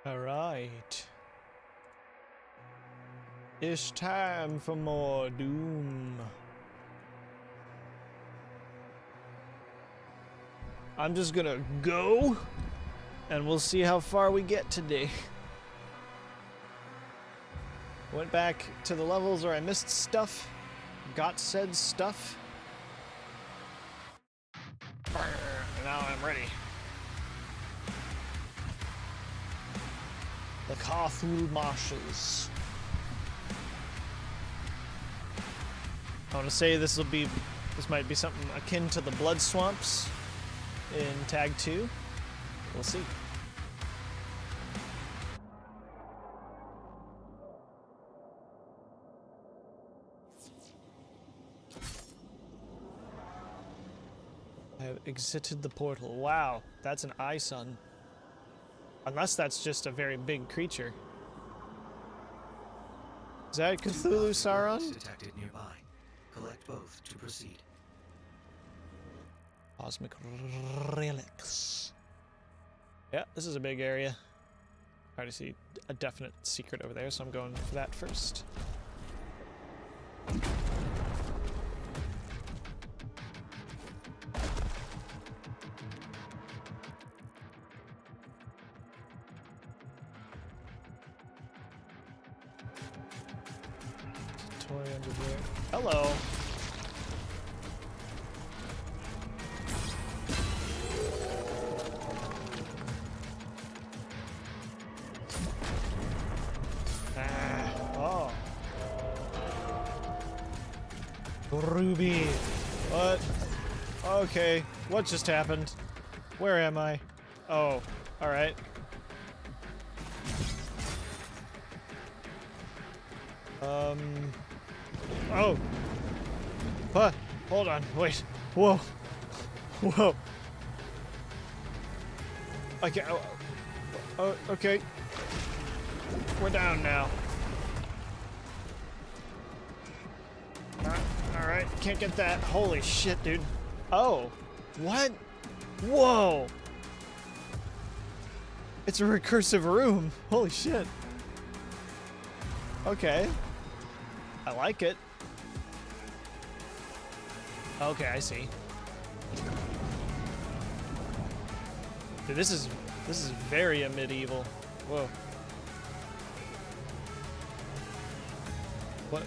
Alright. It's time for more Doom. I'm just gonna go, and we'll see how far we get today. Went back to the levels where I missed stuff, got said stuff. And now I'm ready. The Cthulhu marshes. I want to say this might be something akin to the Blood Swamps in Tag 2. We'll see. I have exited the portal. Wow, that's an eye sun. Unless that's just a very big creature. Is that Cthulhu Sauron? Detected nearby. Collect both to proceed. Cosmic relics. Yeah, this is a big area. I already see a definite secret over there, so I'm going for that first. Toy under there. Hello. Oh. Ruby. What? Okay. What just happened? Where am I? Oh. Alright. Oh. What? Hold on. Wait. Whoa. Whoa. Okay. Oh, okay. We're down now. Alright, can't get that. Holy shit, dude. Oh. What? Whoa. It's a recursive room. Holy shit. Okay. I like it. Okay, I see. Dude, this is very medieval. Whoa. What?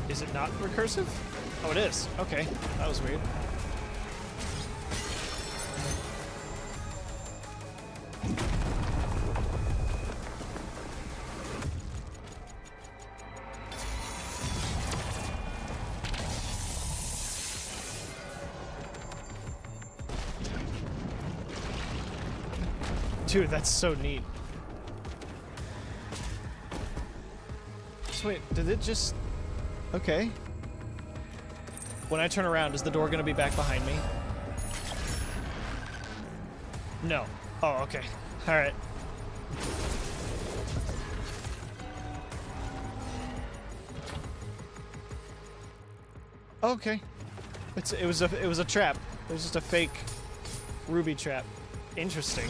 Is it not recursive? Oh, it is. Okay, that was weird. Dude, that's so neat. So wait, did it just... Okay. When I turn around, is the door gonna be back behind me? No. Oh, okay. Alright. Okay. It was a trap. It was just a fake ruby trap. Interesting.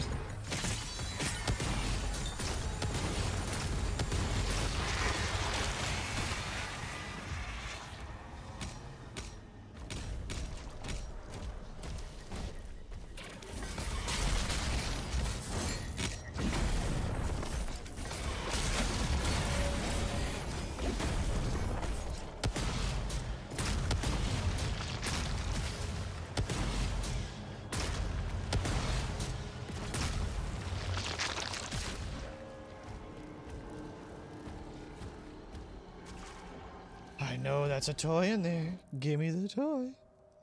I know that's a toy in there. Give me the toy.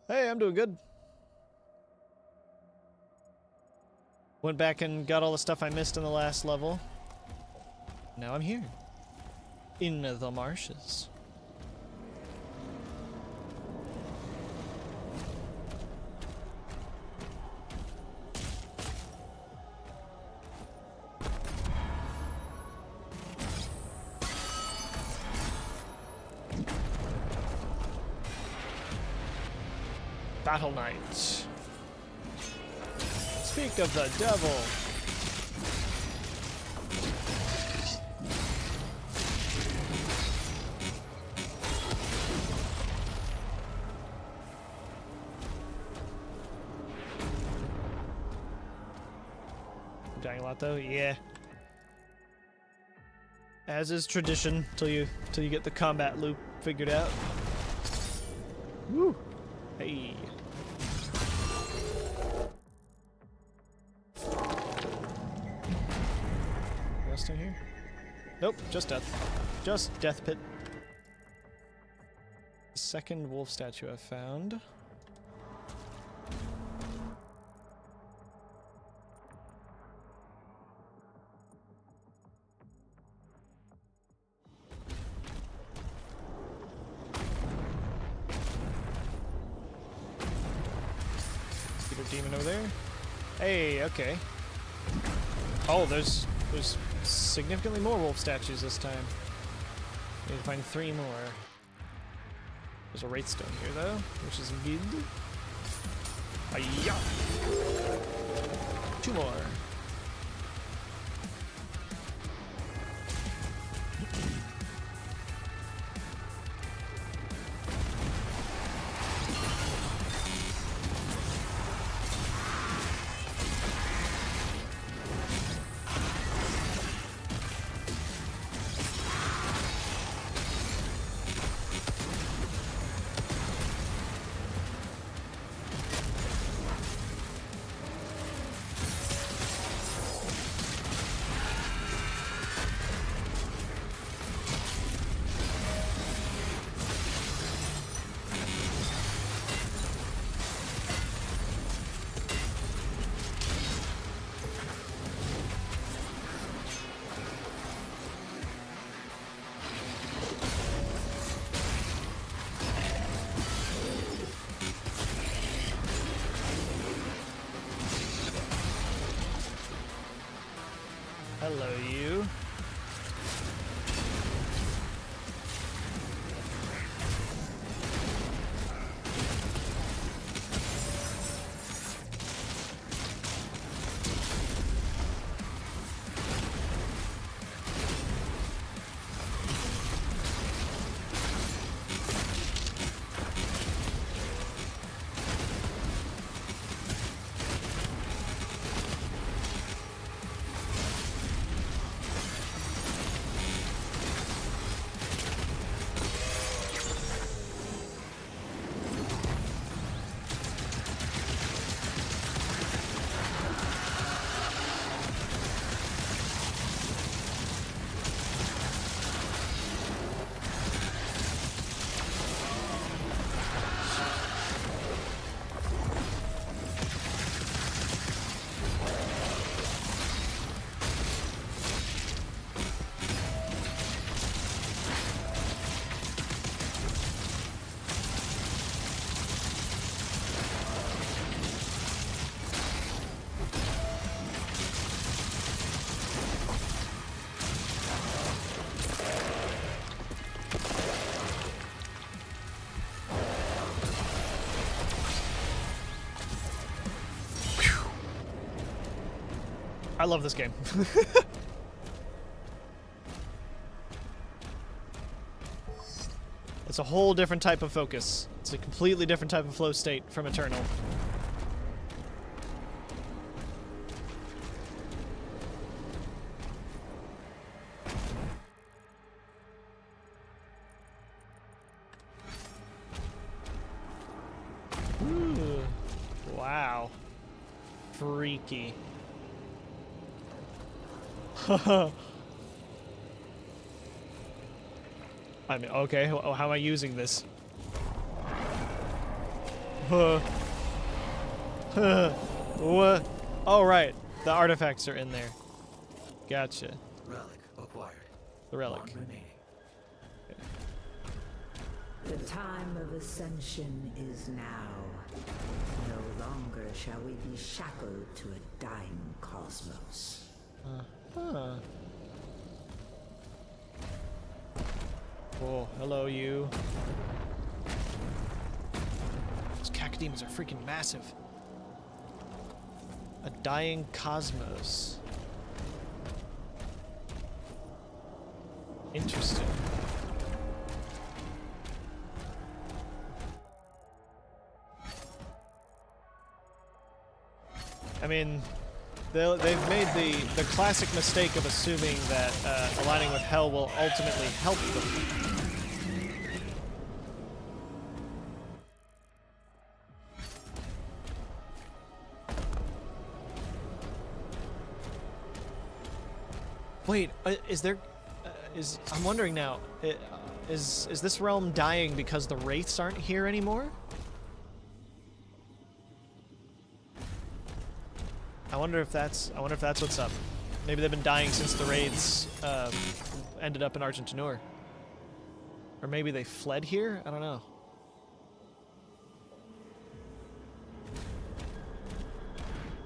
Hey, I'm doing good. Went back and got all the stuff I missed in the last level. Now I'm here. In the marshes. Battle Knight. Speak of the devil. Dying a lot though, yeah. As is tradition, till you get the combat loop figured out. Woo! Hey. Rest in here? Nope, just death. Just death pit. Second wolf statue I found. Demon over there. Hey, okay. Oh, there's significantly more wolf statues this time. Need to find 3 more. There's a wraith stone here though, which is good. Hiya! 2 more. Hello, you. I love this game. It's a whole different type of focus. It's a completely different type of flow state from Eternal. Ooh. Wow. Freaky. I mean, okay, how am I using this? What? Oh, right. The artifacts are in there. Gotcha. Relic acquired. The relic. 1 remaining. The time of ascension is now. No longer shall we be shackled to a dying cosmos. Huh. Oh, hello, you. Those cacodemons are freaking massive. A dying cosmos. Interesting. I mean, They've made the classic mistake of assuming that aligning with hell will ultimately help them. Wait, is there? I'm wondering now. Is this realm dying because the wraiths aren't here anymore? I wonder if that's what's up. Maybe they've been dying since the raids ended up in Argentinur. Or maybe they fled here? I don't know.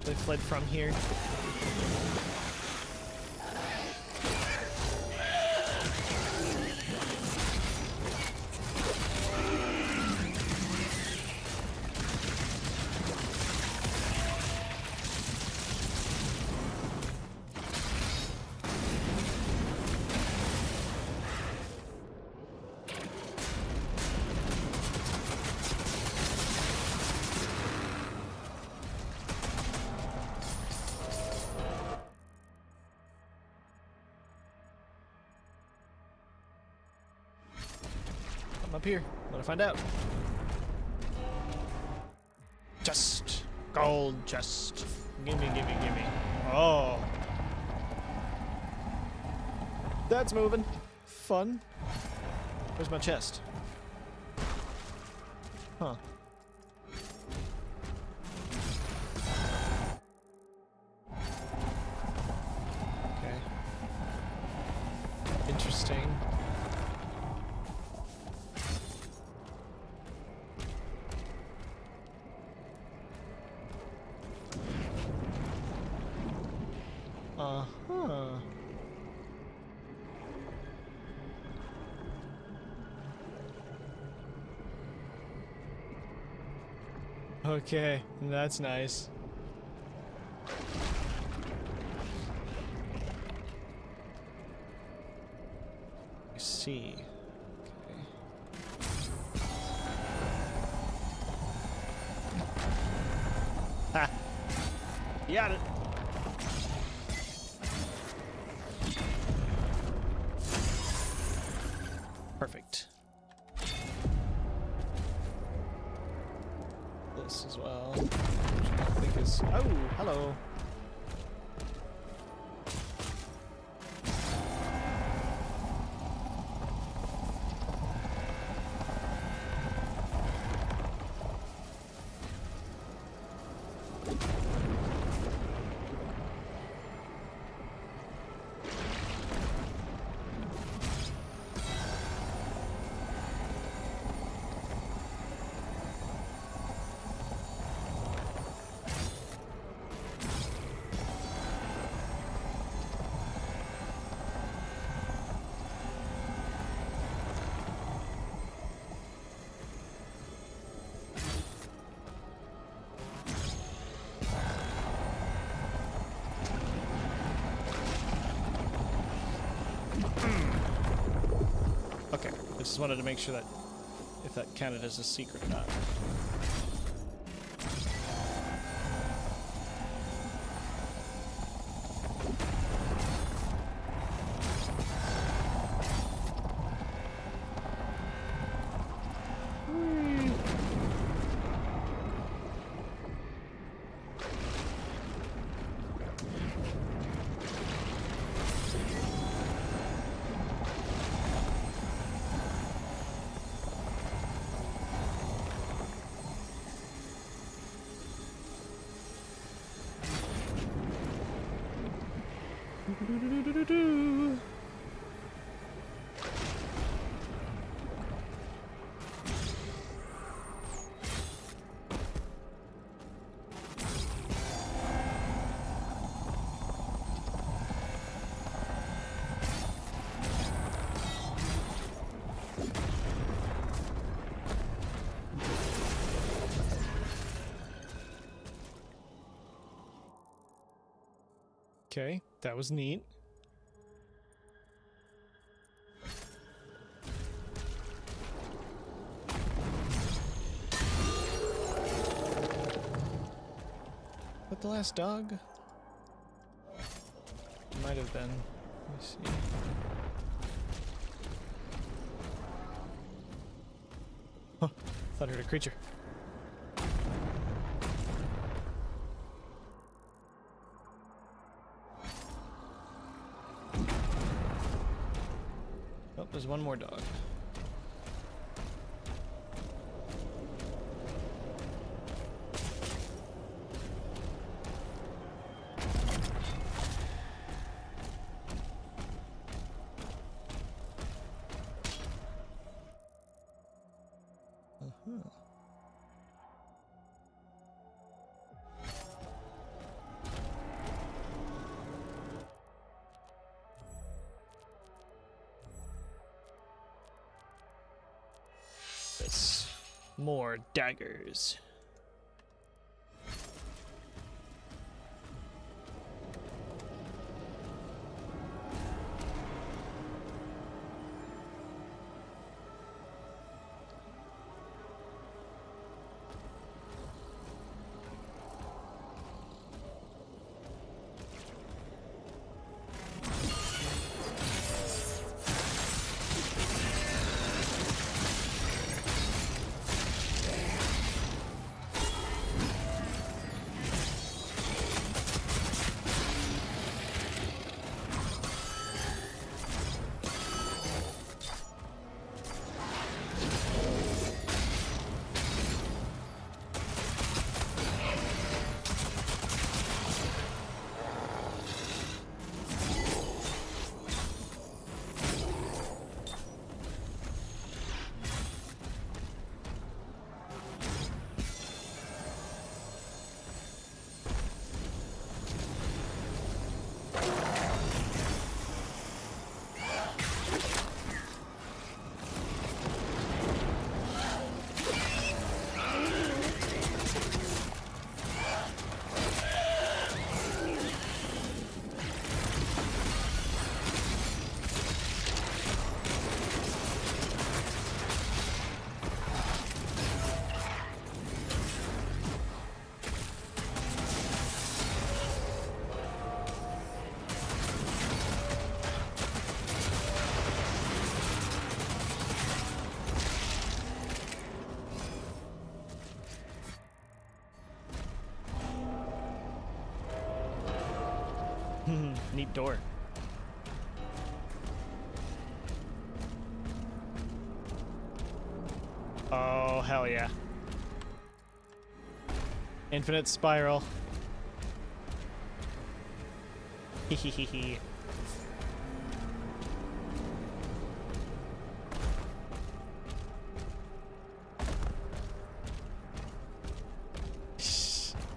They fled from here. I'm up here. I'm gonna find out. Chest. Gold chest. Gimme, gimme, gimme. Oh. That's moving. Fun. Where's my chest? Huh. Okay. Interesting. Uh-huh. Okay, that's nice. I see. Okay. Ha! You got it! Perfect. This as well. Which I think is. Oh, hello. Okay, I just wanted to make sure that if that counted as a secret or not. Okay, that was neat. What, the last dog? might have been. Let me see. Huh. Thought I heard a creature. Oh, there's one more dog. That's more daggers. Neat door. Oh, hell yeah. Infinite spiral. Hehehe.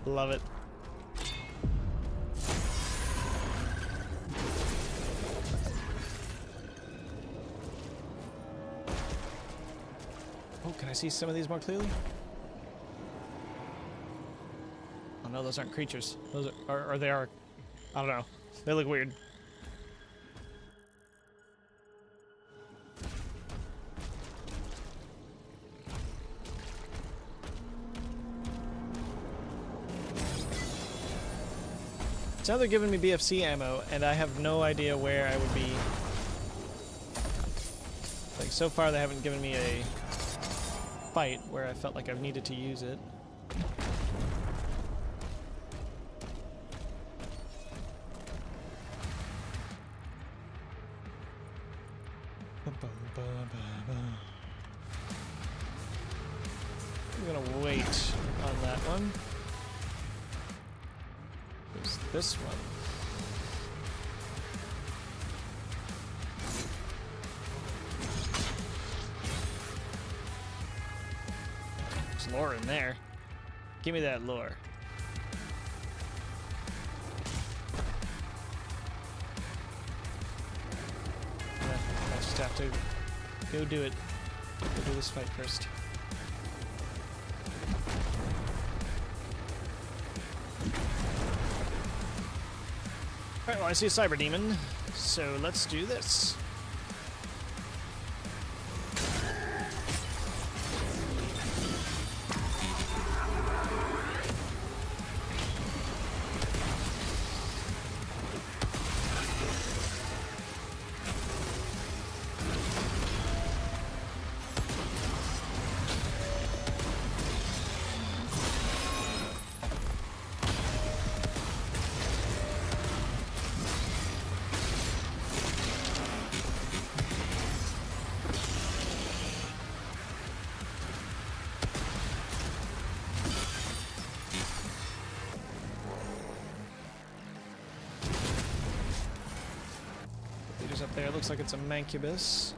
Love it. Oh, can I see some of these more clearly? Oh no, those aren't creatures. Those are, or they are. I don't know. They look weird. So now they're giving me BFC ammo, and I have no idea where I would be. Like, so far they haven't given me a fight where I felt like I've needed to use it. I'm gonna wait on that one. There's this one. There's lore in there. Give me that lore. Yeah, I just have to go do it. Go do this fight first. Alright, well, I see a cyber demon, so let's do this. there. Looks like it's a mancubus.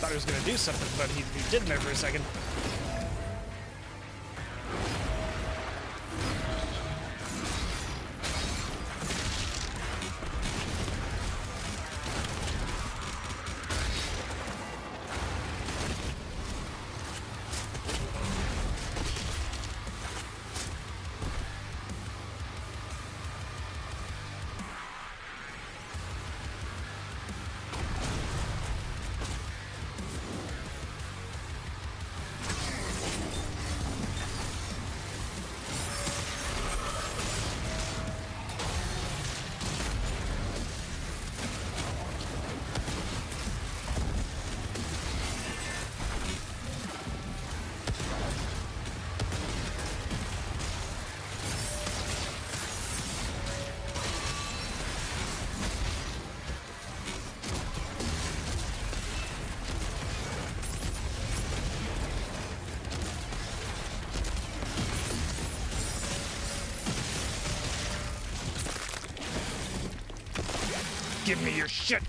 Thought he was gonna do something, but he didn't there for a second. Give me your shit!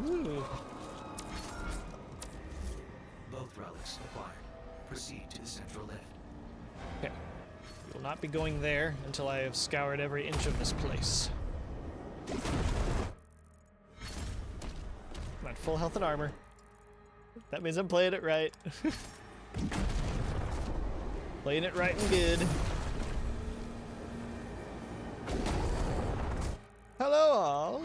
Ooh. Both relics acquired. Proceed to the central lift. Okay. We will not be going there until I have scoured every inch of this place. I'm at full health and armor. That means I'm playing it right. Playing it right and good. Hello all.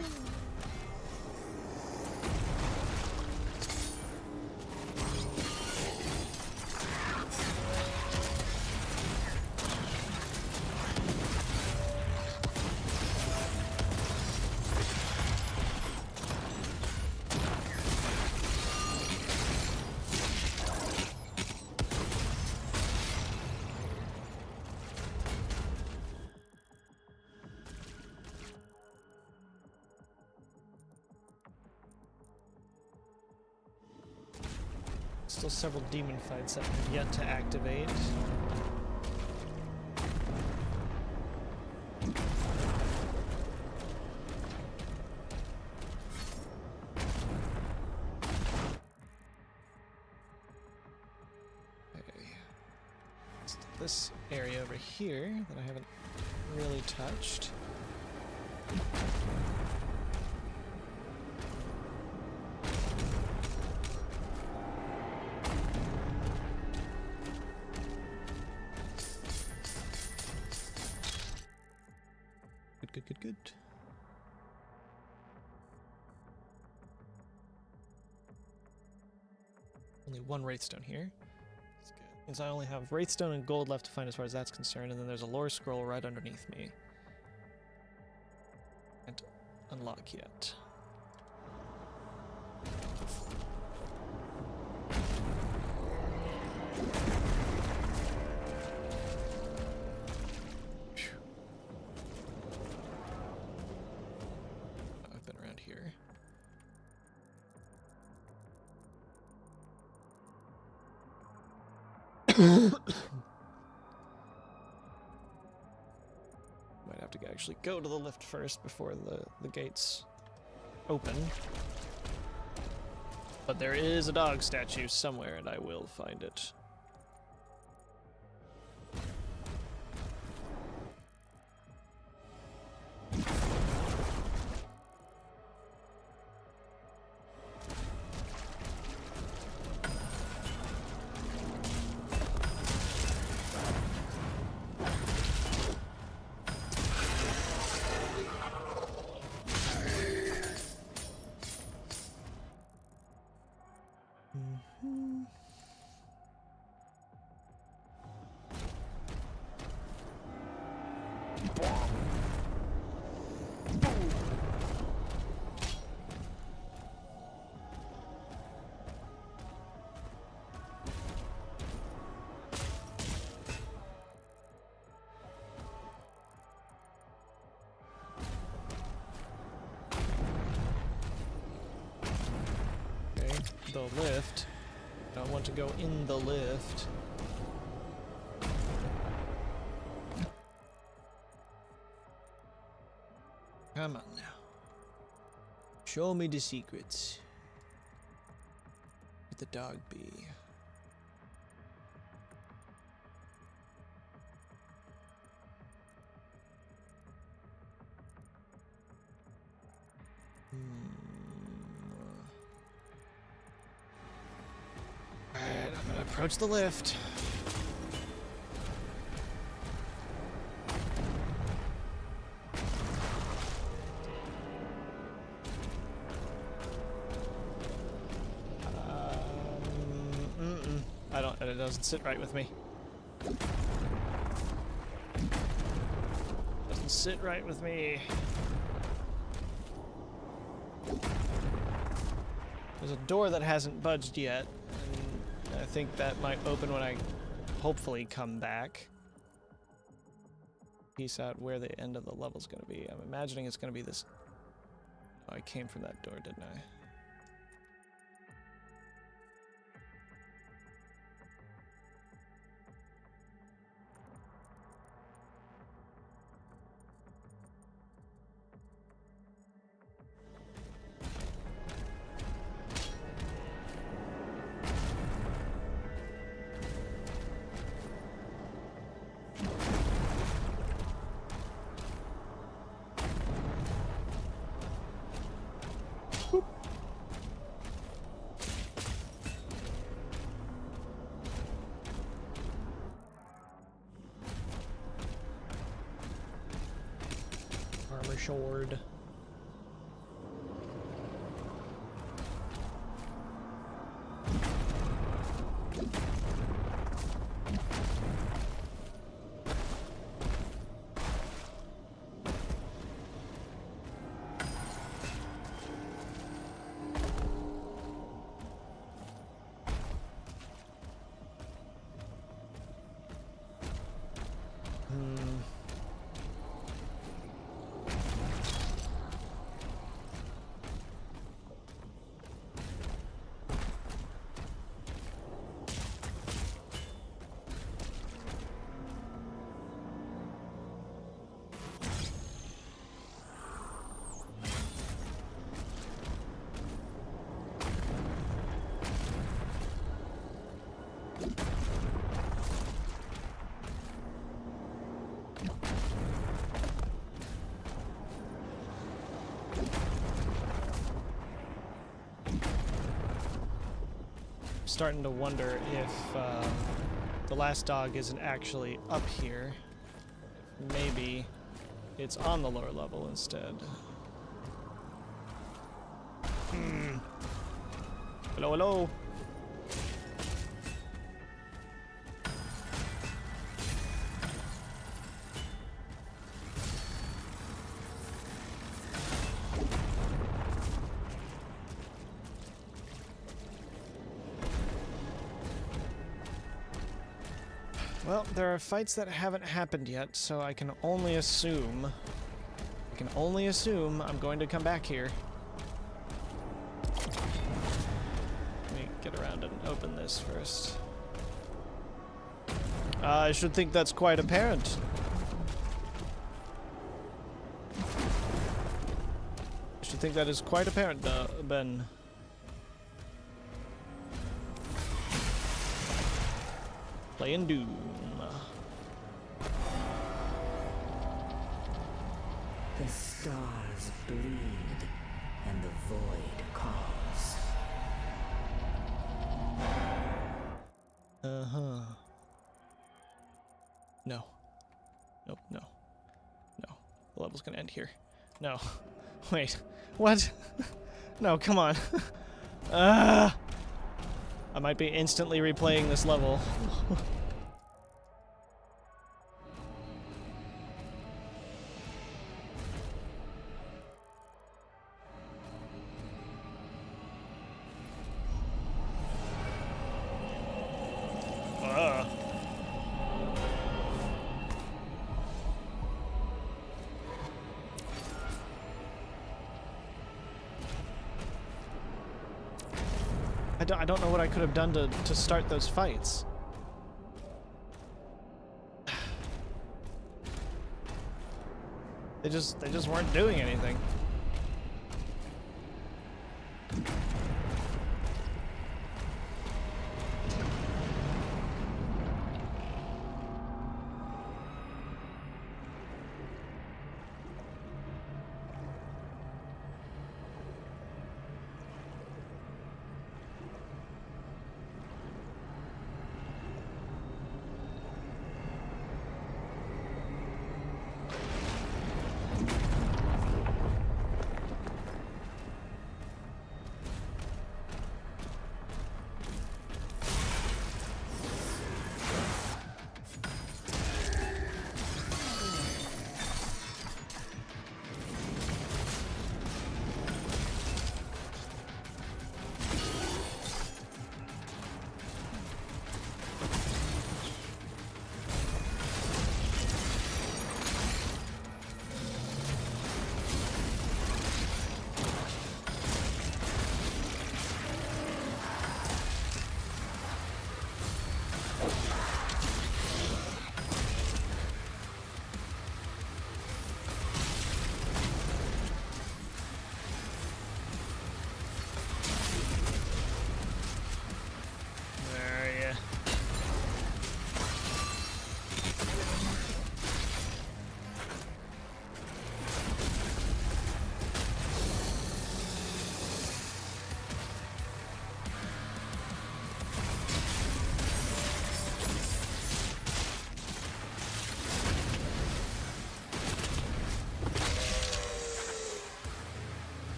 Still several demon fights that have yet to activate. Okay. This area over here that I haven't really touched. Good. Only one Wraithstone here. That's good. Means I only have Wraithstone and gold left to find as far as that's concerned, and then there's a lore scroll right underneath me. Can't unlock yet. Here. Might have to actually go to the lift first before the gates open. But there is a dog statue somewhere, and I will find it. lift. I don't want to go in the lift. Come on now. Show me the secrets. Where'd the dog be? Alright, I'm gonna approach the lift. It doesn't sit right with me. Doesn't sit right with me. There's a door that hasn't budged yet, and I think that might open when I hopefully come back. Piece out where the end of the level's gonna be. I'm imagining it's gonna be this. Oh, I came from that door, didn't I? Armor sword. Starting to wonder if the last dog isn't actually up here. Maybe it's on the lower level instead. Hello, hello. Well, there are fights that haven't happened yet, so I can only assume I'm going to come back here. Let me get around and open this first. I should think that's quite apparent. I should think that is quite apparent, Ben. Playing Doom. The stars bleed, and the void calls. Uh-huh. No. Nope, no. No. The level's gonna end here. No. Wait. What? No, come on. I might be instantly replaying this level. I I don't know what I could have done to start those fights. They just weren't doing anything.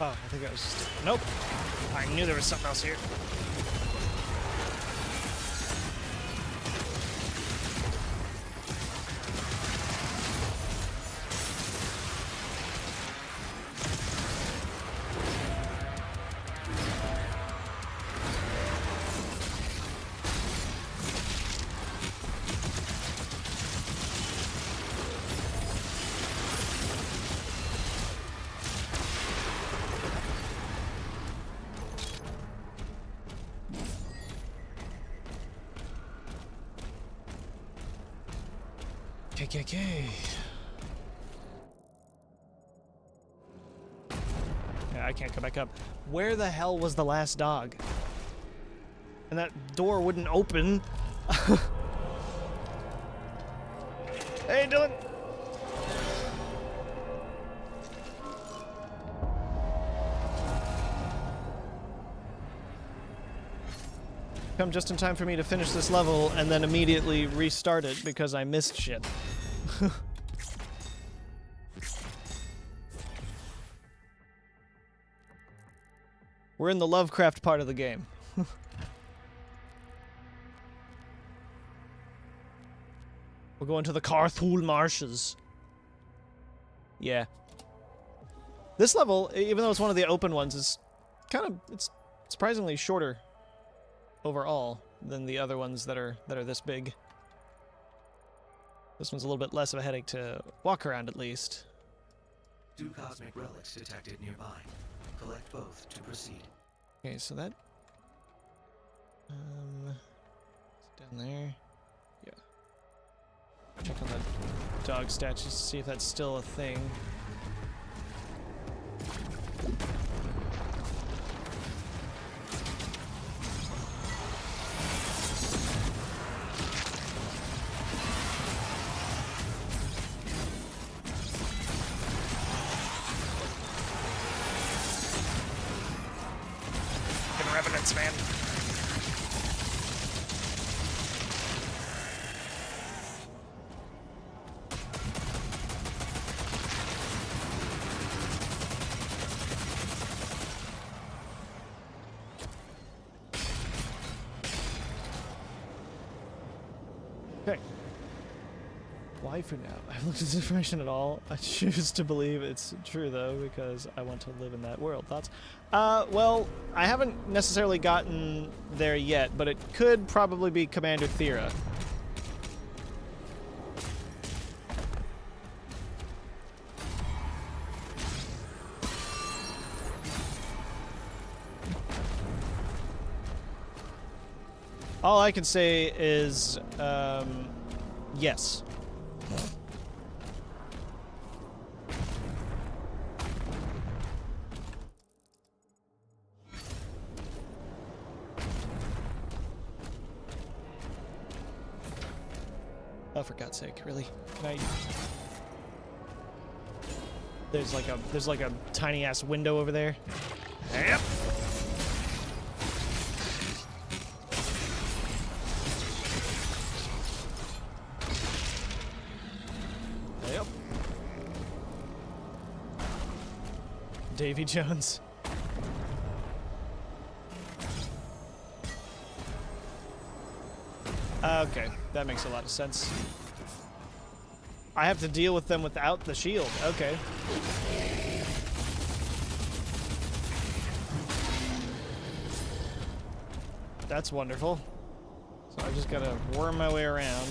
Oh, I think that was just... Nope. I knew there was something else here. KKK. Yeah, I can't go back up. Where the hell was the last dog? And that door wouldn't open. Hey, Dylan! Come just in time for me to finish this level and then immediately restart it because I missed shit. We're in the Lovecraft part of the game. We're going to the Cthulhu marshes. Yeah. This level, even though it's one of the open ones, is kind of, it's surprisingly shorter overall than the other ones that are this big. This one's a little bit less of a headache to walk around, at least. 2 cosmic relics detected nearby. Collect both to proceed. Okay, so that... it's down there. Yeah. Check on the dog statues to see if that's still a thing. Revenants, man. Okay. Why for now? I haven't looked at this information at all. I choose to believe it's true, though, because I want to live in that world. Thoughts? Well, I haven't necessarily gotten there yet, but it could probably be Commander Thera. All I can say is, yes. Oh, for God's sake, really? Can I... There's like a tiny ass window over there. Yep. Yep. Davy Jones. Okay, that makes a lot of sense. I have to deal with them without the shield. Okay. That's wonderful. So I just gotta worm my way around.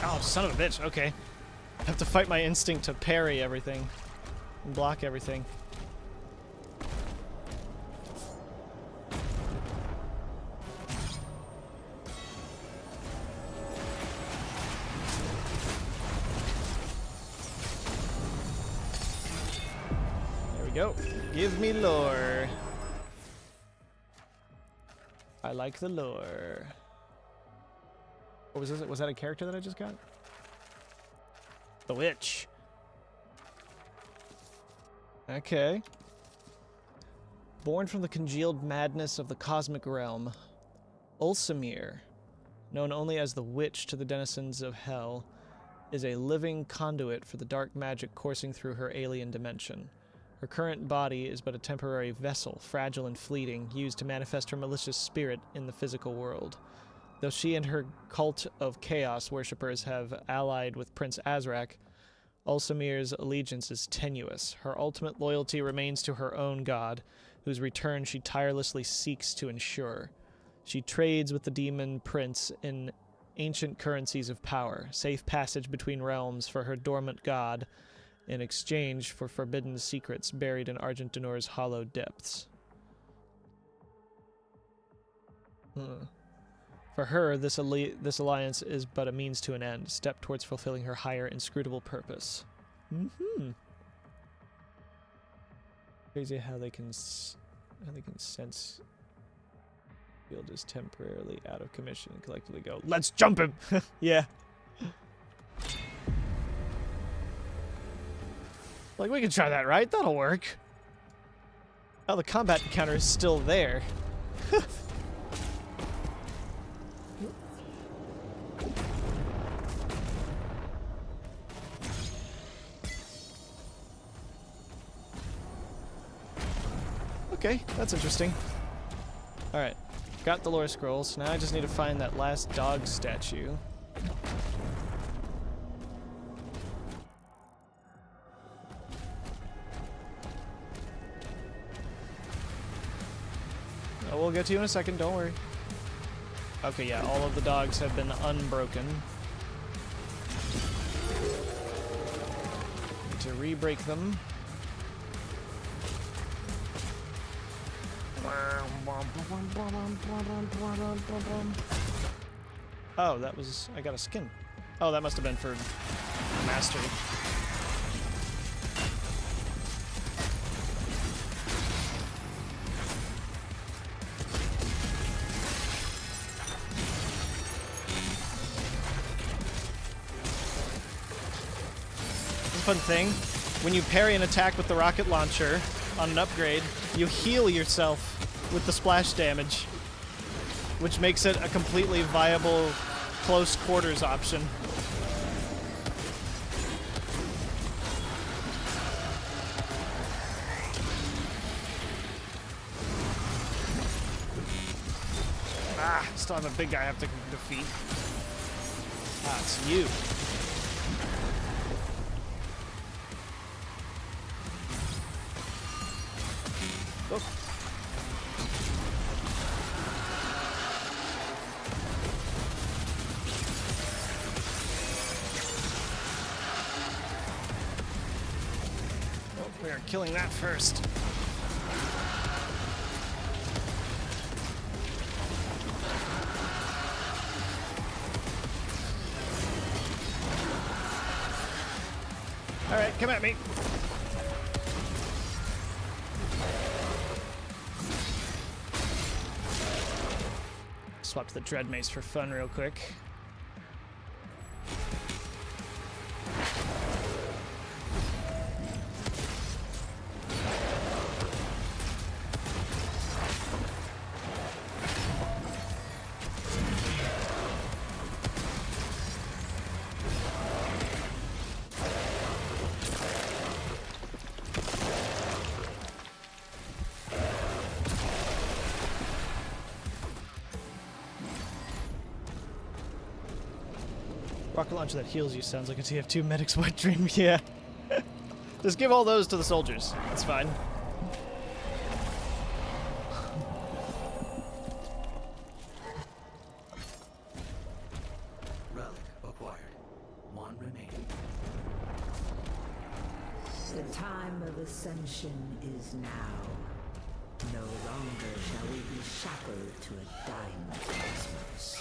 Oh, son of a bitch. Okay. I have to fight my instinct to parry everything and block everything. There we go. Give me lore. I like the lore. What was this? Was that a character that I just got? The witch. Okay. Born from the congealed madness of the cosmic realm, Ulsamir, known only as the witch to the denizens of hell, is a living conduit for the dark magic coursing through her alien dimension. Her current body is but a temporary vessel, fragile and fleeting, used to manifest her malicious spirit in the physical world. Though she and her cult of chaos worshippers have allied with Prince Azrak, Ulsamir's allegiance is tenuous. Her ultimate loyalty remains to her own god, whose return she tirelessly seeks to ensure. She trades with the demon prince in ancient currencies of power, safe passage between realms for her dormant god, in exchange for forbidden secrets buried in Argent Danor's hollow depths. For her, this alliance is but a means to an end, a step towards fulfilling her higher, inscrutable purpose. Crazy how they can sense field is temporarily out of commission and collectively go, let's jump him! Yeah. Like, we can try that, right? That'll work. Oh, the combat counter is still there. Okay, that's interesting. Alright, got the lore scrolls. Now I just need to find that last dog statue. Oh, we'll get to you in a second, don't worry. Okay, yeah, all of the dogs have been unbroken. Need to re-break them. Oh, that was... I got a skin. Oh, that must have been for mastery. fun thing. When you parry an attack with the rocket launcher on an upgrade, you heal yourself with the splash damage, which makes it a completely viable close quarters option. Still have a big guy I have to defeat. It's you. Oh. Oh, we are killing that first. Alright, come at me. Swap to the Dread Mace for fun real quick. Rocket launcher that heals you sounds like a TF2 medic's wet dream. Yeah. Just give all those to the soldiers. It's fine. Relic acquired. One remaining. The time of ascension is now. No longer shall we be shackled to a dying cosmos.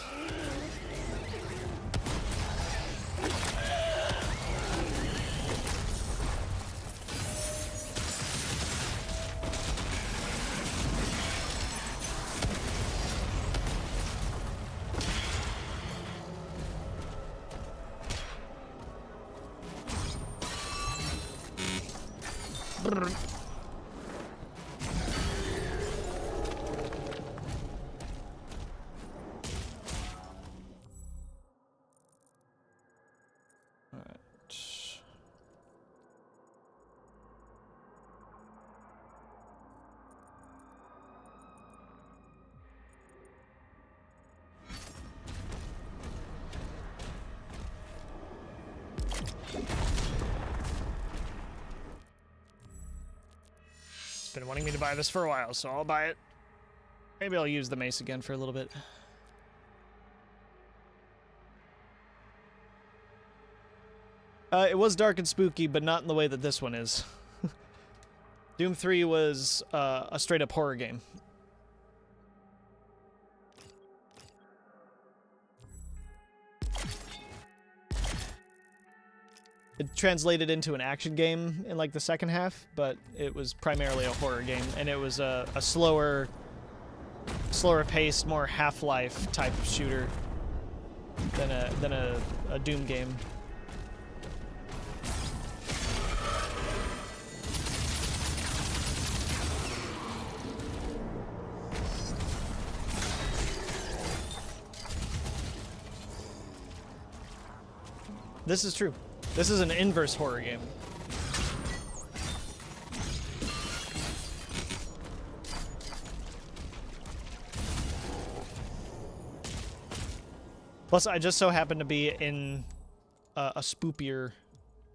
Been wanting me to buy this for a while, so I'll buy it. Maybe I'll use the mace again for a little bit. It was dark and spooky, but not in the way that this one is. Doom 3 was a straight-up horror game. It translated into an action game in like the second half, but it was primarily a horror game, and it was a slower paced, more Half-Life type of shooter than a Doom game. This is true. This is an inverse horror game. Plus, I just so happen to be in a spoopier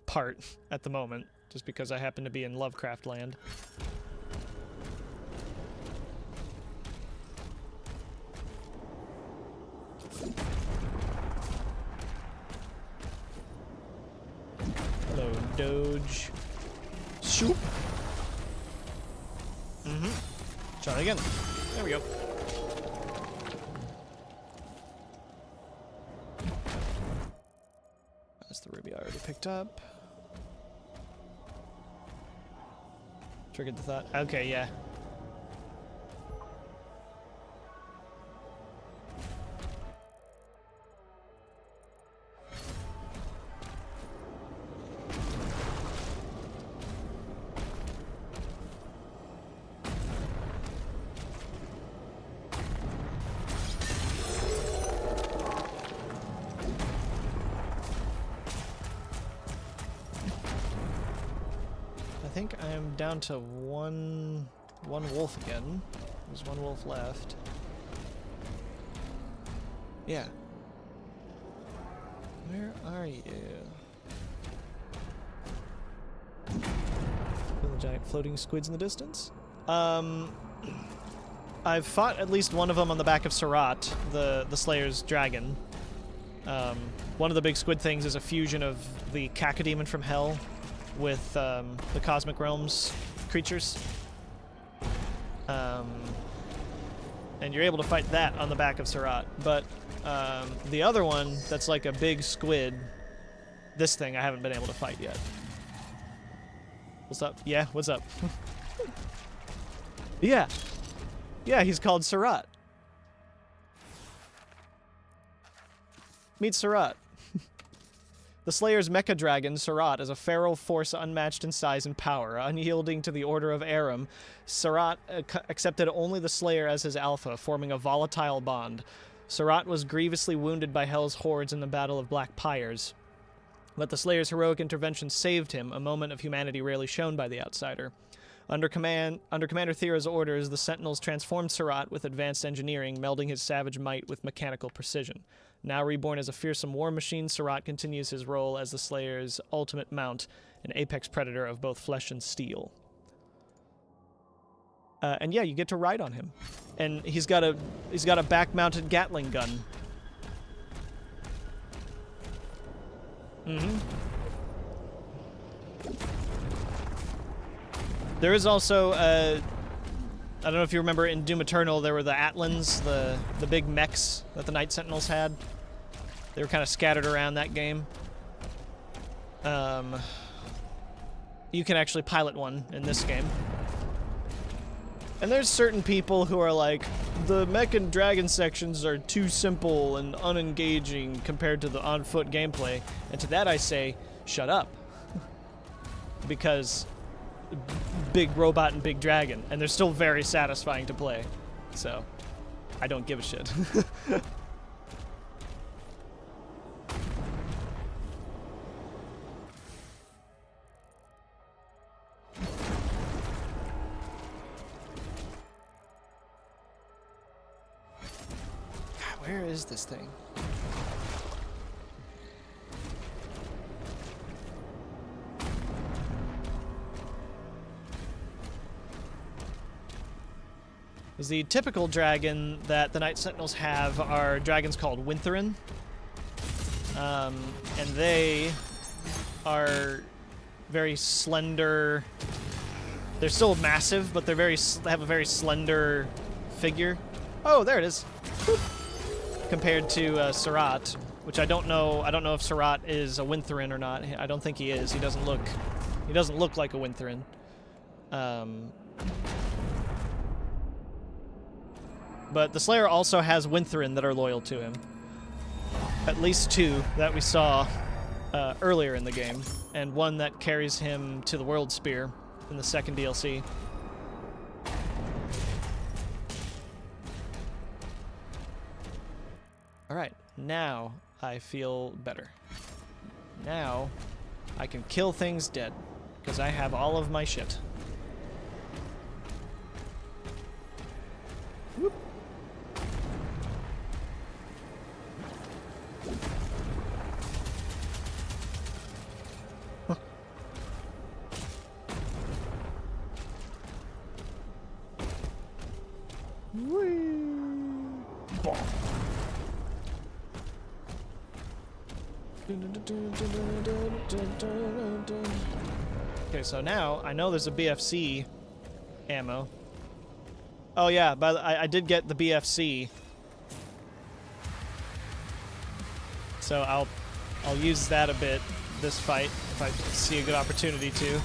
part at the moment, just because I happen to be in Lovecraft land. Hello, Doge. Shoop. Try it again. There we go. That's the ruby I already picked up. Triggered the thought. Okay, yeah. think I am down to one wolf again. There's one wolf left. Yeah. Where are you? Feel the giant floating squids in the distance? I've fought at least one of them on the back of Surat, the Slayer's dragon. One of the big squid things is a fusion of the cacodemon from Hell with the Cosmic Realms creatures. And you're able to fight that on the back of Surat. But the other one, that's like a big squid, this thing I haven't been able to fight yet. What's up? Yeah, what's up? Yeah. Yeah, he's called Surat. Meet Surat. The Slayer's mecha dragon, Surat, is a feral force unmatched in size and power. Unyielding to the Order of Aram, Surat accepted only the Slayer as his alpha, forming a volatile bond. Surat was grievously wounded by Hell's hordes in the Battle of Black Pyres. But the Slayer's heroic intervention saved him, a moment of humanity rarely shown by the outsider. Under Commander Thera's orders, the Sentinels transformed Surat with advanced engineering, melding his savage might with mechanical precision. Now reborn as a fearsome war machine, Surat continues his role as the Slayer's ultimate mount, an apex predator of both flesh and steel. And yeah, you get to ride on him, and he's got a back-mounted Gatling gun. Mm-hmm. There is also, I don't know if you remember in Doom Eternal, there were the Atlans, the big mechs that the Night Sentinels had. They were kind of scattered around that game. You can actually pilot one in this game. And there's certain people who are like, the mech and dragon sections are too simple and unengaging compared to the on-foot gameplay. And to that I say, shut up. Because big robot and big dragon, and they're still very satisfying to play. So, I don't give a shit. God, where is this thing? The typical dragon that the Night Sentinels have are dragons called Wintherin. And they are very slender. They're still massive, but they have a very slender figure. Oh, there it is. Boop. Compared to Surat, which I don't know. I don't know if Surat is a Wintherin or not. I don't think he is. He doesn't look like a Wintherin. But the Slayer also has Wintherin that are loyal to him. At least two that we saw earlier in the game, and one that carries him to the World Spear in the second DLC. Alright, now I feel better. Now I can kill things dead, because I have all of my shit. Whoop. Okay, so now I know there's a BFC ammo. Oh yeah, but I did get the BFC, so I'll use that a bit this fight if I see a good opportunity to.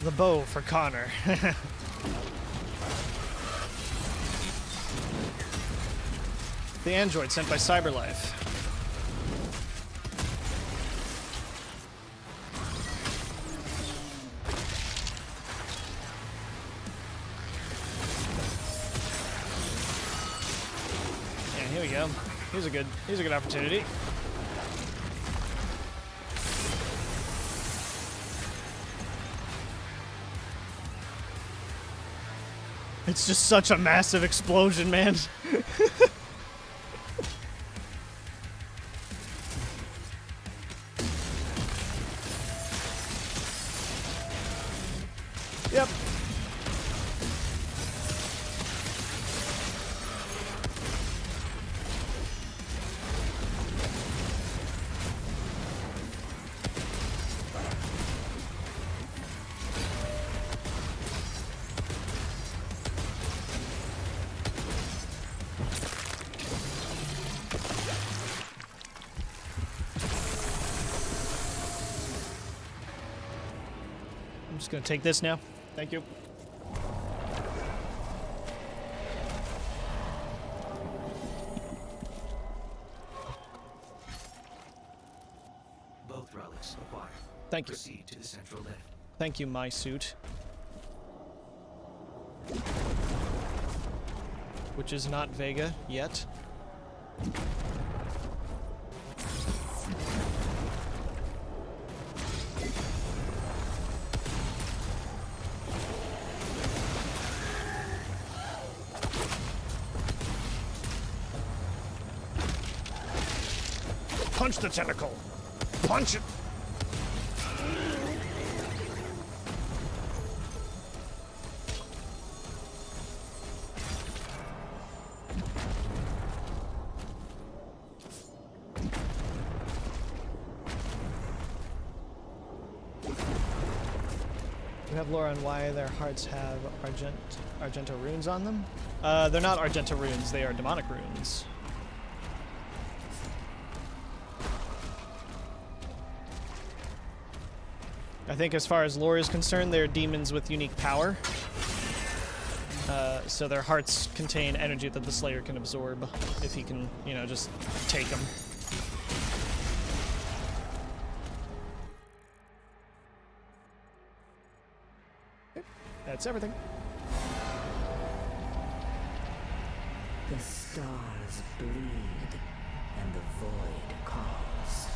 The bow for Connor. The android sent by Cyberlife. Yeah, here we go. Here's a good opportunity. It's just such a massive explosion, man. Yep. I'm just gonna take this now. Thank you. Both relics acquired. Thank you. Proceed to the central lift. Thank you, my suit. Which is not Vega yet. Punch the tentacle! Punch it! You have lore on why their hearts have Argento runes on them? They're not Argento runes, they are demonic runes. I think as far as lore is concerned, they're demons with unique power. So their hearts contain energy that the Slayer can absorb if he can, you know, just take them. That's everything. The stars bleed, and the void calls.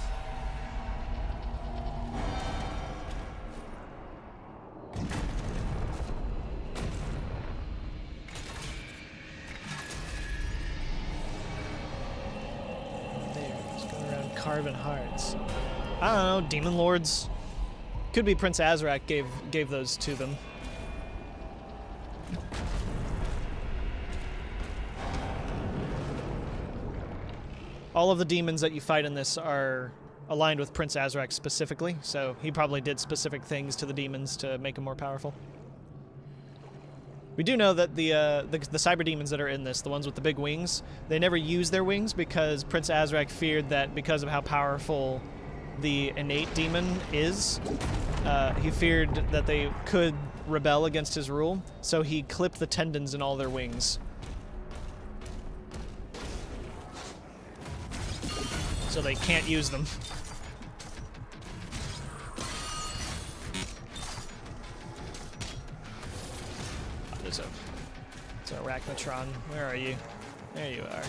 There, just going around carving hearts. I don't know, demon lords. Could be Prince Azrak gave those to them. All of the demons that you fight in this are aligned with Prince Azrak specifically, so he probably did specific things to the demons to make them more powerful. We do know that the cyber demons that are in this, the ones with the big wings, they never use their wings because Prince Azrak feared that because of how powerful the innate demon is, he feared that they could rebel against his rule, so he clipped the tendons in all their wings. So they can't use them. Oh, there's a Arachnotron. Where are you? There you are.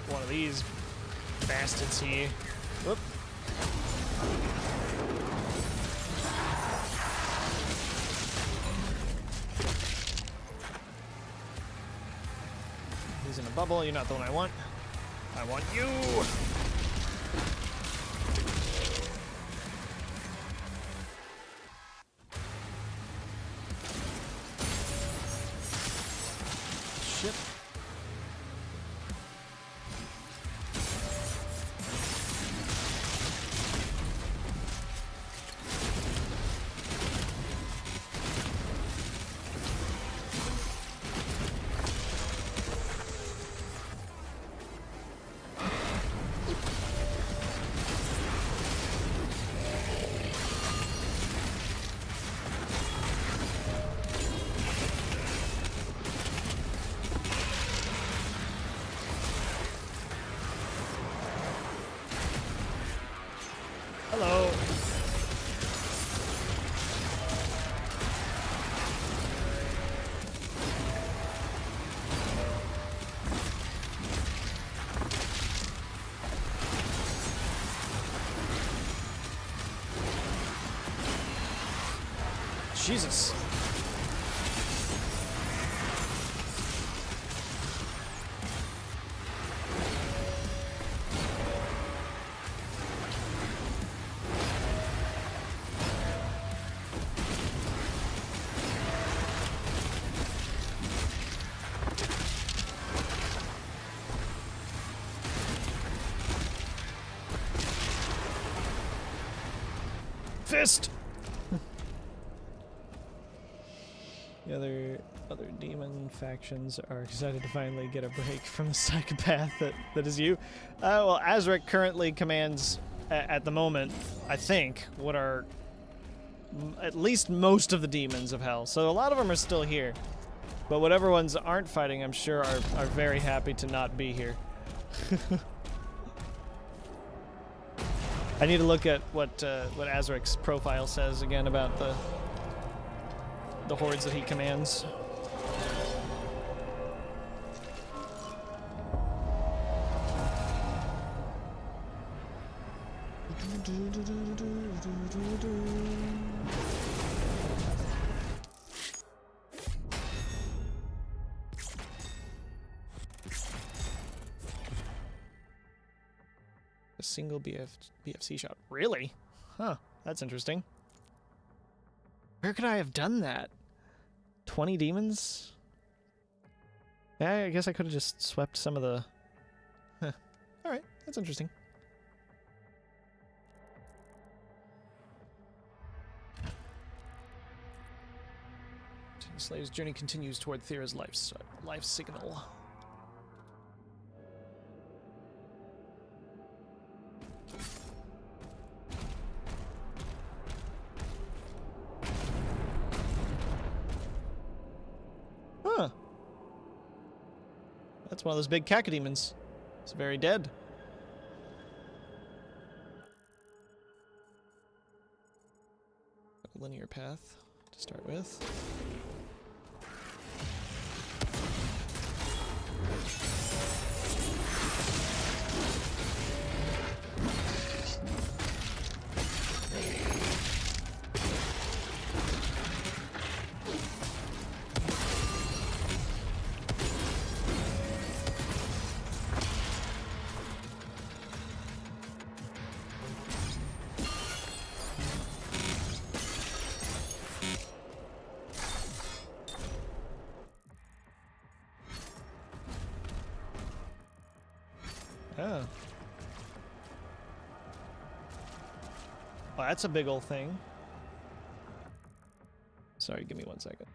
One of these bastards here. Whoop. He's in a bubble. You're not the one I want. I want you. Shit. Hello. Jesus. Fist. The other demon factions are excited to finally get a break from the psychopath that is you. Well, Azric currently commands, at the moment, I think, what are at least most of the demons of hell. So a lot of them are still here. But whatever ones aren't fighting, I'm sure are very happy to not be here. I need to look at what Azric's profile says again about the hordes that he commands. A single BFC shot. Really? Huh. That's interesting. Where could I have done that? 20 demons? Yeah, I guess I could have just swept some of the... Huh. Alright, that's interesting. Slayer's journey continues toward Thera's life signal. Huh. That's one of those big cacodemons. It's very dead. Linear path to start with. Oh. Well, that's a big old thing. Sorry, give me 1 second.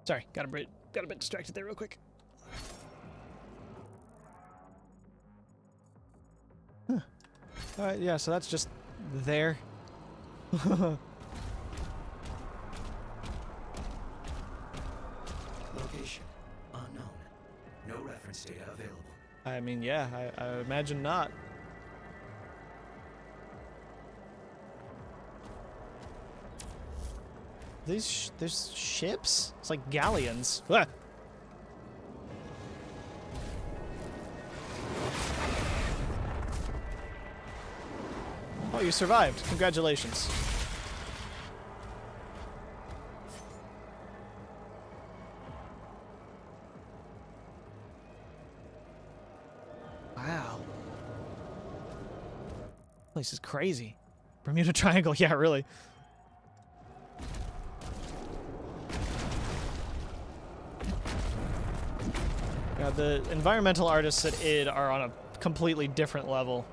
Sorry, got a bit distracted there real quick. Huh. Alright, yeah, so that's just there. Location unknown. No reference data available. I mean, yeah, I imagine not. There's ships? It's like galleons. Ah! Oh, you survived. Congratulations. Wow. This place is crazy. Bermuda Triangle, yeah, really. Yeah, the environmental artists at id are on a completely different level.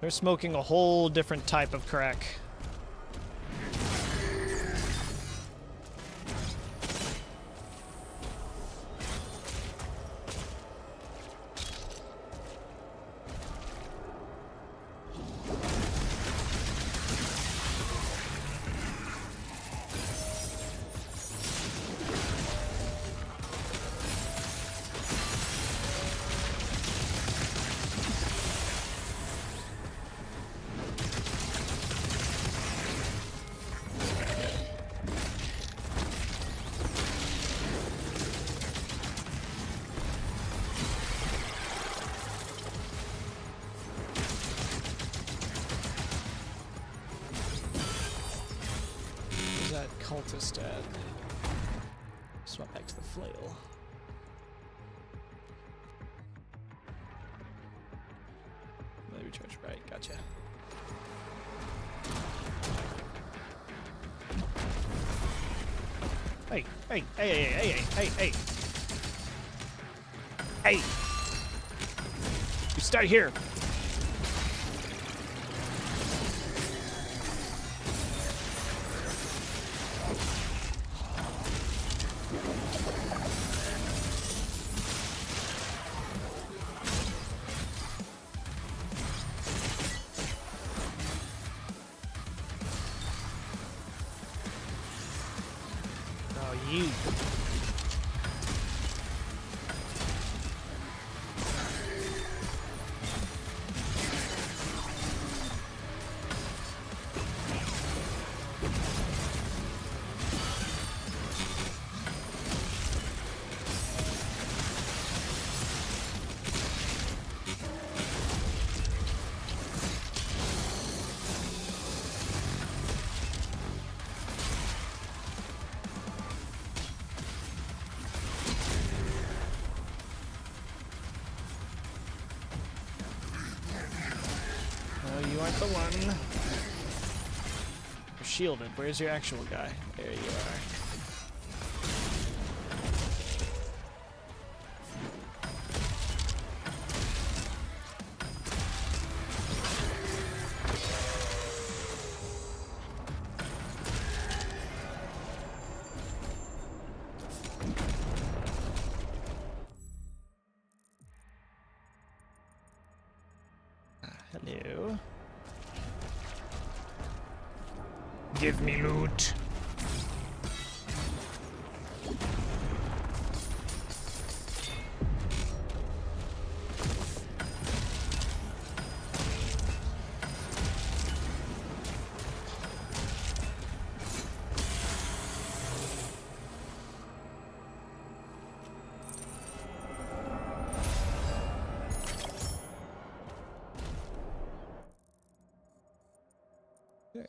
They're smoking a whole different type of crack. Cultist at. Swap back to the flail. Let me recharge. Right, gotcha. Hey, hey, hey, hey, hey, hey, hey, hey! Hey! You stay here! You. You aren't the one. You're shielded. Where's your actual guy? There you are. Hello. Give me loot. Okay,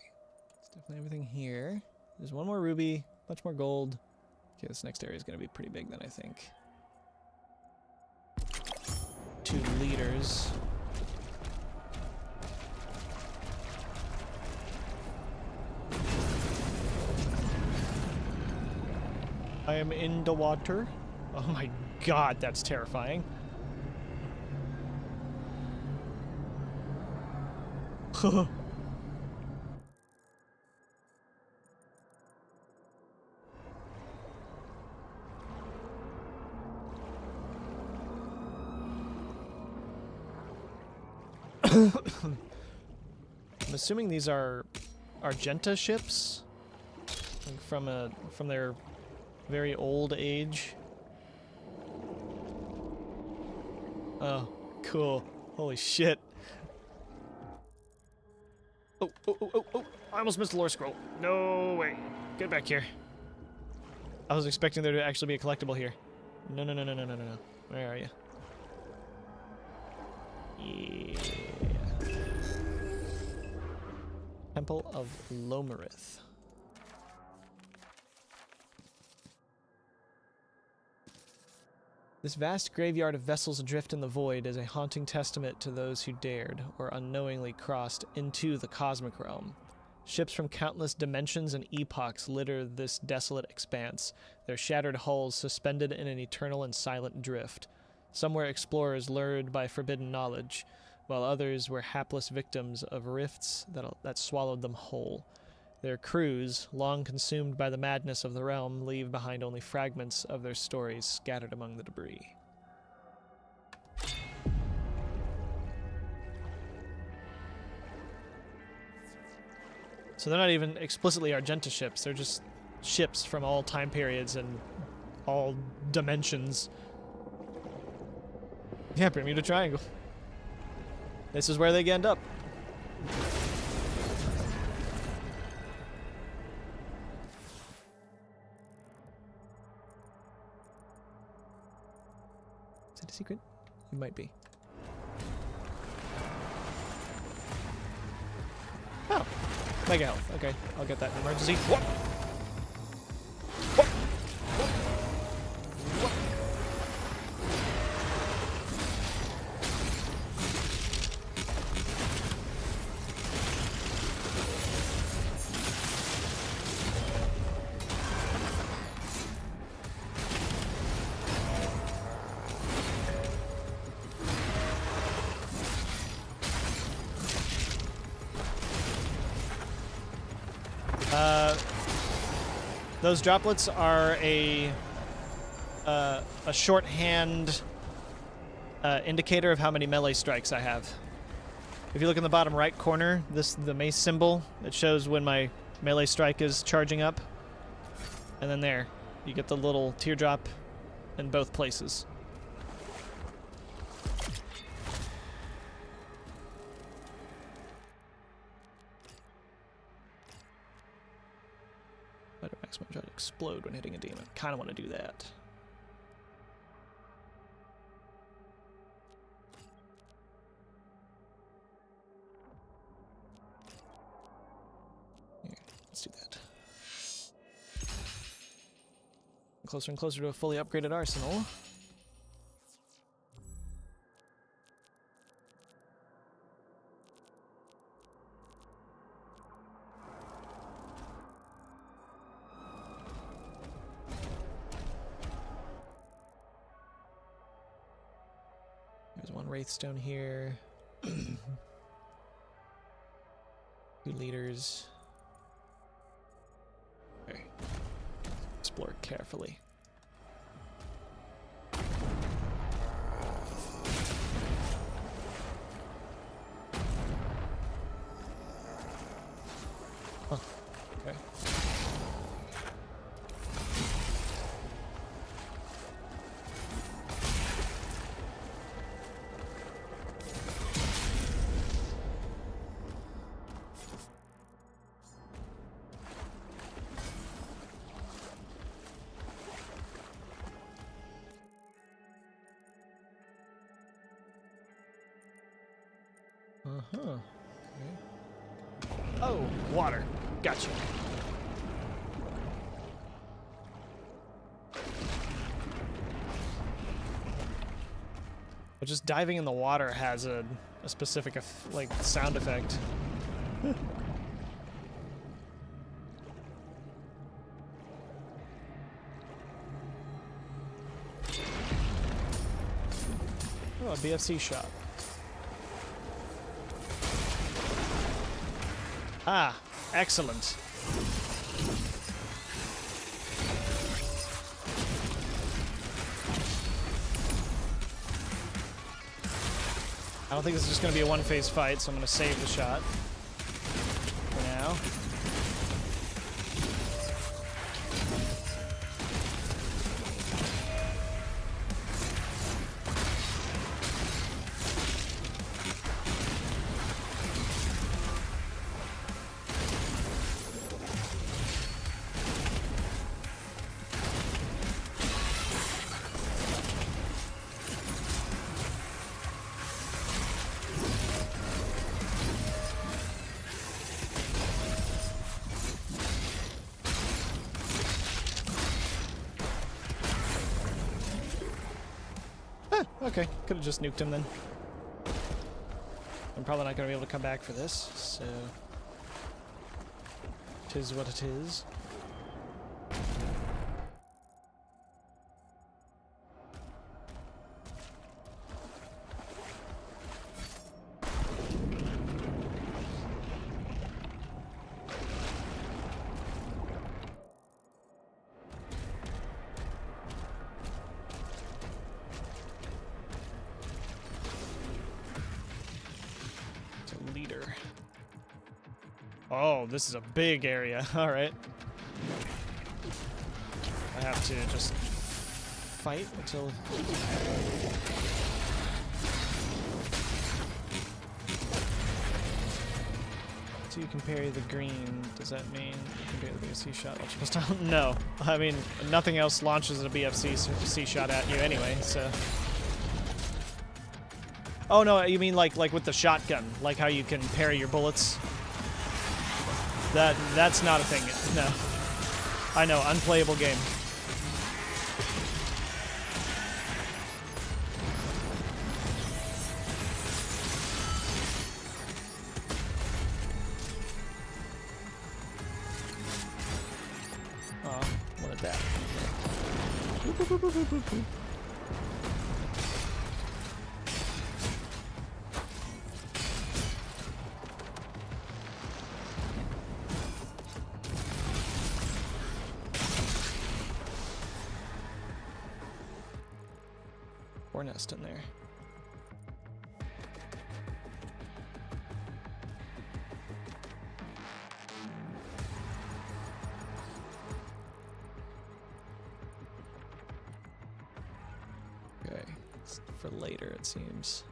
it's definitely everything here. There's one more ruby, much more gold. Okay, this next area is going to be pretty big then, I think. 2 liters. I am in the water. Oh my god, that's terrifying. I'm assuming these are Argenta ships, like from their very old age. Oh, cool! Holy shit! Oh, oh, oh, oh, oh! I almost missed the lore scroll. No way! Get back here! I was expecting there to actually be a collectible here. No, no, no, no, no, no, no, no! Where are you? Yeah. Temple of Lomarith. This vast graveyard of vessels adrift in the void is a haunting testament to those who dared, or unknowingly crossed, into the cosmic realm. Ships from countless dimensions and epochs litter this desolate expanse, their shattered hulls suspended in an eternal and silent drift. Somewhere explorers lured by forbidden knowledge while others were hapless victims of rifts that swallowed them whole. Their crews, long consumed by the madness of the realm, leave behind only fragments of their stories scattered among the debris. So they're not even explicitly Argenta ships, they're just ships from all time periods and all dimensions. Yeah, Bermuda Triangle. This is where they end up. Is it a secret? It might be. Oh. Mega health. Okay, I'll get that in emergency. What? Those droplets are a shorthand indicator of how many melee strikes I have. If you look in the bottom right corner, the mace symbol, it shows when my melee strike is charging up. And then there, you get the little teardrop in both places. Spider maximum try to explode when hitting a demon. Kind of want to do that. Here, let's do that. Closer and closer to a fully upgraded arsenal. There's one Wraithstone here. 2 leaders. Okay. Explore carefully. Huh. Okay. Uh-huh. Okay. Oh, water. Gotcha. But just diving in the water has a specific like sound effect. Oh, a BFC shop. Ah, excellent. I don't think this is just going to be a one-phase fight, so I'm going to save the shot for now. Okay, could have just nuked him then. I'm probably not going to be able to come back for this, so... Tis what it is. Oh, this is a big area. All right. I have to just fight until... So you can parry the green. Does that mean you can parry the BFC shot while you're supposed to? No. I mean, nothing else launches a BFC shot at you anyway, so... Oh, no, you mean like with the shotgun, like how you can parry your bullets? That's not a thing, no. I know, unplayable game. Oh, what at that? Or nest in there. Okay, it's for later it seems.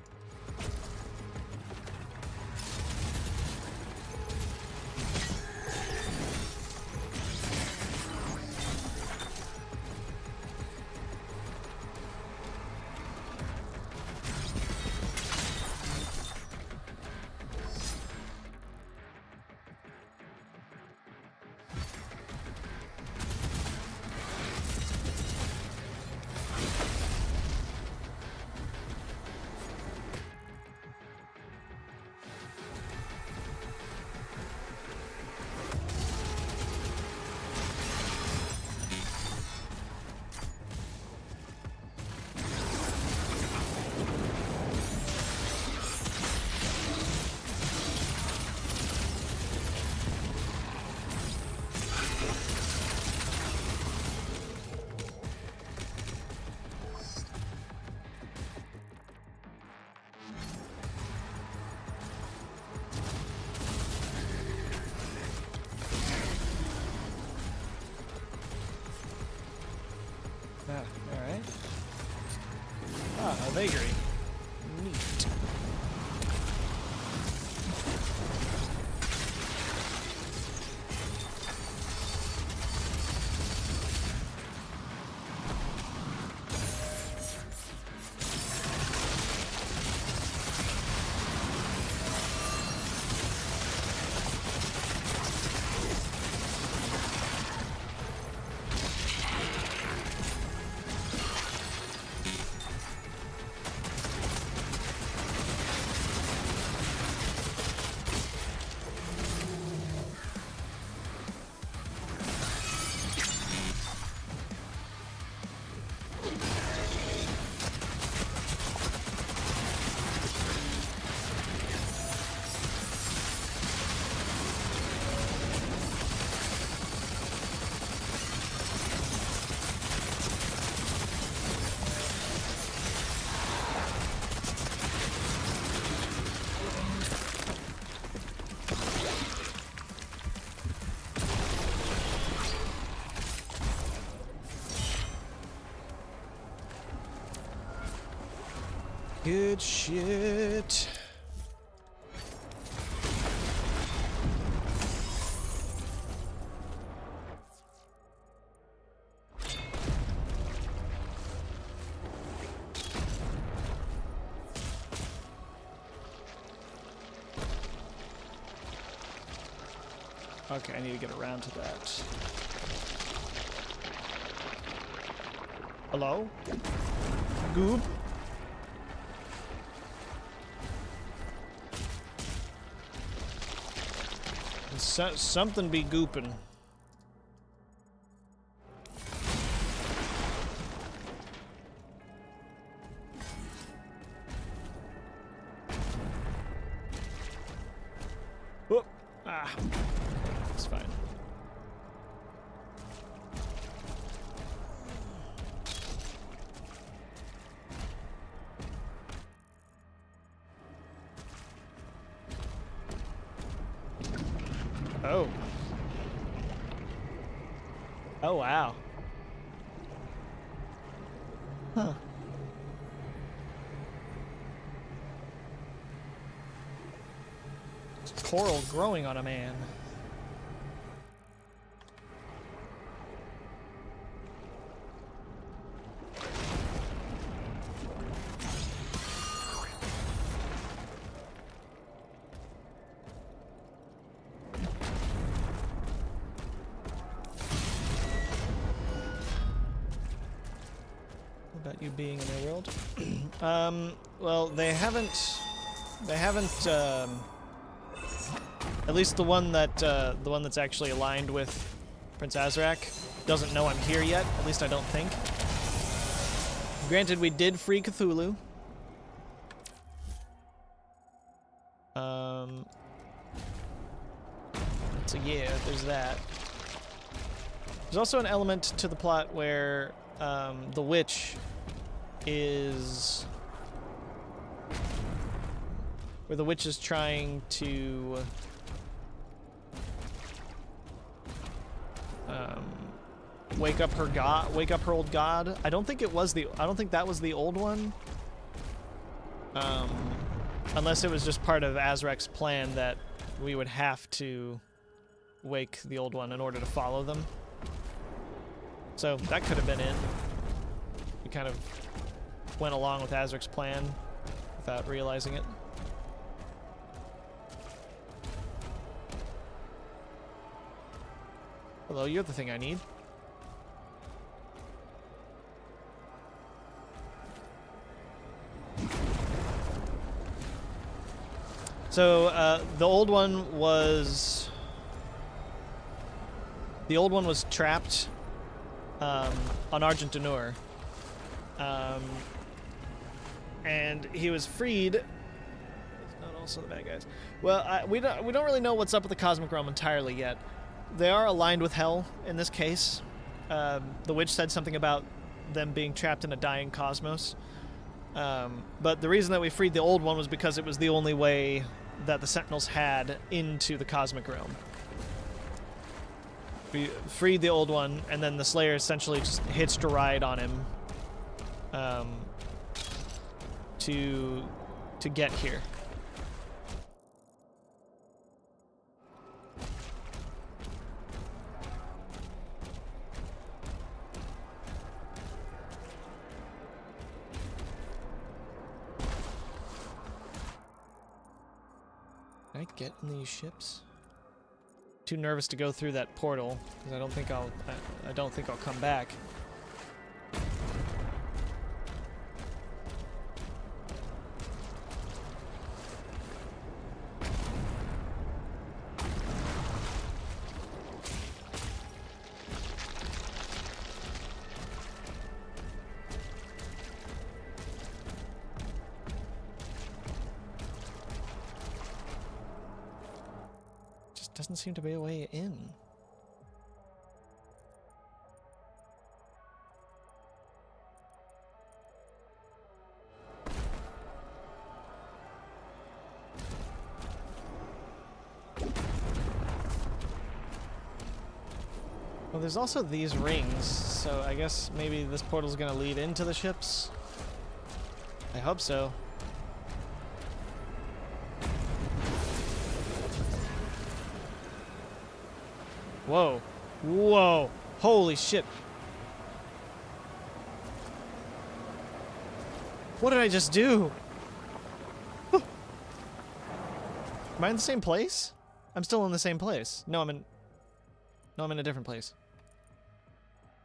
Ah, alright. Ah, a vagary. Neat. Good shit. Okay, I need to get around to that. Hello? Goob? Something be gooping. Whoop. Ah. It's fine. Oh. Oh, wow. Huh. Coral growing on a man. What about you being in their world? Well, they haven't, at least the one that's actually aligned with Prince Azrak doesn't know I'm here yet. At least I don't think. Granted, we did free Cthulhu. So yeah, there's that. There's also an element to the plot where the witch is... where the witch is trying to wake up her old god. I don't think that was the old one. Unless it was just part of Azrak's plan that we would have to wake the old one in order to follow them. So that could have been it. We kind of went along with Azrak's plan without realizing it. Hello, you're the thing I need. So, the old one was trapped on Argentinur. And he was freed. It's not also the bad guys. Well, we don't really know what's up with the Cosmic Realm entirely yet. They are aligned with Hell in this case. The witch said something about them being trapped in a dying cosmos. But the reason that we freed the old one was because it was the only way that the Sentinels had into the Cosmic Realm. We freed the old one, and then the Slayer essentially just hitched a ride on him to get here. Can I get in these ships? Too nervous to go through that portal because I don't think I'll come back. Doesn't seem to be a way in. Well, there's also these rings, so I guess maybe this portal's gonna lead into the ships. I hope so. Whoa. Whoa. Holy shit. What did I just do? Am I in the same place? I'm still in the same place. No, I'm in a different place.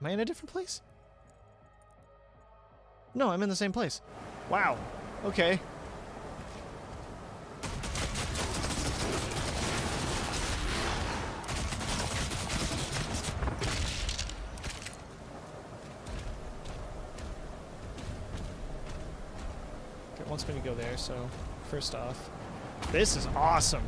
Am I in a different place? No, I'm in the same place. Wow. Okay. It wants me to go there, so first off, this is awesome.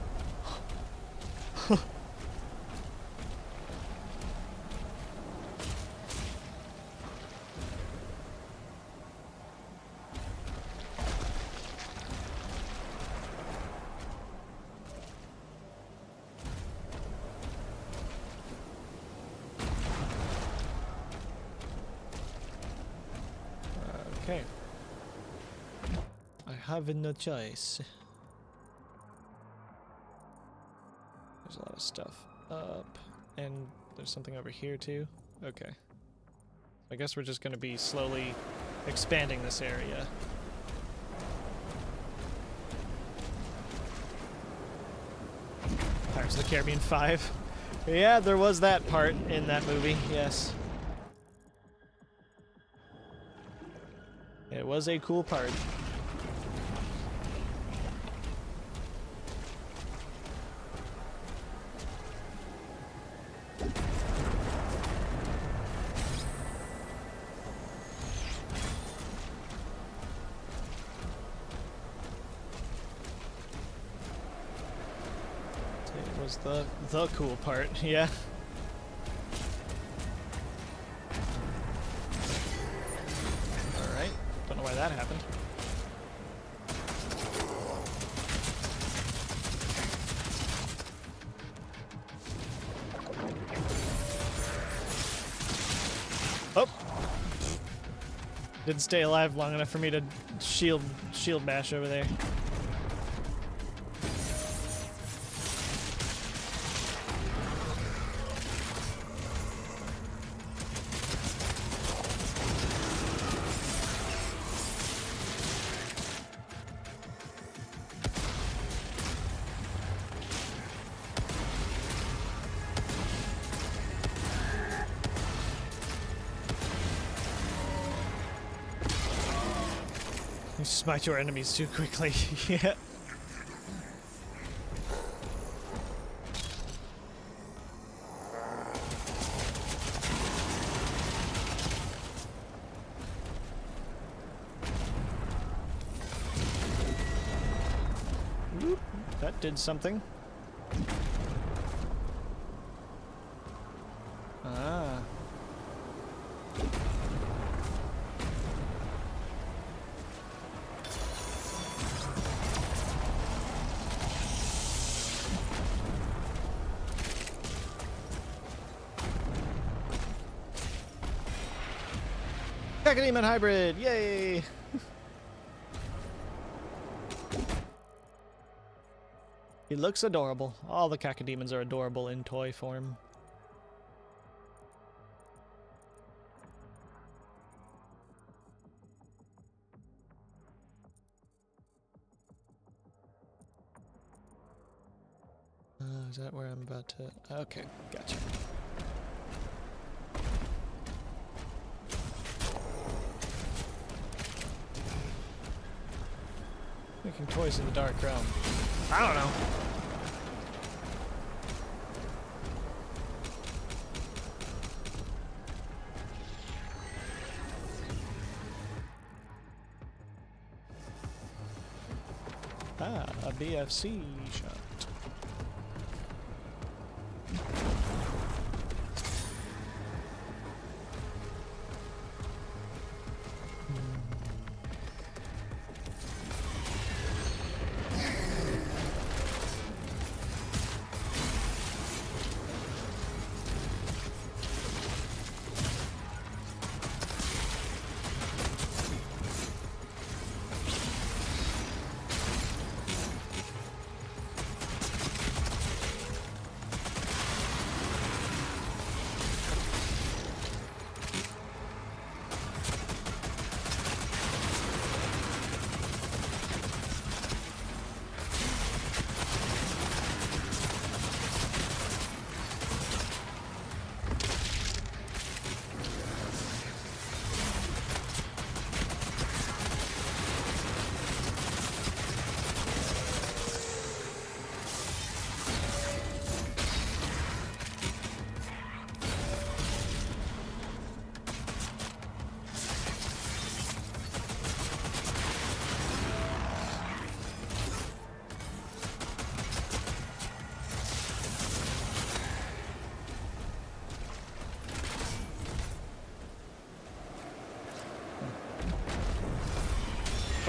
Okay. I have no choice. There's a lot of stuff up, and there's something over here too. Okay. I guess we're just going to be slowly expanding this area. Pirates of the Caribbean 5. Yeah, there was that part in that movie, yes. It was a cool part. It was the cool part, yeah. Alright, don't know why that happened. Oh! Didn't stay alive long enough for me to shield bash over there. You smite your enemies too quickly. Yeah. Whoop. That did something. Ah. Cacodemon hybrid! Yay! He looks adorable. All the cacodemons are adorable in toy form. Is that where I'm about to... Okay, gotcha. Making toys in the dark realm. I don't know. Ah, a BFC shot.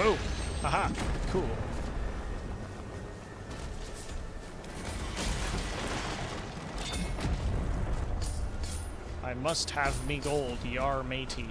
Oh! Aha! Cool. I must have me gold, yar matey.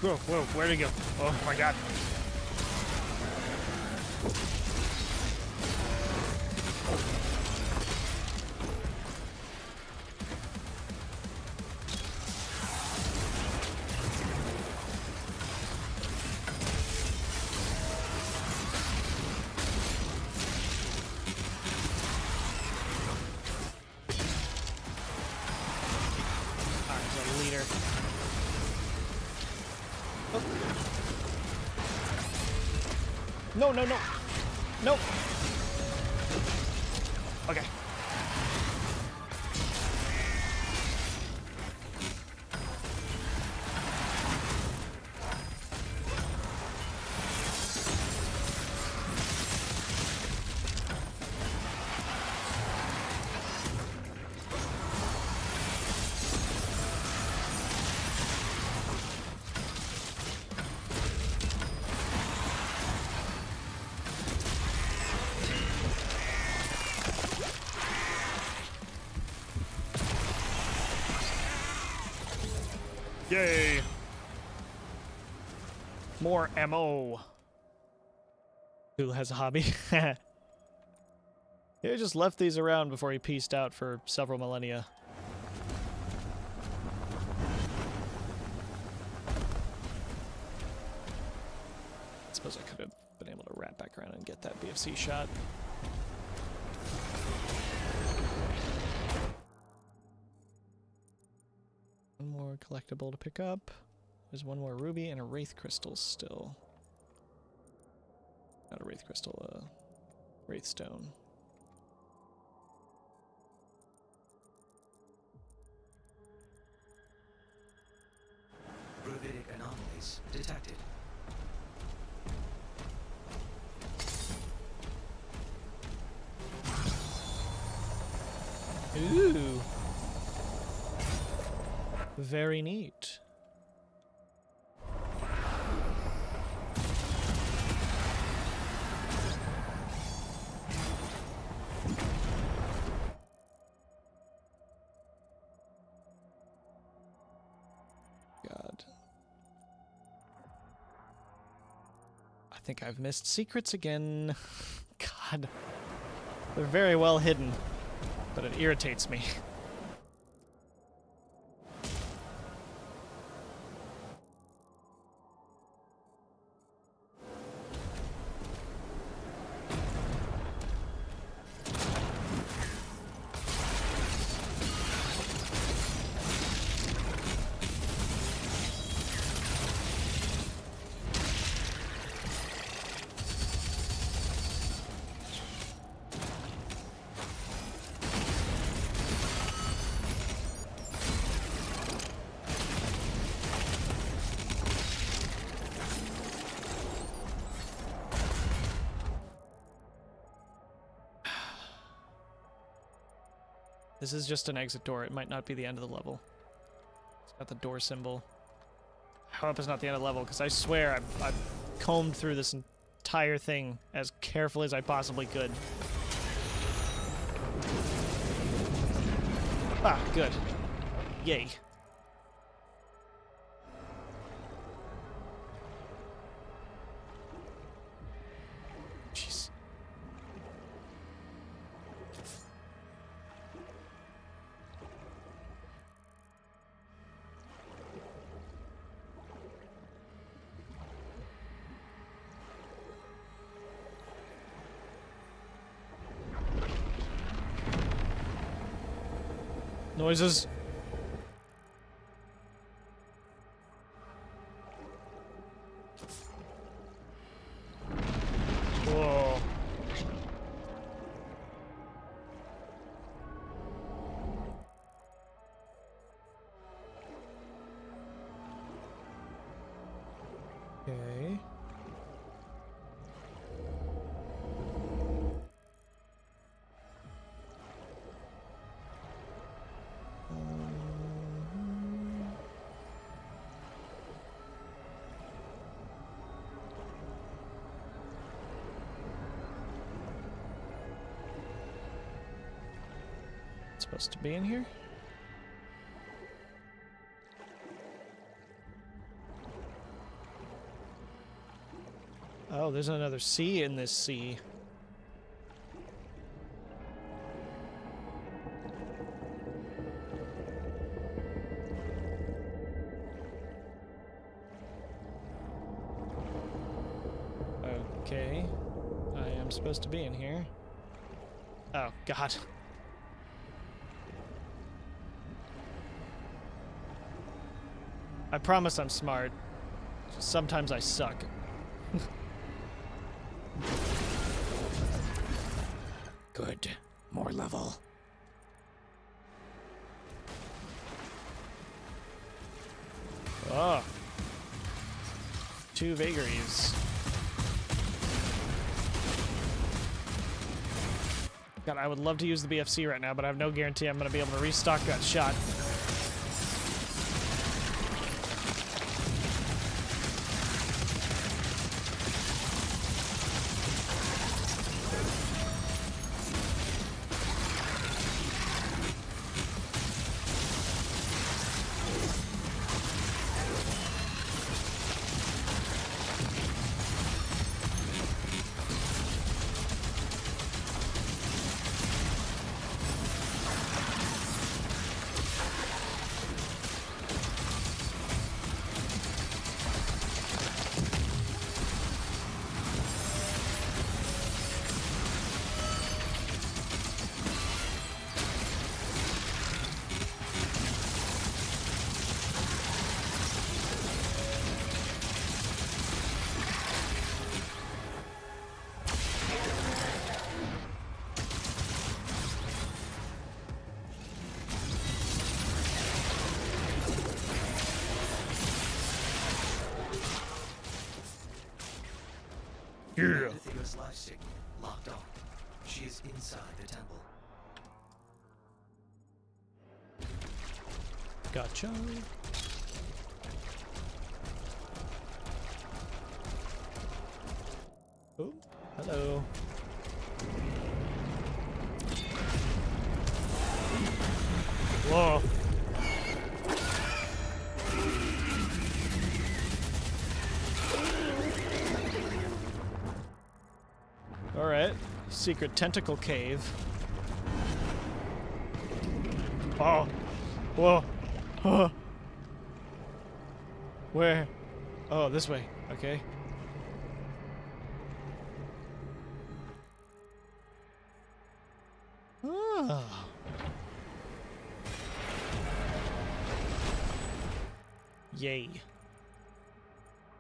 Whoa, whoa, where'd he go? Oh my god. No, no, no. No. Okay. Yay! More ammo. Who has a hobby? He just left these around before he pieced out for several millennia. I suppose I could have been able to wrap back around and get that BFC shot. One more collectible to pick up. There's one more ruby and a wraith crystal still. Not a wraith crystal, a wraith stone. Gravitic anomalies detected. Ooh. Very neat. God. I think I've missed secrets again. God. They're very well hidden, but it irritates me. This is just an exit door. It might not be the end of the level. It's got the door symbol. I hope it's not the end of the level, because I swear I've combed through this entire thing as carefully as I possibly could. Ah, good. Yay. Jeez. Noises. Whoa. Okay. Supposed to be in here? Oh, there's another sea in this sea. Okay. I am supposed to be in here. Oh, God. I promise I'm smart. Just sometimes I suck. Good. More level. Oh. 2 vagaries. God, I would love to use the BFC right now, but I have no guarantee I'm going to be able to restock that shot. Yeah. Thea's life signal locked on. She is inside the temple. Gotcha. Oh, hello. Whoa. All right. Secret tentacle cave. Oh. Whoa. Huh. Where? Oh, this way. Okay. Oh. Yay.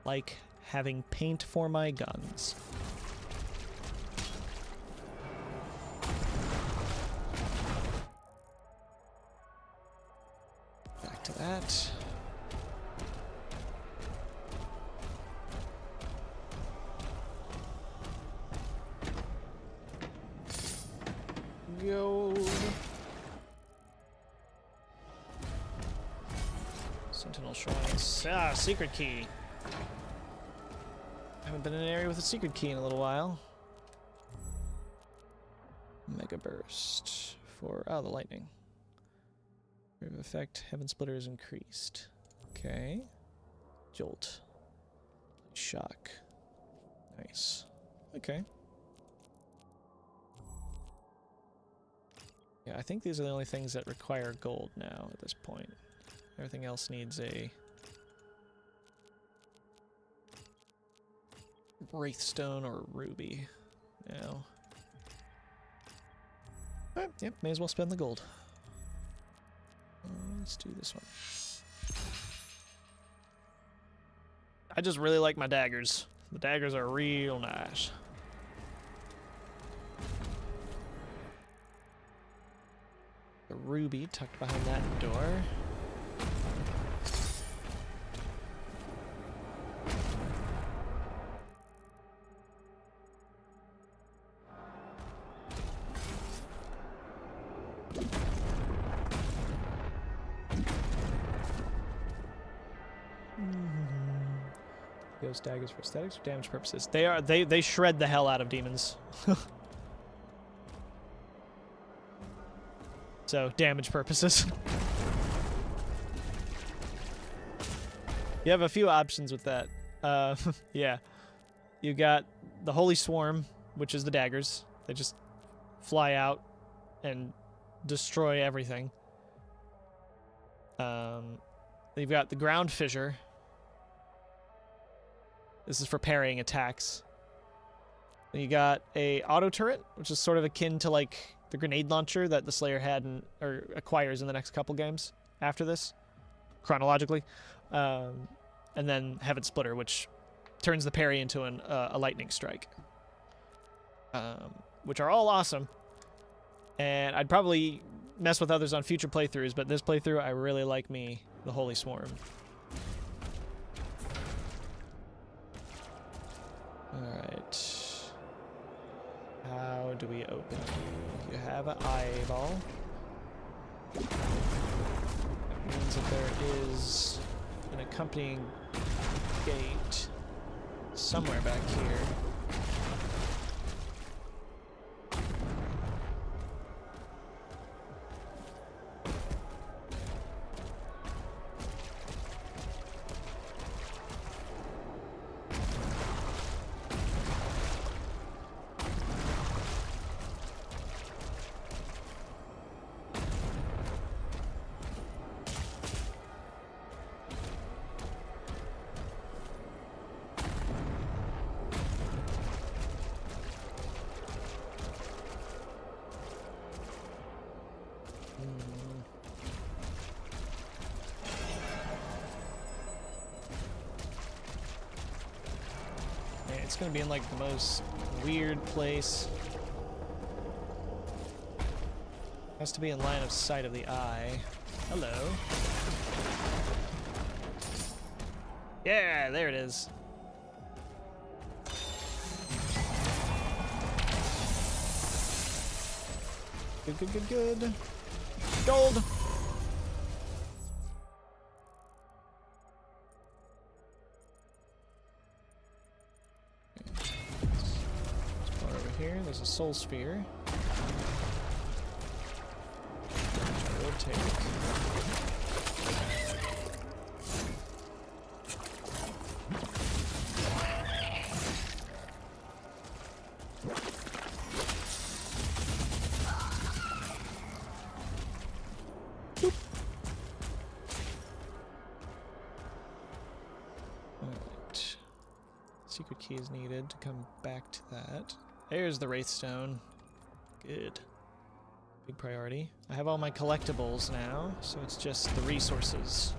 Like having paint for my guns. Back to that. Gold. Sentinel shrines. Ah, secret key. Haven't been in an area with a secret key in a little while. Mega burst for the lightning. Rate of effect, heaven splitter is increased. Okay. Jolt. Shock. Nice. Okay. Yeah, I think these are the only things that require gold now at this point. Everything else needs a Wraithstone or Ruby now. Alright, yep, may as well spend the gold. Let's do this one. I just really like my daggers. The daggers are real nice. The ruby tucked behind that door. Ghost daggers for aesthetics or damage purposes. They shred the hell out of demons. So, damage purposes. You have a few options with that. Yeah. You got the Holy Swarm, which is the daggers. They just fly out and destroy everything. You've got the Ground Fissure. This is for parrying attacks. Then you got a auto turret, which is sort of akin to like the grenade launcher that the Slayer had or acquires in the next couple games after this, chronologically. And then Heaven Splitter, which turns the parry into a lightning strike. Which are all awesome. And I'd probably mess with others on future playthroughs, but this playthrough, I really like the Holy Swarm. Alright. How do we open you? You have an eyeball. That means that there is an accompanying gate somewhere back here. It's gonna be in like the most weird place. Has to be in line of sight of the eye. Hello. Yeah, there it is. Good, good, good, good. Gold! Here, there's a soul sphere. Which I will take. Boop. Alright. Secret key is needed to come back to that. There's the Wraithstone. Good. Big priority. I have all my collectibles now, so it's just the resources.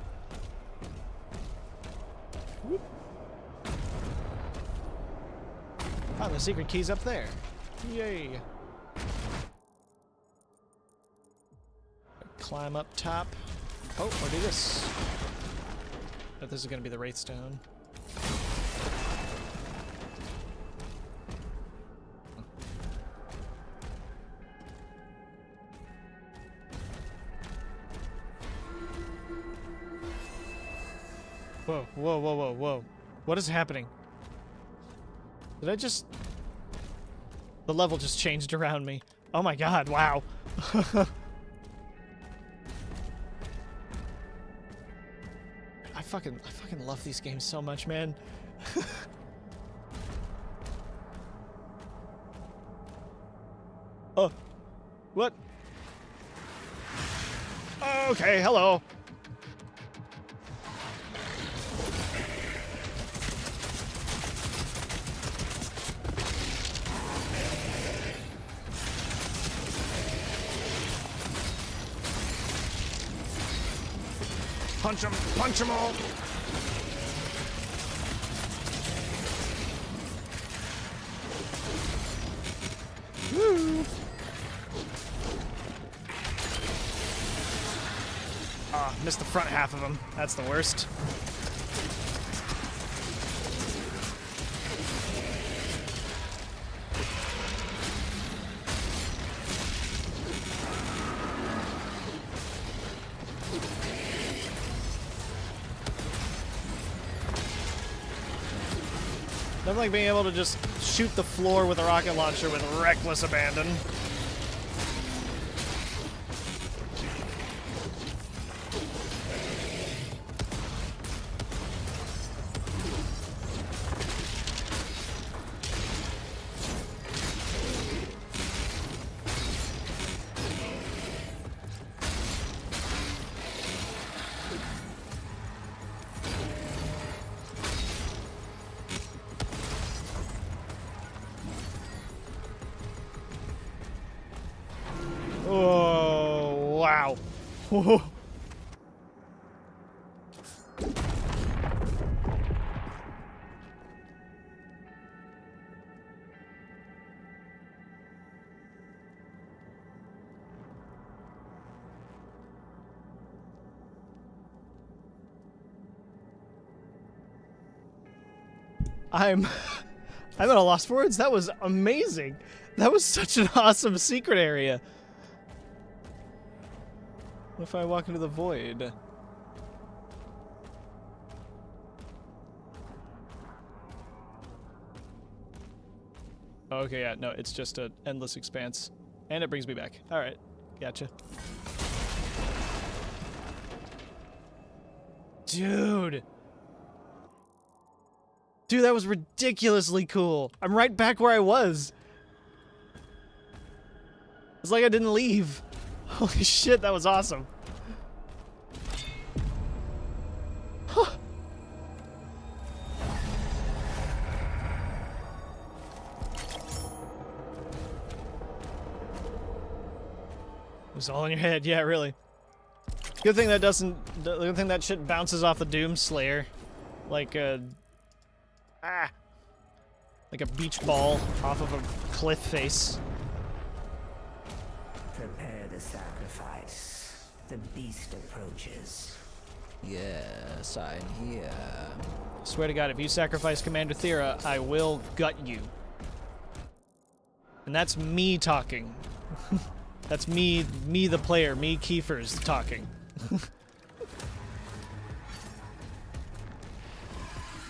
Whoop. Oh, the secret key's up there. Yay. Climb up top. Oh, or do this. But this is going to be the Wraithstone. Whoa, whoa, whoa, whoa, whoa. What is happening? Did I just... The level just changed around me. Oh my god, wow. I fucking love these games so much, man. Oh. What? Okay, hello. Punch 'em all! Woo! Ah, missed the front half of them. That's the worst. Nothing like being able to just shoot the floor with a rocket launcher with reckless abandon. Whoa. I'm at a loss for words. That was amazing. That was such an awesome secret area. What if I walk into the void? Oh, okay, yeah, no, it's just an endless expanse. And it brings me back. Alright, gotcha. Dude! Dude, that was ridiculously cool. I'm right back where I was. It's like I didn't leave. Holy shit, that was awesome. Huh. It was all in your head, yeah, really. Good thing that doesn't. Good thing that shit bounces off the Doomslayer, like a like a beach ball off of a cliff face. Prepare the sacrifice. The beast approaches. Yes, I'm here. Swear to God, if you sacrifice Commander Thera, I will gut you. And that's me talking. That's me the player, me Kiefer's talking.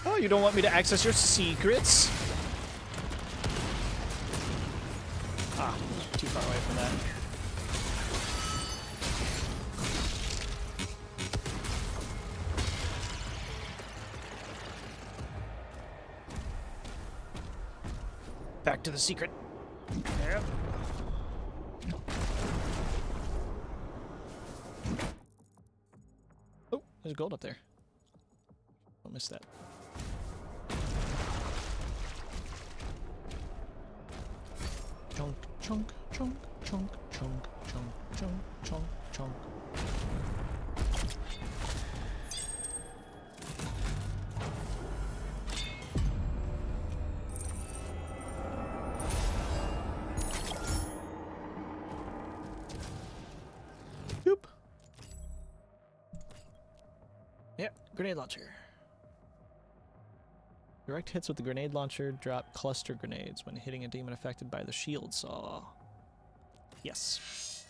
Oh, you don't want me to access your secrets? Ah, too far away from that. Back to the secret. Yep. Oh, there's gold up there. Don't miss that. Chunk, chunk, chunk, chunk, chunk, chunk, chunk, chunk, chunk. Boop. Yep, grenade launcher. Direct hits with the grenade launcher drop cluster grenades when hitting a demon affected by the shield saw. Yes.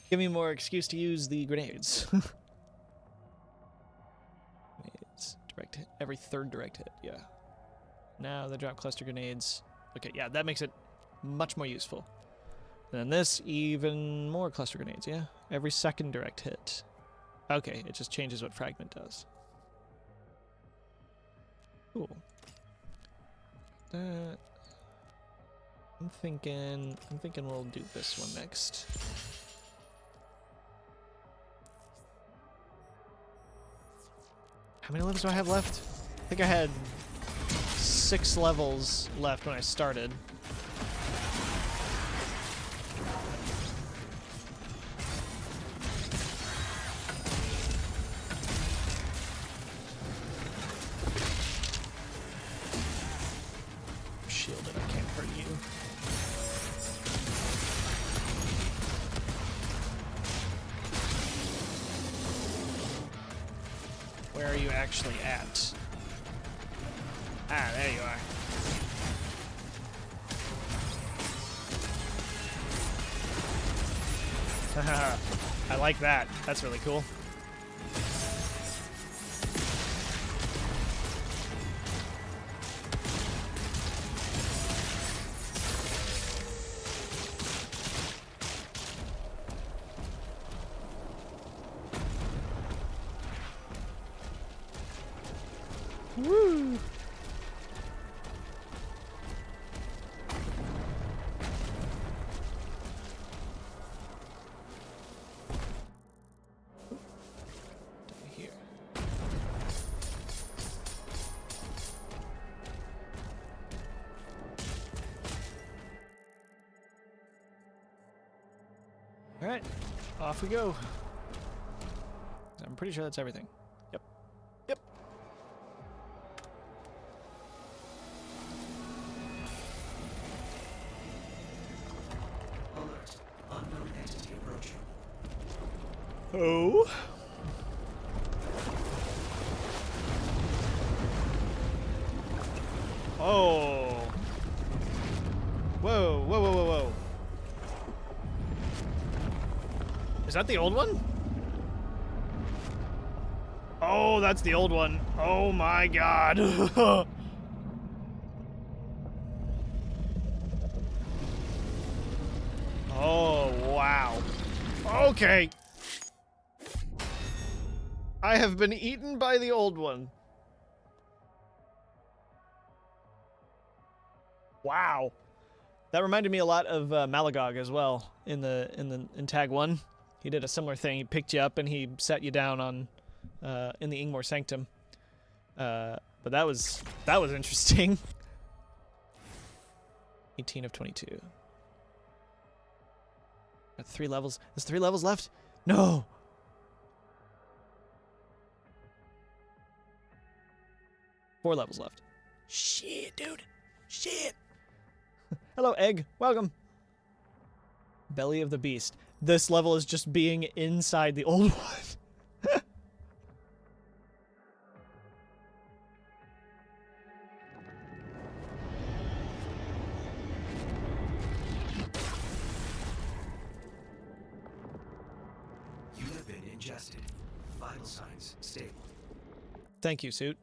Give me more excuse to use the grenades. Grenades. Direct hit. Every third direct hit, yeah. Now they drop cluster grenades. Okay, yeah, that makes it much more useful. And then this, even more cluster grenades, yeah? Every second direct hit. Okay, it just changes what fragment does. Cool. That. I'm thinking we'll do this one next. How many levels do I have left? I think I had 6 levels left when I started. Shielded, I can't hurt you. Where are you actually at? Ah, there you are. I like that. That's really cool. Woo! Here. All right, off we go. I'm pretty sure that's everything. Yep. Yep. Alert. Unknown entity approaching. Oh. Oh. Whoa, whoa, whoa, whoa, whoa. Is that the old one? Oh, that's the old one. Oh my god. Oh, wow. Okay. I have been eaten by the old one. Wow. That reminded me a lot of Malagog as well in Tag 1. He did a similar thing. He picked you up and he set you down on in the Ingmar Sanctum. But that was interesting. 18 of 22. Got 3 levels. There's 3 levels left? No. Four levels left. Shit, dude. Shit. Hello, Egg. Welcome. Belly of the Beast. This level is just being inside the old one. You have been ingested. Vital signs stable. Thank you, Suit.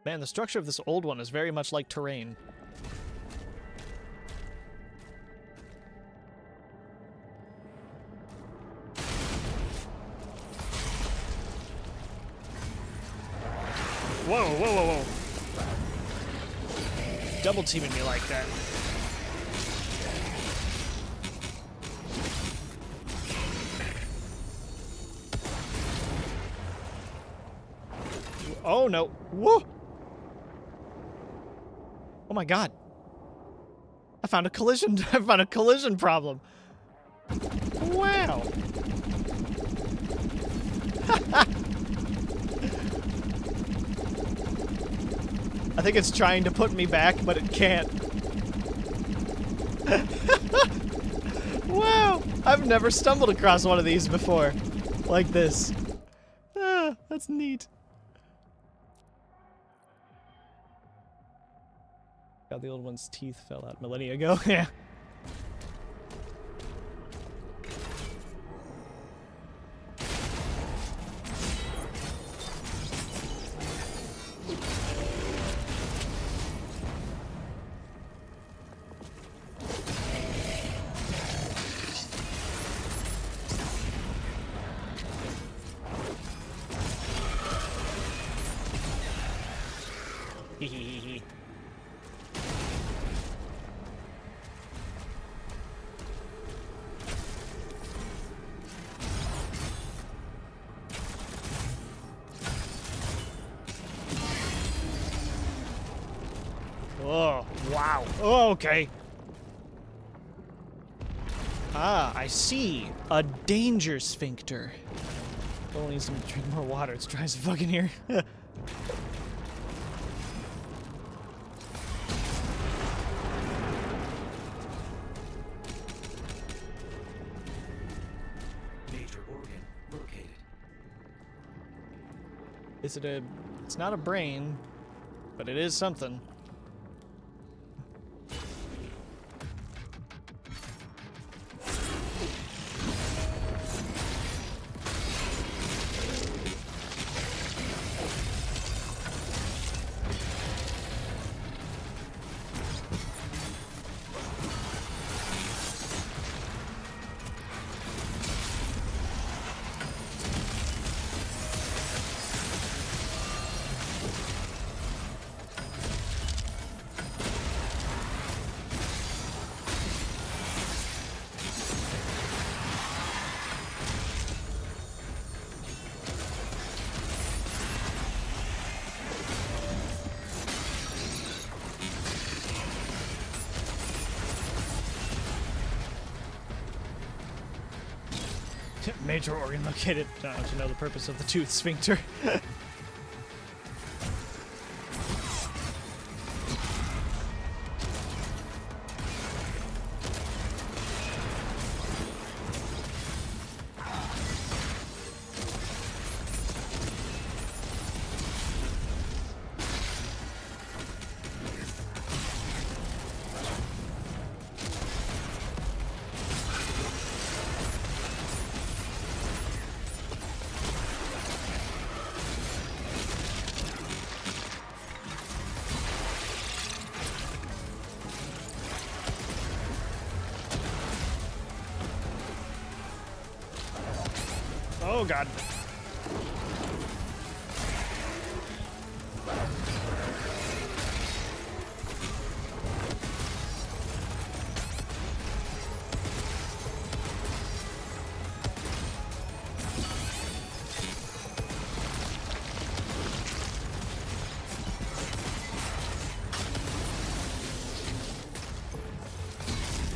Man, the structure of this old one is very much like terrain. Whoa, whoa, whoa, whoa. Double teaming me like that. Oh no. Whoa! Oh my god. I found a collision. I found a collision problem. Wow. I think it's trying to put me back, but it can't. Wow. I've never stumbled across one of these before. Like this. Ah, that's neat. God, the old one's teeth fell out millennia ago. Yeah. Hehehe. Oh, wow. Oh, okay. Ah, I see. A danger sphincter. Oh, needs to drink more water. It's dry as fucking here. Major organ located. Is it a... It's not a brain, but it is something. Major organ located. Don't know to know the purpose of the tooth sphincter. Oh god.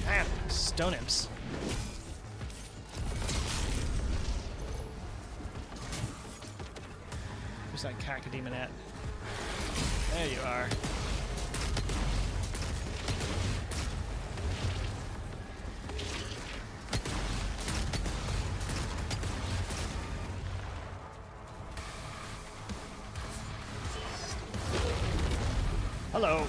Man, stone imps. Where's that cacodemon at? There you are. Hello.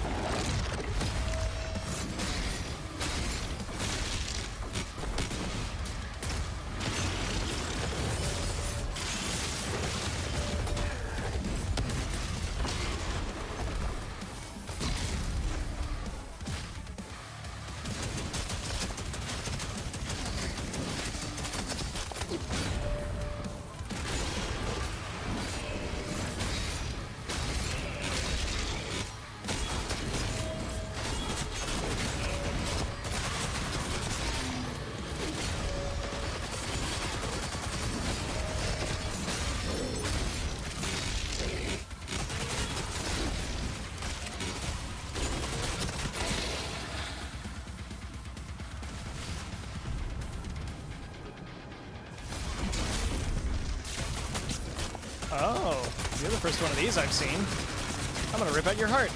Oh, you're the first one of these I've seen. I'm gonna rip out your heart.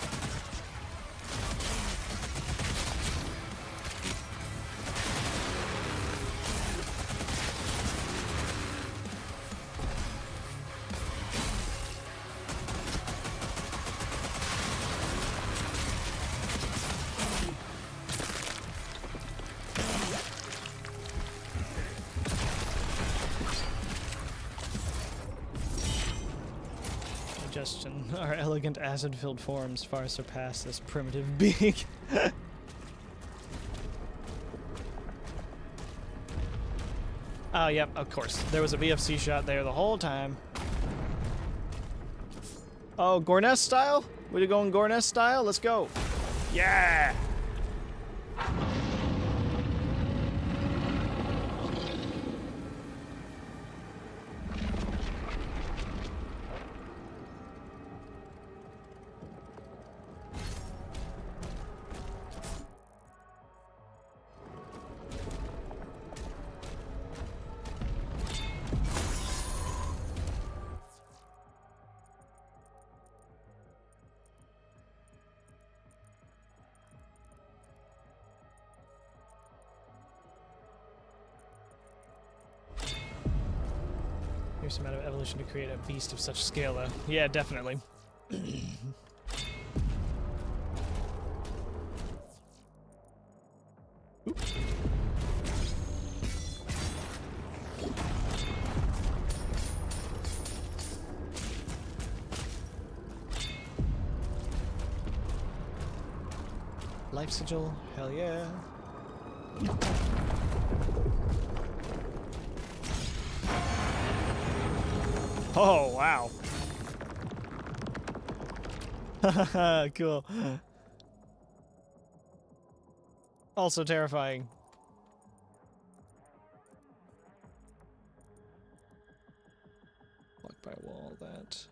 Digestion. Our elegant acid-filled forms far surpass this primitive being. Oh, yep, of course. There was a VFC shot there the whole time. Oh, Gorness style? We going Gorness style? Let's go. Yeah! Here's some amount of evolution to create a beast of such scale, though. Yeah, definitely. Oop. Life sigil, hell yeah. Oh, wow. Cool. Also terrifying. Blocked by a wall, that.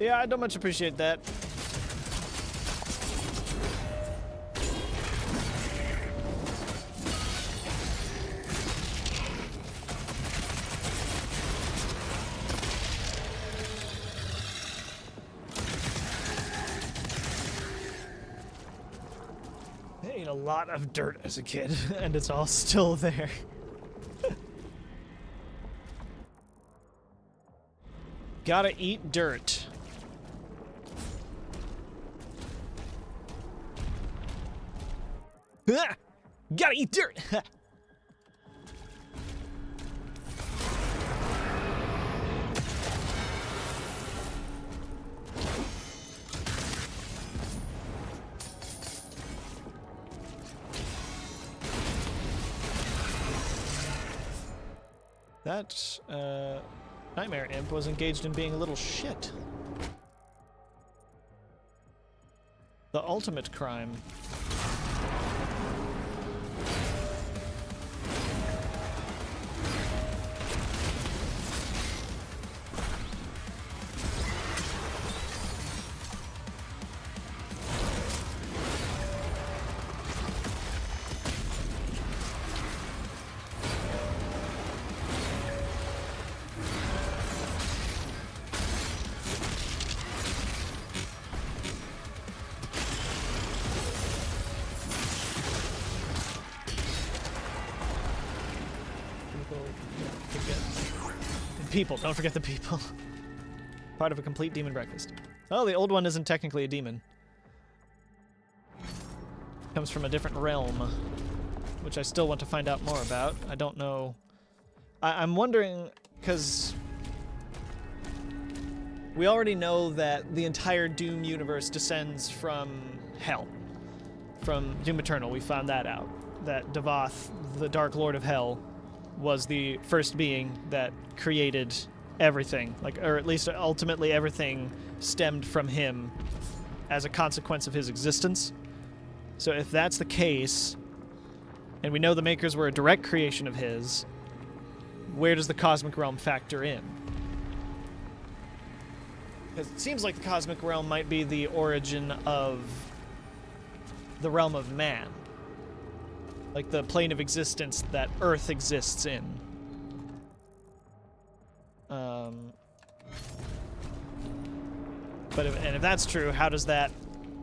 Yeah, I don't much appreciate that. I ate a lot of dirt as a kid, and it's all still there. Gotta eat dirt. Ah! Gotta eat dirt! That, Nightmare Imp was engaged in being a little shit. The ultimate crime. People, don't forget the people. Part of a complete demon breakfast. Oh, the old one isn't technically a demon. Comes from a different realm, which I still want to find out more about. I don't know. I'm wondering, because we already know that the entire Doom universe descends from Hell. From Doom Eternal, we found that out. That Devoth, the Dark Lord of Hell, was the first being that created everything, or at least ultimately everything stemmed from him as a consequence of his existence. So if that's the case, and we know the Makers were a direct creation of his, where does the Cosmic Realm factor in? Because it seems like the Cosmic Realm might be the origin of the realm of man. Like the plane of existence that Earth exists in. But if that's true, how does that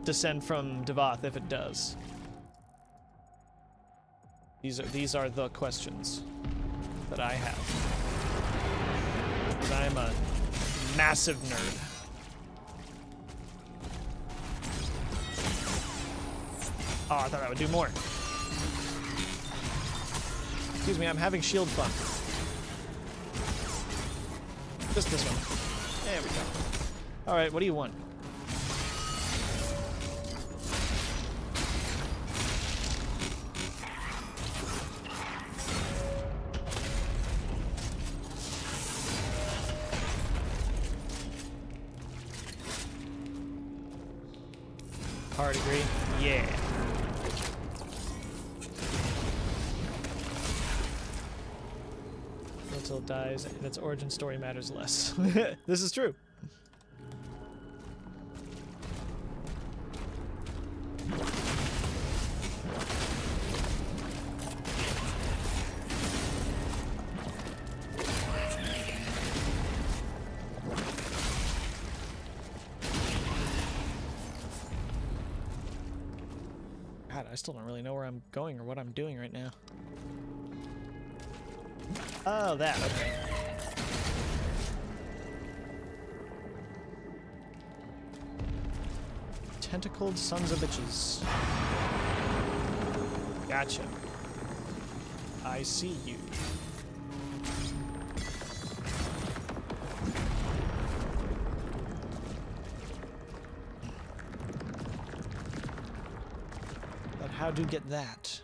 descend from Devoth if it does? These are the questions that I have. Because I am a massive nerd. Oh, I thought that would do more. Excuse me, I'm having shield fun. Just this one. There we go. Alright, what do you want? Hard agree? Yeah. Until it dies, and its origin story matters less. This is true. God, I still don't really know where I'm going or what I'm doing right now. Oh, that, okay. Tentacled sons of bitches. Gotcha. I see you. But how do get that?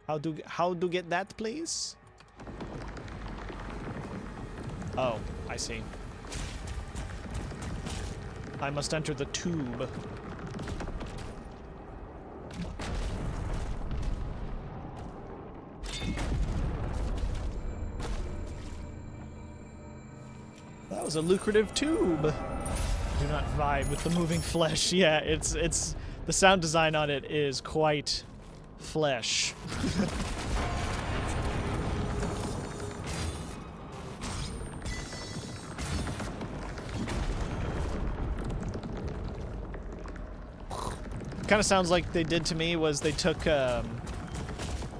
How do get that, please? Oh, I see. I must enter the tube. That was a lucrative tube. do not vibe with the moving flesh. Yeah, it's the sound design on it is quite flesh. Kind of sounds like they did to me was they took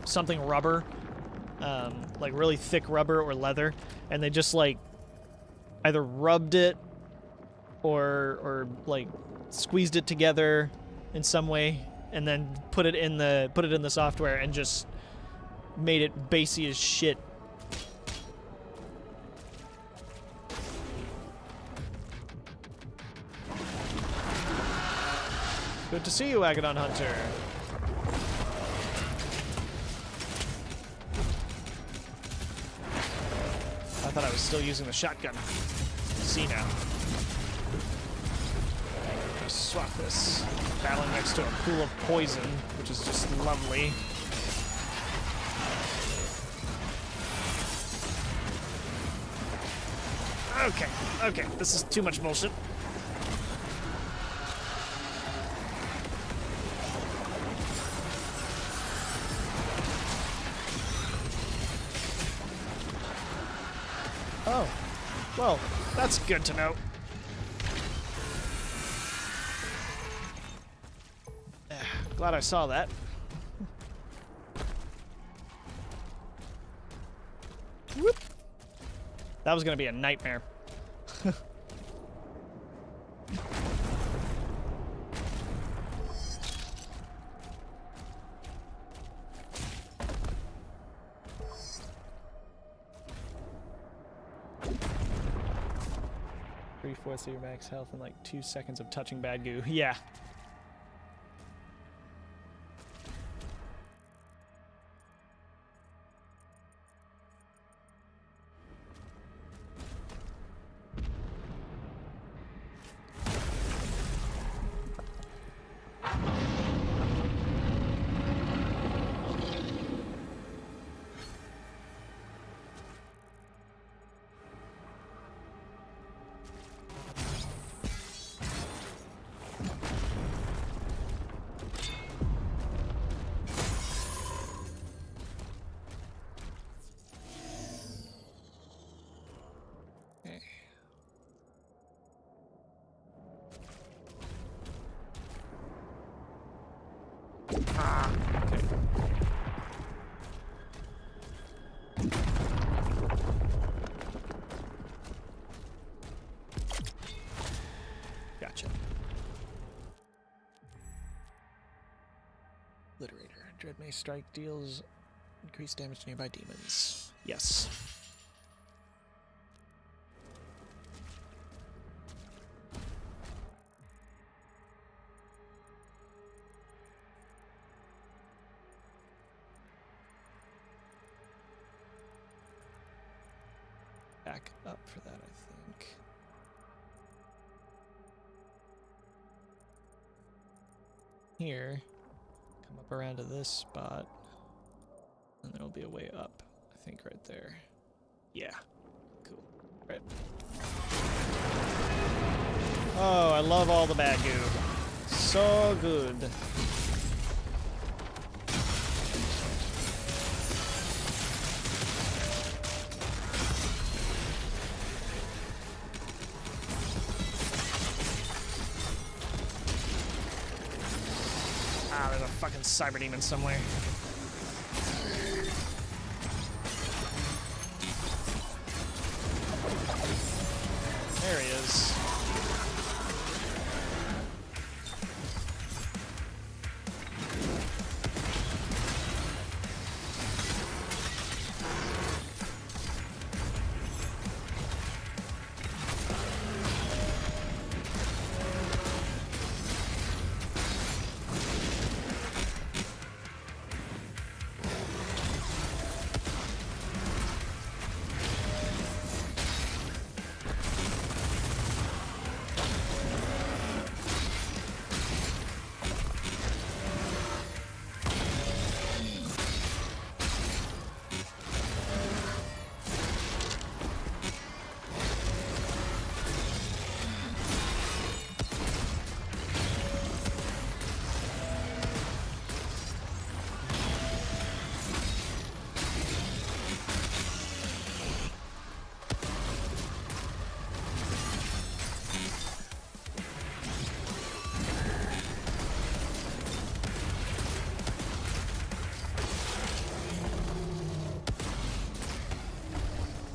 something rubber, like really thick rubber or leather, and they just like either rubbed it or like squeezed it together in some way, and then put it in the software and just made it bassy as shit. Good to see you, Agadon Hunter. I thought I was still using the shotgun. See now. Swap this. Battling next to a pool of poison, which is just lovely. Okay, this is too much bullshit. Oh, well, that's good to know. Glad I saw that. Whoop. That was gonna be a nightmare. 3/4 of your max health in like 2 seconds of touching bad goo. Yeah. Okay. Gotcha. Obliterator. Dread Mace Strike deals increased damage to nearby demons. Yes. Back up for that, I think. Here, come up around to this spot, and there'll be a way up, I think, right there. Yeah, cool. Right. Oh, I love all the bad goo. So good. There's a fucking cyber demon somewhere. There he is.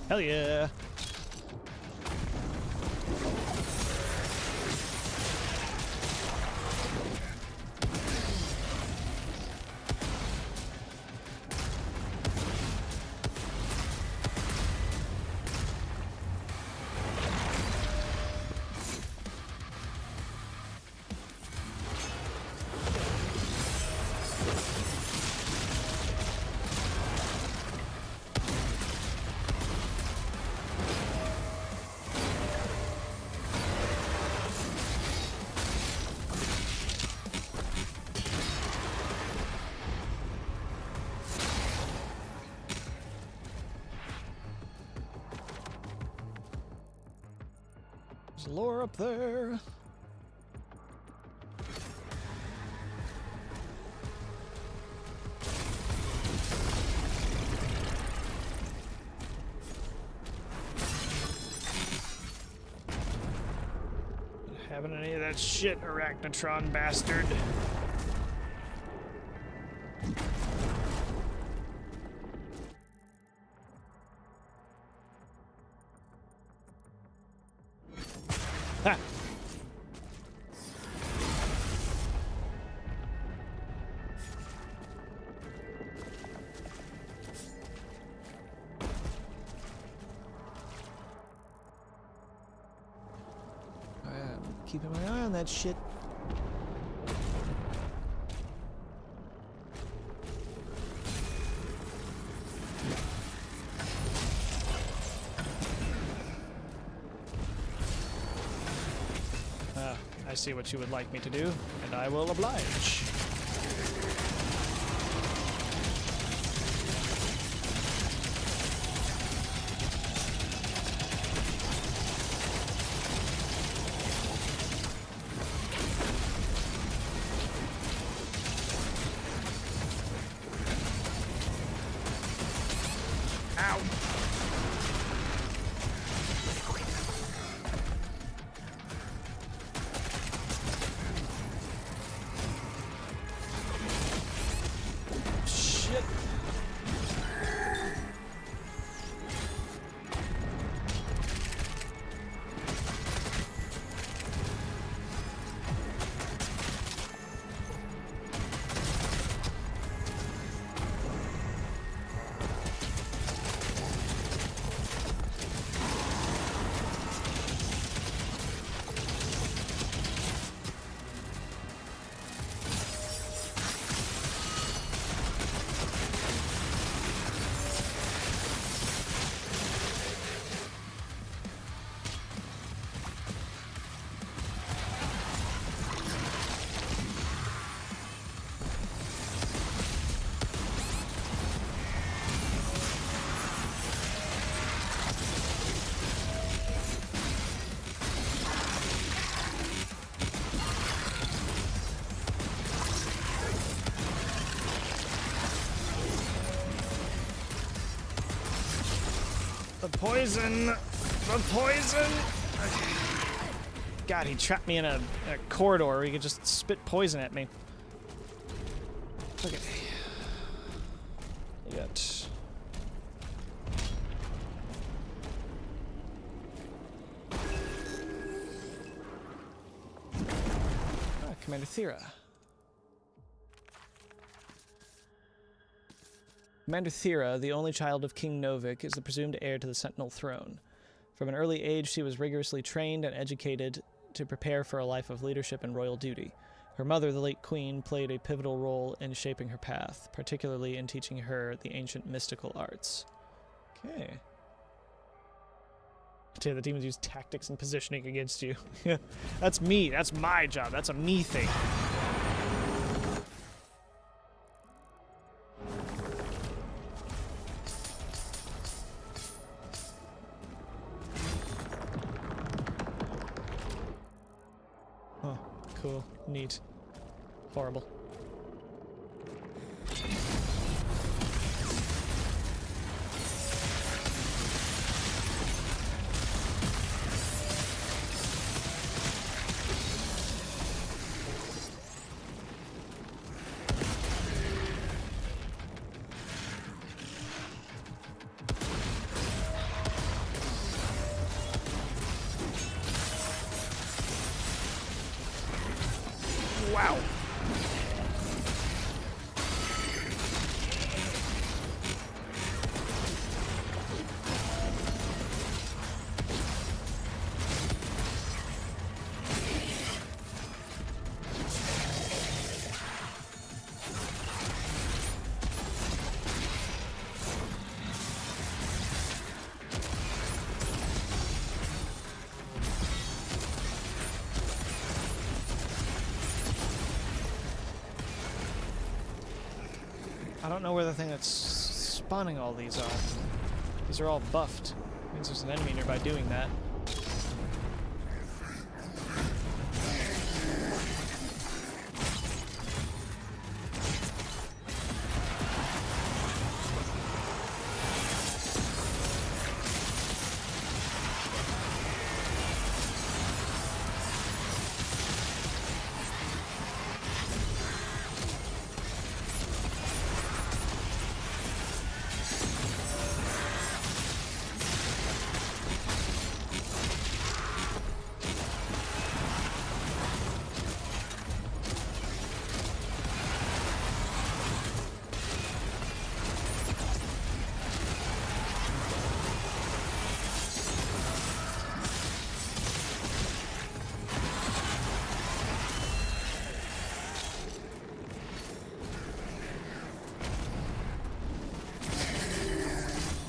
Hell yeah. There's lore up there. Not having any of that shit, Arachnotron bastard. Ha! I'm keeping my eye on that shit. I see what you would like me to do, and I will oblige. Ow! Shit. The poison! The poison! God, he trapped me in a corridor where he could just spit poison at me. Okay. You got... Commander Thera. Commander Thera, the only child of King Novik, is the presumed heir to the Sentinel throne. From an early age, she was rigorously trained and educated to prepare for a life of leadership and royal duty. Her mother, the late queen, played a pivotal role in shaping her path, particularly in teaching her the ancient mystical arts. Okay. Yeah, the demons use tactics and positioning against you. That's me. That's my job. That's a me thing. Oh, cool. Neat. Horrible. I don't know where the thing that's spawning all these are. These are all buffed. Means there's an enemy nearby doing that.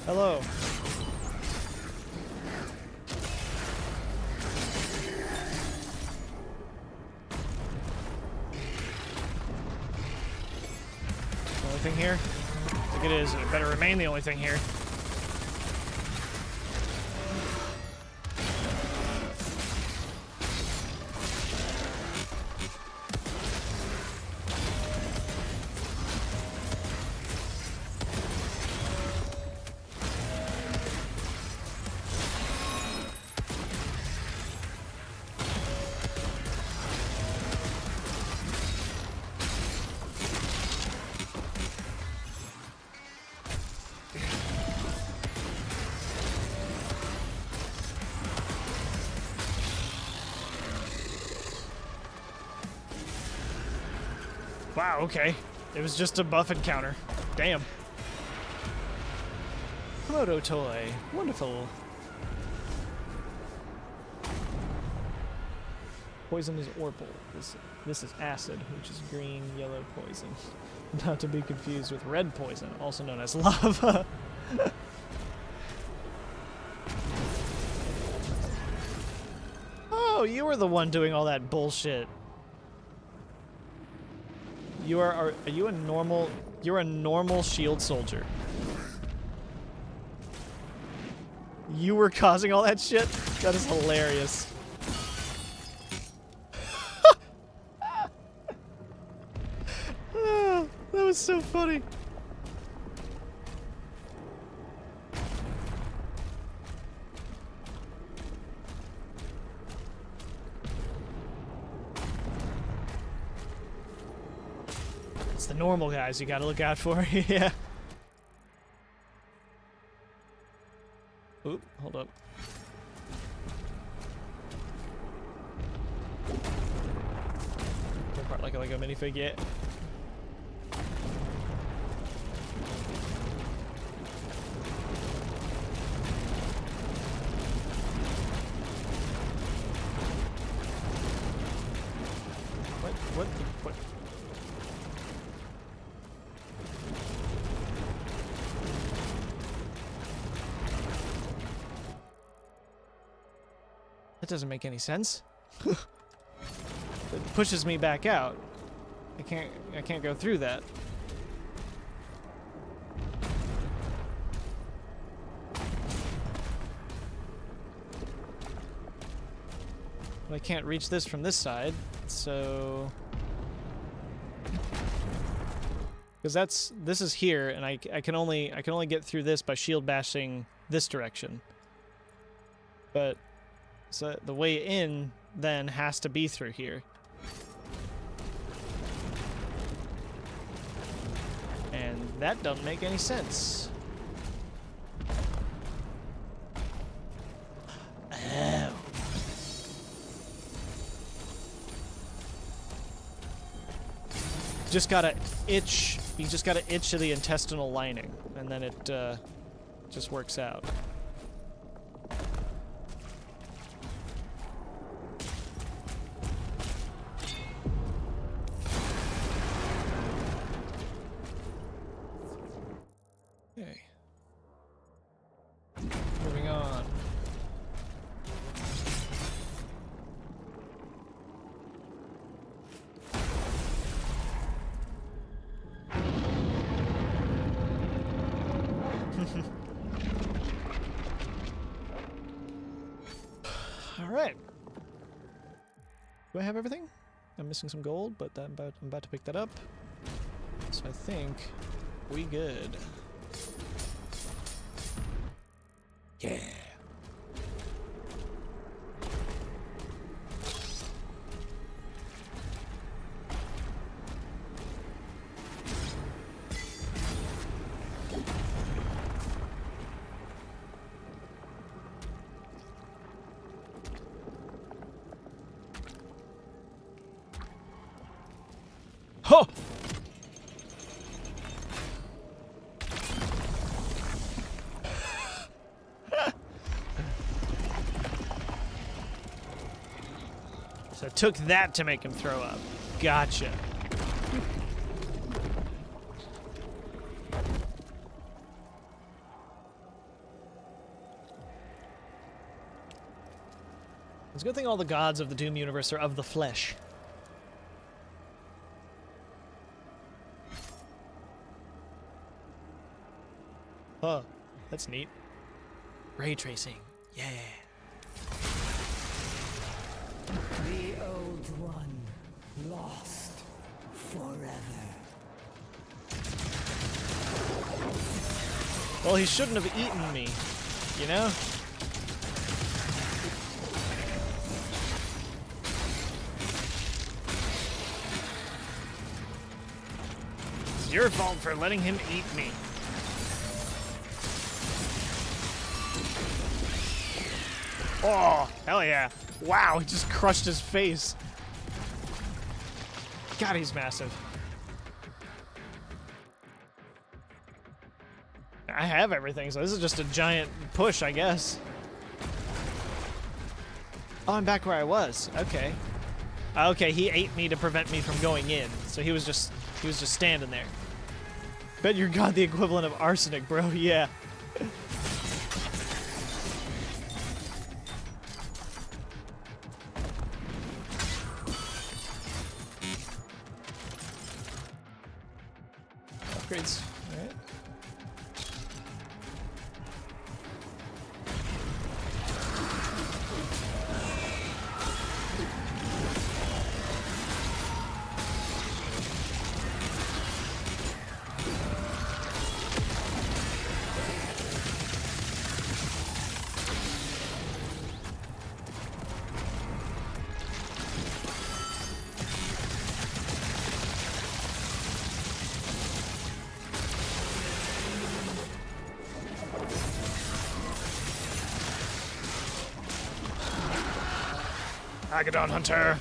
Hello. The only thing here? I think it is. It better remain the only thing here. Wow, okay. It was just a buff encounter. Damn. Komodo toy. Wonderful. Poison is Orpal. This is acid, which is green, yellow poison. Not to be confused with red poison, also known as lava. Oh, you were the one doing all that bullshit. Are you a normal? You're a normal shield soldier. You were causing all that shit? That is hilarious. Ah, that was so funny. It's the normal guys you gotta look out for. Yeah. Oop, hold up. Apart like a Lego minifig, yeah. What? That doesn't make any sense. It pushes me back out. I can't go through that. But I can't reach this from this side, so because this is here, and I can only get through this by shield bashing this direction. But so the way in then has to be through here. And that doesn't make any sense. Oh. Just gotta itch. You just gotta itch to the intestinal lining, and then it just works out. Okay. Moving on. All right. Do I have everything? I'm missing some gold, but I'm about to pick that up. So I think we good. Yeah. Ho! So it took that to make him throw up. Gotcha. It's a good thing all the gods of the Doom universe are of the flesh. Oh, that's neat. Ray tracing. Yeah. The old one, lost forever. Well, he shouldn't have eaten me, you know? It's your fault for letting him eat me. Oh, hell yeah. Wow, he just crushed his face. God, he's massive. I have everything, so this is just a giant push, I guess. Oh, I'm back where I was. Okay. Okay, he ate me to prevent me from going in, so he was just standing there. Bet you're God the equivalent of arsenic, bro. Yeah. Upgrades. All right. Agadon Hunter.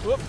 Whoop.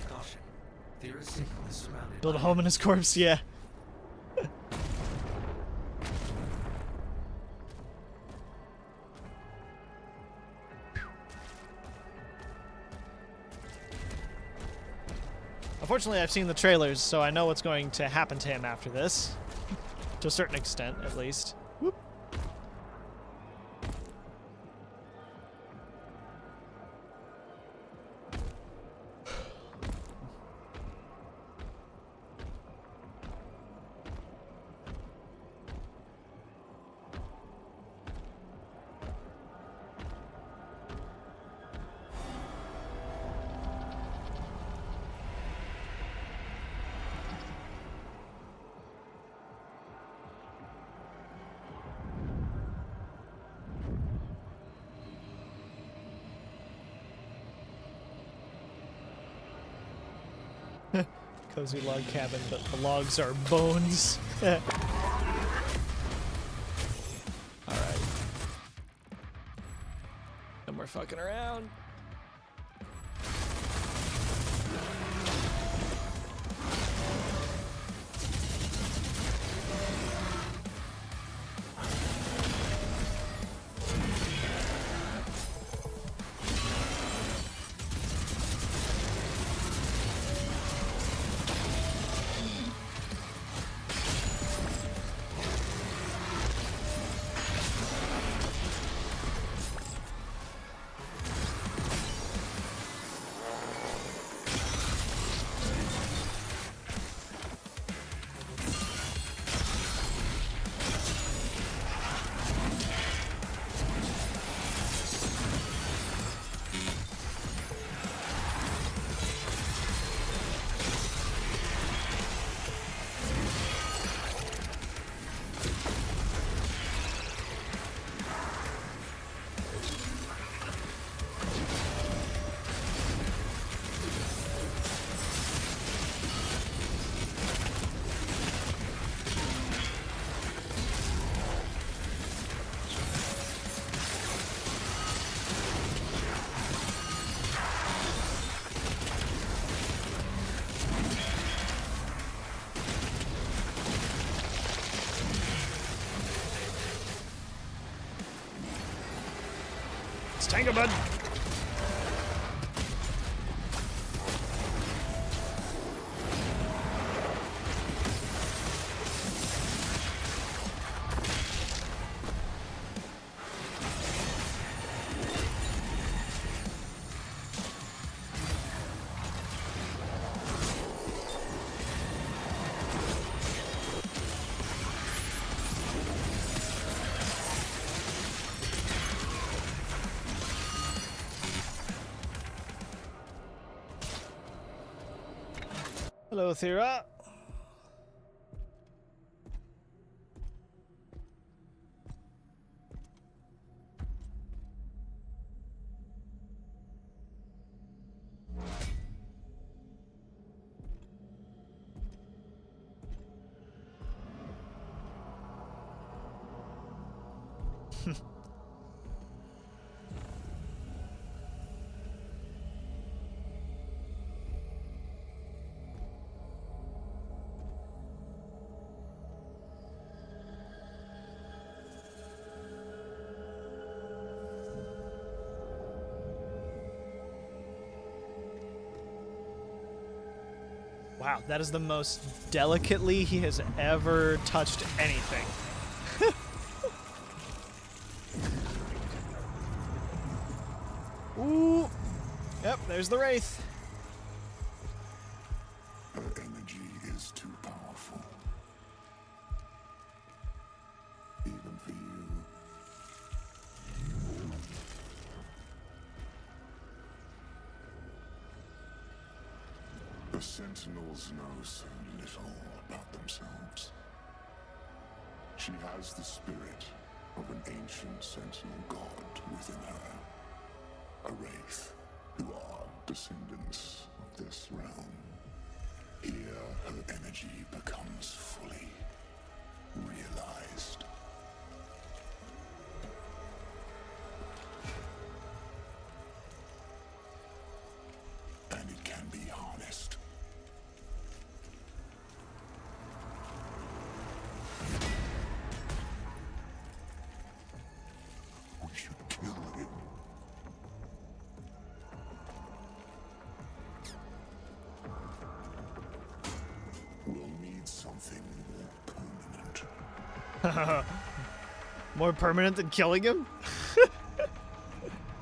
Caution. Theorist signal is surrounded Build a by home in his corpse, yeah. Unfortunately, I've seen the trailers, so I know what's going to happen to him after this. To a certain extent, at least. Whoop. Cozy log cabin, but the logs are bones. Alright. No more fucking around. Tango bud. Hello, Thera. Wow, that is the most delicately he has ever touched anything. Ooh. Yep, there's the Wraith. Her energy is too powerful. Even for you. The Sentinels know so little about themselves. She has the spirit of an ancient Sentinel god within her. A wraith who are descendants of this realm. Here, her energy becomes fully realized. And it can be harnessed. We should kill him. We'll need something more permanent. More permanent than killing him?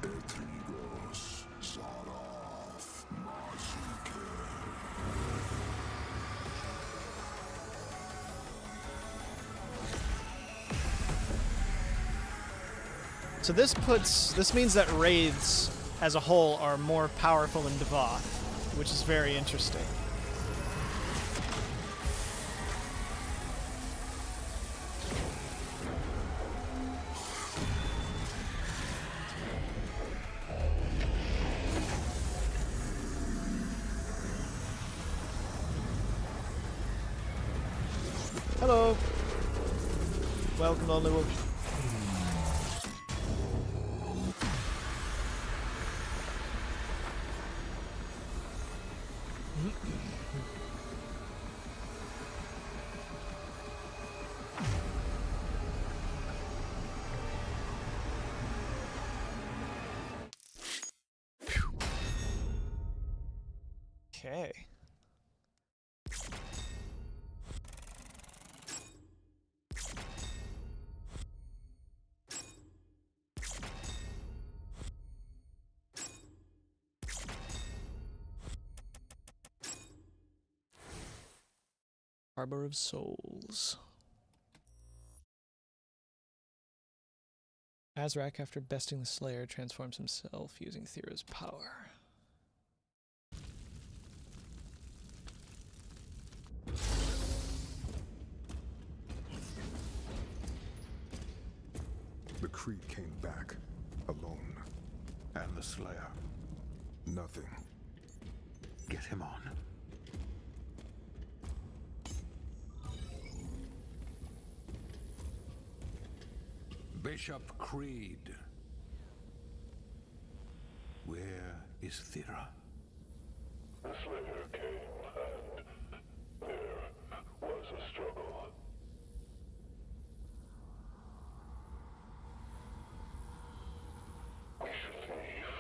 Etrigos, Zardoth, Marzuke. So this means that wraiths as a whole are more powerful than Devoth, which is very interesting. Hello. Welcome, Lonely Wolf. Okay. Harbor of Souls. Azrak, after besting the Slayer, transforms himself using Thera's power. The Creed came back, alone. And the Slayer. Nothing. Get him on. Bishop Creed. Where is Thera? The Slayer came, and there was a struggle. We should leave.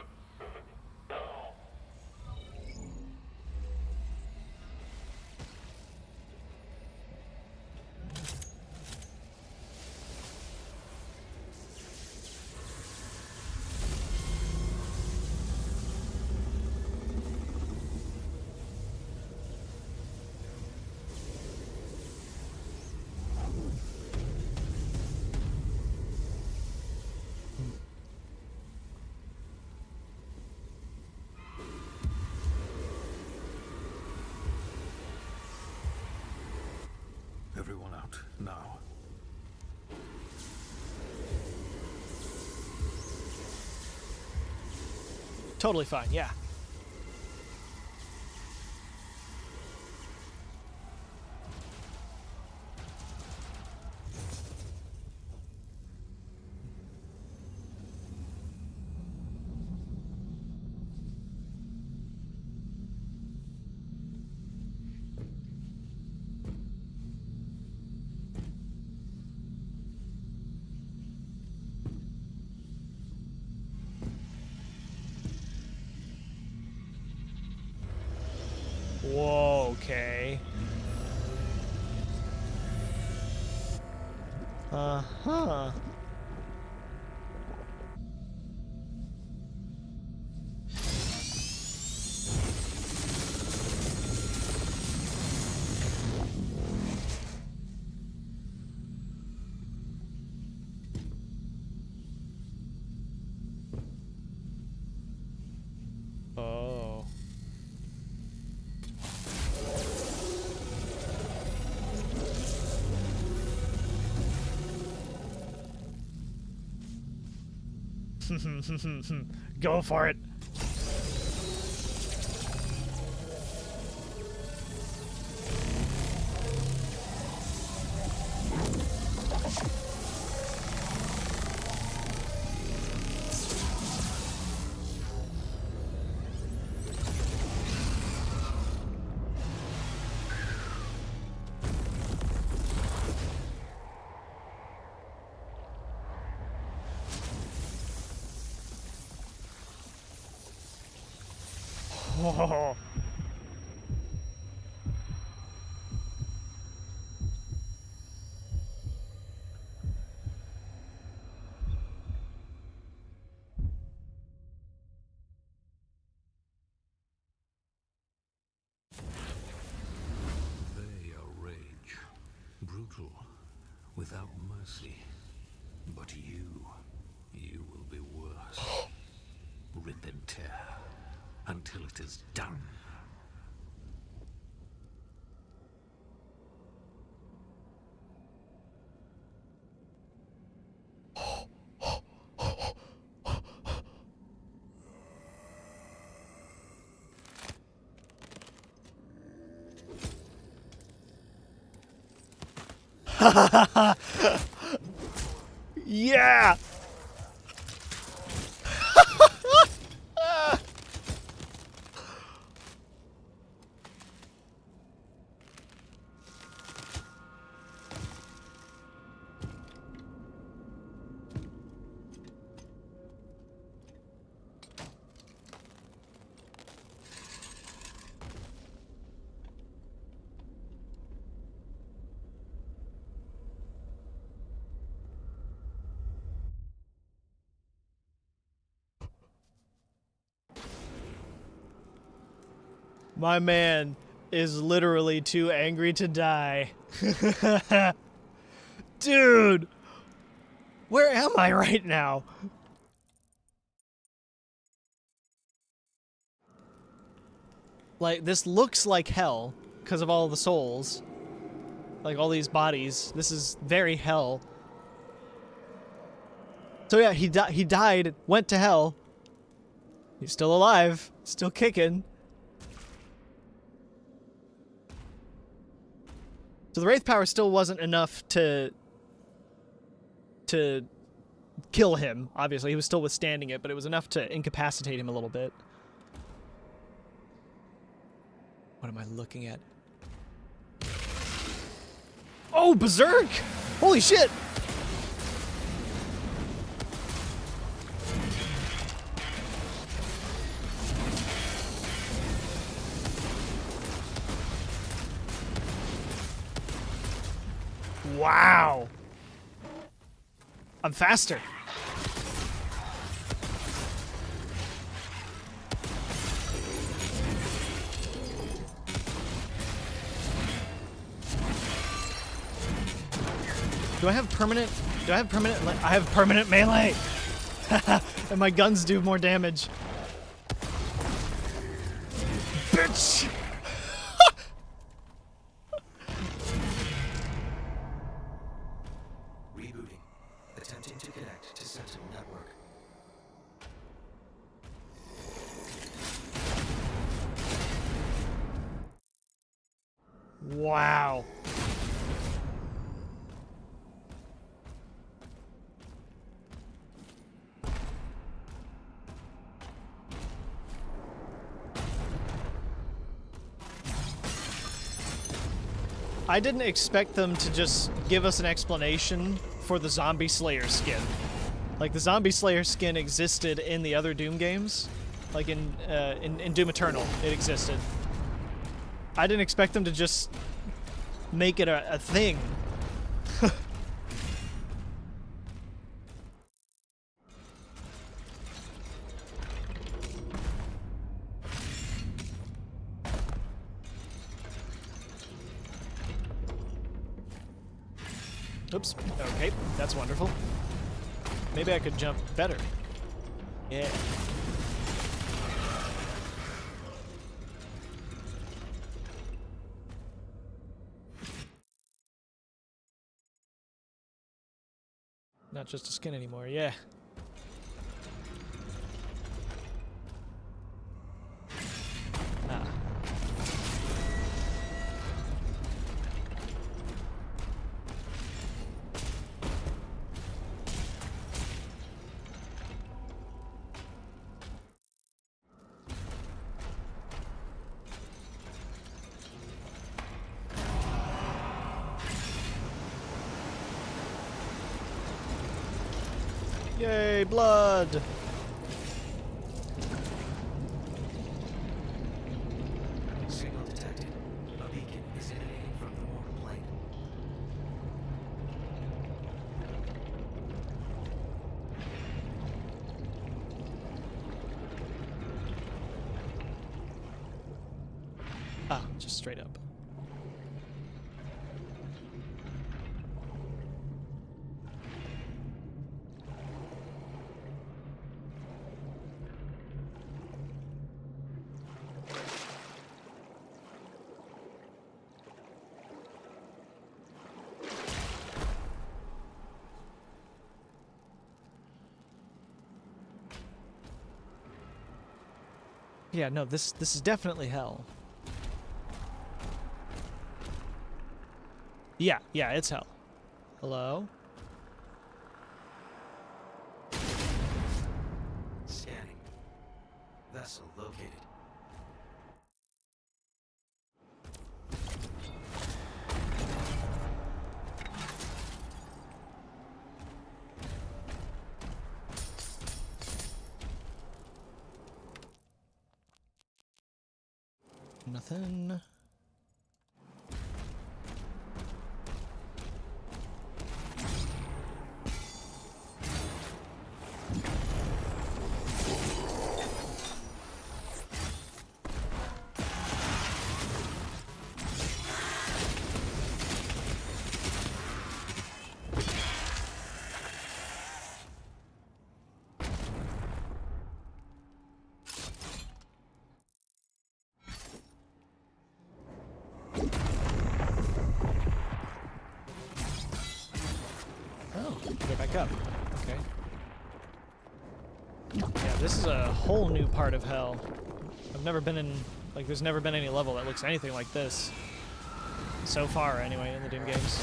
Now. Everyone out, now. Totally fine, yeah. Whoa, okay. Uh-huh. Oh. Go for it. Oh. They are rage. Brutal. Without mercy. But you will be worse. Rip and tear. Until it is done. Yeah! My man is literally too angry to die. Dude! Where am I right now? Like, this looks like hell because of all the souls. Like, all these bodies. This is very hell. So yeah, he died, went to hell. He's still alive, still kicking. So the Wraith power still wasn't enough to kill him, obviously. He was still withstanding it, but it was enough to incapacitate him a little bit. What am I looking at? Oh, Berserk! Holy shit! Wow! I'm faster. Do I have permanent? I have permanent melee! And my guns do more damage. Bitch! Rebooting. Attempting to connect to Sentinel network. Wow. I didn't expect them to just give us an explanation for the Zombie Slayer skin. Like, the Zombie Slayer skin existed in the other Doom games. Like, in Doom Eternal, it existed. I didn't expect them to just make it a thing. Oops. Okay, that's wonderful. Maybe I could jump better. Yeah. Not just a skin anymore, yeah. Ah. Yay, blood! Signal detected. A beacon is emanating from the mortal plane. Ah, just straight up. Yeah, no, this is definitely hell. Yeah, it's hell. Hello? Scanning. Vessel located. Nothing. Go back up. Okay. Yeah, this is a whole new part of hell. I've never been in, like, there's never been any level that looks anything like this. So far, anyway, in the Doom games.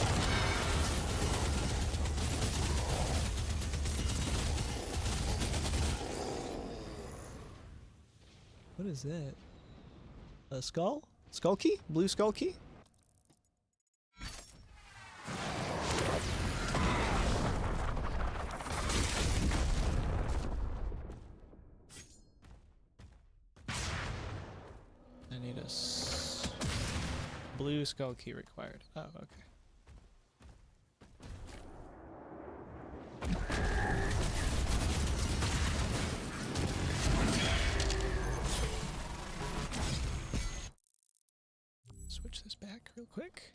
What is that? A skull? Skull key? Blue skull key? I need a blue skull key required. Oh, okay. Switch this back real quick.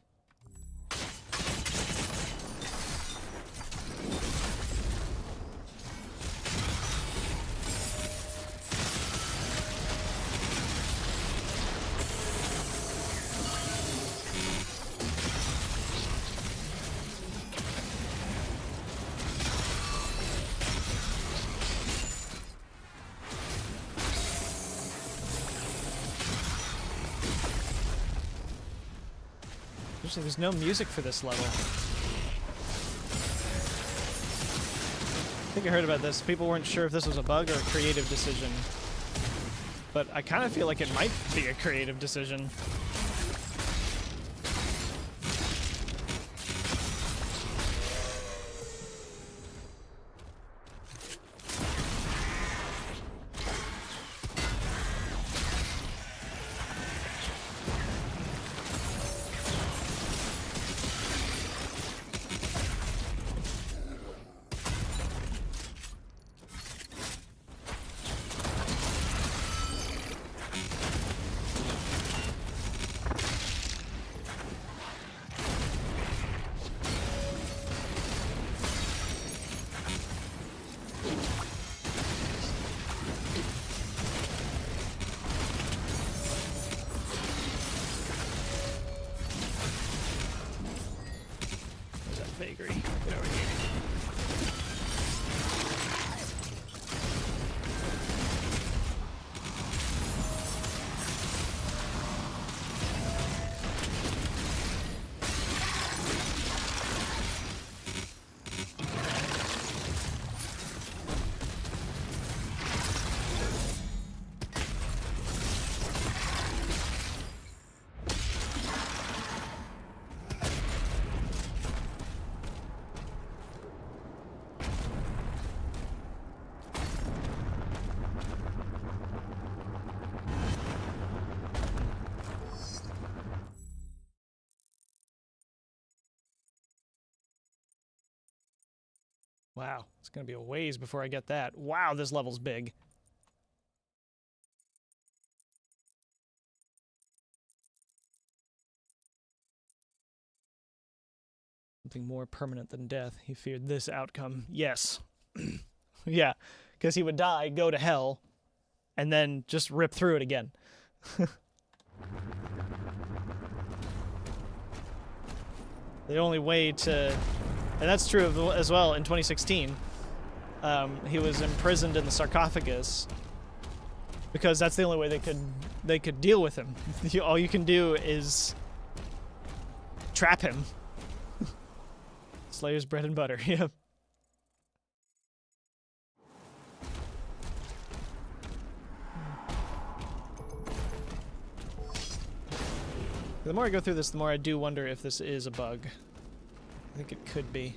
Actually, there's no music for this level. I think I heard about this. People weren't sure if this was a bug or a creative decision. But I kind of feel like it might be a creative decision. Vagary. Get over here. Wow, it's gonna be a ways before I get that. Wow, this level's big. Something more permanent than death. He feared this outcome. Yes. Yeah, because he would die, go to hell, and then just rip through it again. The only way to... And that's true as well in 2016. He was imprisoned in the sarcophagus because that's the only way they could deal with him. All you can do is trap him. Slayer's bread and butter. Yep. The more I go through this, the more I do wonder if this is a bug. I think it could be.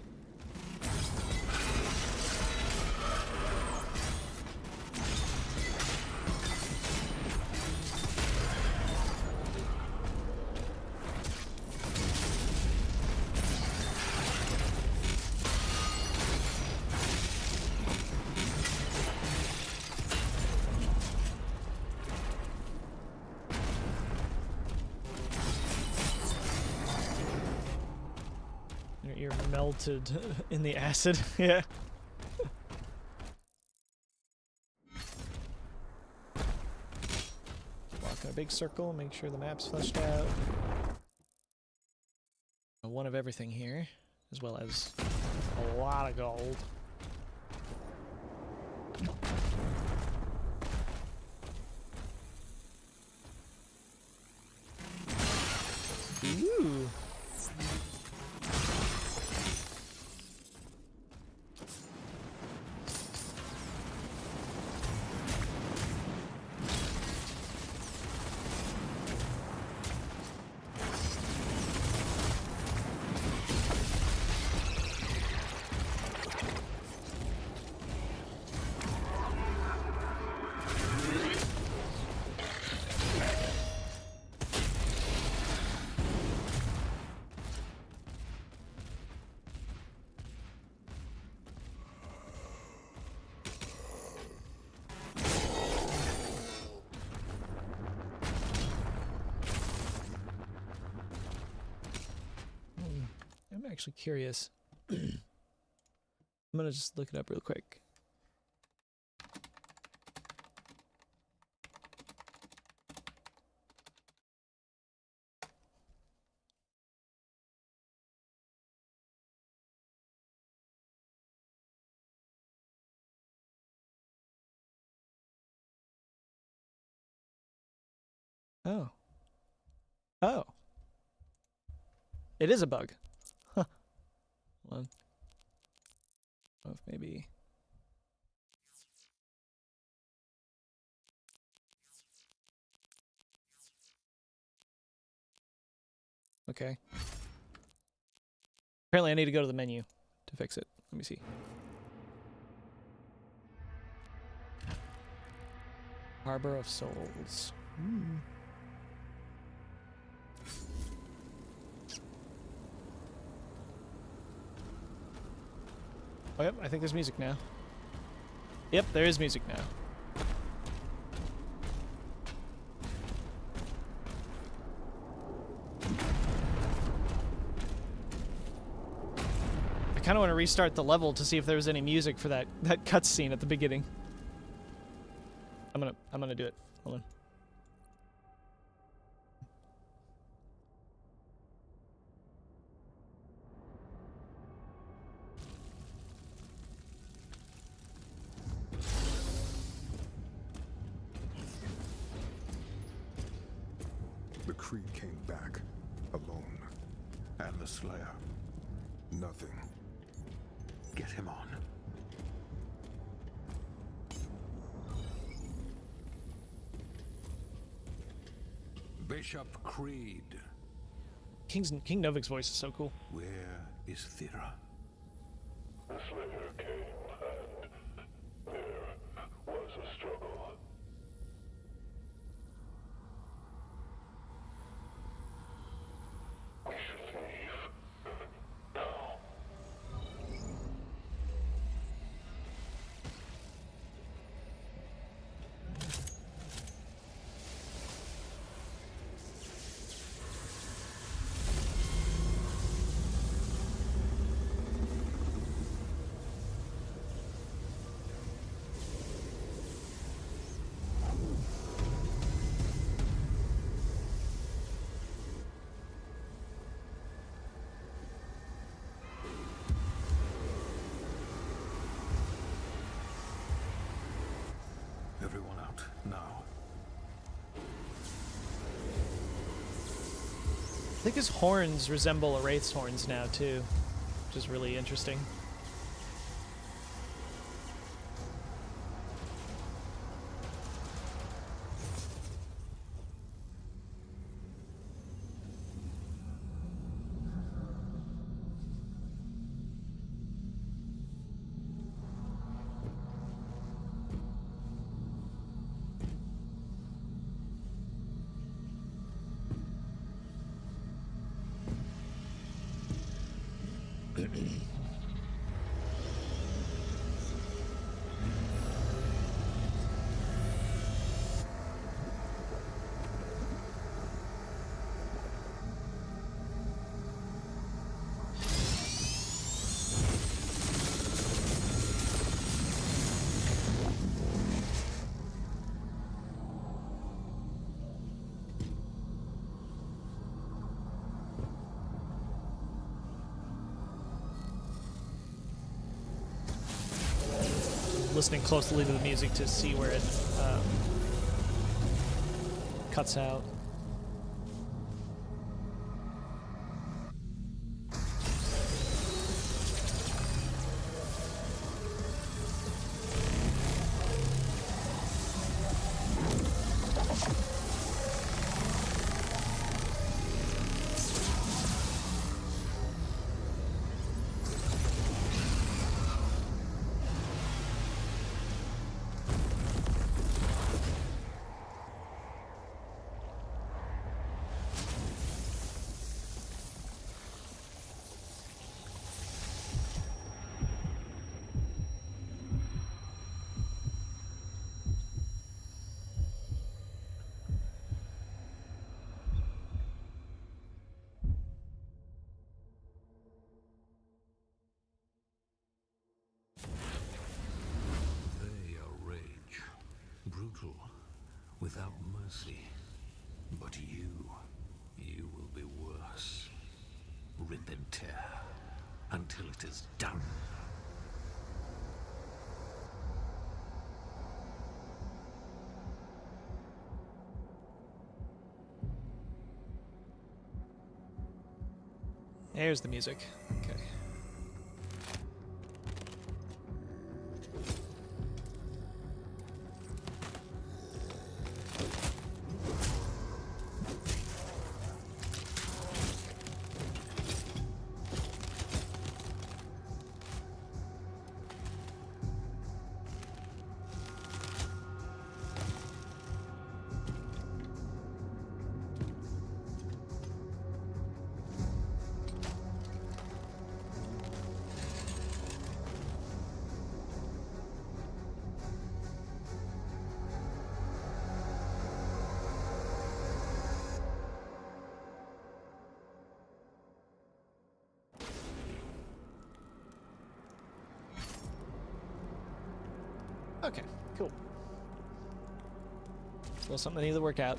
You're melted in the acid. Yeah. Walk in a big circle, make sure the map's fleshed out. One of everything here, as well as a lot of gold. Ooh. I'm actually curious. I'm gonna just look it up real quick. Oh. Oh. It is a bug. Huh. Hold on. I don't know if maybe... Okay. Apparently I need to go to the menu to fix it. Let me see. Harbor of Souls. Hmm. Oh, yep, I think there's music now. Yep, there is music now. I kind of want to restart the level to see if there was any music for that cutscene at the beginning. I'm gonna do it. Hold on. The Creed came back, alone. And the Slayer. Nothing. Get him on. Bishop Creed. King Novik's voice is so cool. Where is Thera? The Slayer came, and there was a struggle. We should leave. Now. Everyone out, now. I think his horns resemble a Wraith's horns now, too. which is really interesting. Listening closely to the music to see where it cuts out. They are rage, brutal, without mercy. But you will be worse. Rip and tear until it is done. There's the music. Okay. Okay, cool. Still something I need to work out.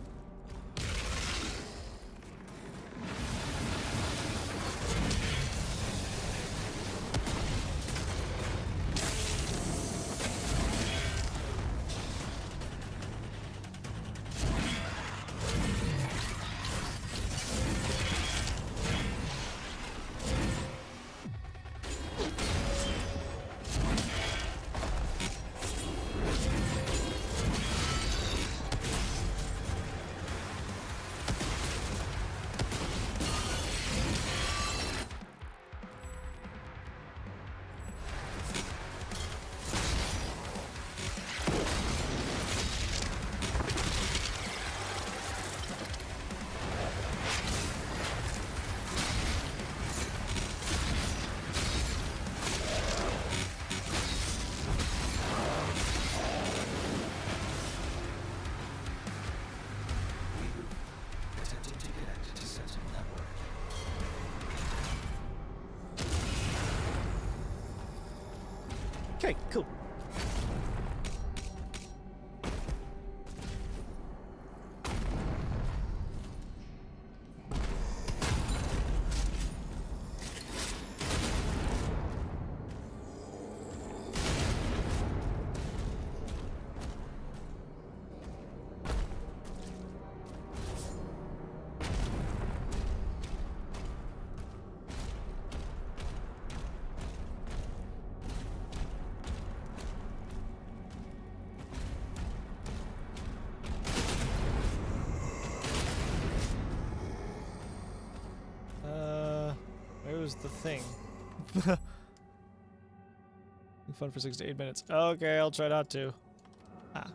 was the thing. Fun for 6 to 8 minutes. Okay, I'll try not to. Ah.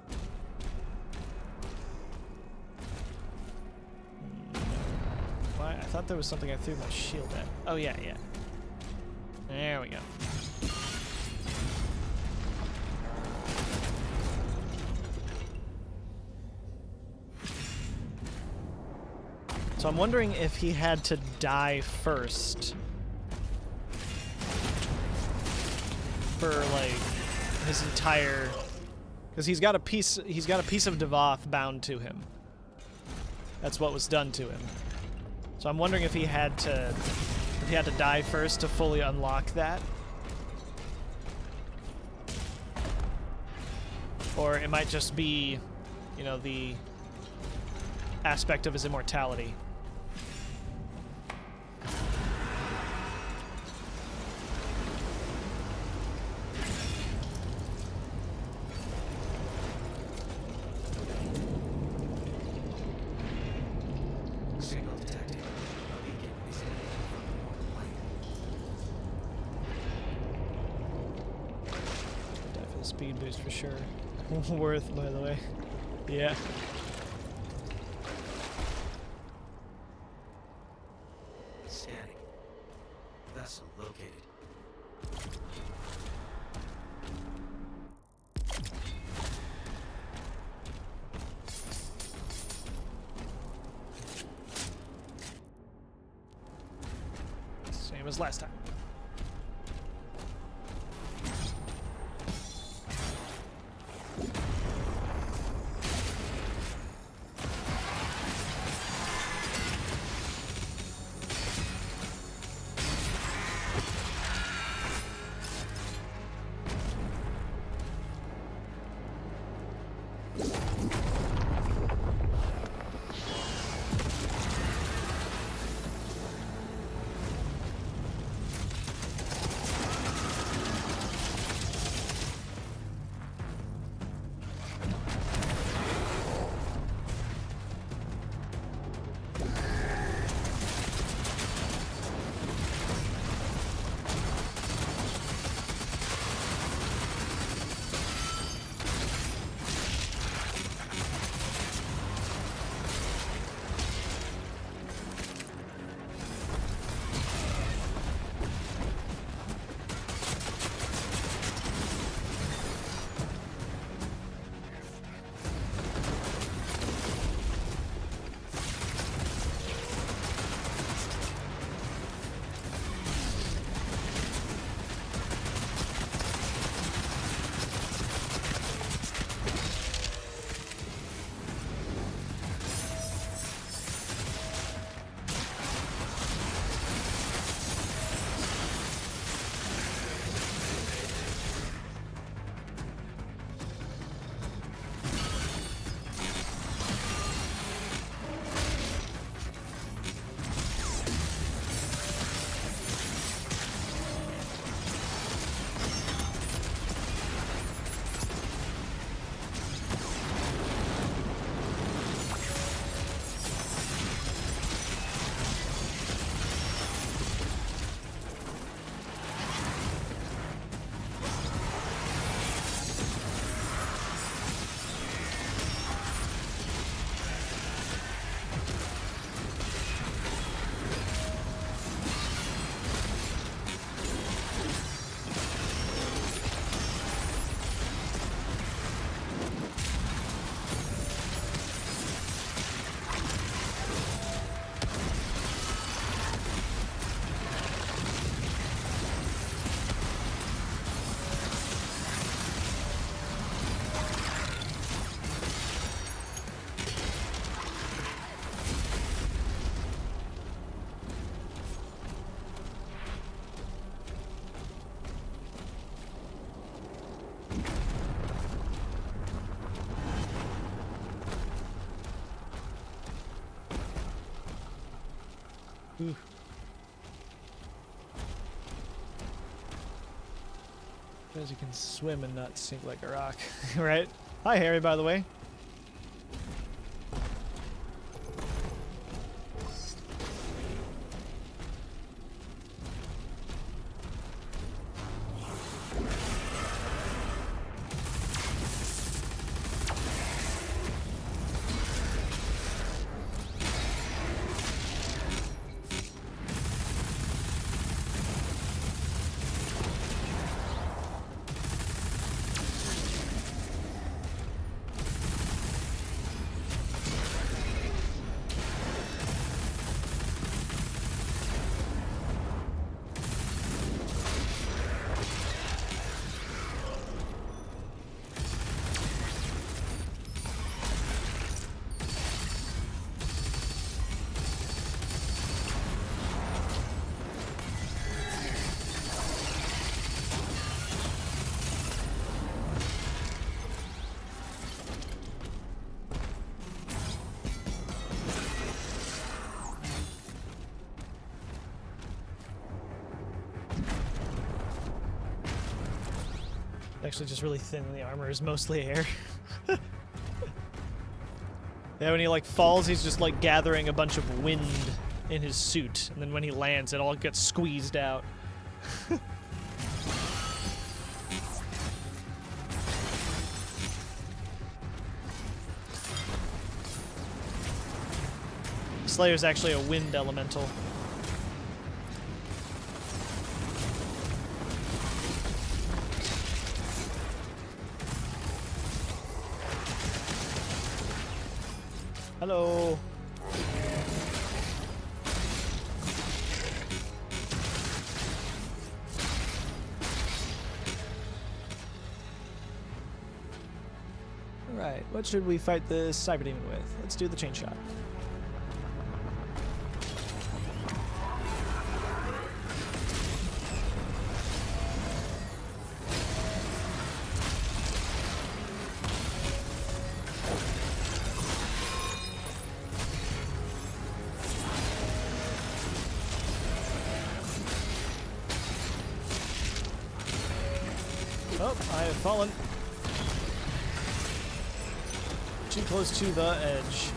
Why? I thought there was something I threw my shield at. Oh, yeah, yeah. There we go. So I'm wondering if he had to die first for like his entire, because he's got a piece of Devoth bound to him. That's what was done to him. So I'm wondering if he had to die first to fully unlock that, or it might just be, you know, the aspect of his immortality. Signal detected. A beacon is emitting from the mortal plane. Die for the speed boost for sure. Worth, by the way. Yeah. Scanning. Vessel located. Same as last time. Ooh. Because you can swim and not sink like a rock, right? Hi, Harry, by the way. actually just really thin and the armor is mostly air. Yeah, when he like falls, he's just like gathering a bunch of wind in his suit, and then when he lands, it all gets squeezed out. Slayer's actually a wind elemental. Hello. Alright, what should we fight the Cyber Demon with? Let's do the chain shot. Oh, I have fallen. Too close to the edge.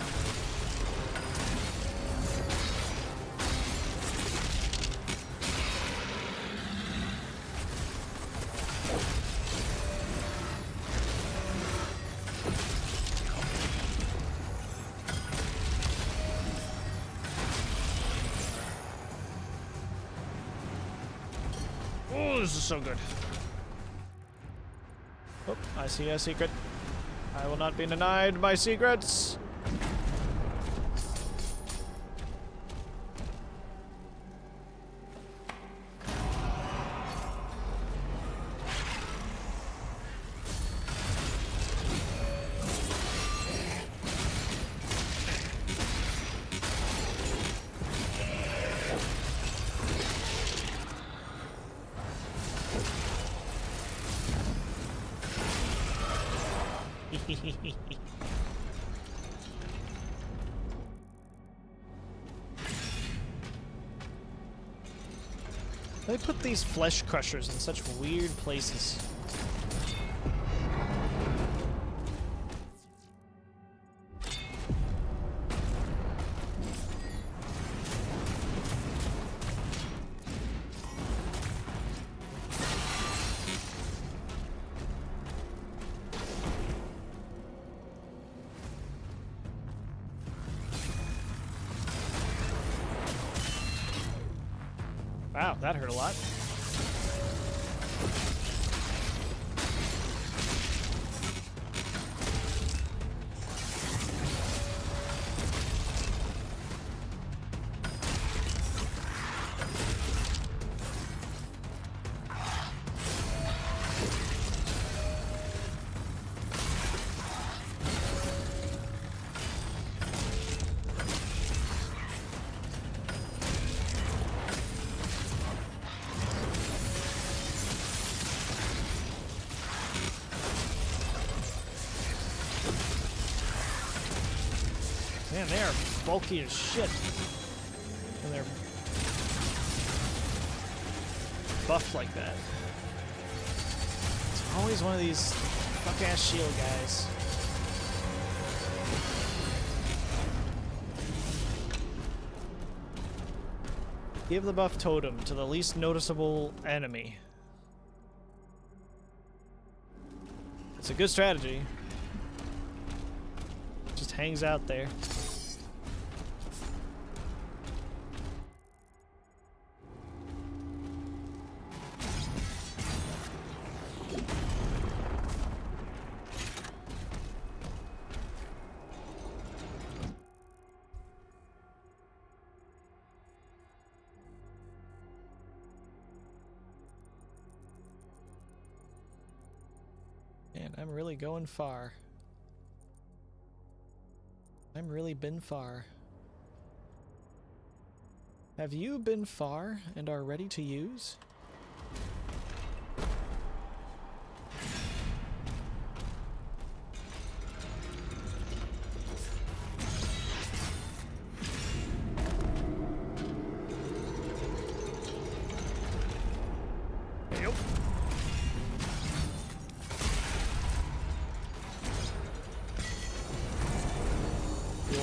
Oh, this is so good. Oh, I see a secret. I will not be denied my secrets. They put these flesh crushers in such weird places. Wow, that hurt a lot. Man, they are bulky as shit. And they're buffed like that. It's always one of these fuck-ass shield guys. Give the buff totem to the least noticeable enemy. It's a good strategy. Just hangs out there. Man, I'm really going far. I'm really been far. Have you been far and are ready to use?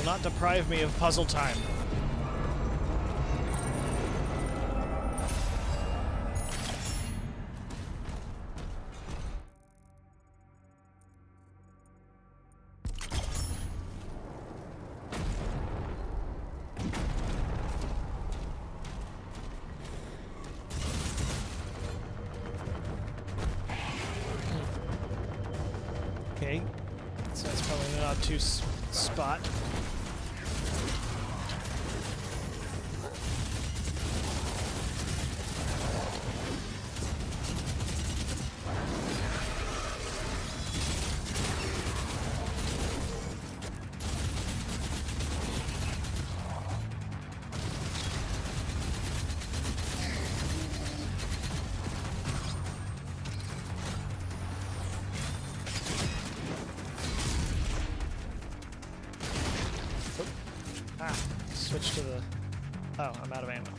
will not deprive me of puzzle time. Okay, so that's probably an obtuse spot. Ah, switch to the... Oh, I'm out of ammo. Okay.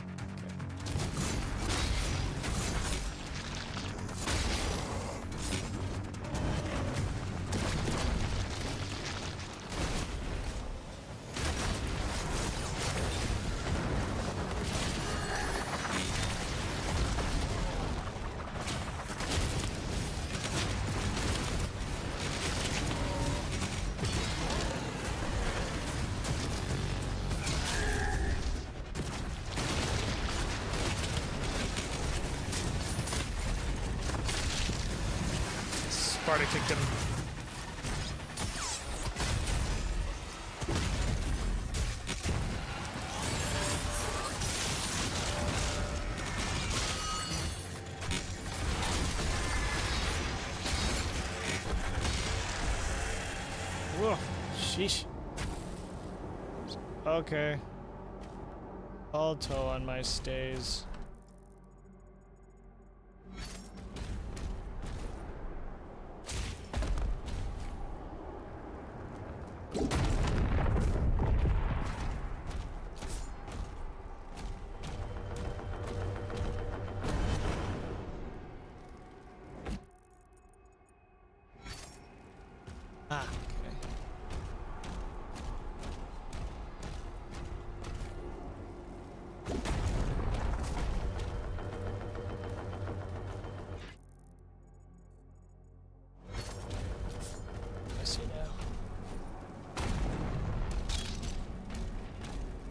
Sparta kicked him. Whoa, sheesh. Okay. I'll tow on my stays. Ah, okay. I see now.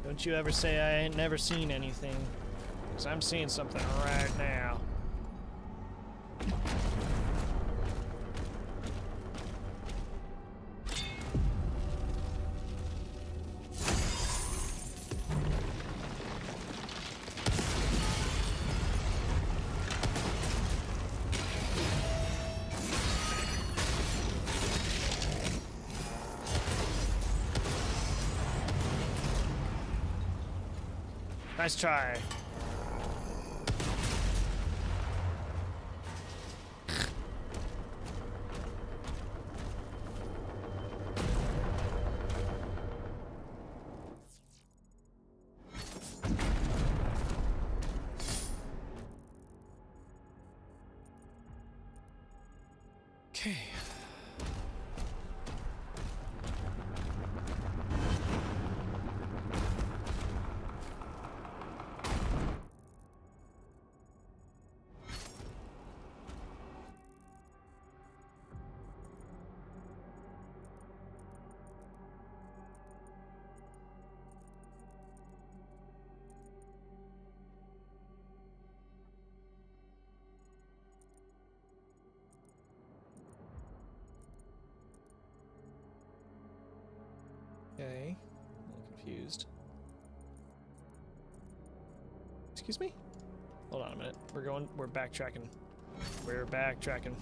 Don't you ever say I ain't never seen anything, 'cause I'm seeing something right now. Nice try. Okay. Okay, a little confused. Excuse me? Hold on a minute. We're backtracking. We're backtracking.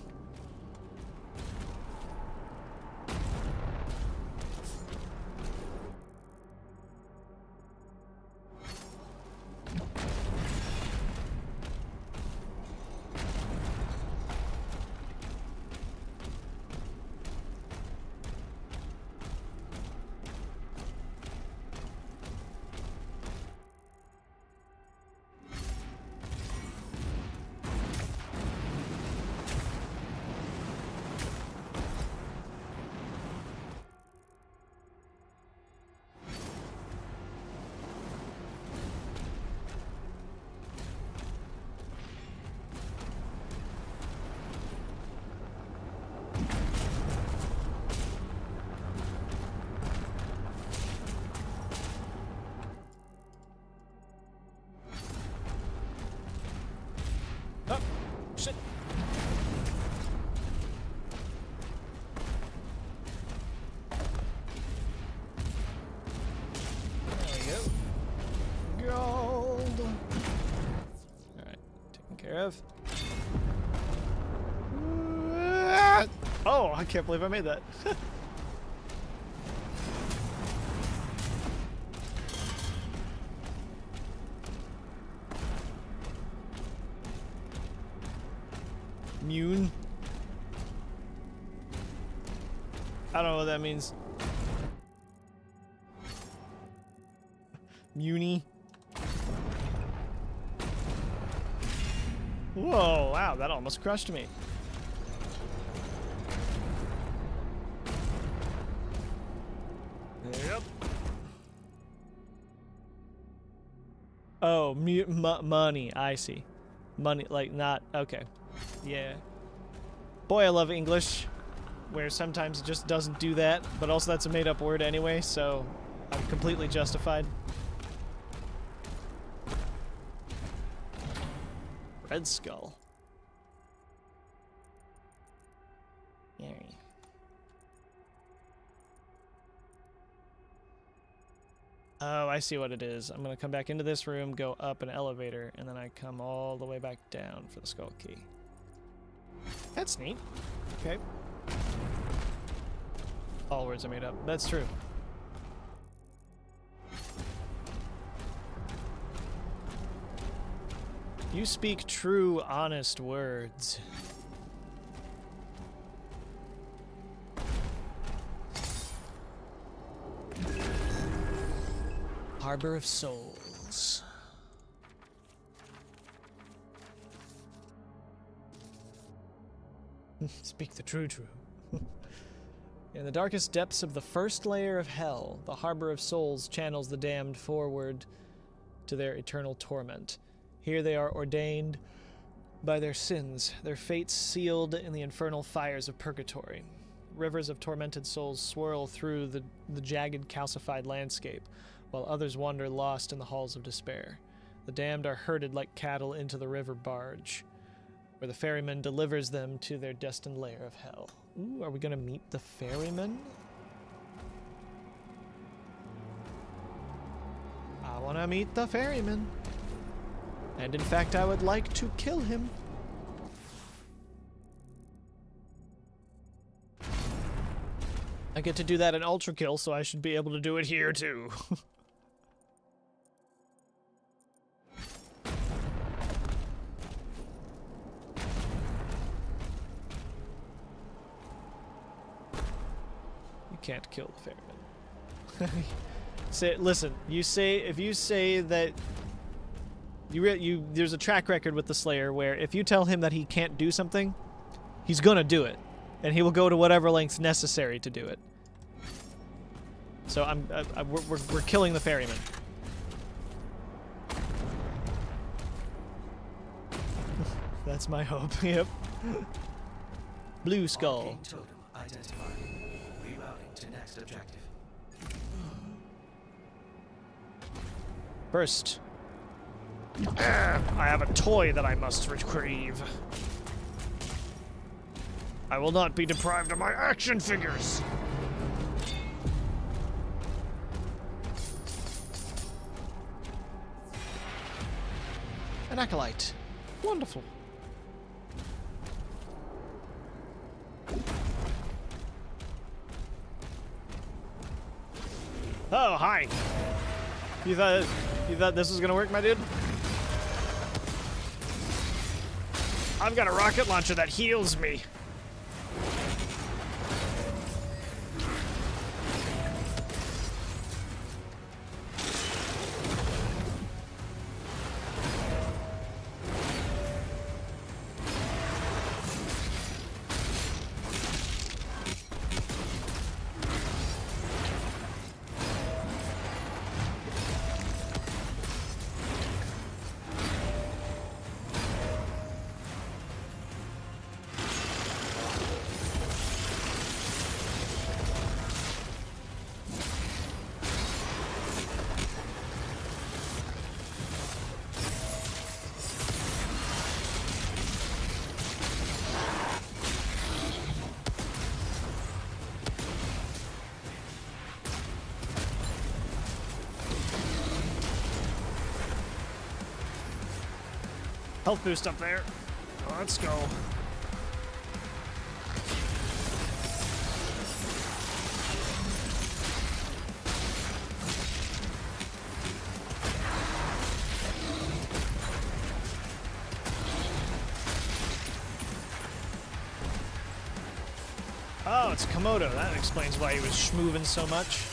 have. Oh, I can't believe I made that. Mune. I don't know what that means. Muni. Whoa, wow, that almost crushed me. Yep. Oh, money, I see. Money, like not, okay. Yeah. Boy, I love English, where sometimes it just doesn't do that, but also that's a made-up word anyway, so I'm completely justified. Red Skull. Yay. Oh, I see what it is. I'm gonna come back into this room, go up an elevator, and then I come all the way back down for the skull key. That's neat. Okay. All words I made up. That's true. You speak true, honest words. Harbor of Souls. Speak the true. In the darkest depths of the first layer of hell, the Harbor of Souls channels the damned forward to their eternal torment. Here they are ordained by their sins, their fates sealed in the infernal fires of purgatory. Rivers of tormented souls swirl through the jagged, calcified landscape, while others wander lost in the halls of despair. The damned are herded like cattle into the river barge, where the ferryman delivers them to their destined lair of hell. Ooh, are we gonna meet the ferryman? I wanna meet the ferryman. And in fact, I would like to kill him. I get to do that in Ultra Kill, so I should be able to do it here too. You can't kill the ferryman. Listen, if you say that there's a track record with the Slayer where if you tell him that he can't do something, he's gonna do it, and he will go to whatever lengths necessary to do it. So we're killing the ferryman. That's my hope. Yep. Blue Skull. Arcane totem identified. Rerouting to next objective. First, I have a toy that I must retrieve. I will not be deprived of my action figures. An acolyte. Wonderful. Oh, hi. You thought this was gonna work, my dude? I've got a rocket launcher that heals me. Health boost up there. Let's go. Oh, it's Komodo. That explains why he was schmoving so much.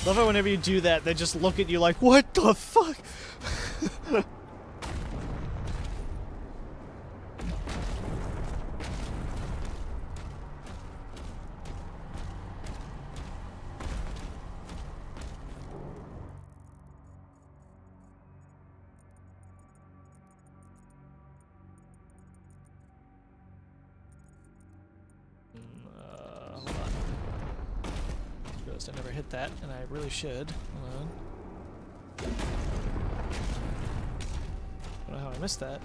Love it whenever you do that, they just look at you like, what the fuck? Hold on. Realized I never hit that, and I really should. Hold on. Don't know how I missed that.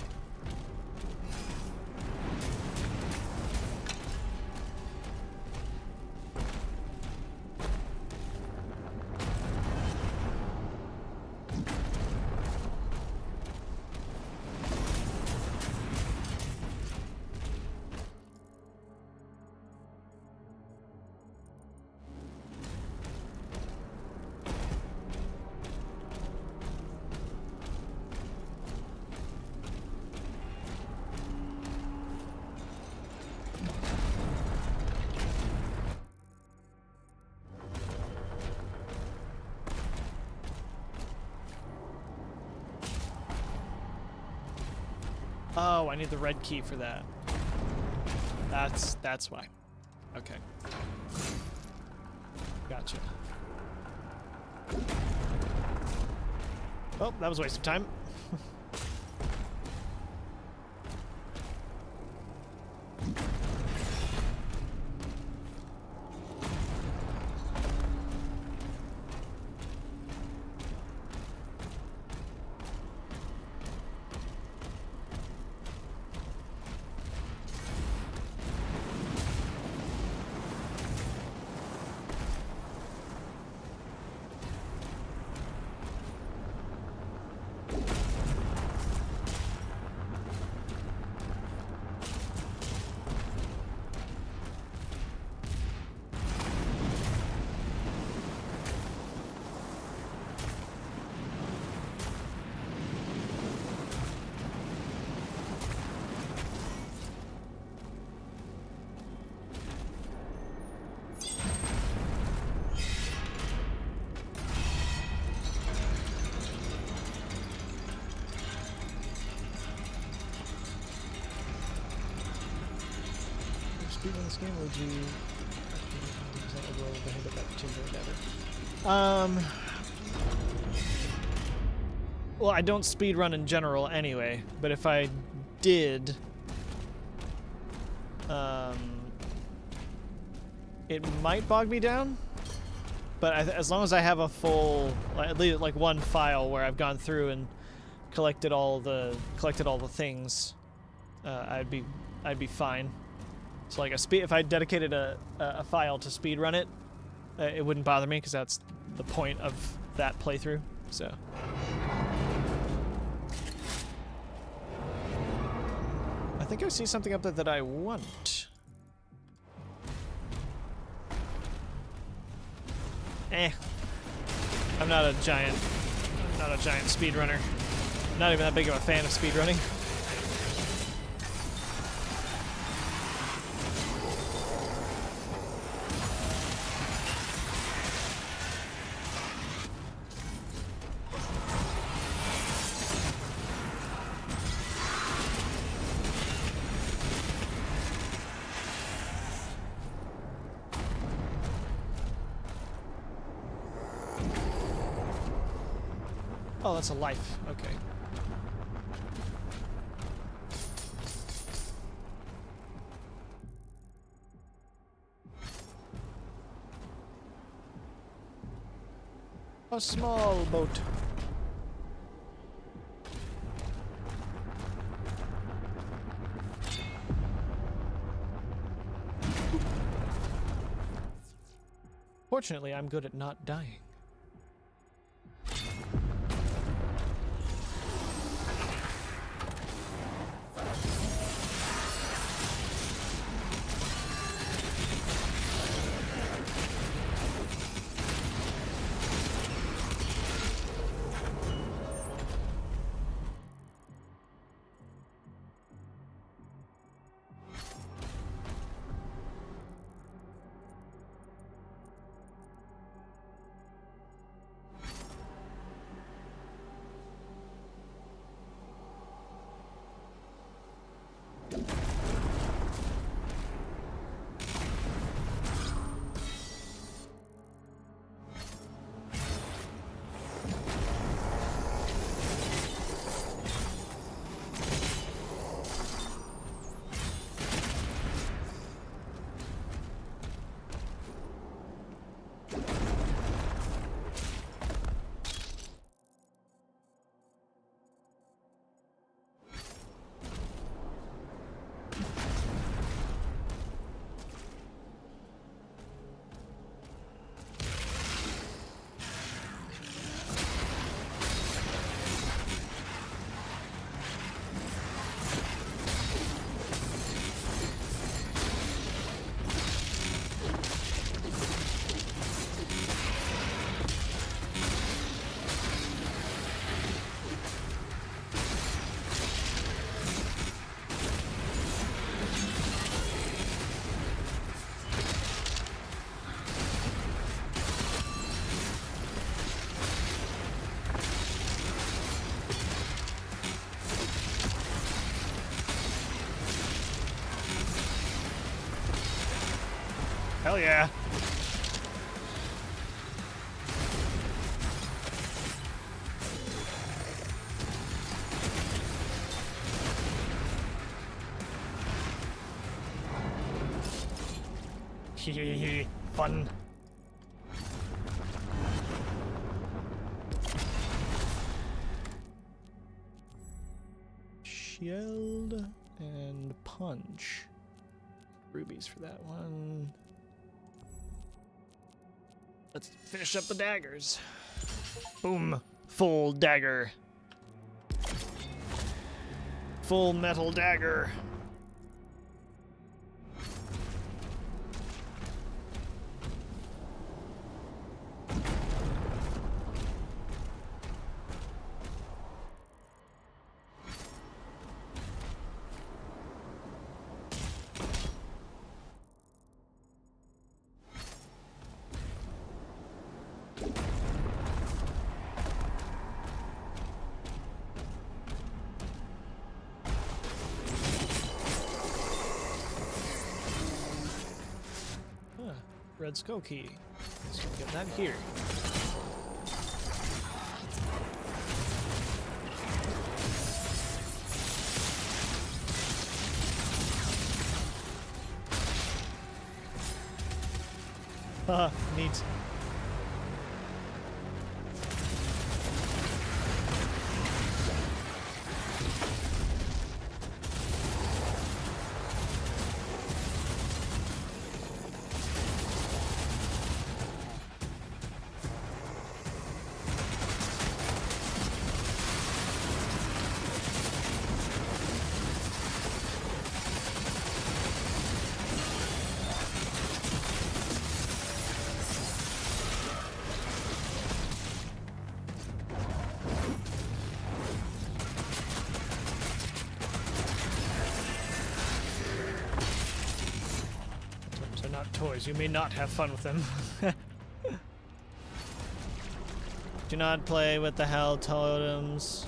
Oh, I need the red key for that. That's why. Okay. Gotcha. Oh, that was a waste of time. In this game, would you well, I don't speedrun in general anyway, but if I did, it might bog me down, but as long as I have a full, at least like one file where I've gone through and collected all the things, I'd be fine. So like if I dedicated a file to speedrun it, it wouldn't bother me because that's the point of that playthrough. So. I think I see something up there that I want. I'm not a giant speedrunner. Not even that big of a fan of speedrunning. Oh, that's a life. Okay. A small boat. Fortunately, I'm good at not dying. Hell yeah. Fun. Shield and punch. Rubies for that one. Let's finish up the daggers. Boom. Full dagger. Full metal dagger. Red skull key. So we get that here. Haha, neat. They're not toys. You may not have fun with them. Do not play with the hell totems.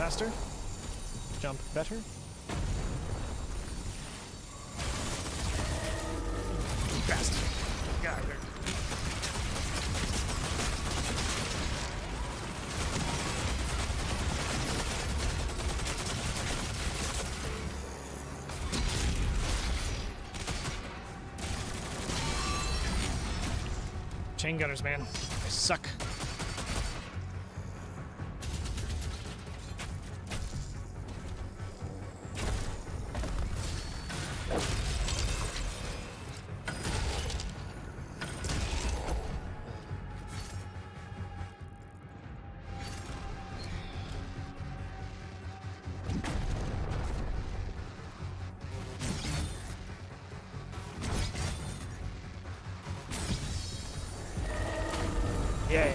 faster. Jump better. Bastard. God, chain gunners, man. They suck. Yeah.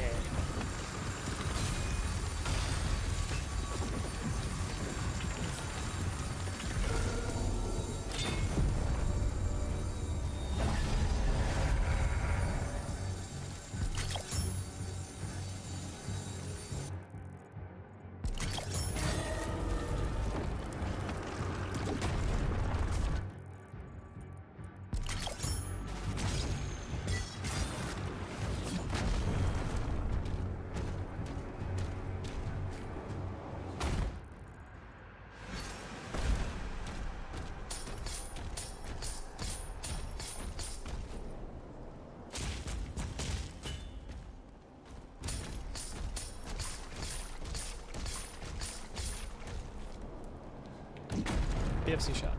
BFC shot.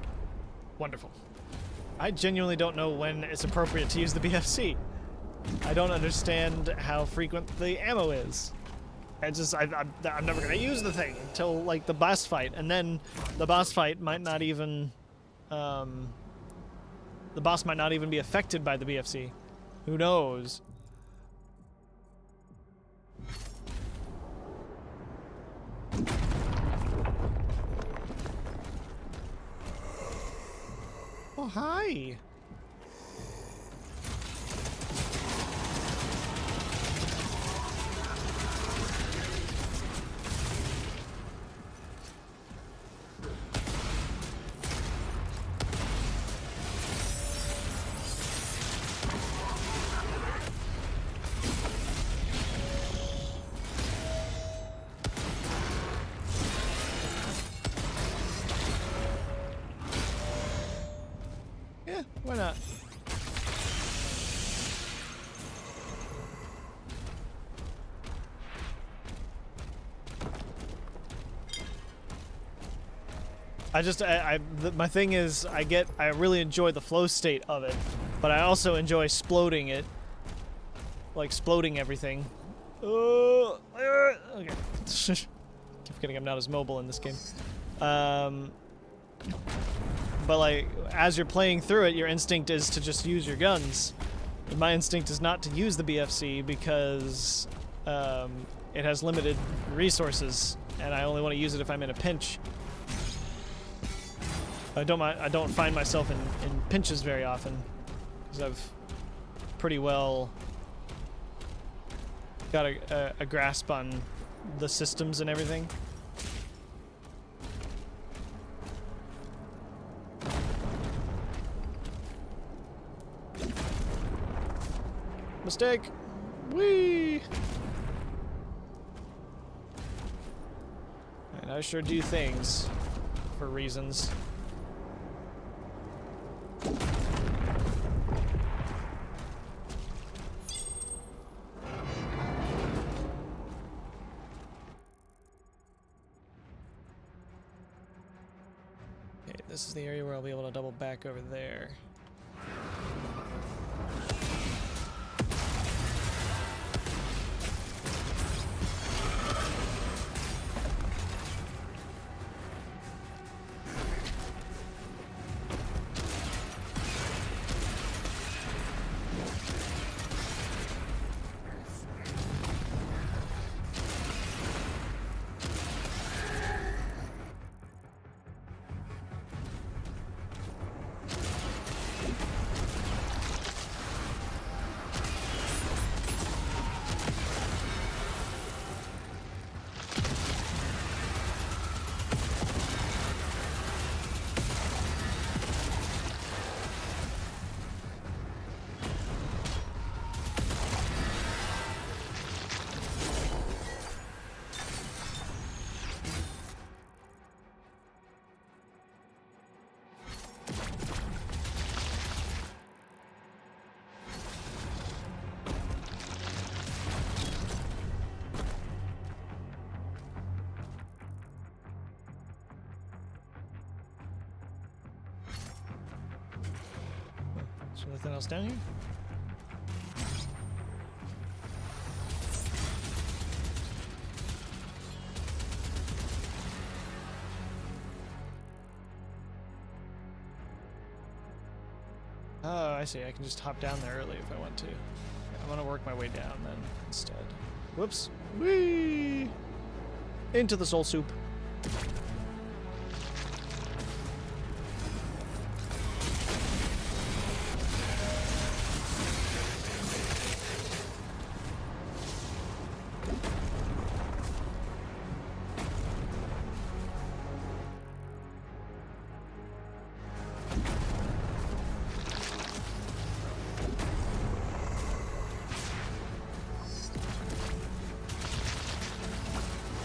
Wonderful. I genuinely don't know when it's appropriate to use the BFC. I don't understand how frequent the ammo is. I'm never gonna use the thing until like the boss fight, and then the boss fight might not even, the boss might not even be affected by the BFC. Who knows? Oh, hi. Yeah, why not? My thing is, I really enjoy the flow state of it, but I also enjoy exploding it, like exploding everything. Okay. Keep forgetting I'm not as mobile in this game. But like, as you're playing through it, your instinct is to just use your guns. And my instinct is not to use the BFC because it has limited resources, and I only want to use it if I'm in a pinch. I don't find myself in pinches very often because I've pretty well got a grasp on the systems and everything. Mistake. Whee! And I sure do things for reasons. Okay, this is the area where I'll be able to double back over there. Nothing else down here? Oh, I see. I can just hop down there early if I want to. I'm gonna work my way down then instead. Whoops. Whee! Into the soul soup.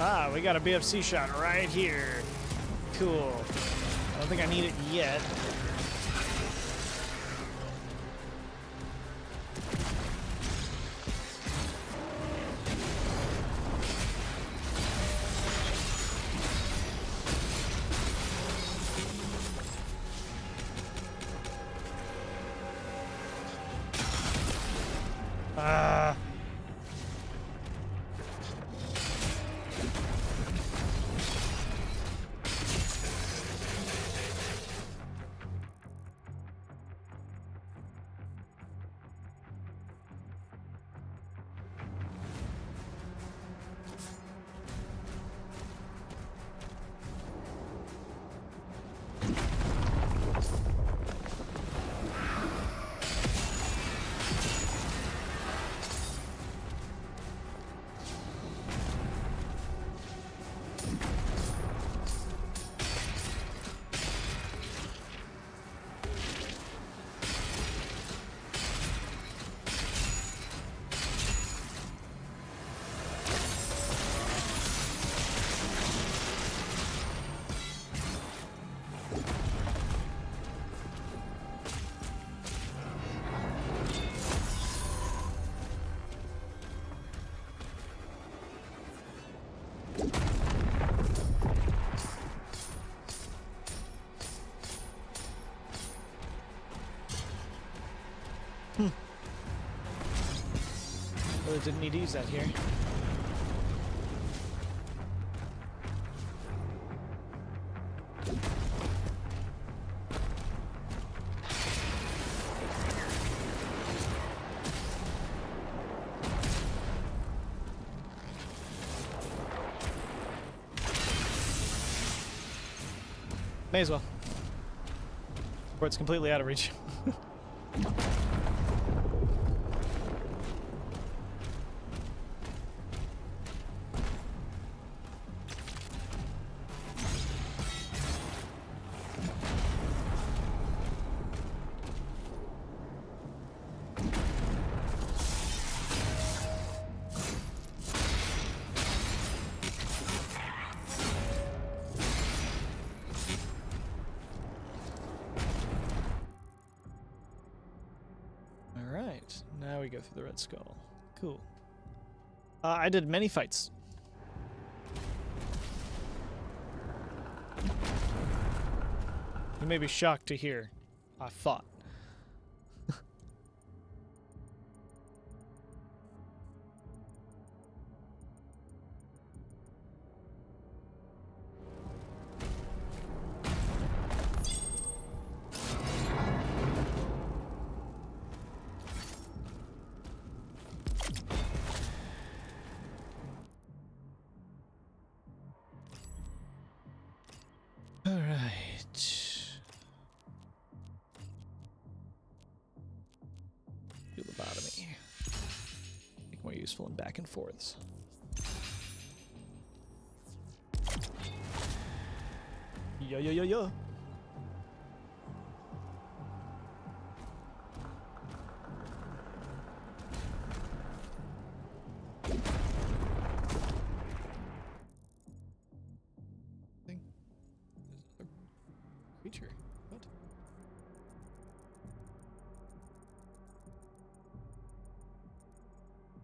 Ah, we got a BFC shot right here. Cool. I don't think I need it yet. Ah. Really didn't need to use that here. May as well. Or it's completely out of reach. Alright, now we go through the Red Skull. Cool. I did many fights. You may be shocked to hear. I fought. Lobotomy. Make more useful in back and forths. Yo yo yo yo. Thing. There's another creature. What?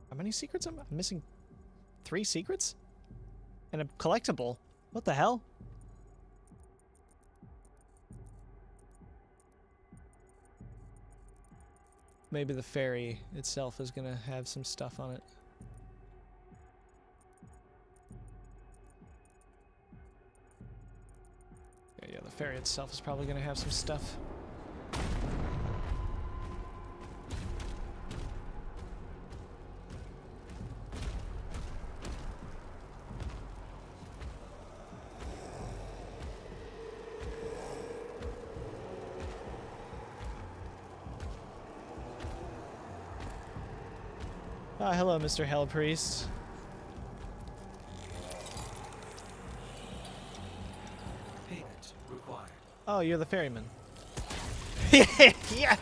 How many secrets am I missing? 3 secrets? And a collectible? What the hell? maybe the ferry itself is gonna have some stuff on it. Yeah, the ferry itself is probably gonna have some stuff. Ah, hello, Mr. Hell Priest. Payment required. Oh, you're the ferryman. Yeah.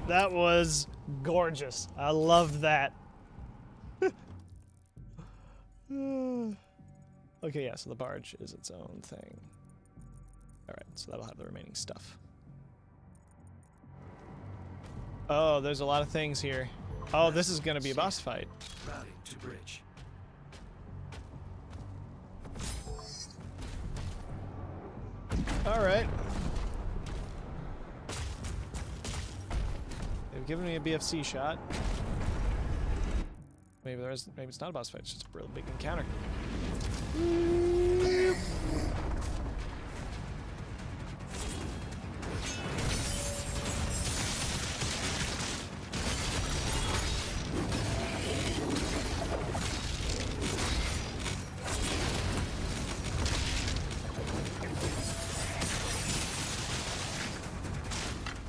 That was gorgeous. I loved that. Okay, yeah, so the barge is its own thing. Alright, so that'll have the remaining stuff. Oh, there's a lot of things here. Oh, this is gonna be a boss fight. Routing to bridge. Alright. They've given me a BFC shot. Maybe it's not a boss fight, it's just a real big encounter.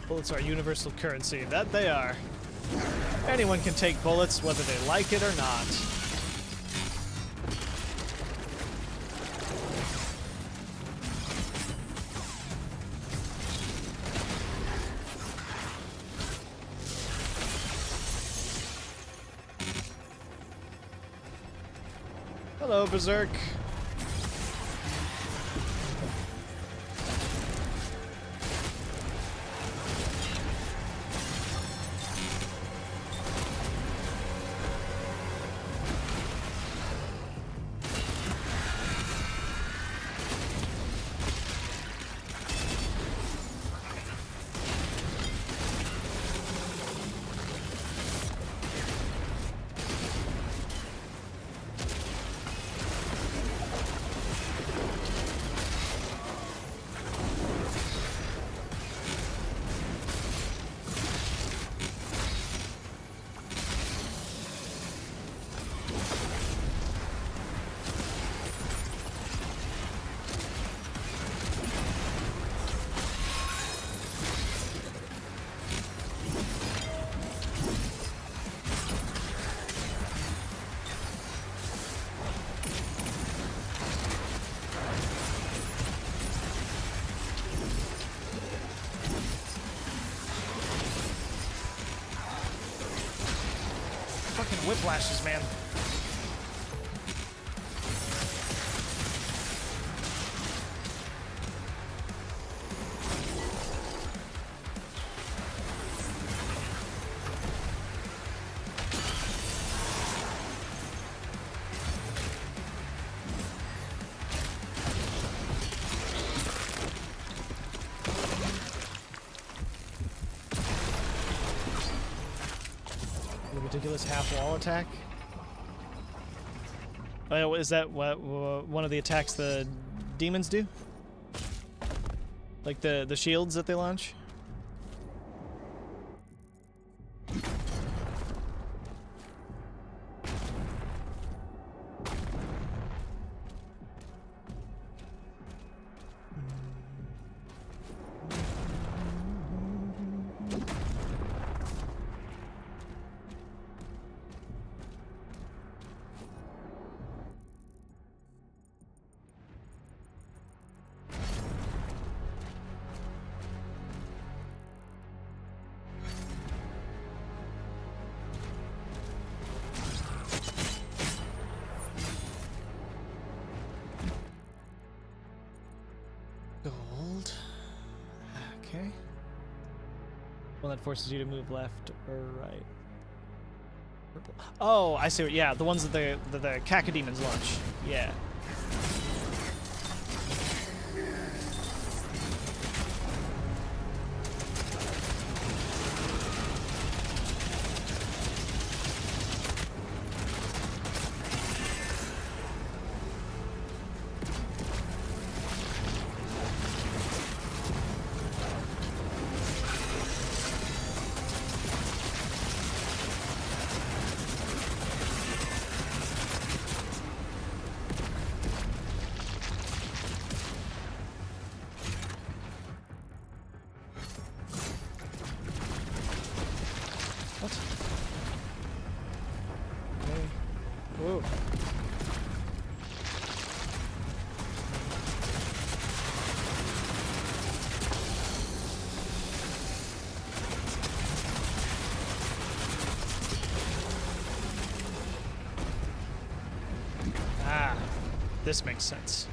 Bullets are universal currency. That they are. Anyone can take bullets, whether they like it or not. Hello, Berserk. Fucking whiplashes, man. Ridiculous half-wall attack. Oh, is that what one of the attacks the demons do? Like the shields that they launch? Gold. Okay. One that forces you to move left or right. Purple. Oh, I see. Yeah, the ones that the cacodemons launch. Yeah. What? Okay. Whoa. Ah, this makes sense.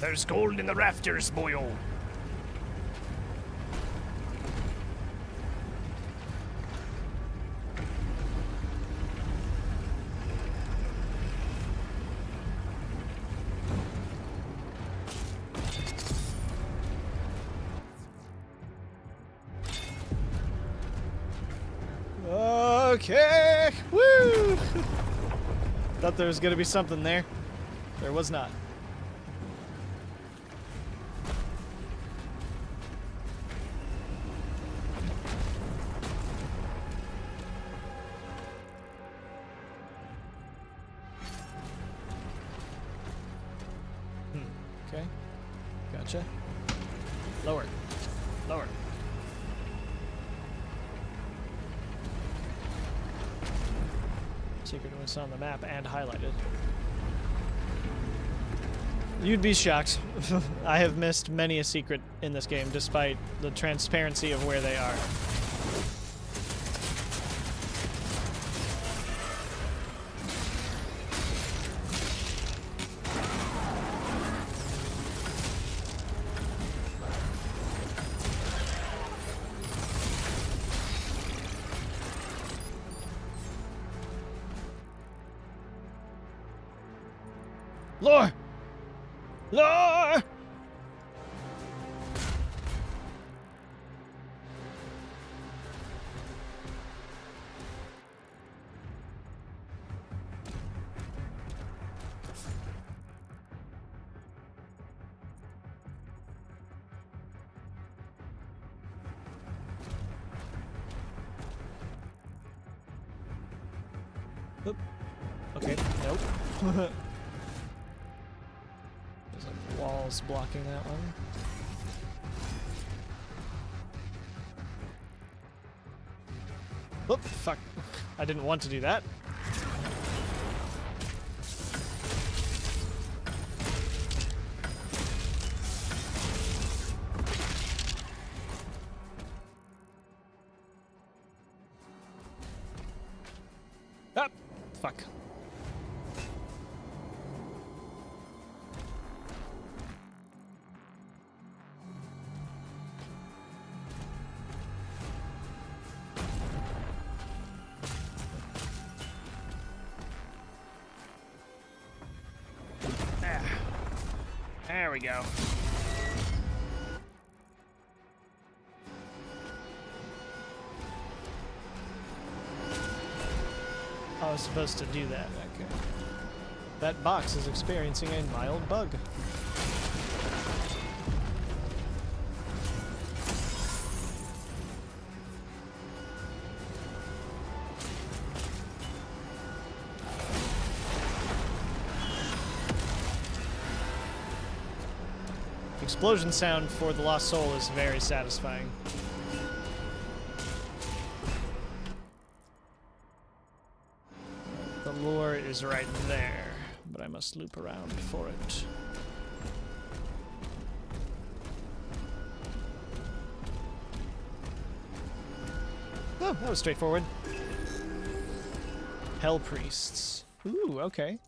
There's gold in the rafters, boyo. Okay, woo! Thought there was gonna be something there. There was not. Okay, gotcha. Lower, lower. Secret was on the map and highlighted. You'd be shocked. I have missed many a secret in this game, despite the transparency of where they are. Lore! Lore! Oop. Okay, nope. There's like walls blocking that one. Oop, fuck. I didn't want to do that. Ah, fuck. There we go. I was supposed to do that. Okay. That box is experiencing a mild bug. Explosion sound for the Lost Soul is very satisfying. The lure is right there, but I must loop around for it. Oh, that was straightforward. Hell priests. Ooh, okay.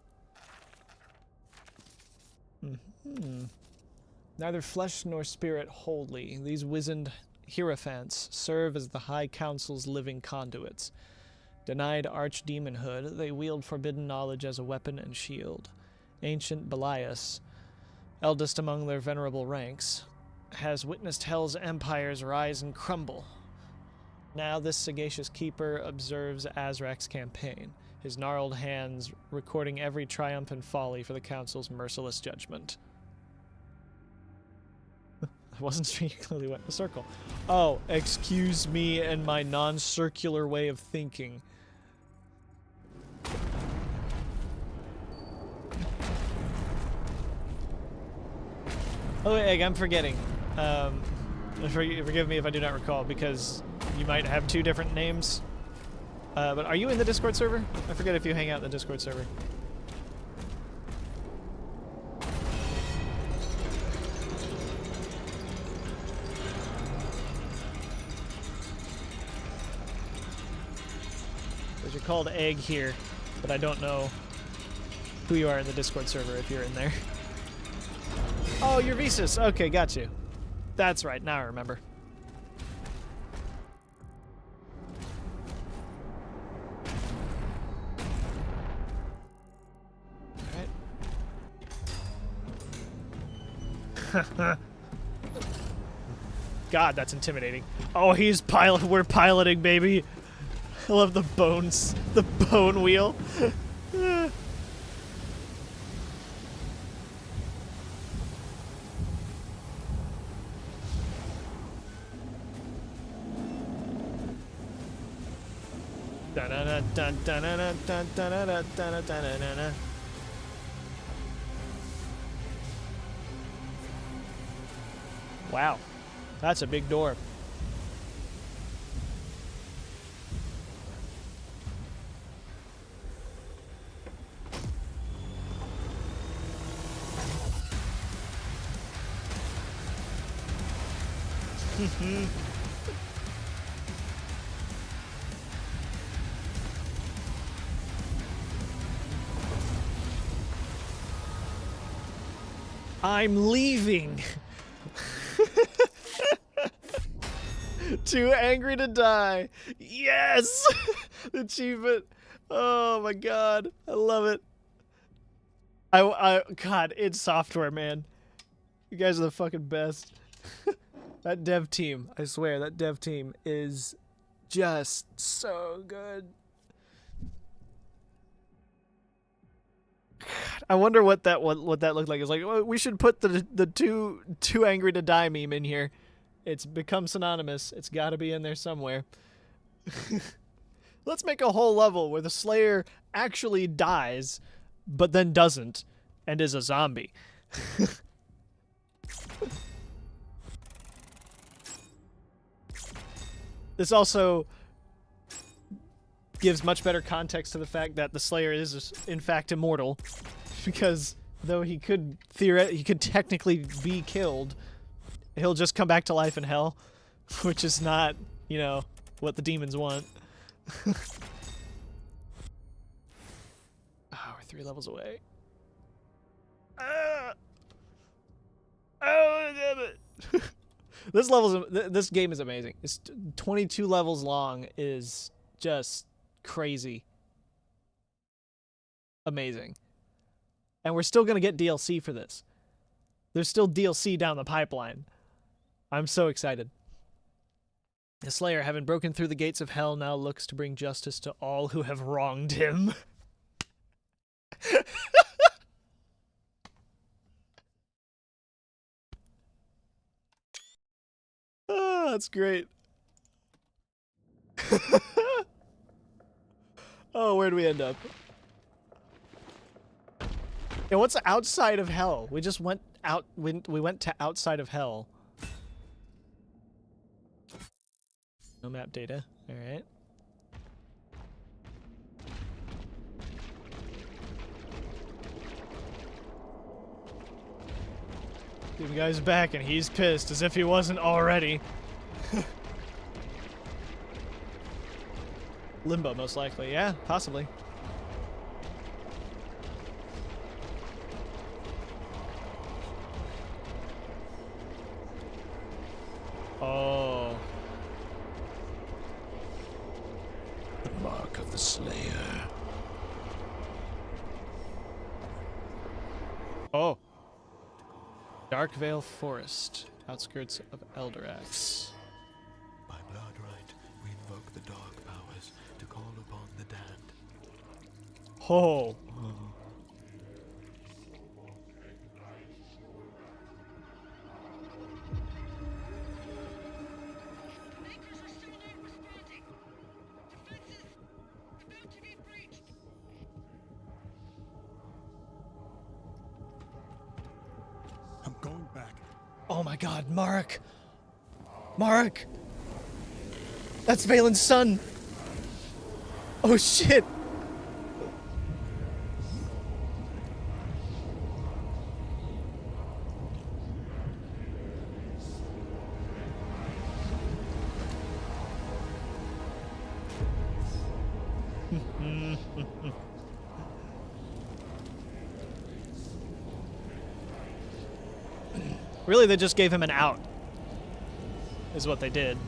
Neither flesh nor spirit wholly, these wizened hierophants serve as the High Council's living conduits. Denied archdemonhood, they wield forbidden knowledge as a weapon and shield. Ancient Belias, eldest among their venerable ranks, has witnessed Hell's empires rise and crumble. Now this sagacious keeper observes Azrak's campaign, his gnarled hands recording every triumph and folly for the Council's merciless judgment. I wasn't sure you clearly went in a circle. Oh, excuse me and my non-circular way of thinking. Oh, Egg, I'm forgetting. Forgive me if I do not recall, because you might have two different names. But are you in the Discord server? I forget if you hang out in the Discord server. Because you're called Egg here, but I don't know who you are in the Discord server if you're in there. Oh, you're Visas. Okay, got you. That's right. Now I remember. All right. God, that's intimidating. Oh, we're piloting, baby. I love the bones. The bone wheel. Wow, that's a big door. I'm leaving. Too angry to die. Yes! Achievement. Oh my god. I love it. God, it's software, man. You guys are the fucking best. That dev team, I swear, that dev team is just so good. I wonder what that looked like. It's like, well, we should put the too angry to die meme in here. It's become synonymous. It's got to be in there somewhere. Let's make a whole level where the Slayer actually dies, but then doesn't, and is a zombie. This also gives much better context to the fact that the Slayer is, in fact, immortal, because though he could technically be killed, he'll just come back to life in hell, which is not, you know, what the demons want. Oh, we're 3 levels away. Oh, damn it! This game is amazing. It's 22 levels long. Is just crazy. Amazing. And we're still gonna get DLC for this. There's still DLC down the pipeline. I'm so excited. The Slayer, having broken through the gates of hell, now looks to bring justice to all who have wronged him. Oh, that's great. Oh, where'd we end up? Yeah, what's outside of hell? We just went out. We went to outside of hell. No map data. All right. The guy's back and he's pissed, as if he wasn't already. Limbo, most likely. Yeah, possibly. Oh. The mark of the Slayer. Oh. Darkvale Forest, outskirts of Elderax. By blood right, we invoke the dark powers to call upon the damned. Oh. I'm going back. Oh my god, Mark! Mark! That's Valen's son! Oh shit! Really, they just gave him an out, is what they did.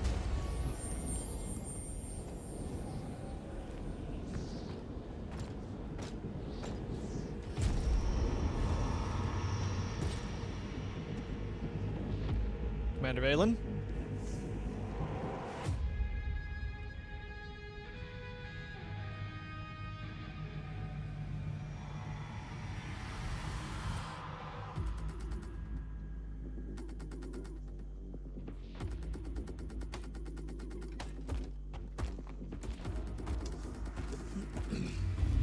Commander Valen?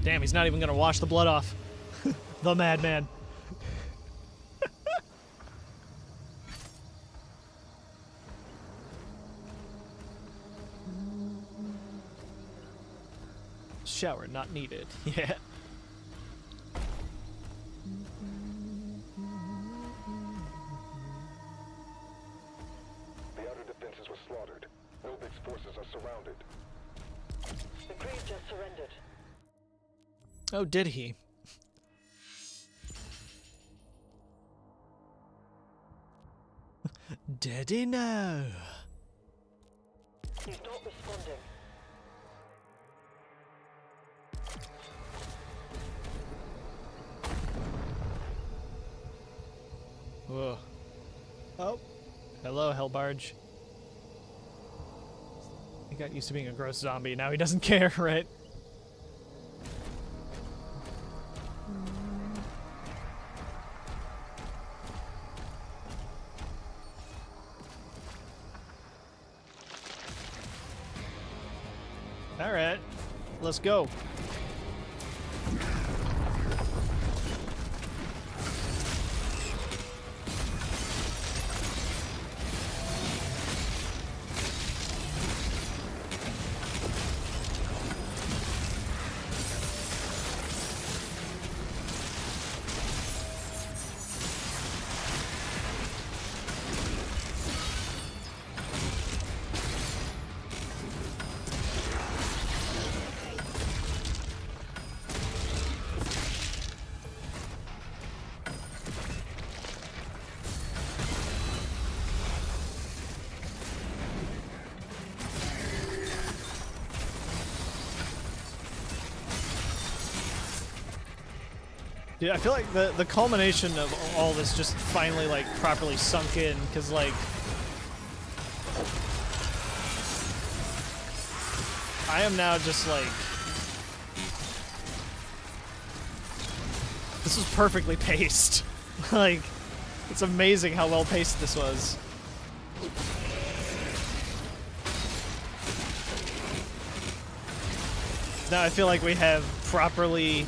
Damn, he's not even gonna wash the blood off. The madman. Shower not needed. Yeah. The outer defenses were slaughtered. Nobig's forces are surrounded. The Creed just surrendered. Oh, did he? Did he know? He's not responding. Whoa. Oh. Hello, Hellbarge. He got used to being a gross zombie. Now he doesn't care, right? All right. Let's go. Dude, I feel like the culmination of all this just finally, like, properly sunk in, because, like, I am now just, like, this was perfectly paced. Like, it's amazing how well paced this was. Now I feel like we have properly...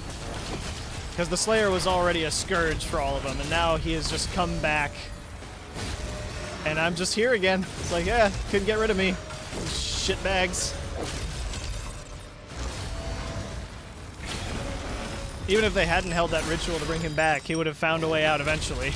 Because the Slayer was already a scourge for all of them, and now he has just come back. And I'm just here again. It's like, yeah, couldn't get rid of me. Shitbags. Even if they hadn't held that ritual to bring him back, he would have found a way out eventually.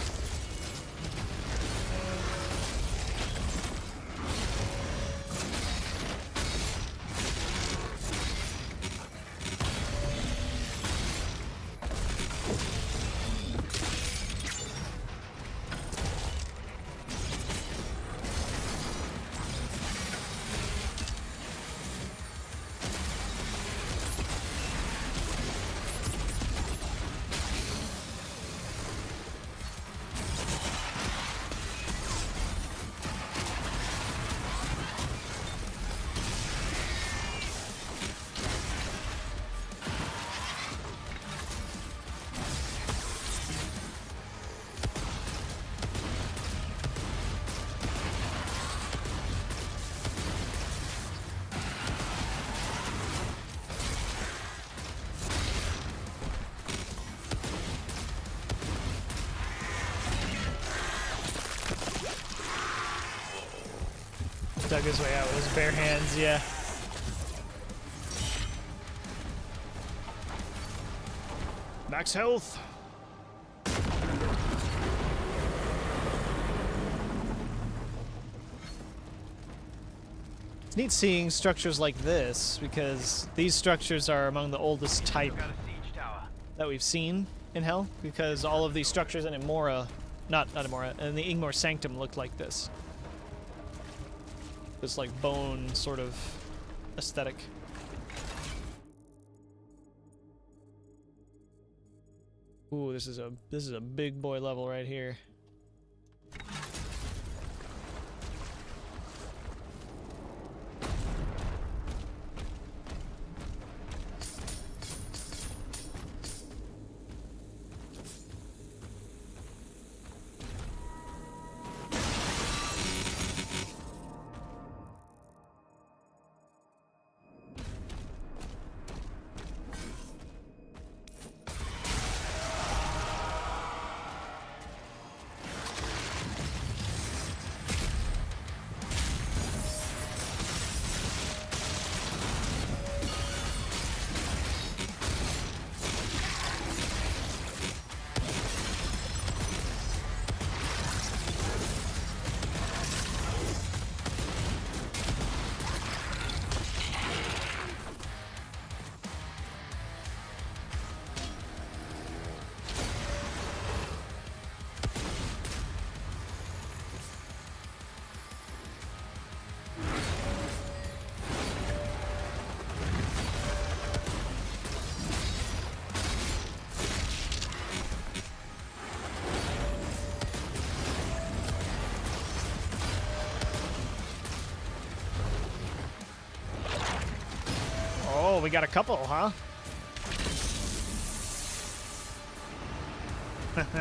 Dug his way out with his bare hands, yeah. Max health. It's neat seeing structures like this, because these structures are among the oldest type that we've seen in Hell, because all of these structures in Imora, not Imora, and the Ingmar Sanctum looked like this. This like bone sort of aesthetic. Ooh, this is a big boy level right here. Oh, we got a couple, huh? Demons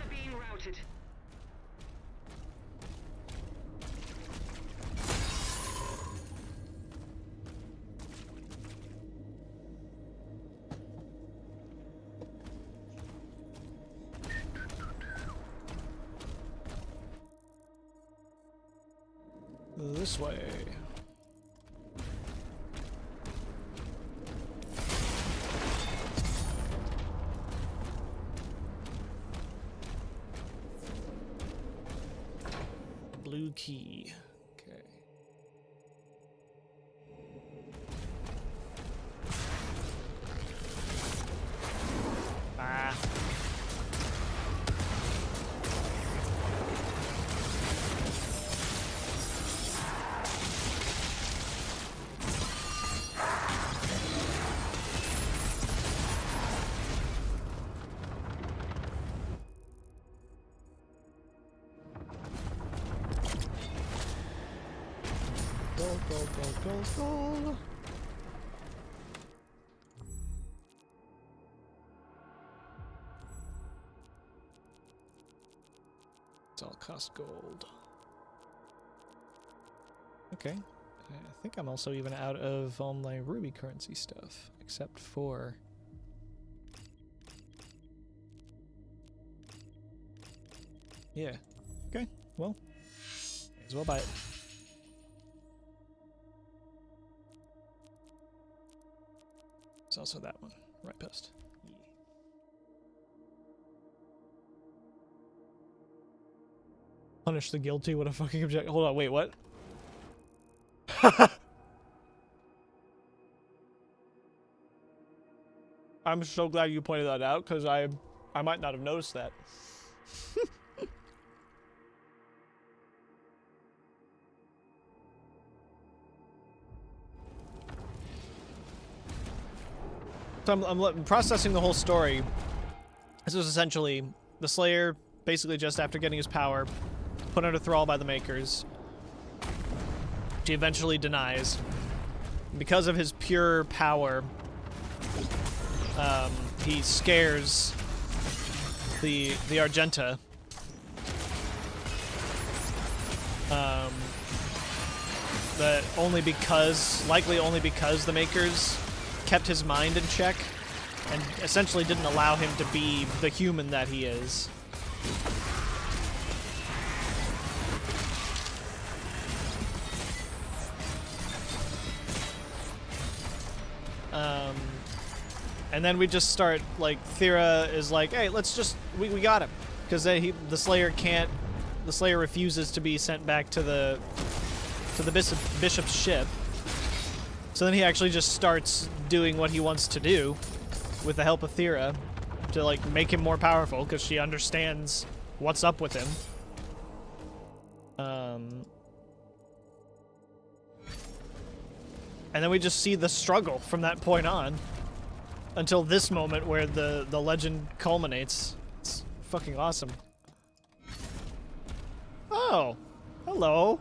are being routed. This way. Blue key. Okay. Ah. Gold, gold, gold, gold, gold. It's all cost gold. Okay. I think I'm also even out of all my ruby currency stuff, except for... Yeah. Okay, well, may as well buy it. There's also that one, right past. Yeah. Punish the guilty, what a fucking object. Hold on, wait, what? I'm so glad you pointed that out, because I might not have noticed that. So I'm processing the whole story. This was essentially the Slayer, basically just after getting his power, put under thrall by the Makers. She eventually denies. Because of his pure power, he scares the Argenta. That likely only because the Makers kept his mind in check and essentially didn't allow him to be the human that he is. And then we just start, like, Thera is like, hey, let's just, we got him. Because the Slayer can't, the Slayer refuses to be sent back to the bishop's ship. So then he actually just starts doing what he wants to do with the help of Thera to, like, make him more powerful because she understands what's up with him. And then we just see the struggle from that point on until this moment where the legend culminates. It's fucking awesome. Oh, hello.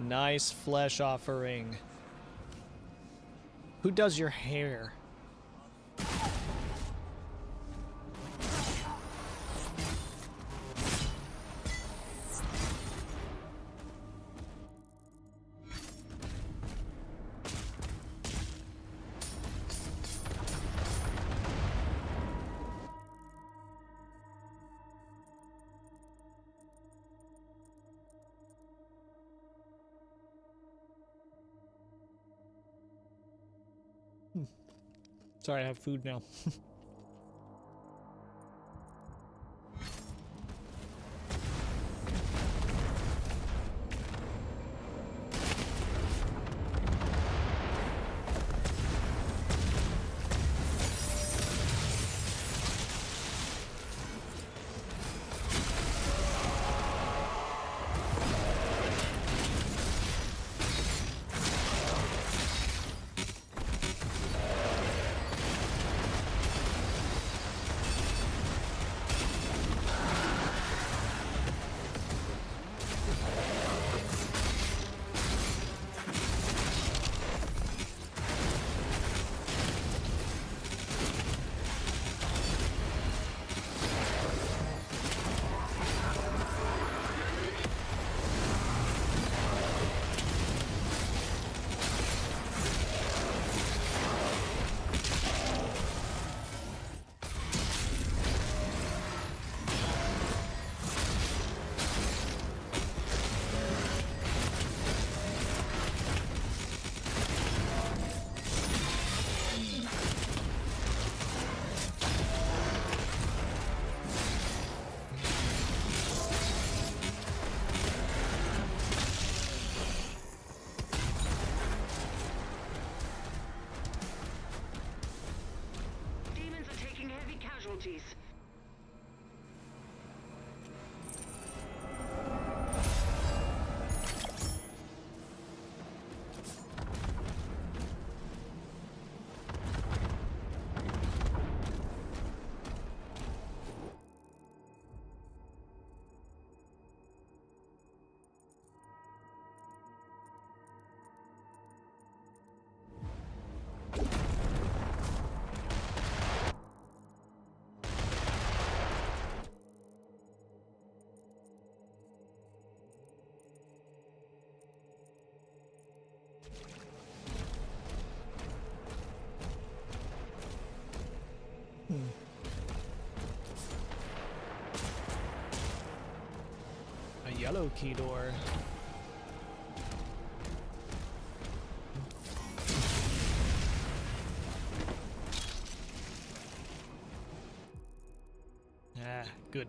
Nice flesh offering. Who does your hair? Sorry, I have food now. Demons are taking heavy casualties. A yellow key door. Ah, good.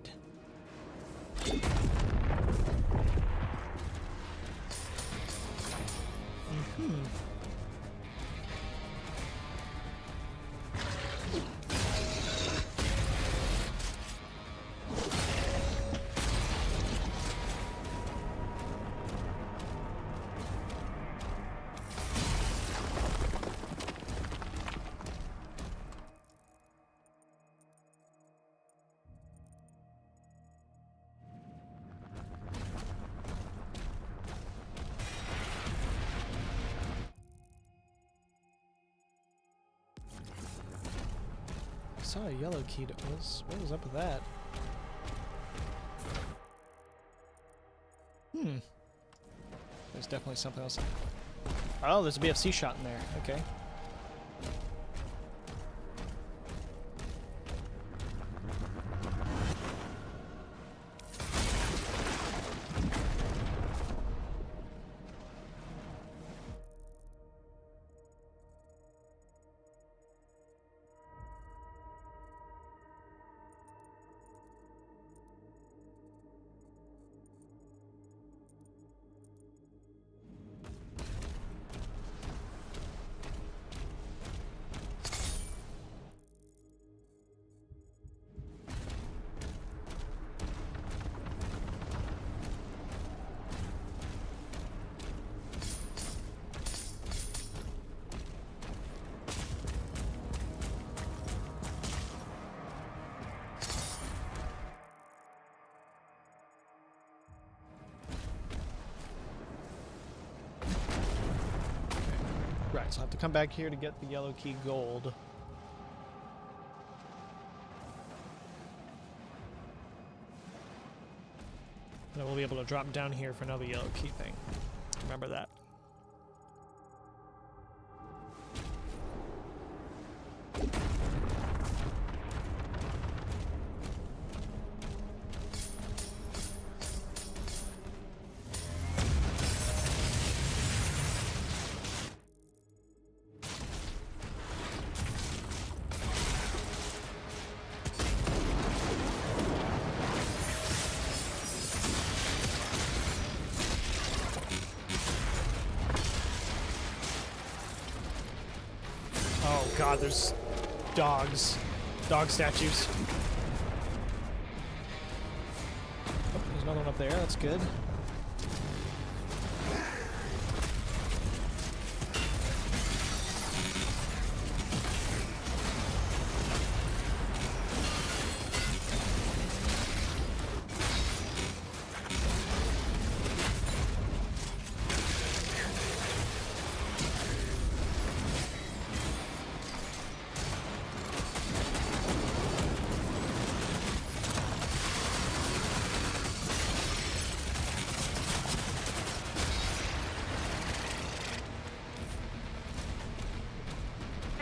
I saw a yellow key. What was up with that? There's definitely something else. Oh, there's a BFC shot in there. Okay. So I'll have to come back here to get the yellow key gold. And I will be able to drop down here for another yellow key thing. Remember that. Oh god, there's dogs. Dog statues. Oh, there's another one up there, that's good.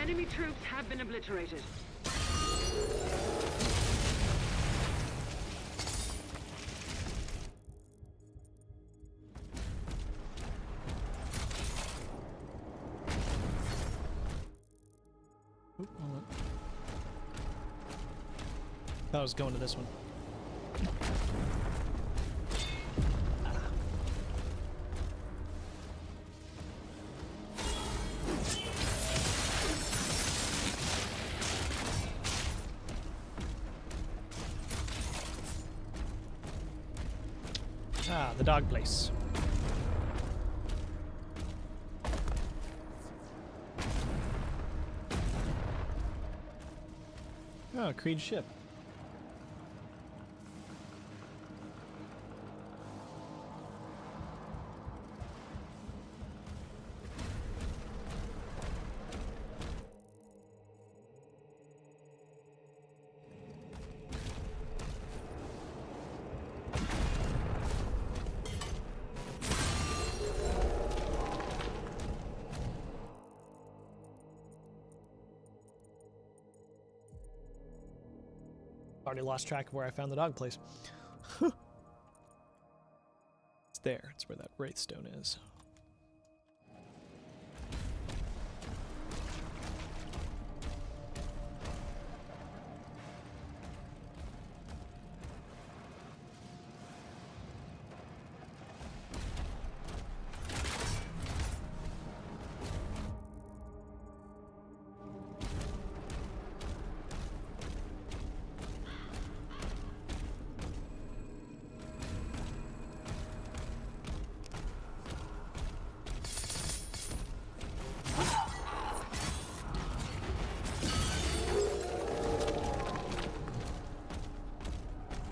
Enemy troops have been obliterated. Oop, hold on. Thought I was going to this one. Ah, the dog place. Oh, Creed's ship. Already lost track of where I found the dog place. It's there. It's where that wraithstone is.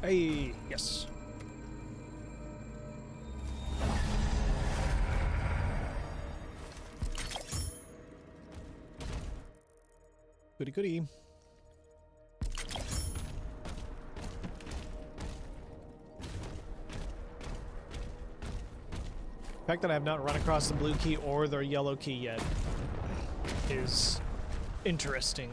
Hey, yes. Goody goody. The fact that I have not run across the blue key or the yellow key yet is interesting.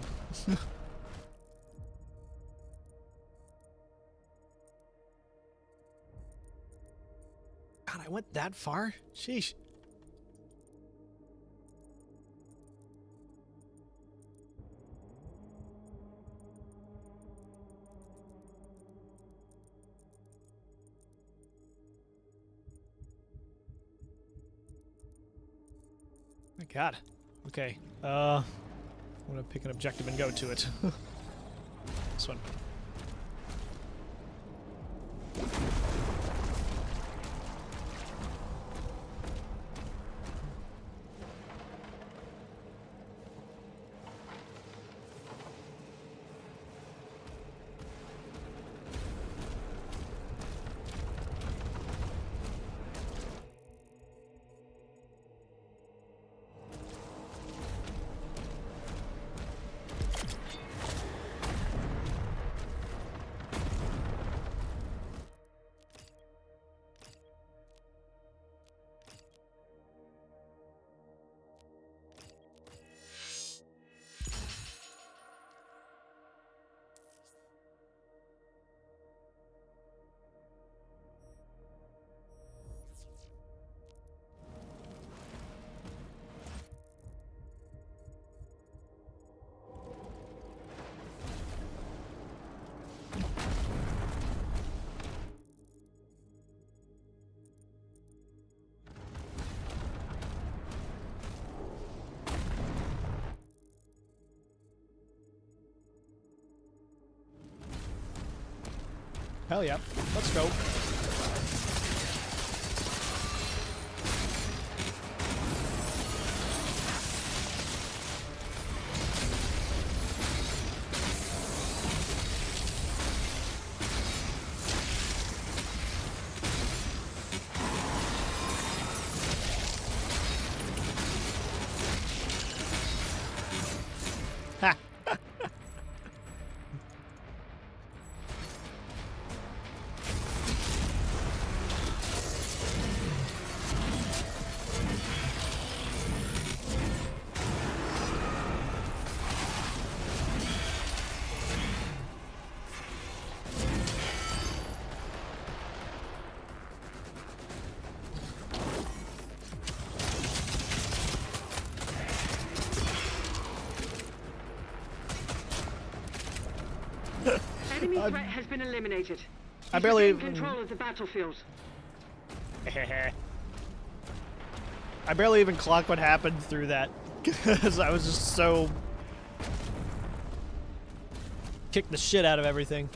God, I went that far? Sheesh. My God. Okay. I'm gonna pick an objective and go to it. This one. Hell yeah. Let's go. Ha! Enemy threat has been eliminated. I You've barely regained control of the battlefield. I barely even clocked what happened through that because I was just so kicked the shit out of everything.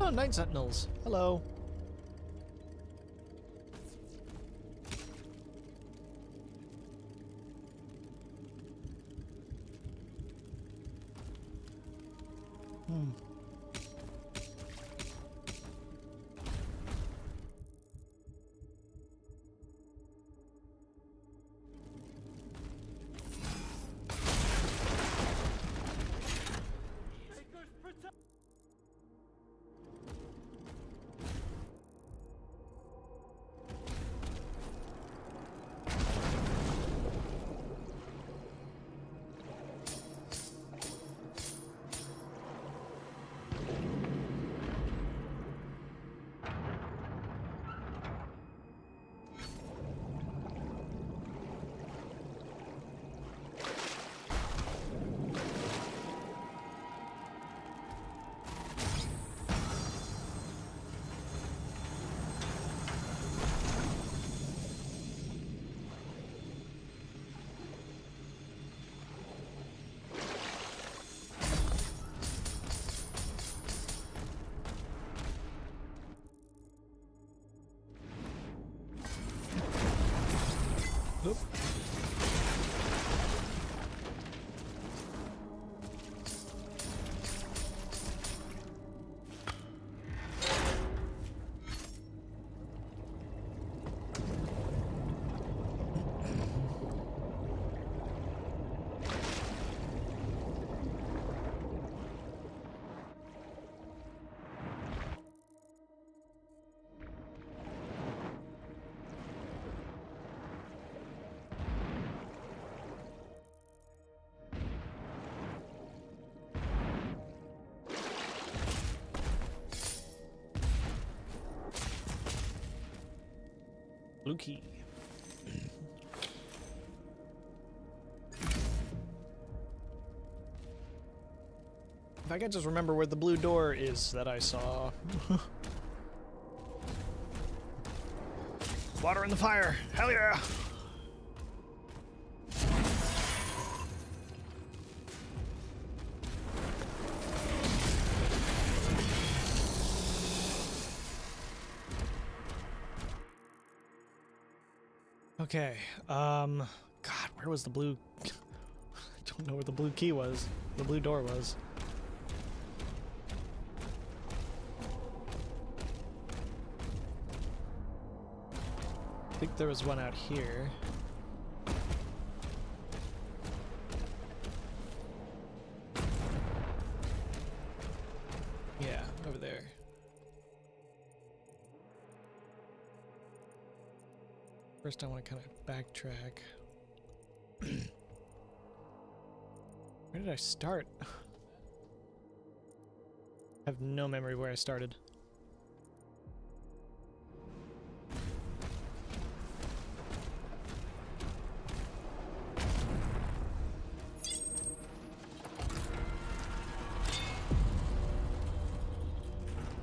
Oh, Night Sentinels. Hello. Oop. Blue key. If I could just remember where the blue door is that I saw. Water in the fire. Hell yeah. Okay, God, where was the blue? I don't know where the blue key was. The blue door was. I think there was one out here. Yeah, over there. First, I want to kind of backtrack. Where did I start? I have no memory of where I started.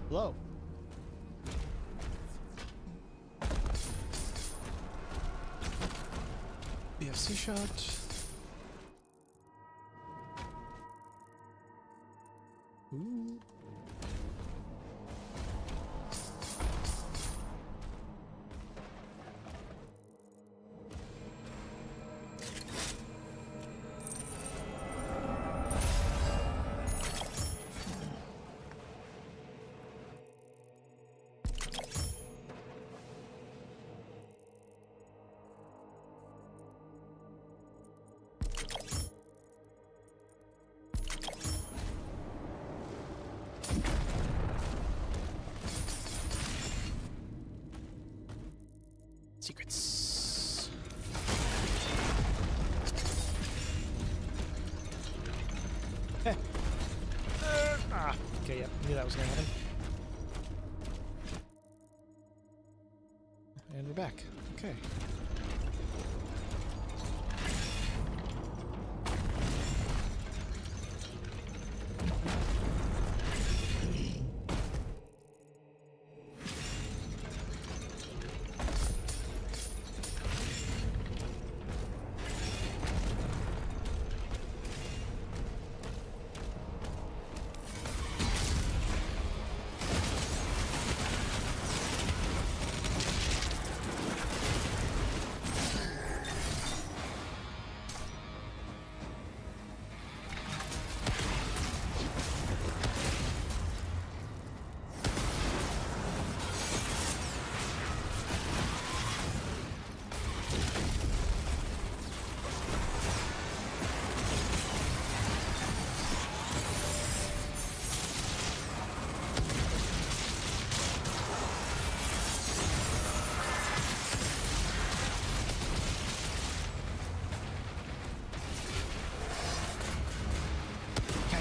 Hello. BFC shot. Ooh. Secrets. Okay, yep, knew that was gonna happen. And we're back. Okay.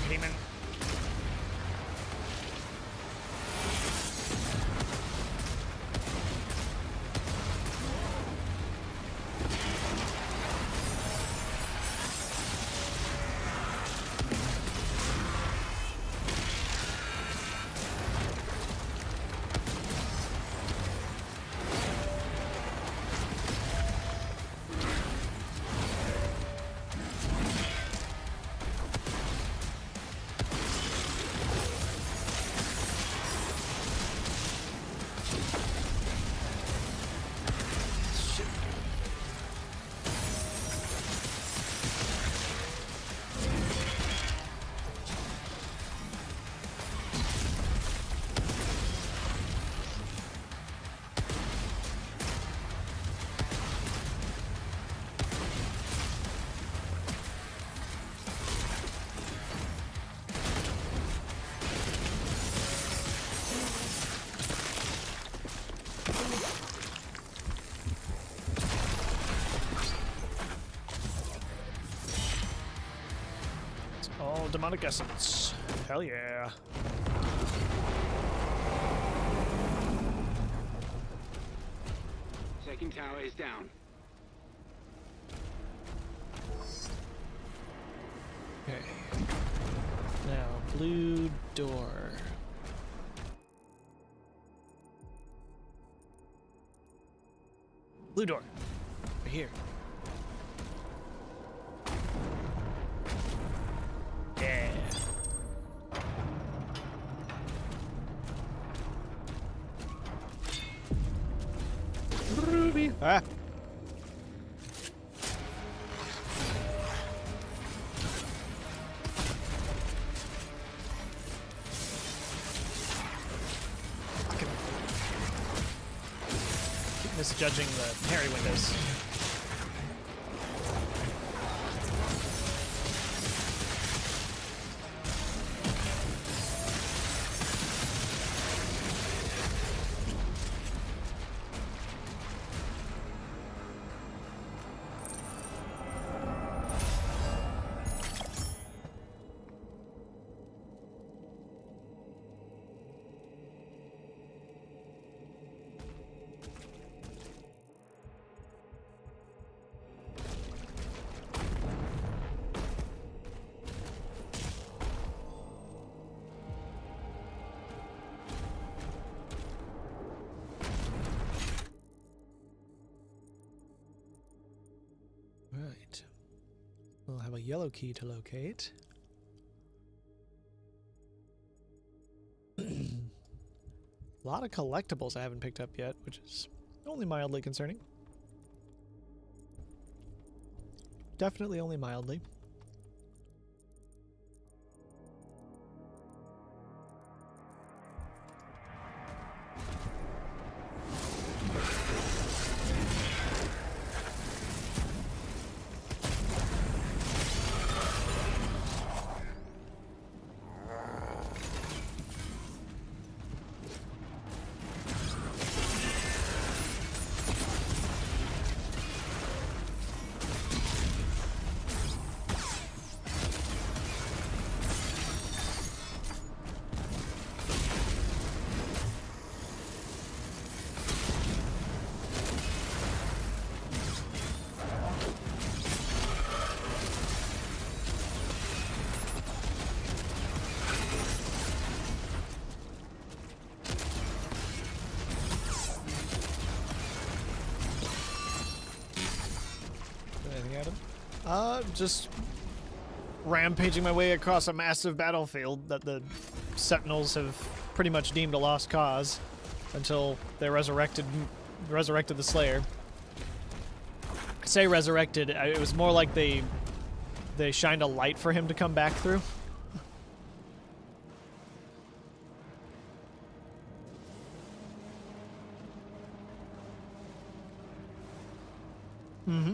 Demon. All demonic essence. Hell yeah. Second tower is down. Okay. Now, blue door. Blue door. Right here. Yeah. Ruby. Ah. Keep misjudging the parry windows. Right. We'll have a yellow key to locate. A lot of collectibles I haven't picked up yet, which is only mildly concerning. Definitely only mildly. Just rampaging my way across a massive battlefield that the Sentinels have pretty much deemed a lost cause until they resurrected the Slayer. I say resurrected, it was more like they shined a light for him to come back through. Mm-hmm.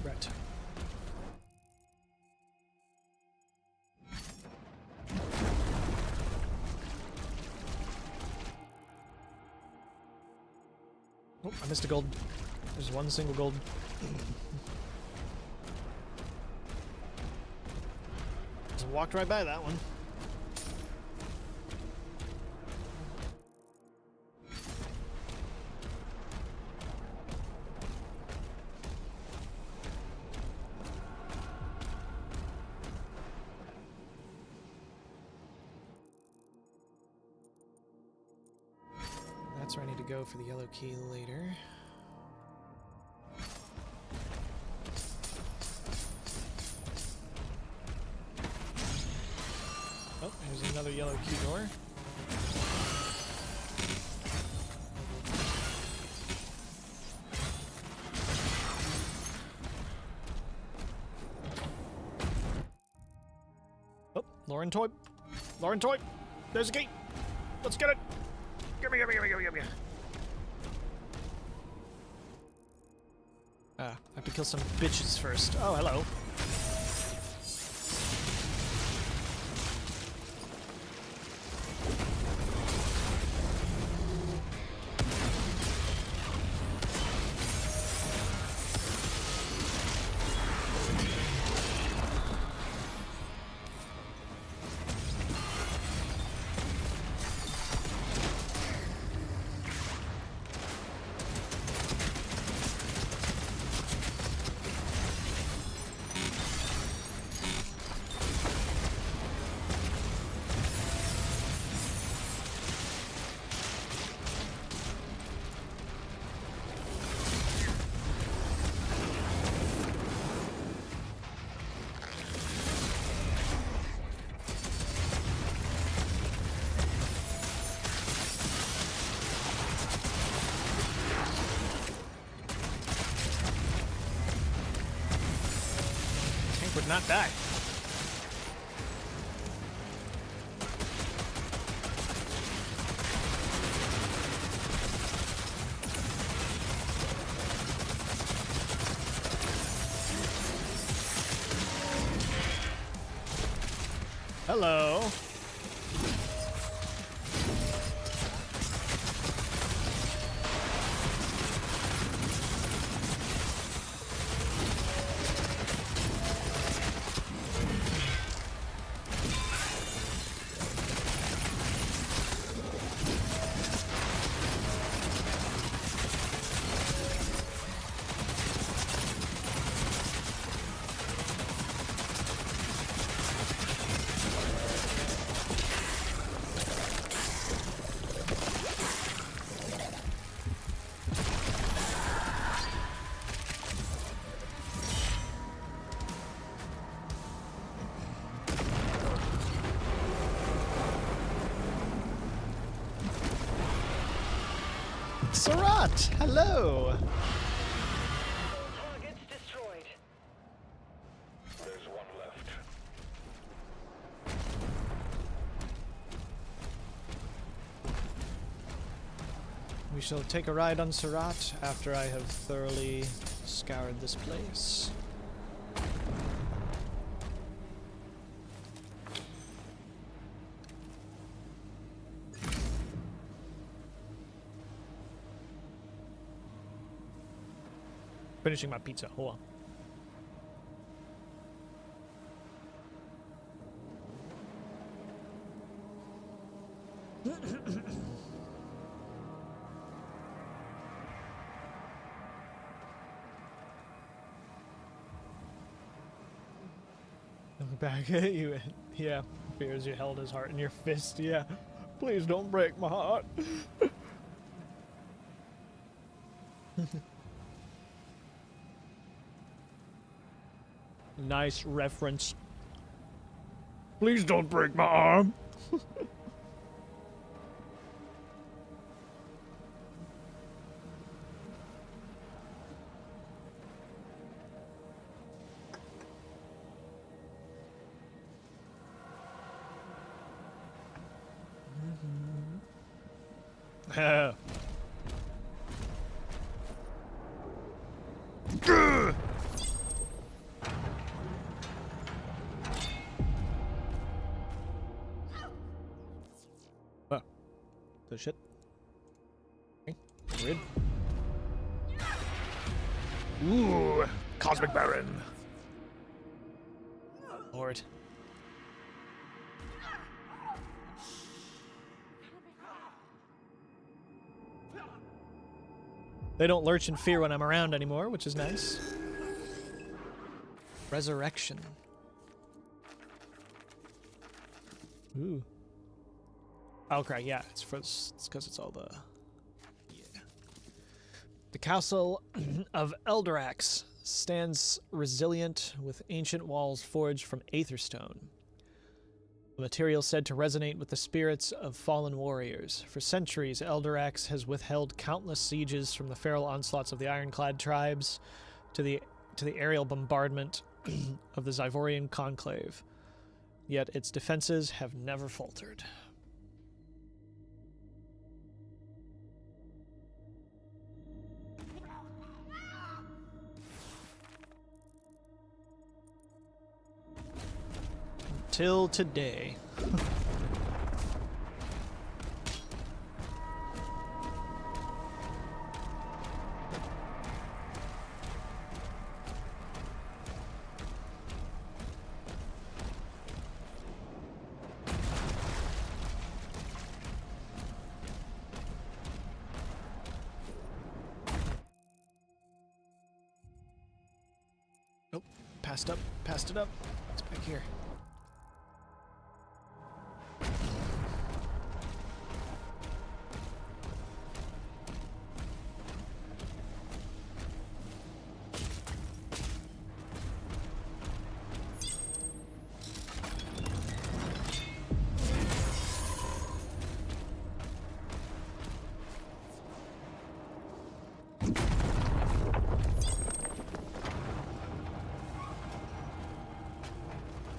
Right. Oh, I missed a gold. There's one single gold. Just walked right by that one. That's where I need to go for the yellow key later. Oh, there's another yellow key door. Oh, Lauren Toy. Lauren Toy. There's a gate. Let's get it. Gimme. I have to kill some bitches first. Oh, hello. Would not die. Hello. Sarat, hello. All targets destroyed. There's one left. We shall take a ride on Sarat after I have thoroughly scoured this place. Finishing my pizza. Hold on. Look back at you. Yeah. Fears you held his heart in your fist. Yeah. Please don't break my heart. Nice reference. Please don't break my arm. The shit. Okay. Weird. Ooh, Cosmic Baron. Lord. They don't lurch in fear when I'm around anymore, which is nice. Resurrection. Ooh. Okay, yeah, it's because it's all the... Yeah. The castle of Eldorax stands resilient with ancient walls forged from aetherstone. A material said to resonate with the spirits of fallen warriors. For centuries, Eldorax has withheld countless sieges from the feral onslaughts of the ironclad tribes to the aerial bombardment of the Zyvorian conclave. Yet its defenses have never faltered. Till today. Oh, passed it up. It's back here.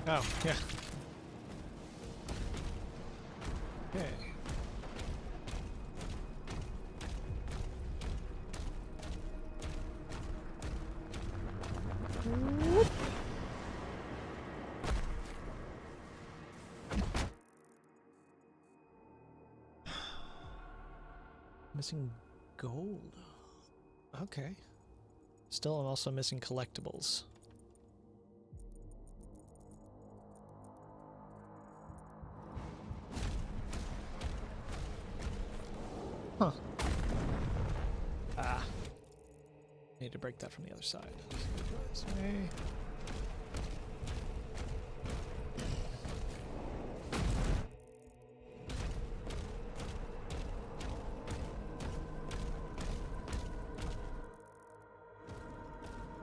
Oh, yeah. Okay. Missing gold. Okay. Still, I'm also missing collectibles. Huh. Ah. Need to break that from the other side. This way.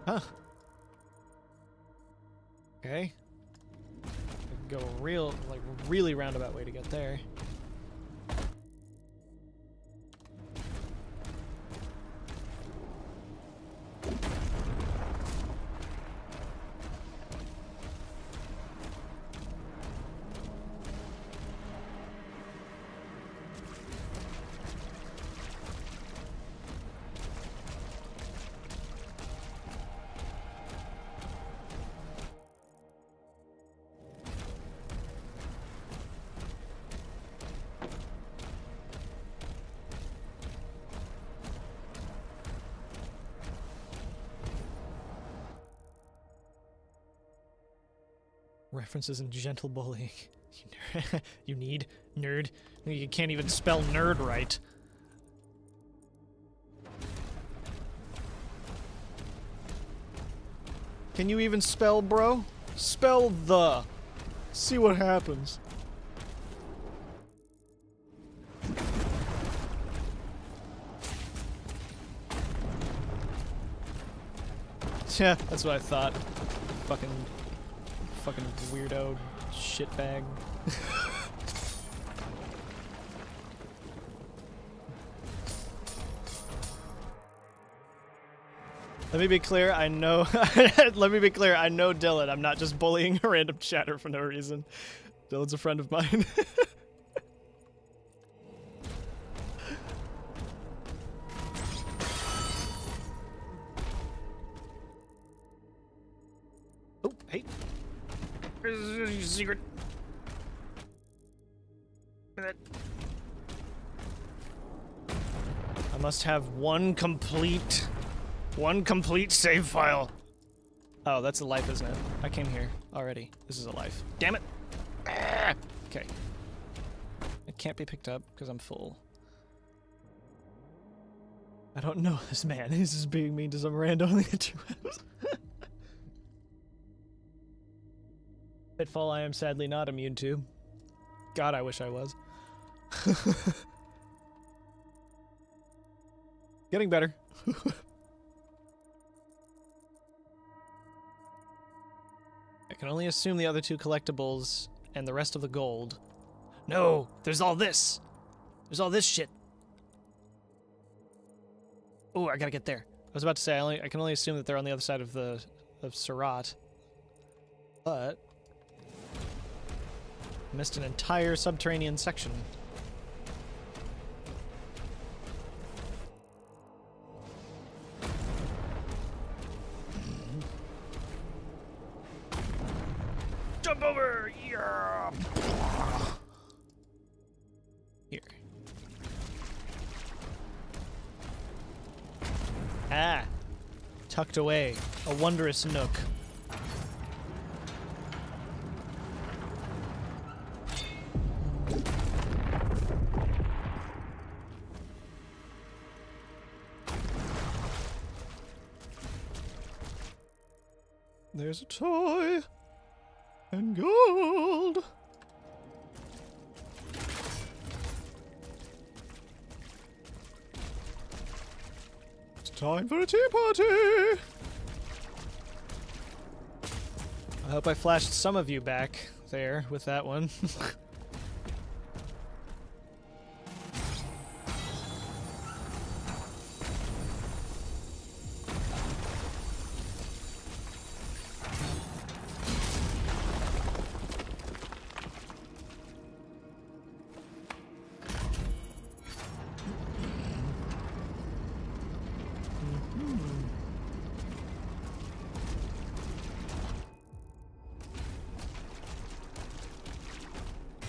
Huh. Okay. I can go really roundabout way to get there. References in gentle bullying. You need nerd. You can't even spell nerd right. Can you even spell, bro? Spell the. See what happens. Yeah, that's what I thought. Fucking weirdo shitbag. Let me be clear, I know let me be clear, I know Dylan. I'm not just bullying a random chatter for no reason. Dylan's a friend of mine. Oh, hey. Here's your secret. Look at that. I must have one complete save file. Oh, that's a life, isn't it? I came here already. This is a life. Damn it! Ah! Okay. It can't be picked up because I'm full. I don't know this man. He's just being mean to some rando on the interwebs. Pitfall I am sadly not immune to. God, I wish I was. Getting better. I can only assume the other two collectibles and the rest of the gold. No, there's all this. There's all this shit. Oh, I gotta get there. I was about to say I can only assume that they're on the other side of Surat, but missed an entire subterranean section. Jump over! Yeah! Here. Ah! Tucked away. A wondrous nook. There's a toy and gold. It's time for a tea party. I hope I flashed some of you back there with that one.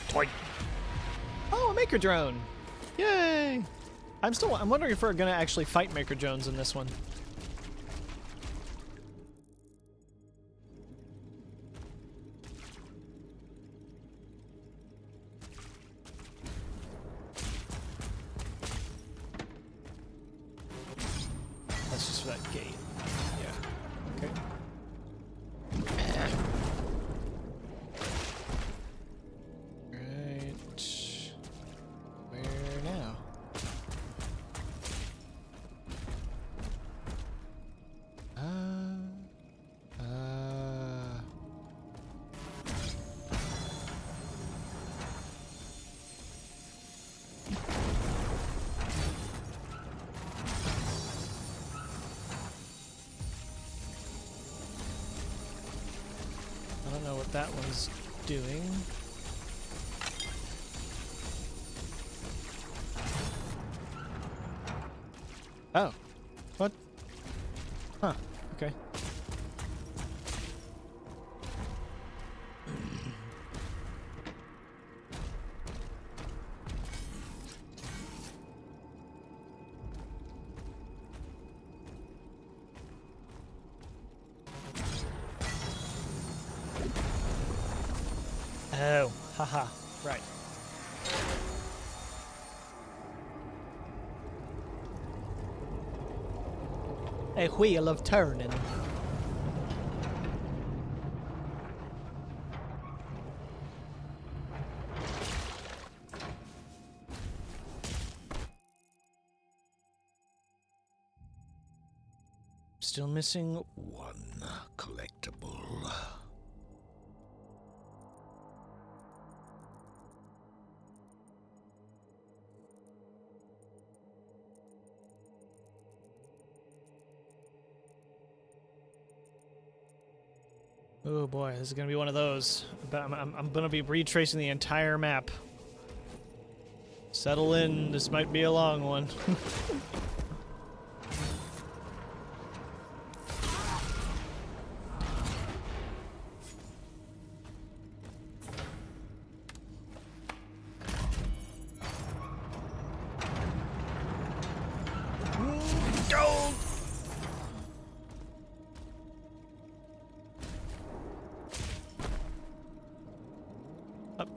Toy. Oh, a maker drone. Yay! I'm wondering if we're gonna actually fight Maker Jones in this one. That's just for that gate. Yeah. Okay. Right. Where now? I don't know what that one's doing. Oh. What? Huh. Okay. Oh, haha, right. A wheel of turning. Still missing One collectible. Oh boy, this is gonna be one of those. But I'm gonna be retracing the entire map. Settle in, this might be a long one. Go! Up.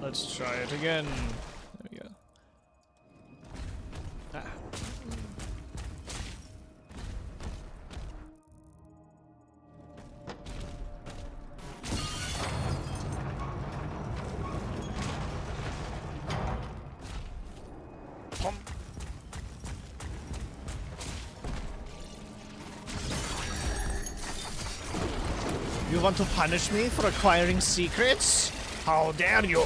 Let's try it again. There we go. Ah. Pump. You want to punish me for acquiring secrets? How dare you!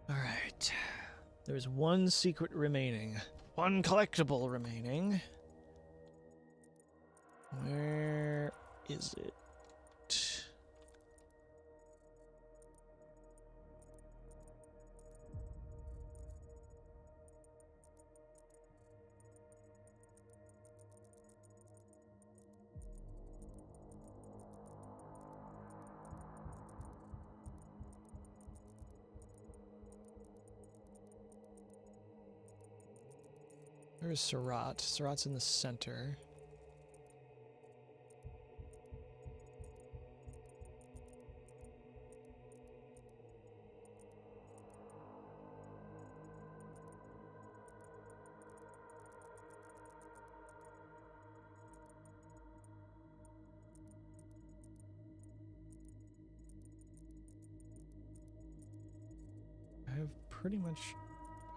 Alright. There's one secret remaining. One collectible remaining. Where is it? Where's Surat? Surat's in the center. I have pretty much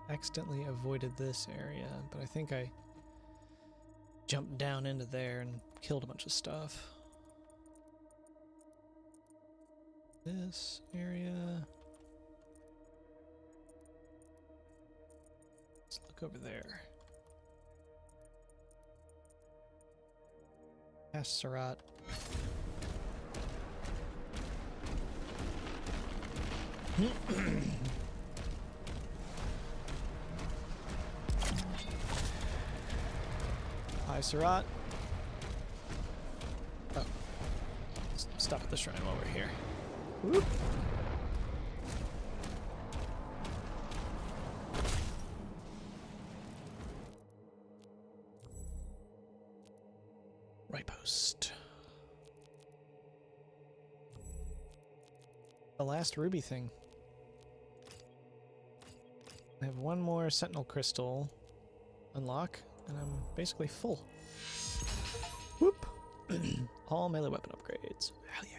accidentally avoided this area, but I think I jumped down into there and killed a bunch of stuff. This area. Let's look over there. Past Surat. Surat. Oh. Stop at the shrine while we're here. Whoop. Right post. The last ruby thing. I have one more sentinel crystal unlock, and I'm basically full. Whoop! All melee weapon upgrades. Hell yeah!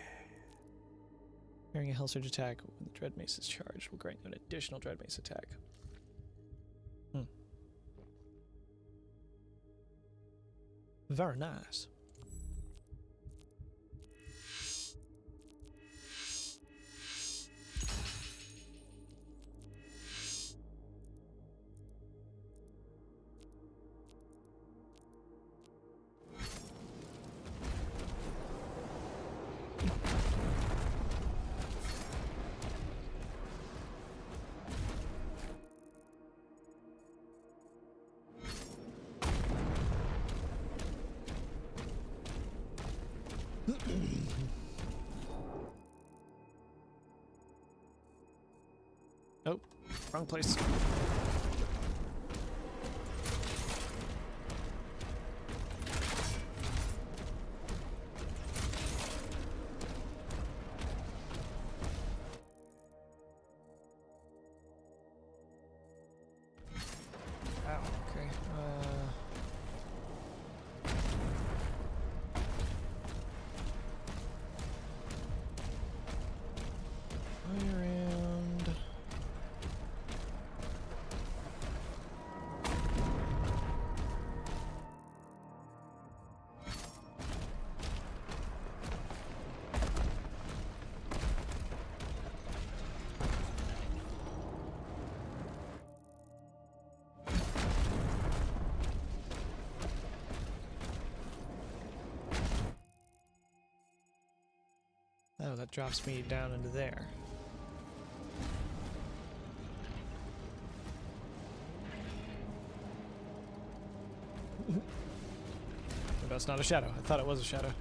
Carrying a Hell Surge attack when the Dread Mace is charged will grant you an additional Dread Mace attack. Very nice. Oh, wrong place. Ow, okay. Way around. Oh, that drops me down into there. That's not a shadow. I thought it was a shadow.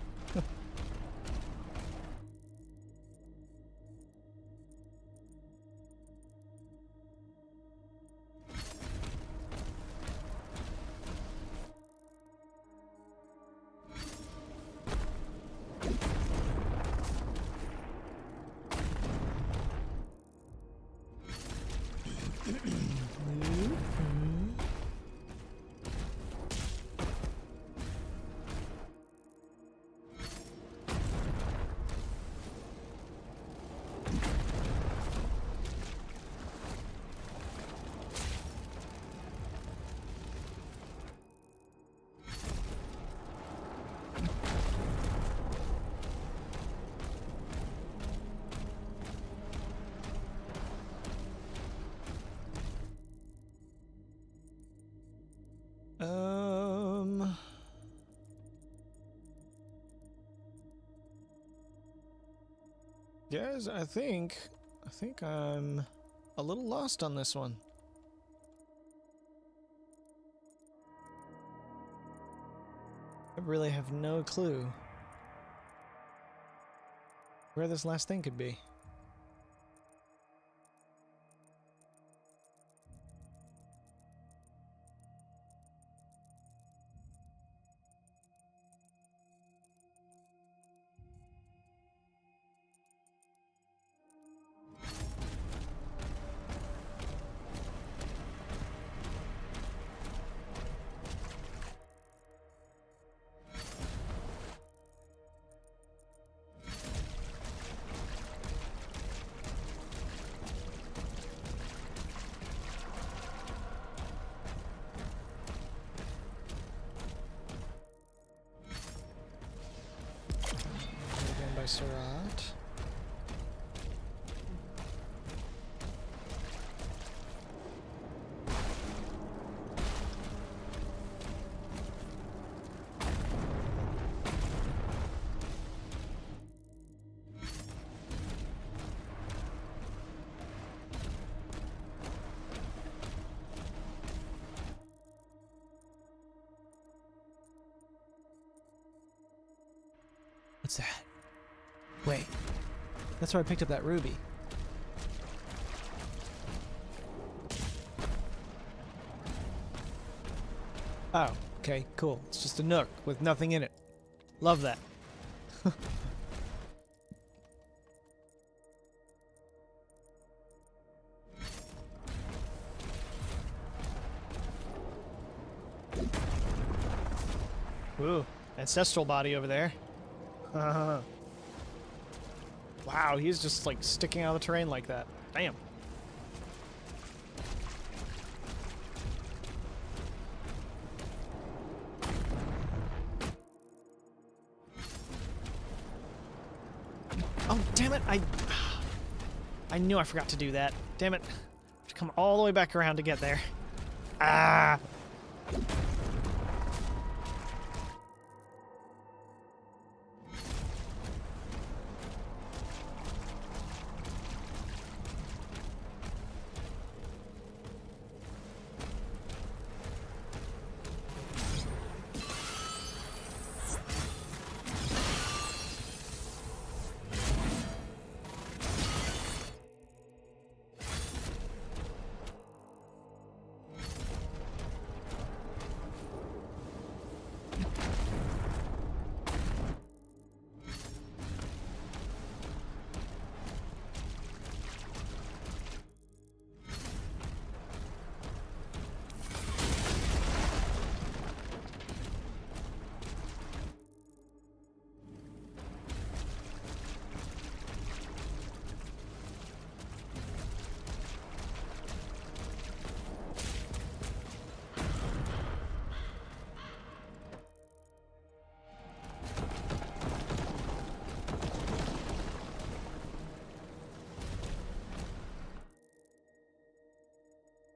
Guys, I think I'm a little lost on this one. I really have no clue where this last thing could be. By Surat. What's that? Wait. That's where I picked up that ruby. Oh, okay, cool. It's just a nook with nothing in it. Love that. Ooh, ancestral body over there. Wow, he's just like sticking out of the terrain like that. Damn. Oh, damn it. I knew I forgot to do that. Damn it. I have to come all the way back around to get there. Ah.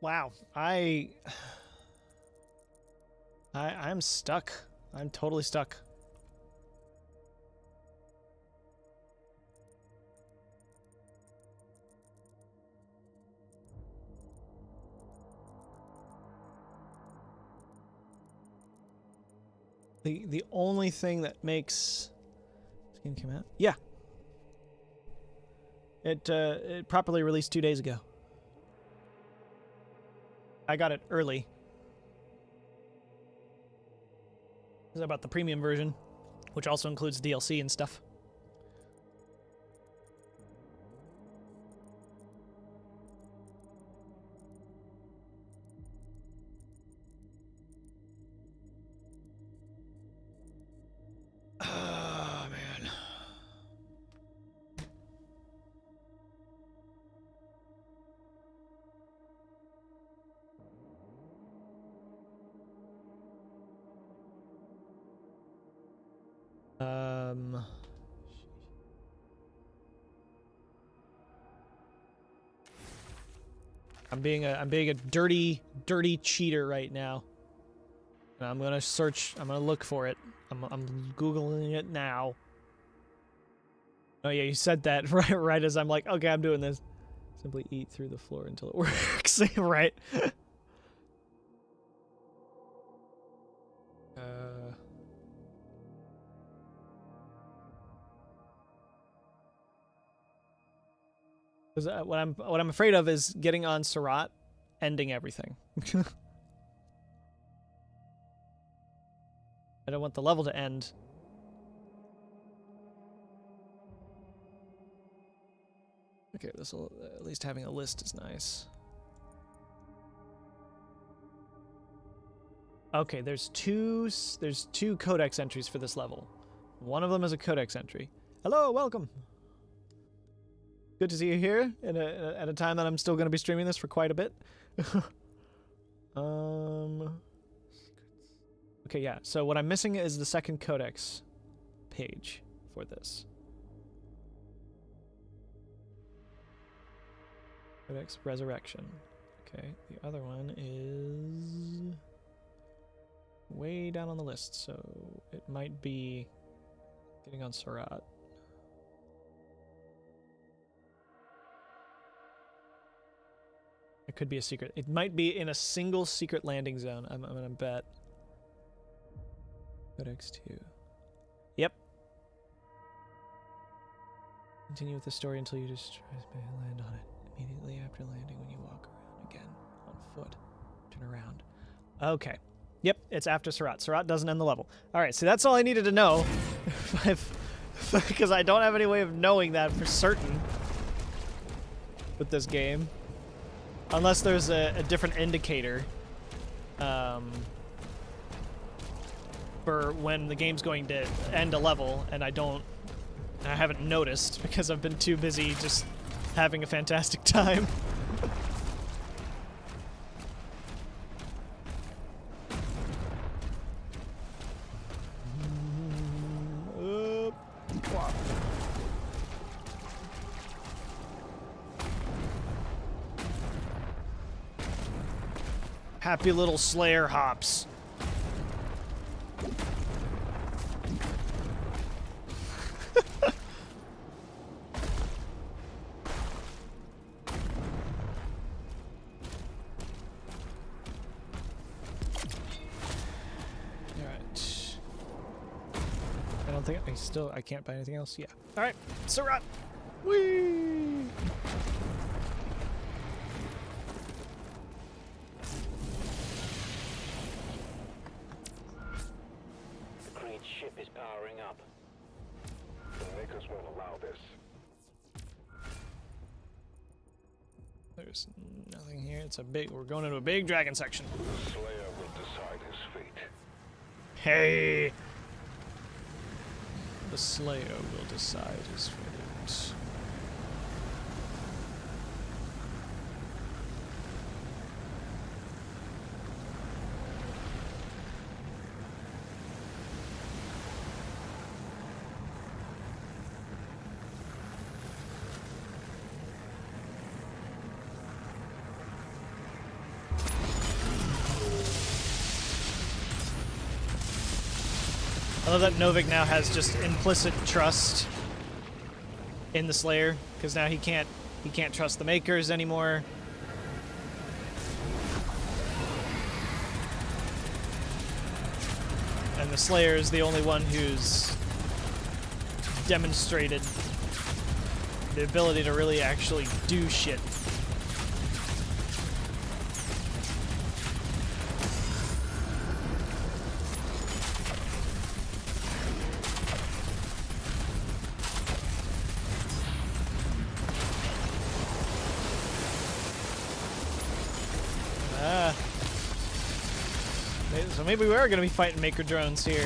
Wow, I'm stuck. I'm totally stuck. The only thing that makes this game came out? Yeah. It properly released 2 days ago. I got it early. This is about the premium version, which also includes DLC and stuff. Oh, man. I'm being a dirty cheater right now. And I'm gonna search. I'm gonna look for it. I'm googling it now. Oh yeah, you said that right as I'm like, okay, I'm doing this. Simply eat through the floor until it works. Right. Because what I'm afraid of is getting on Surat, ending everything. I don't want the level to end. Okay, this will at least having a list is nice. Okay, there's two codex entries for this level. One of them is a codex entry. Hello, welcome. Good to see you here at a time that I'm still going to be streaming this for quite a bit. Okay, yeah. So what I'm missing is the second codex page for this. Codex Resurrection. Okay, the other one is way down on the list, so it might be getting on Surat. It could be a secret. It might be in a single secret landing zone. I'm gonna bet. Codex 2. Yep. Continue with the story until you destroy land on it. Immediately after landing, when you walk around again on foot, turn around. Okay. Yep, it's after Surat. Surat doesn't end the level. All right, so that's all I needed to know. Because I don't have any way of knowing that for certain with this game. Unless there's a different indicator for when the game's going to end a level, and I haven't noticed because I've been too busy just having a fantastic time. Happy little Slayer hops. I can't buy anything else. Yeah. All right. Surat. Whee! The Creed's ship is powering up. The Makers won't allow this. There's nothing here. We're going into a big dragon section. The Slayer will decide his fate. Hey! The Slayer will decide his fate. I love that Novik now has just implicit trust in the Slayer, because now he can't trust the Makers anymore. And the Slayer is the only one who's demonstrated the ability to really actually do shit. So maybe we are going to be fighting Maker drones here.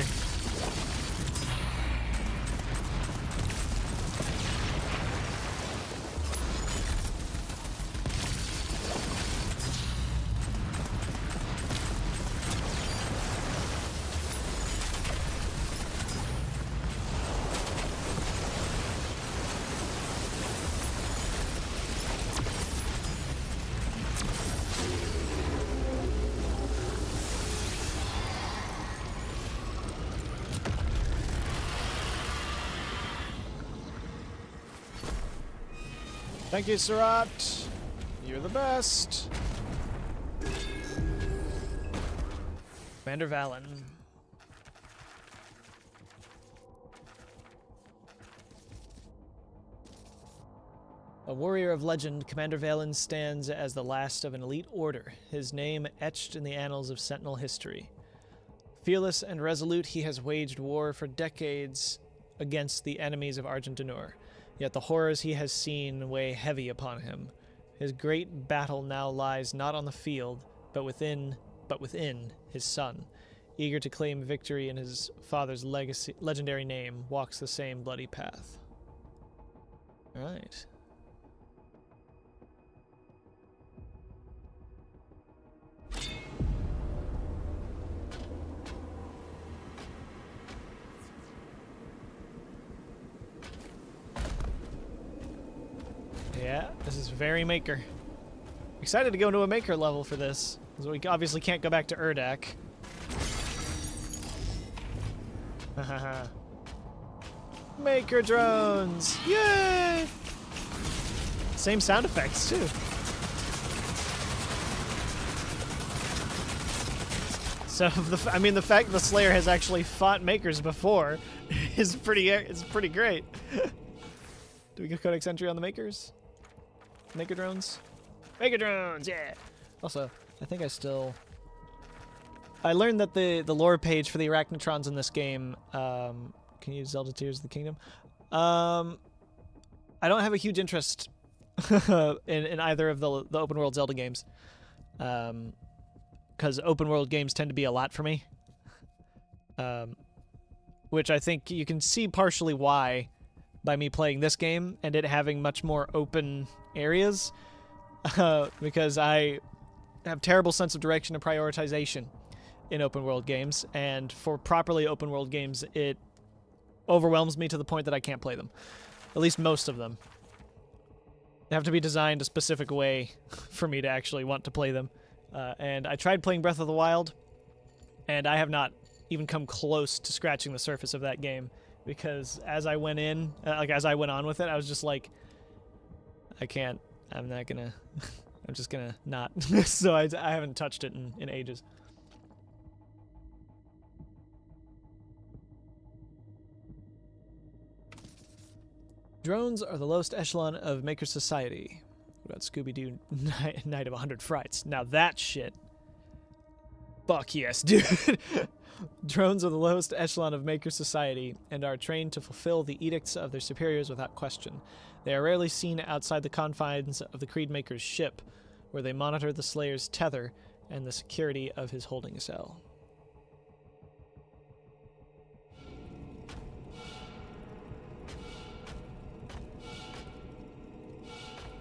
Thank you, Surat. You're the best. Commander Valen. A warrior of legend, Commander Valen stands as the last of an elite order, his name etched in the annals of Sentinel history. Fearless and resolute, he has waged war for decades against the enemies of Argentinur. Yet the horrors he has seen weigh heavy upon him. His great battle now lies not on the field, but within his son. Eager to claim victory in his father's legendary name, walks the same bloody path. All right. Yeah, this is very Maker. Excited to go into a Maker level for this, because we obviously can't go back to Urdak. Hahaha. Maker drones! Yay! Same sound effects, too. So, the fact the Slayer has actually fought Makers before is pretty great. Do we get codex entry on the makers? Maker drones? Maker drones, yeah! Also, I think I learned that the lore page for the Arachnotrons in this game, can you use Zelda Tears of the Kingdom? I don't have a huge interest in either of the open world Zelda games. Because open world games tend to be a lot for me. Which I think you can see partially why by me playing this game and it having much more open areas. Because I have terrible sense of direction and prioritization in open world games, and for properly open world games, it overwhelms me to the point that I can't play them. At least most of them. They have to be designed a specific way for me to actually want to play them. And I tried playing Breath of the Wild, and I have not even come close to scratching the surface of that game, because as I went on with it, I was just like, I'm not gonna, I'm just gonna not. So I haven't touched it in ages. Drones are the lowest echelon of Maker Society. What about Scooby-Doo Night of 100 Frights? Now that shit. Fuck yes, dude. Drones are the lowest echelon of Maker Society and are trained to fulfill the edicts of their superiors without question. They are rarely seen outside the confines of the Creed Maker's ship, where they monitor the Slayer's tether and the security of his holding cell.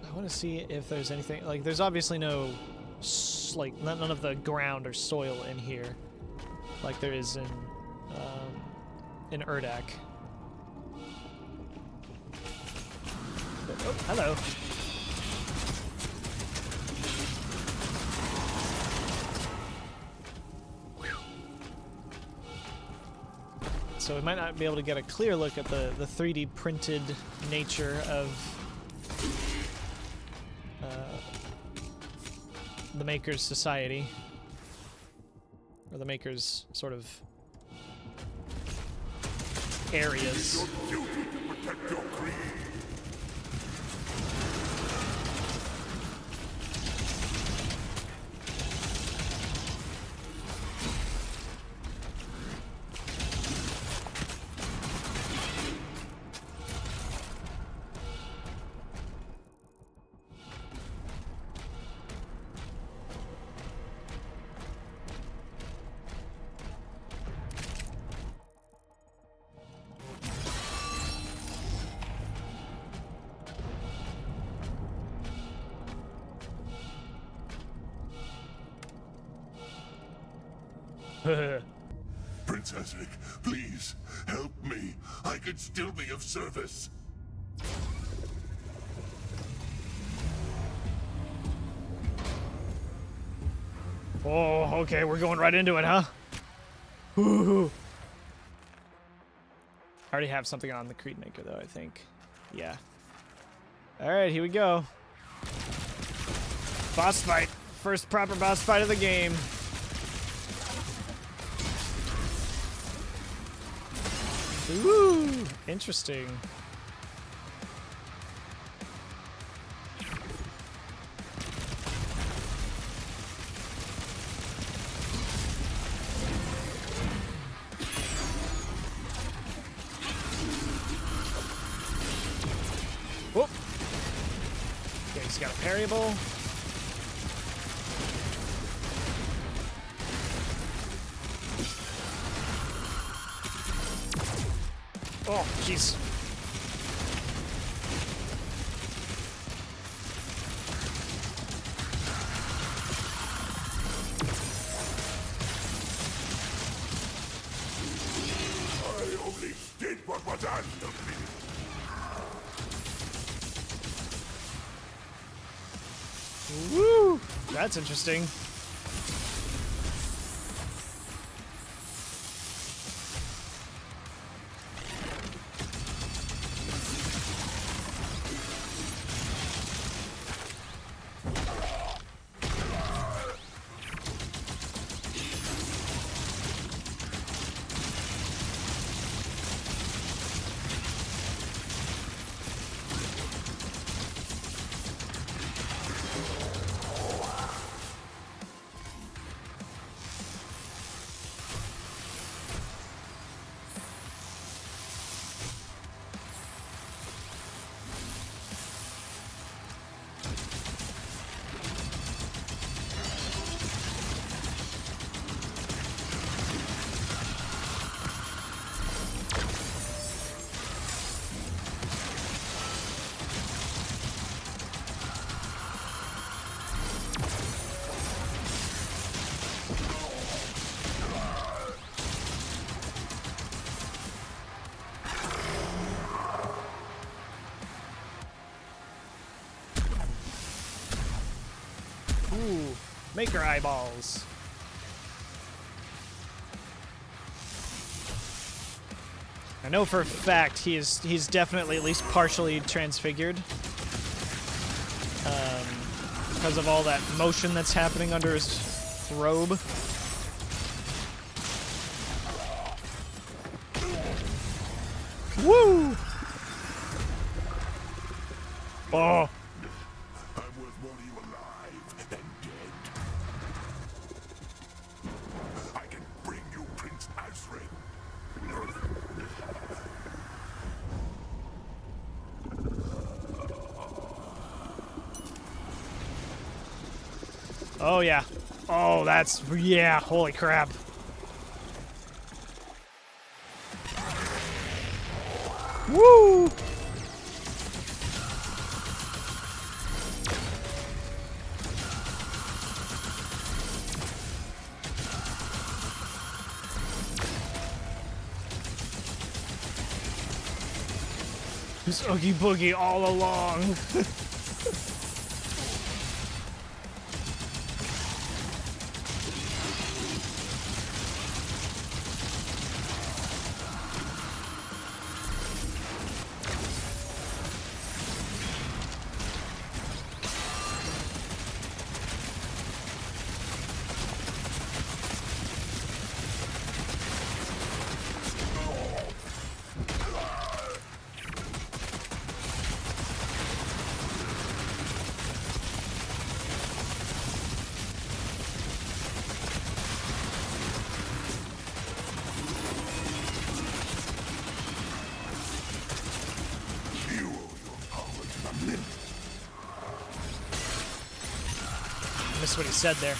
I want to see if there's anything, like, there's obviously no, like, none of the ground or soil in here, like there is in Urdak. But, oh, hello. So we might not be able to get a clear look at the 3D printed nature of the Maker's Society, or the Maker's sort of areas. Your duty to protect your creed. Princess Vic, please, help me. I could still be of service. Oh, okay, we're going right into it, huh? Ooh. I already have something on the Creed Maker, though, I think. Yeah. Alright, here we go. Boss fight. First proper boss fight of the game. Ooh, interesting. Whoop. Okay, he's got a parryable. Oh, jeez. I only did what was asked of me. Woo! That's interesting. Ooh, maker eyeballs. I know for a fact he's definitely at least partially transfigured. Because of all that motion that's happening under his robe. Woo! Oh. I'm worth more to you alive than dead. I can bring you Prince Azrin. Oh yeah. Oh, that's yeah. Holy crap. Woo! Just Oogie Boogie all along. Missed what he said there.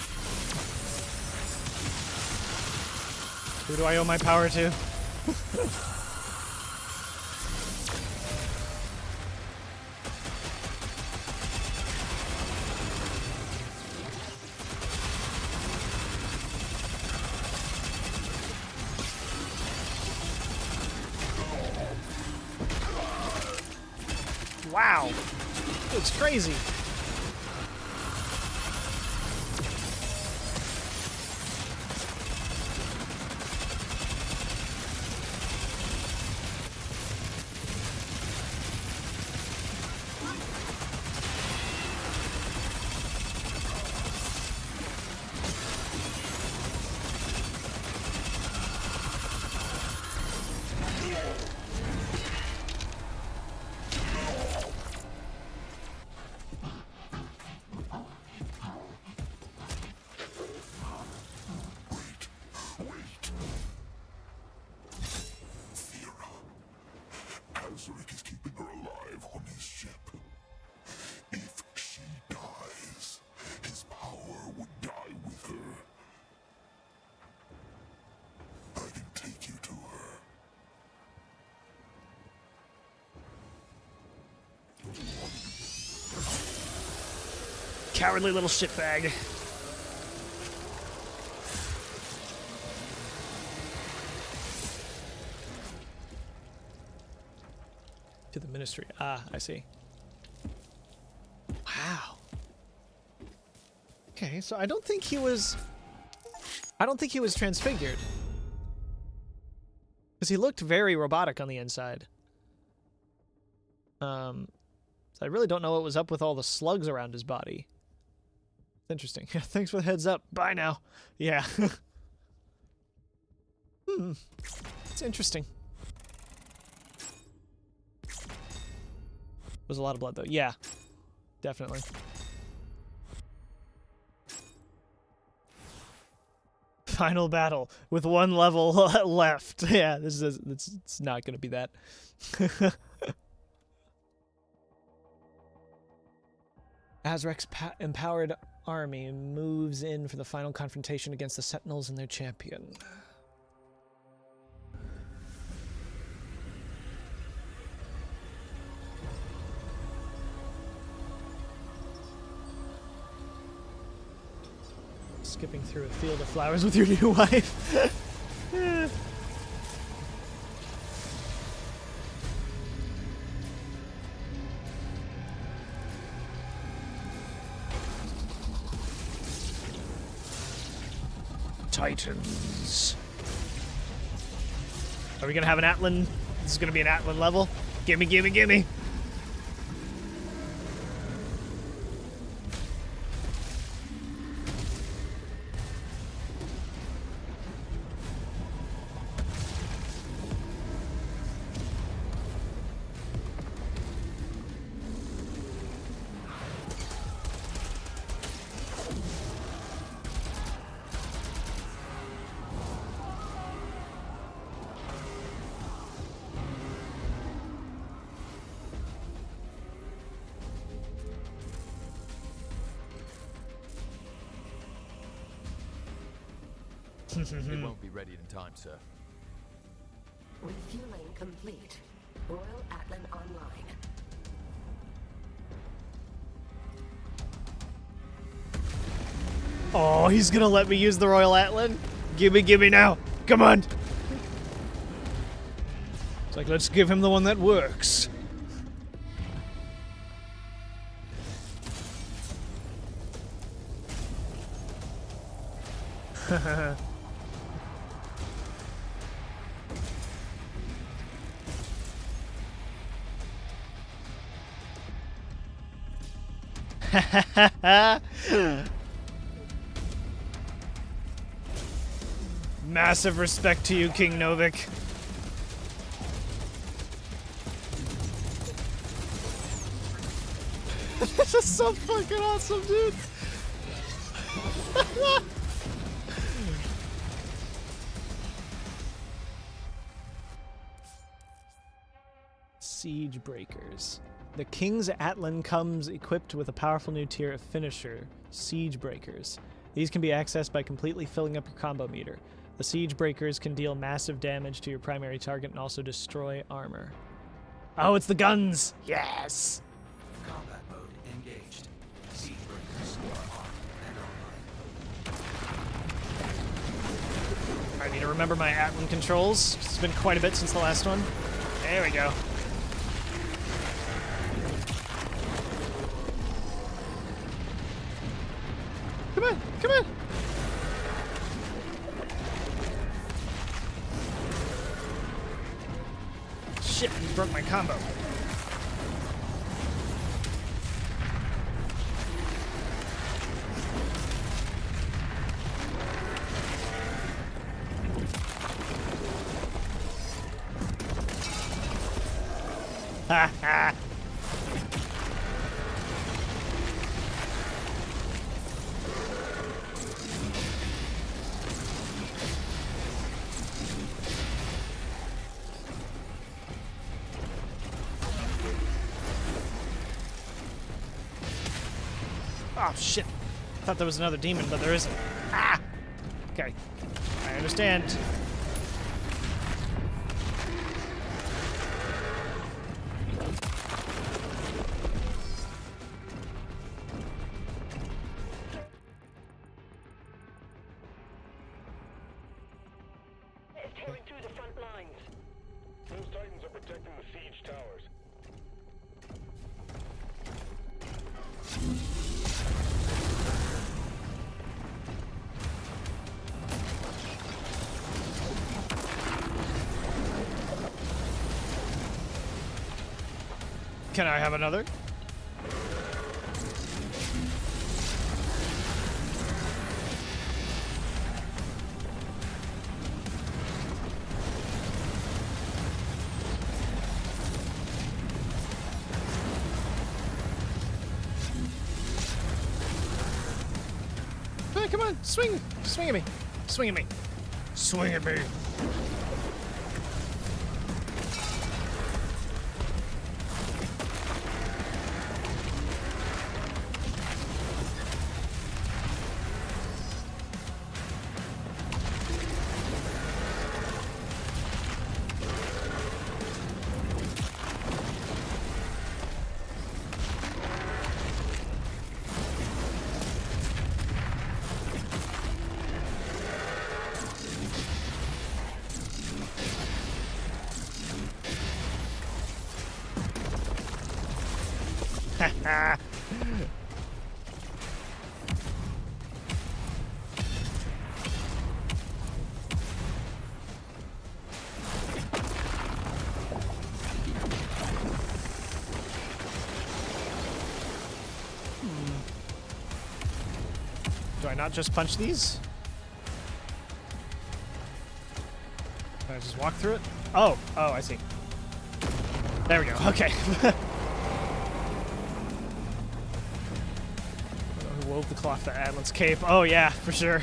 Who do I owe my power to? Wow. It's crazy. Azric is keeping her alive on his ship. If she dies, his power would die with her. I can take you to her. Cowardly little shitbag. To the ministry. Ah, I see. Wow. Okay, so I don't think he was transfigured. Because he looked very robotic on the inside. So I really don't know what was up with all the slugs around his body. It's interesting. Yeah, thanks for the heads up. Bye now. Yeah. It's interesting. Was a lot of blood though. Yeah. Definitely. Final battle with one level left. Yeah, it's not going to be that. Azric's empowered army moves in for the final confrontation against the Sentinels and their champion. Skipping through a field of flowers with your new wife. Titans. Are we gonna have an Atlan? This is gonna be an Atlan level? Gimme, gimme, gimme! It won't be ready in time, sir. Refueling complete. Royal Atlan online. Oh, he's gonna let me use the Royal Atlan? Gimme, gimme now! Come on! It's like, let's give him the one that works. Massive respect to you, King Novik. This is so fucking awesome, dude. Siege Breakers. The King's Atlan comes equipped with a powerful new tier of finisher, Siege Breakers. These can be accessed by completely filling up your combo meter. The Siege Breakers can deal massive damage to your primary target and also destroy armor. Oh, it's the guns! Yes! Combat mode engaged. Siege breakers are on and online. I need to remember my Atlan controls. It's been quite a bit since the last one. There we go. Come on, come on! Shit, he broke my combo. Ha ha! Oh, shit. I thought there was another demon, but there isn't. Ah! Okay. I understand. It's tearing through the front lines. Those Titans are protecting the siege towers. Can I have another? Hey, come on, swing! Swing at me! Swing at me! Swing at me! Do I not just punch these? Can I just walk through it? Oh, I see. There we go. Okay. Who wove the cloth to Adlin's cape? Oh yeah, for sure.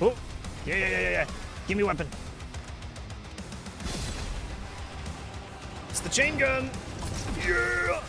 Oh, yeah. Give me a weapon. It's the chain gun. Yeah.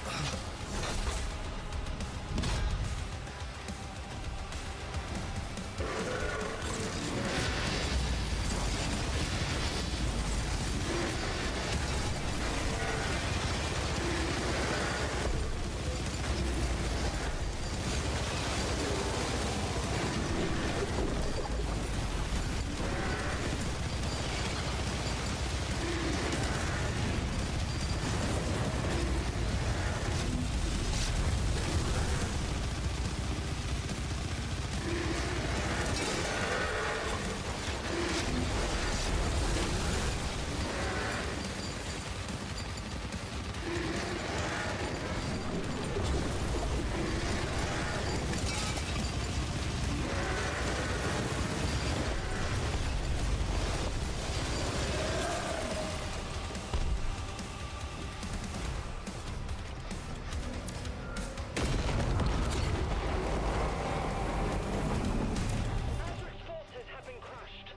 Adric's forces have been crushed.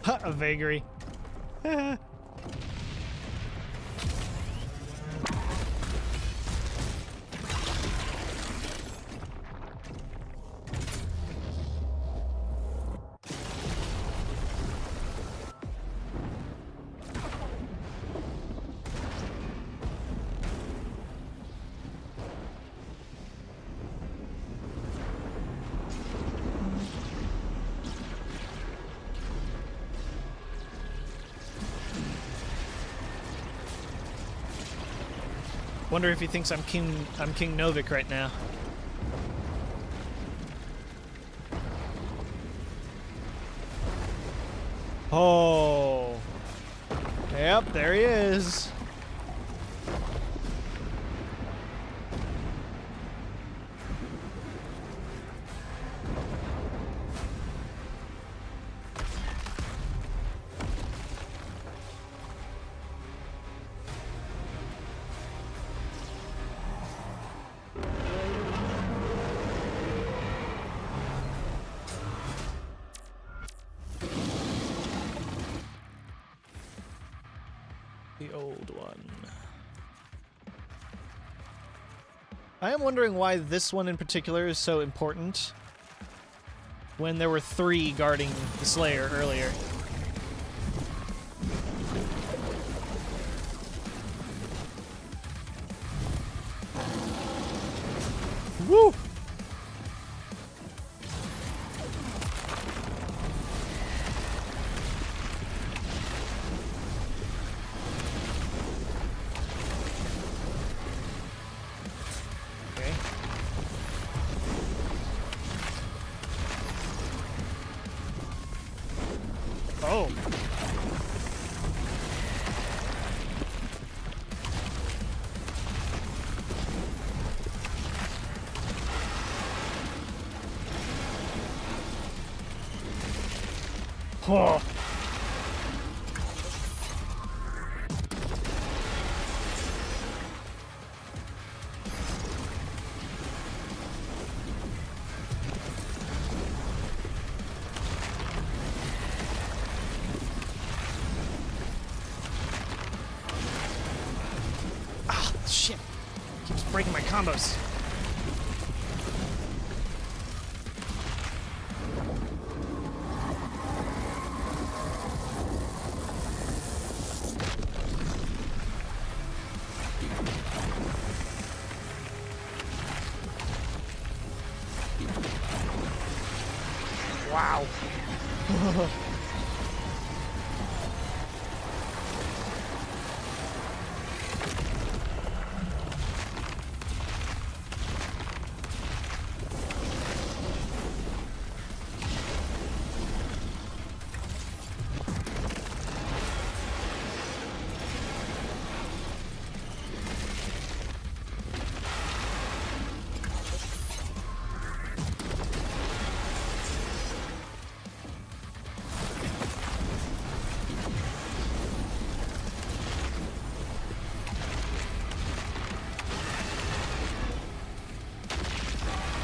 Ha, a vagary. Wonder if he thinks I'm King Novik right now. Oh. Yep, there he is. The old one. I am wondering why this one in particular is so important when there were 3 guarding the Slayer earlier. Woo! Okay. Oh. Oh. Ah, shit. Keeps breaking my combos. Wow.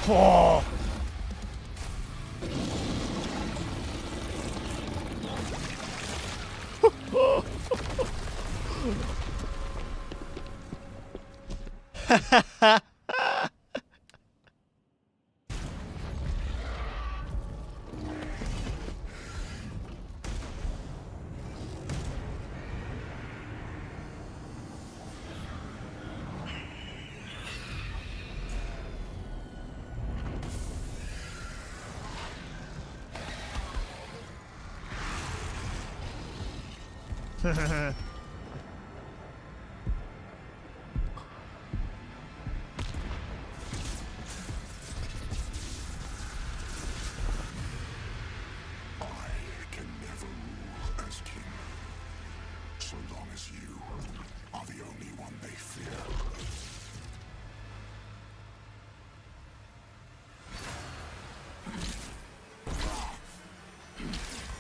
Oh. I can never rule as king, so long as you are the only one they fear.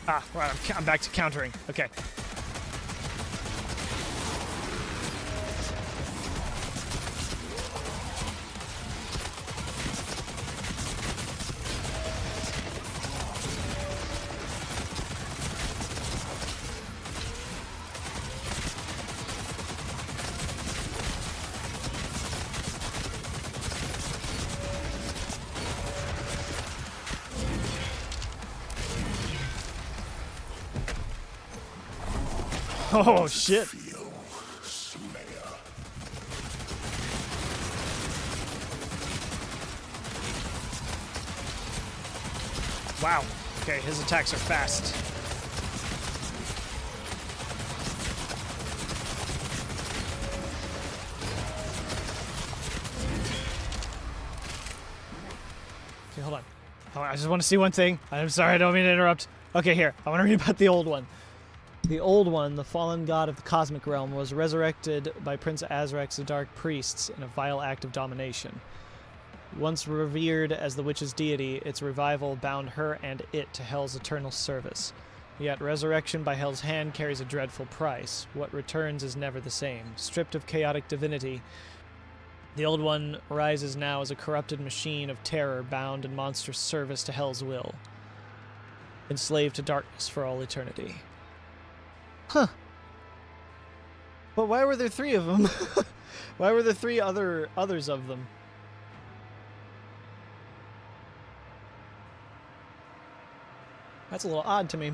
Ah, right, I'm back to countering. Okay. Oh, shit. Wow. Okay, his attacks are fast. Okay, hold on. I just want to see one thing. I'm sorry, I don't mean to interrupt. Okay, here. I want to read about the old one. The Old One, the fallen god of the cosmic realm, was resurrected by Prince Azrak's dark priests in a vile act of domination. Once revered as the witch's deity, its revival bound her and it to Hell's eternal service. Yet resurrection by Hell's hand carries a dreadful price. What returns is never the same. Stripped of chaotic divinity, the Old One rises now as a corrupted machine of terror bound in monstrous service to Hell's will, enslaved to darkness for all eternity. Huh. But why were there 3 of them? Why were there 3 others of them? That's a little odd to me.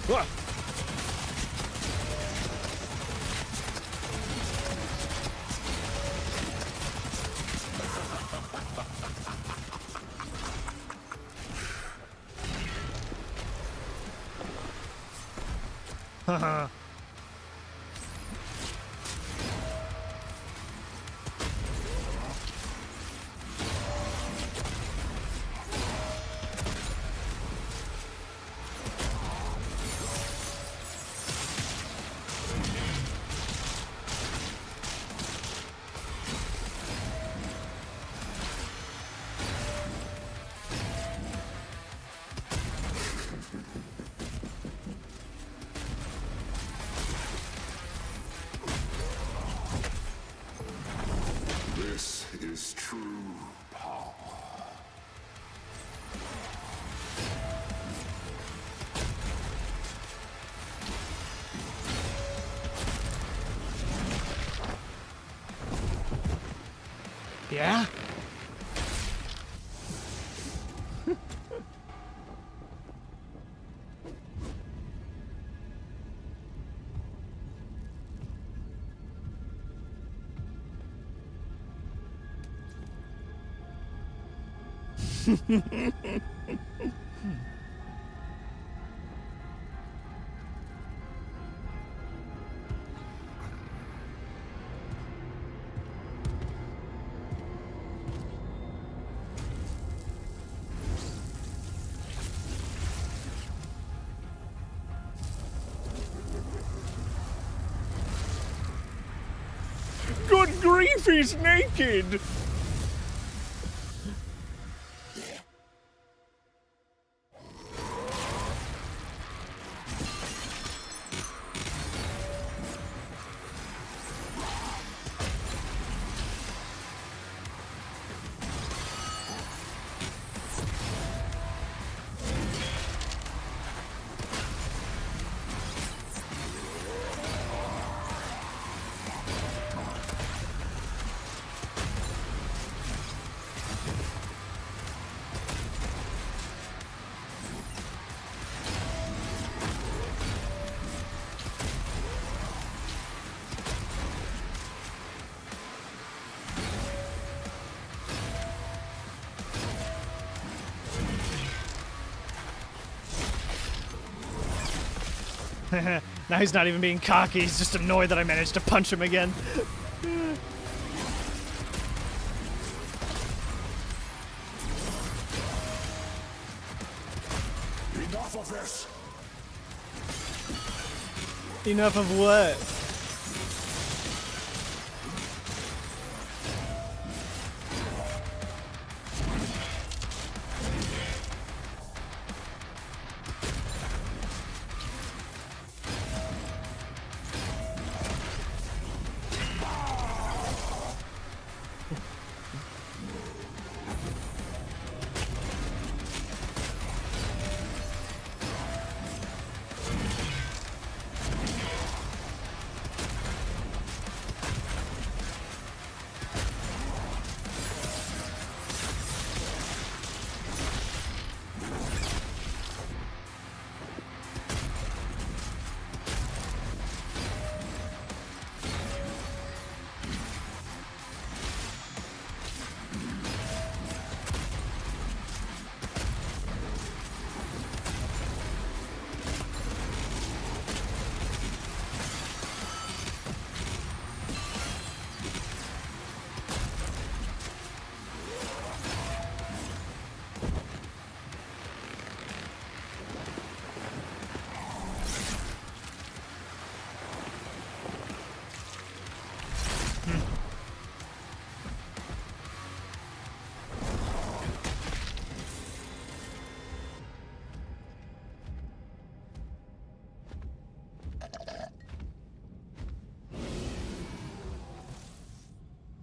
Whoa. Haha. This is true power. Yeah? Good grief, he's naked! Now he's not even being cocky, he's just annoyed that I managed to punch him again. Enough of this! Enough of what?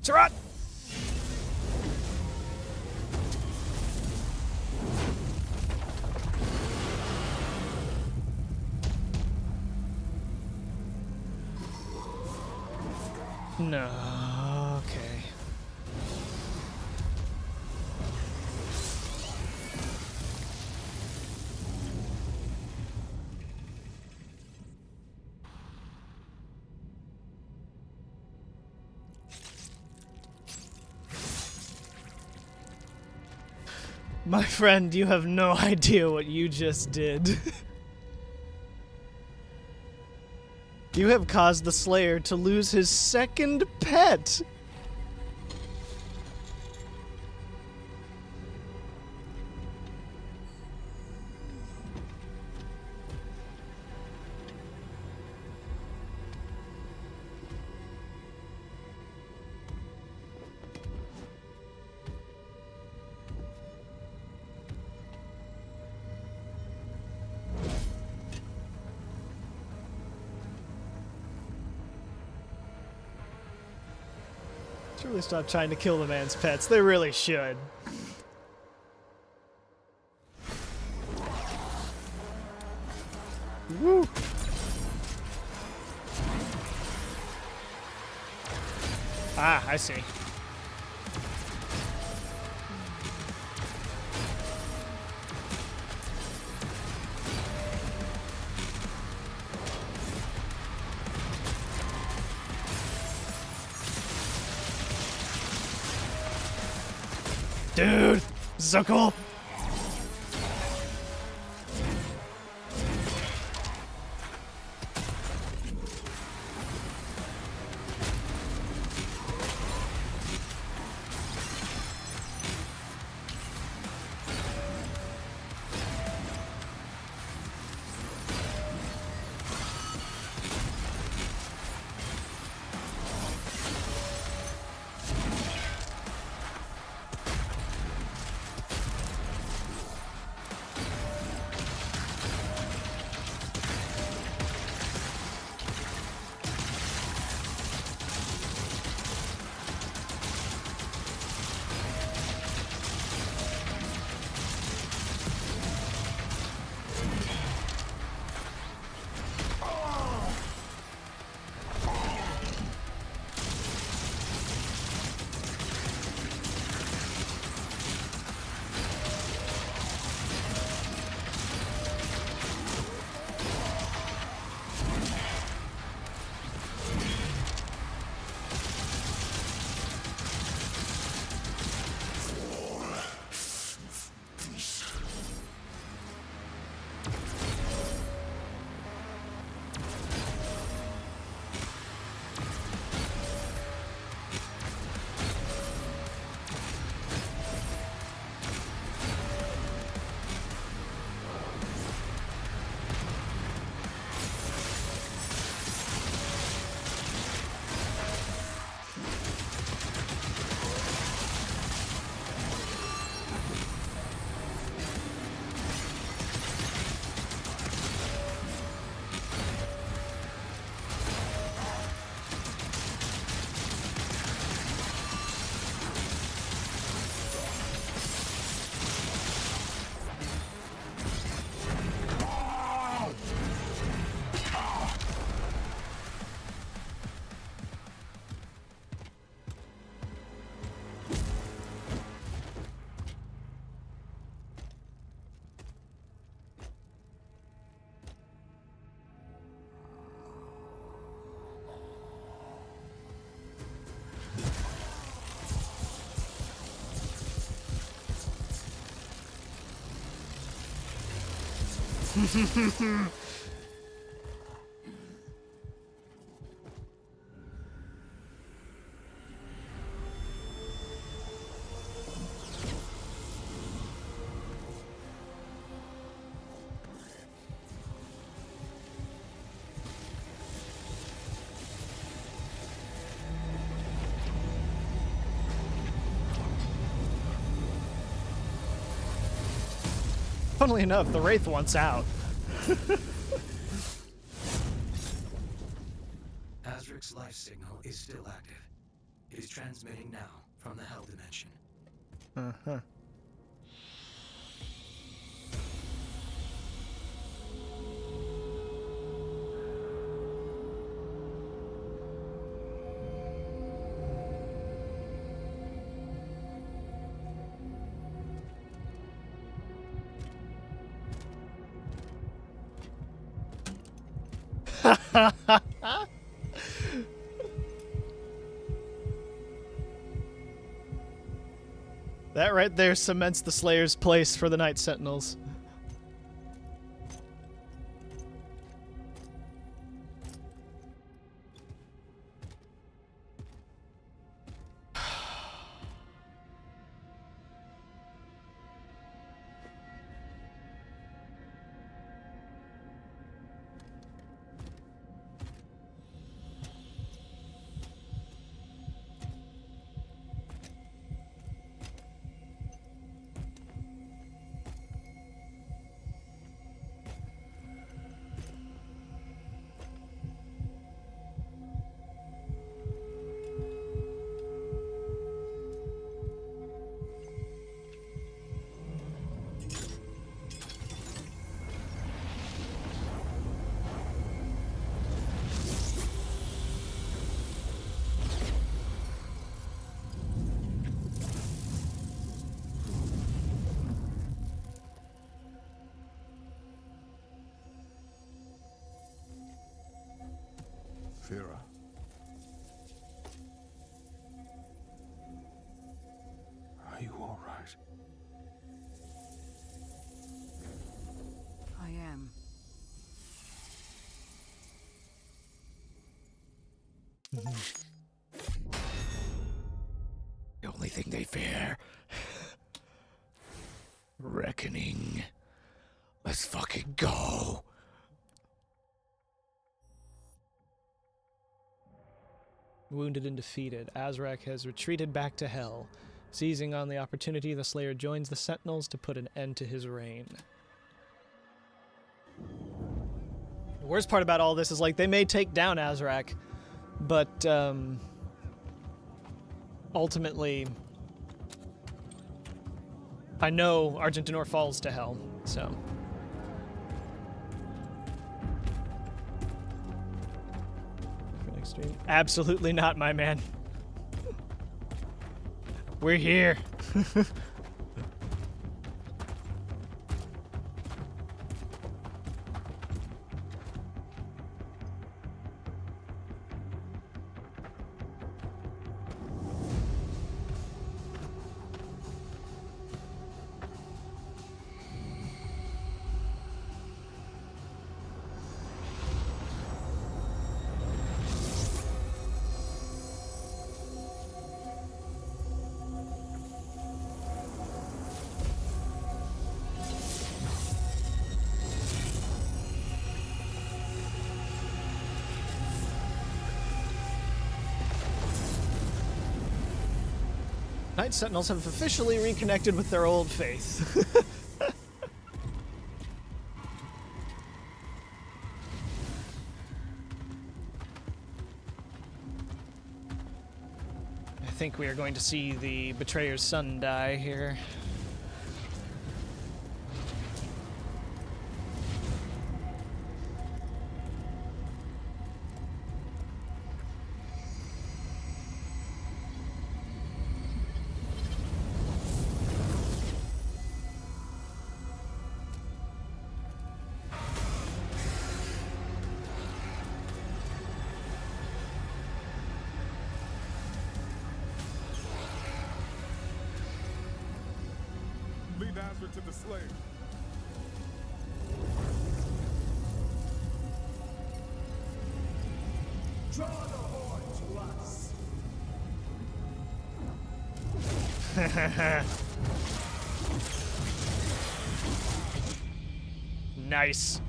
Surratt! No. Okay. My friend, you have no idea what you just did. You have caused the Slayer to lose his second pet. Should really stop trying to kill the man's pets. They really should. Woo! Ah, I see. Dude, this is so cool. Funnily enough, the Wraith wants out. Azric's life signal is still active. It is transmitting now from the Hell Dimension. Uh-huh. That right there cements the Slayer's place for the Night Sentinels. Vera. Are you all right? I am. The only thing they fear. Reckoning. Let's fucking go. Wounded and defeated, Azrak has retreated back to Hell. Seizing on the opportunity, the Slayer joins the Sentinels to put an end to his reign. The worst part about all this is, like, they may take down Azrak, but ultimately, I know Argentinor falls to Hell, so... Absolutely not, my man. We're here. Night Sentinels have officially reconnected with their old faith. I think we are going to see the Betrayer's son die here. Lead Azra to the Slayer. Draw the horde to us. Nice.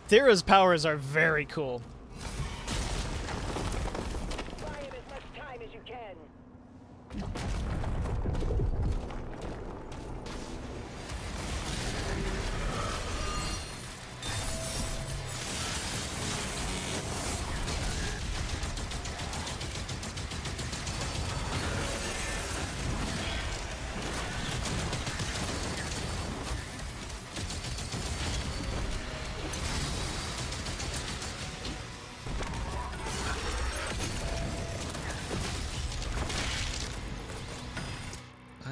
Thera's powers are very cool. Buy him as much time as you can.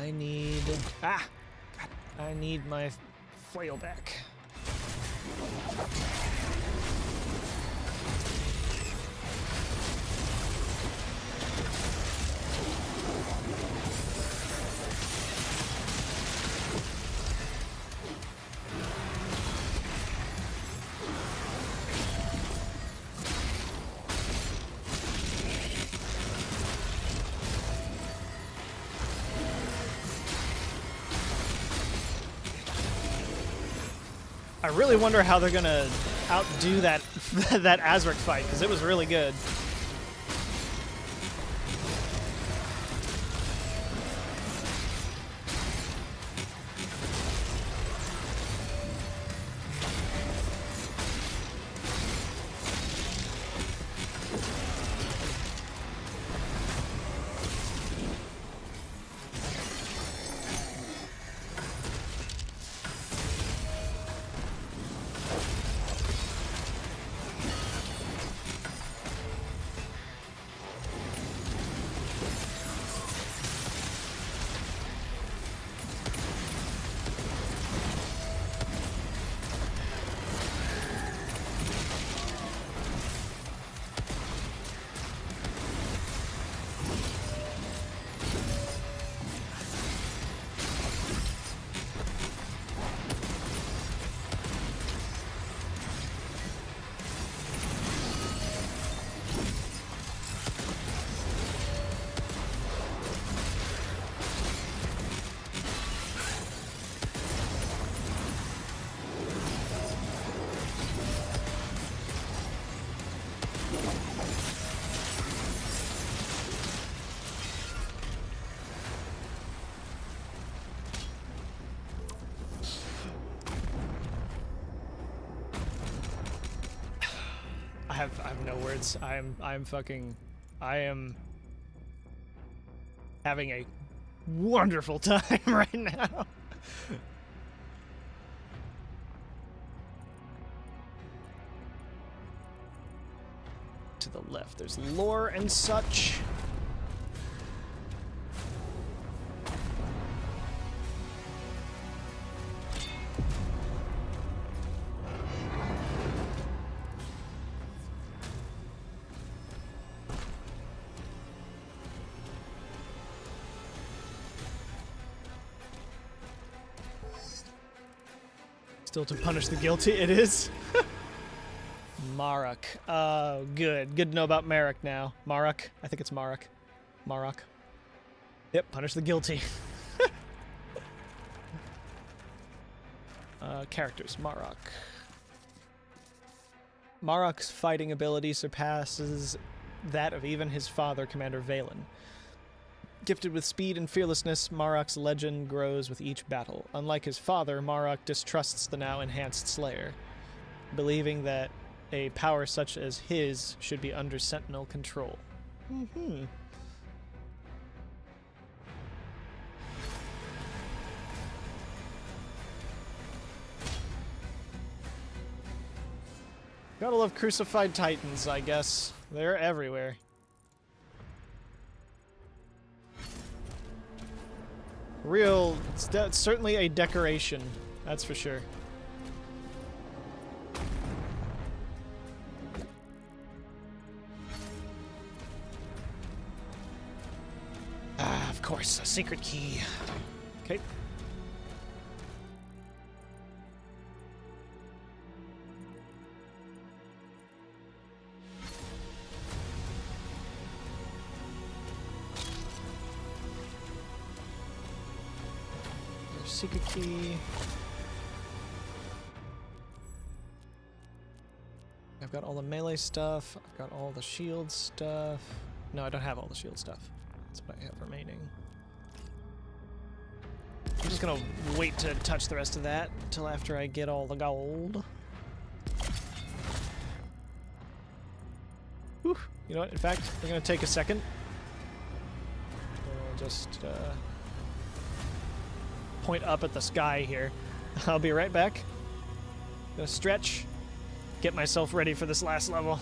I need... Ah! God, I need my flail back. I really wonder how they're gonna outdo that that Azric fight, because it was really good. I have no words. I am having a wonderful time right now. To the left, there's lore and such. Still to punish the guilty, it is. Marok. Oh, good. Good to know about Marok now. Marok. I think it's Marok. Marok. Yep, punish the guilty. Characters. Marok. Marok's fighting ability surpasses that of even his father, Commander Valen. Gifted with speed and fearlessness, Marok's legend grows with each battle. Unlike his father, Marok distrusts the now enhanced Slayer, believing that a power such as his should be under Sentinel control. Mm-hmm. Gotta love crucified titans, I guess. They're everywhere. Real, it's certainly a decoration, that's for sure. Ah, of course, a secret key. Okay. Secret key. I've got all the melee stuff. I've got all the shield stuff. No, I don't have all the shield stuff. That's what I have remaining. I'm just gonna wait to touch the rest of that until after I get all the gold. Whew. You know what? In fact, we're gonna take a second. We'll just point up at the sky here. I'll be right back. Gonna stretch, get myself ready for this last level.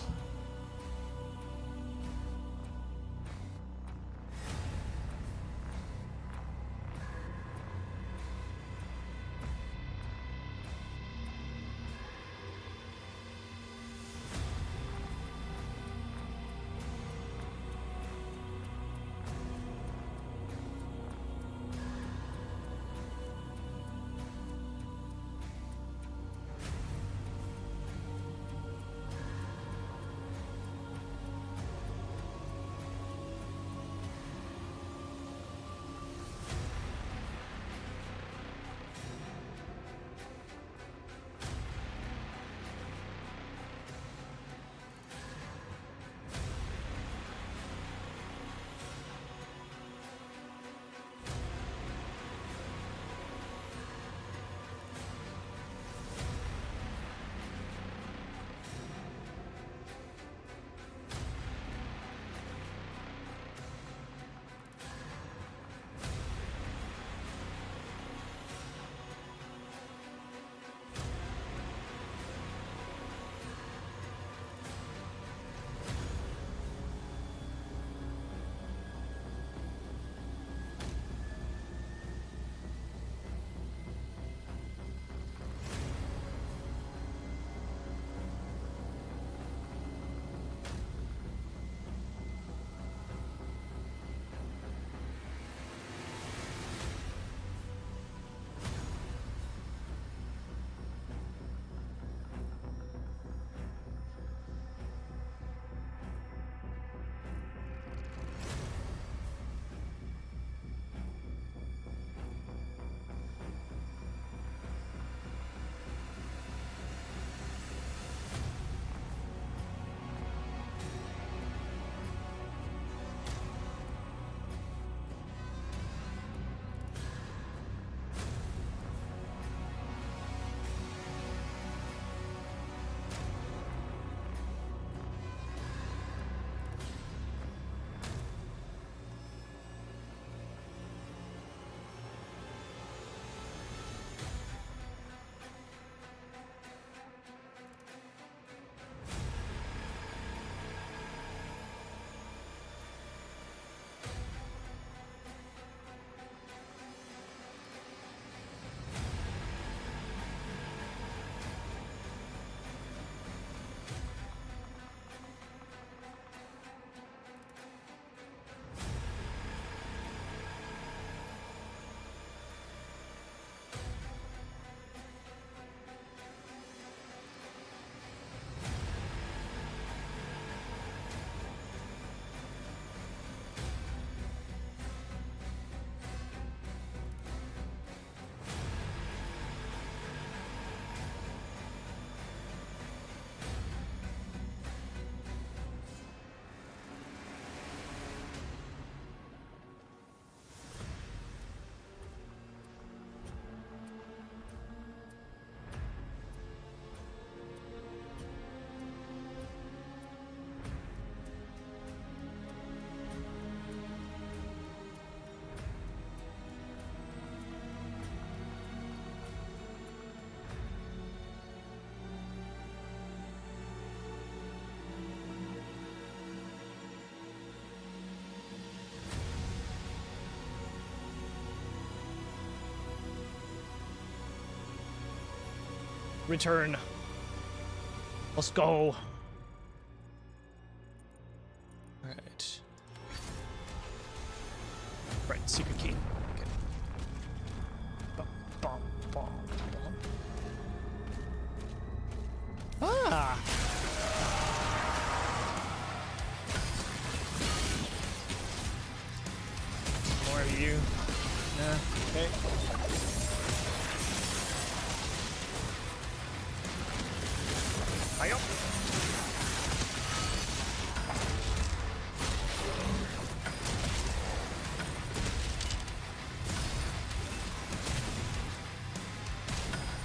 Return. Let's go. Alright. Right, secret key. Okay. Bum, bum, bum, bum. Ah! More of you. Nah, okay. Hi-yo.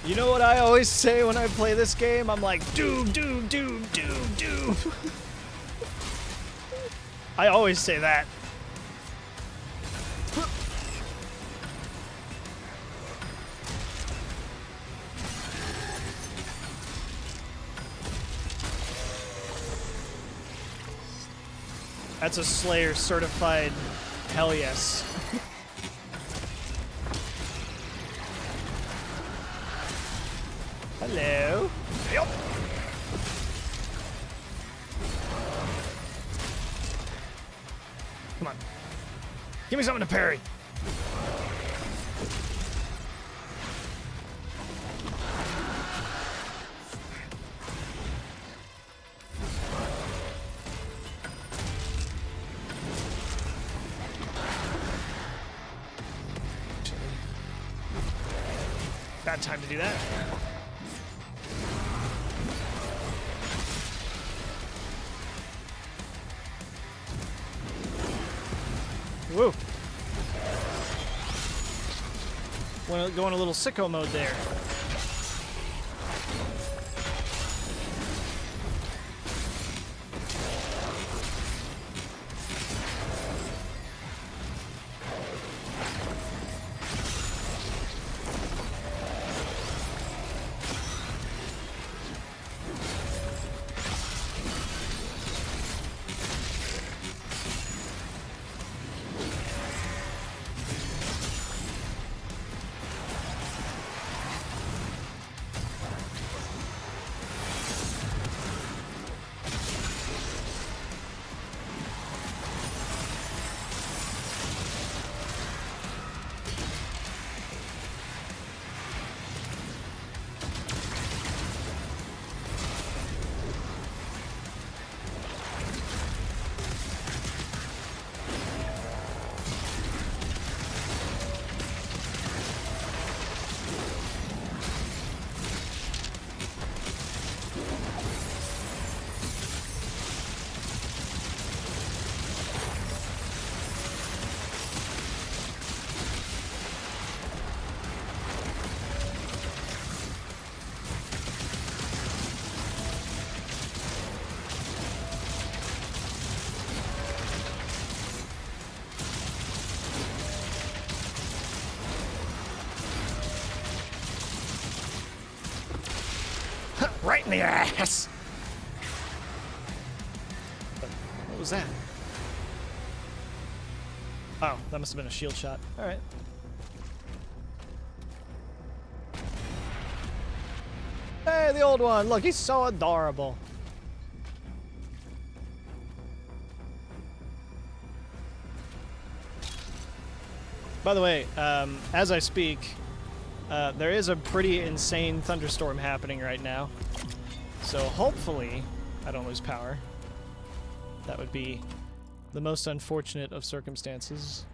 You know what I always say when I play this game? I'm like, doom, doom, doom, doom, doom. I always say that. That's a Slayer certified hell yes. Hello. Yep. Come on. Give me something to parry. Bad time to do that. Woo! Want to go in a little sicko mode there. Right in the ass! What was that? Oh, that must have been a shield shot. Alright. Hey, the old one! Look, he's so adorable. By the way, as I speak, there is a pretty insane thunderstorm happening right now. So hopefully I don't lose power. That would be the most unfortunate of circumstances.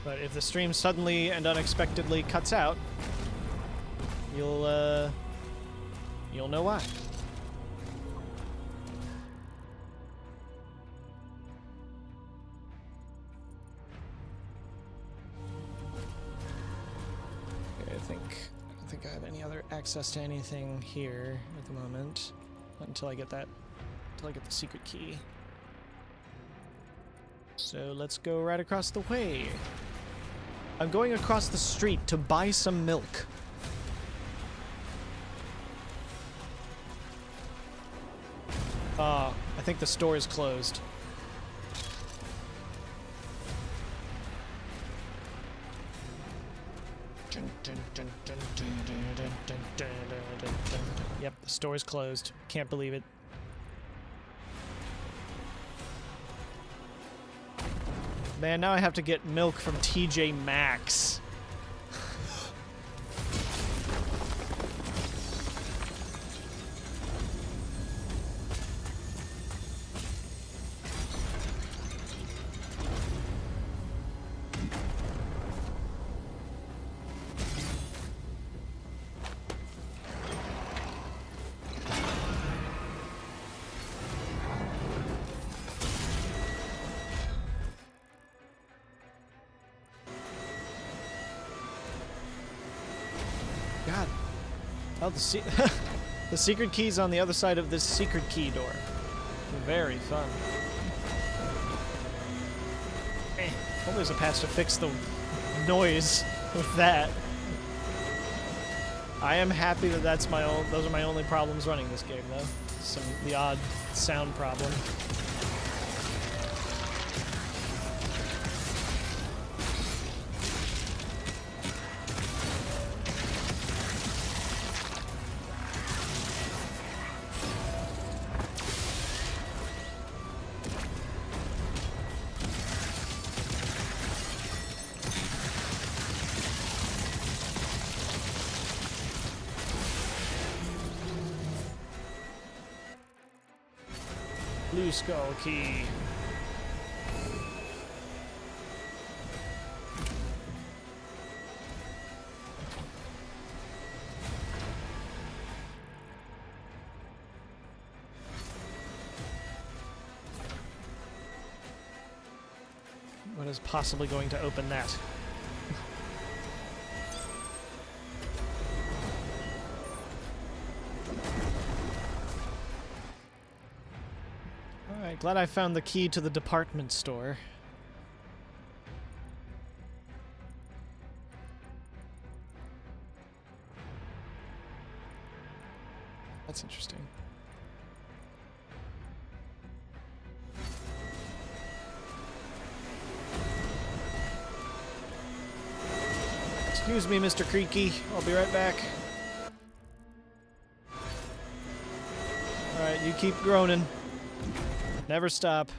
But if the stream suddenly and unexpectedly cuts out, you'll know why. I don't think I have any other access to anything here at the moment. Not until I get that, until I get the secret key. So let's go right across the way. I'm going across the street to buy some milk. I think the store is closed. Yep, the store's closed. Can't believe it. Man, now I have to get milk from TJ Maxx. God. Oh, the secret key's on the other side of this secret key door. Very fun. Well, there's a patch to fix the noise with that. I am happy that those are my only problems running this game, though. The odd sound problem. Blue skull key. What is possibly going to open that? Alright, glad I found the key to the department store. That's interesting. Excuse me, Mr. Creaky. I'll be right back. Alright, you keep groaning. Never stop.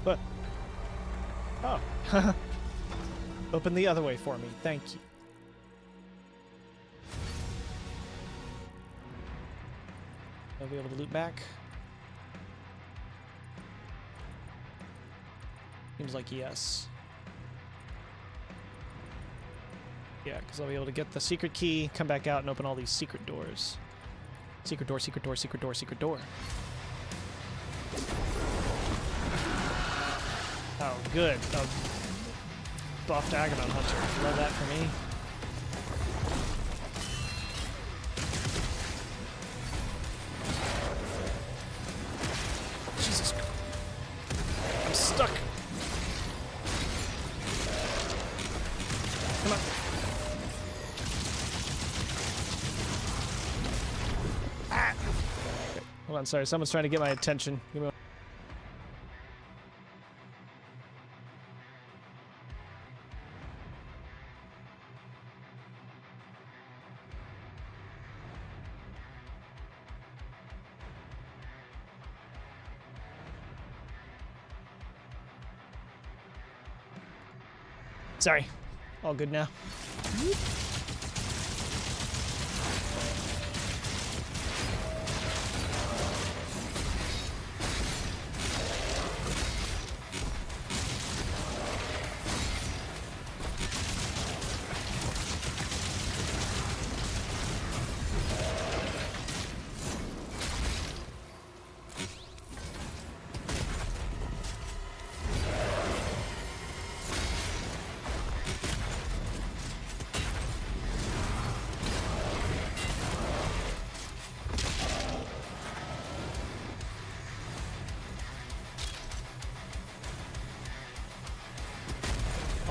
But... oh. Open the other way for me. Thank you. I'll be able to loot back. Seems like yes. Yeah, because I'll be able to get the secret key, come back out, and open all these secret doors. Secret door, secret door, secret door, secret door. Oh, good. A buffed Agamemnon Hunter. Love that for me. Jesus. I'm stuck. Come on. Ah. Hold on, sorry. Someone's trying to get my attention. Give me Sorry. All good now.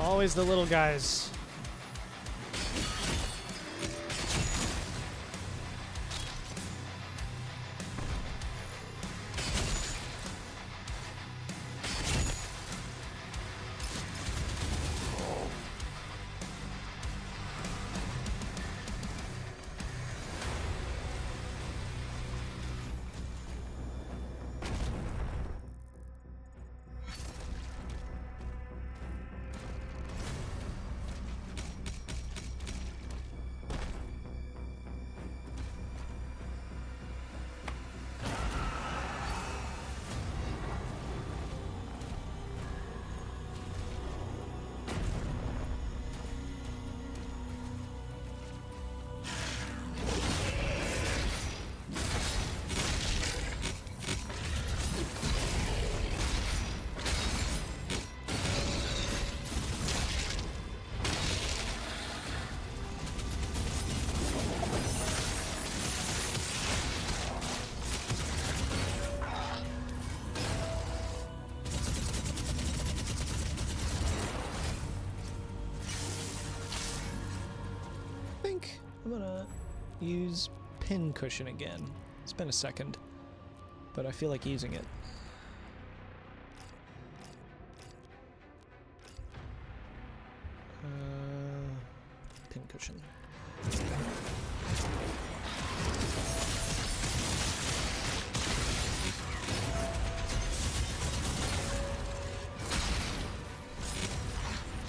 Always the little guys. I'm gonna use pin cushion again. It's been a second, but I feel like using it. Pin cushion.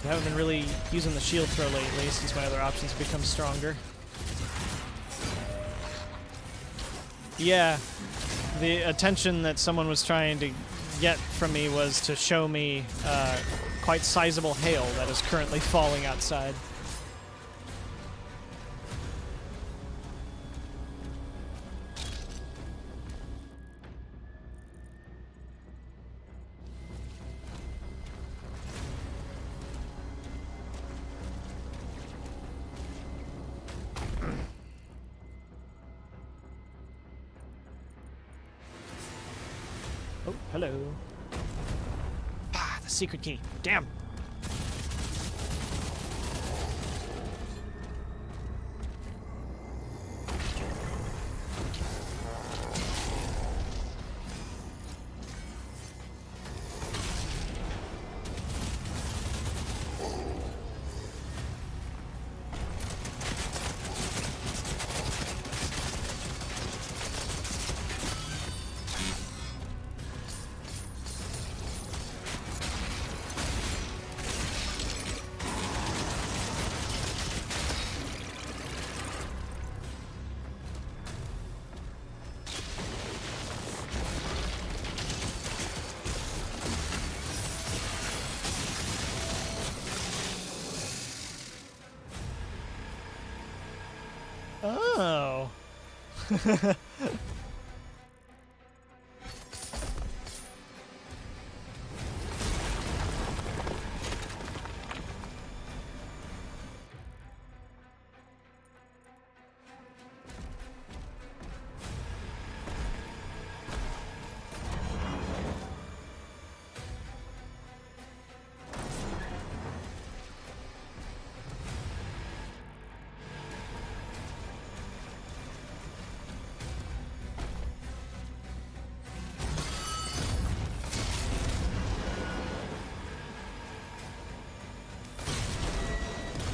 I haven't been really using the shield throw lately since my other options become stronger. Yeah, the attention that someone was trying to get from me was to show me quite sizable hail that is currently falling outside. Oh, hello. Ah, the secret key. Damn. Oh.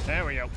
There we go.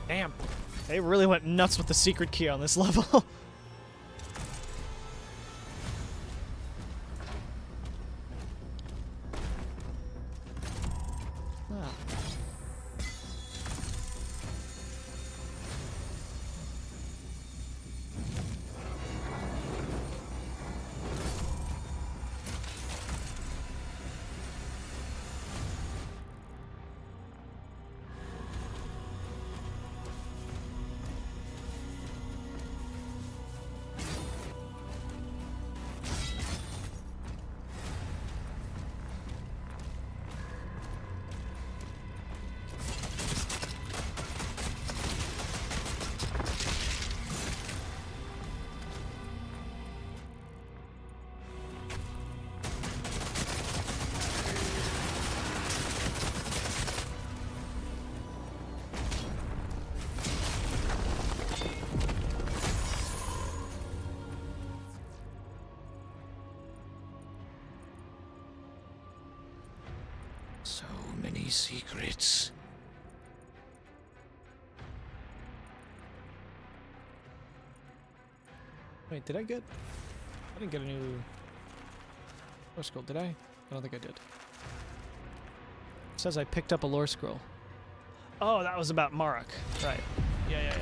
Damn. They really went nuts with the secret key on this level. Ah. So many secrets. Wait, did I get... I didn't get a new... lore scroll, did I? I don't think I did. It says I picked up a lore scroll. Oh, that was about Marek. Right. Yeah.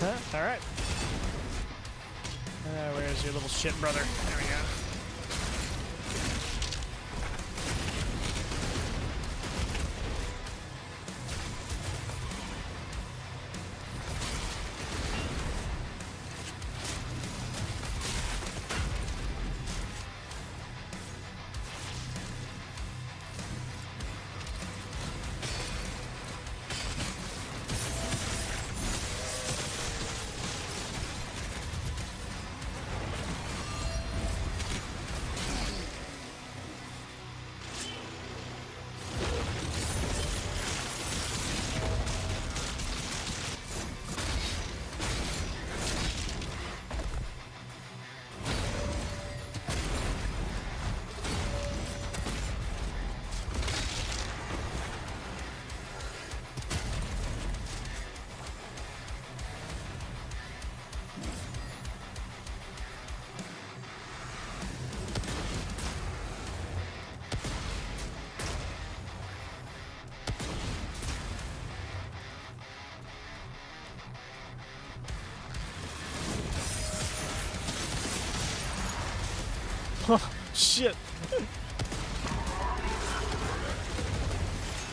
All right. Where's your little shit brother? There we go. Oh, shit.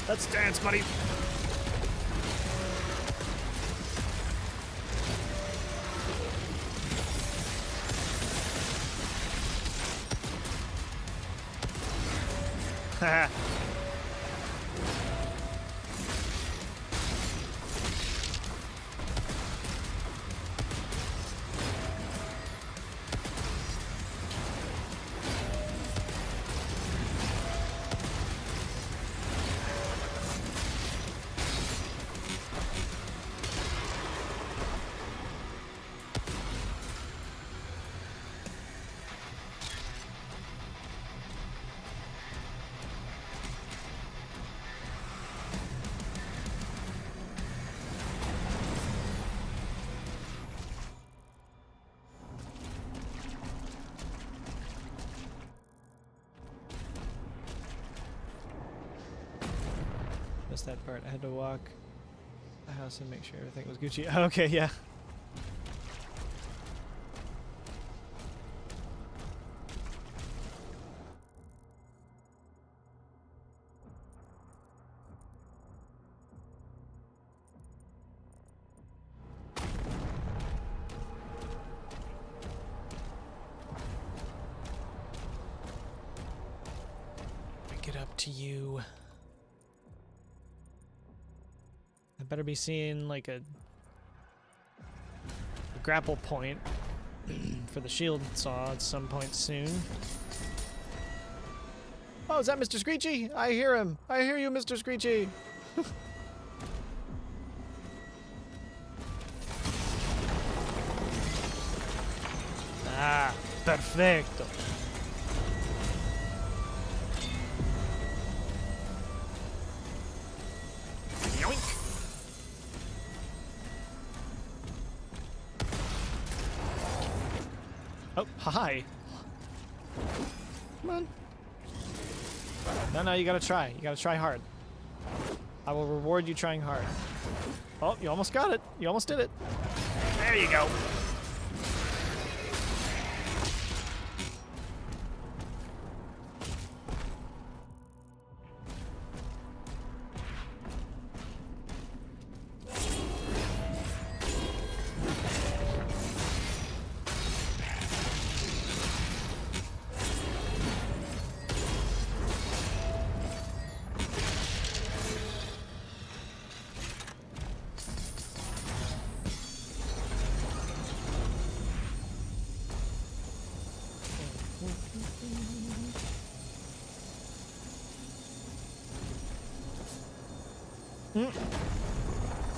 Let's dance, buddy. Haha. Missed that part. I had to walk the house and make sure everything was Gucci. Okay, yeah. Get up to you. I better be seeing like a grapple point for the shield saw at some point soon. Oh, is that Mr. Screechy? I hear him. I hear you, Mr. Screechy. Ah, perfecto. Yoink. Oh, hi. Come on. No, you gotta try. You gotta try hard. I will reward you trying hard. Oh, you almost got it. You almost did it. There you go.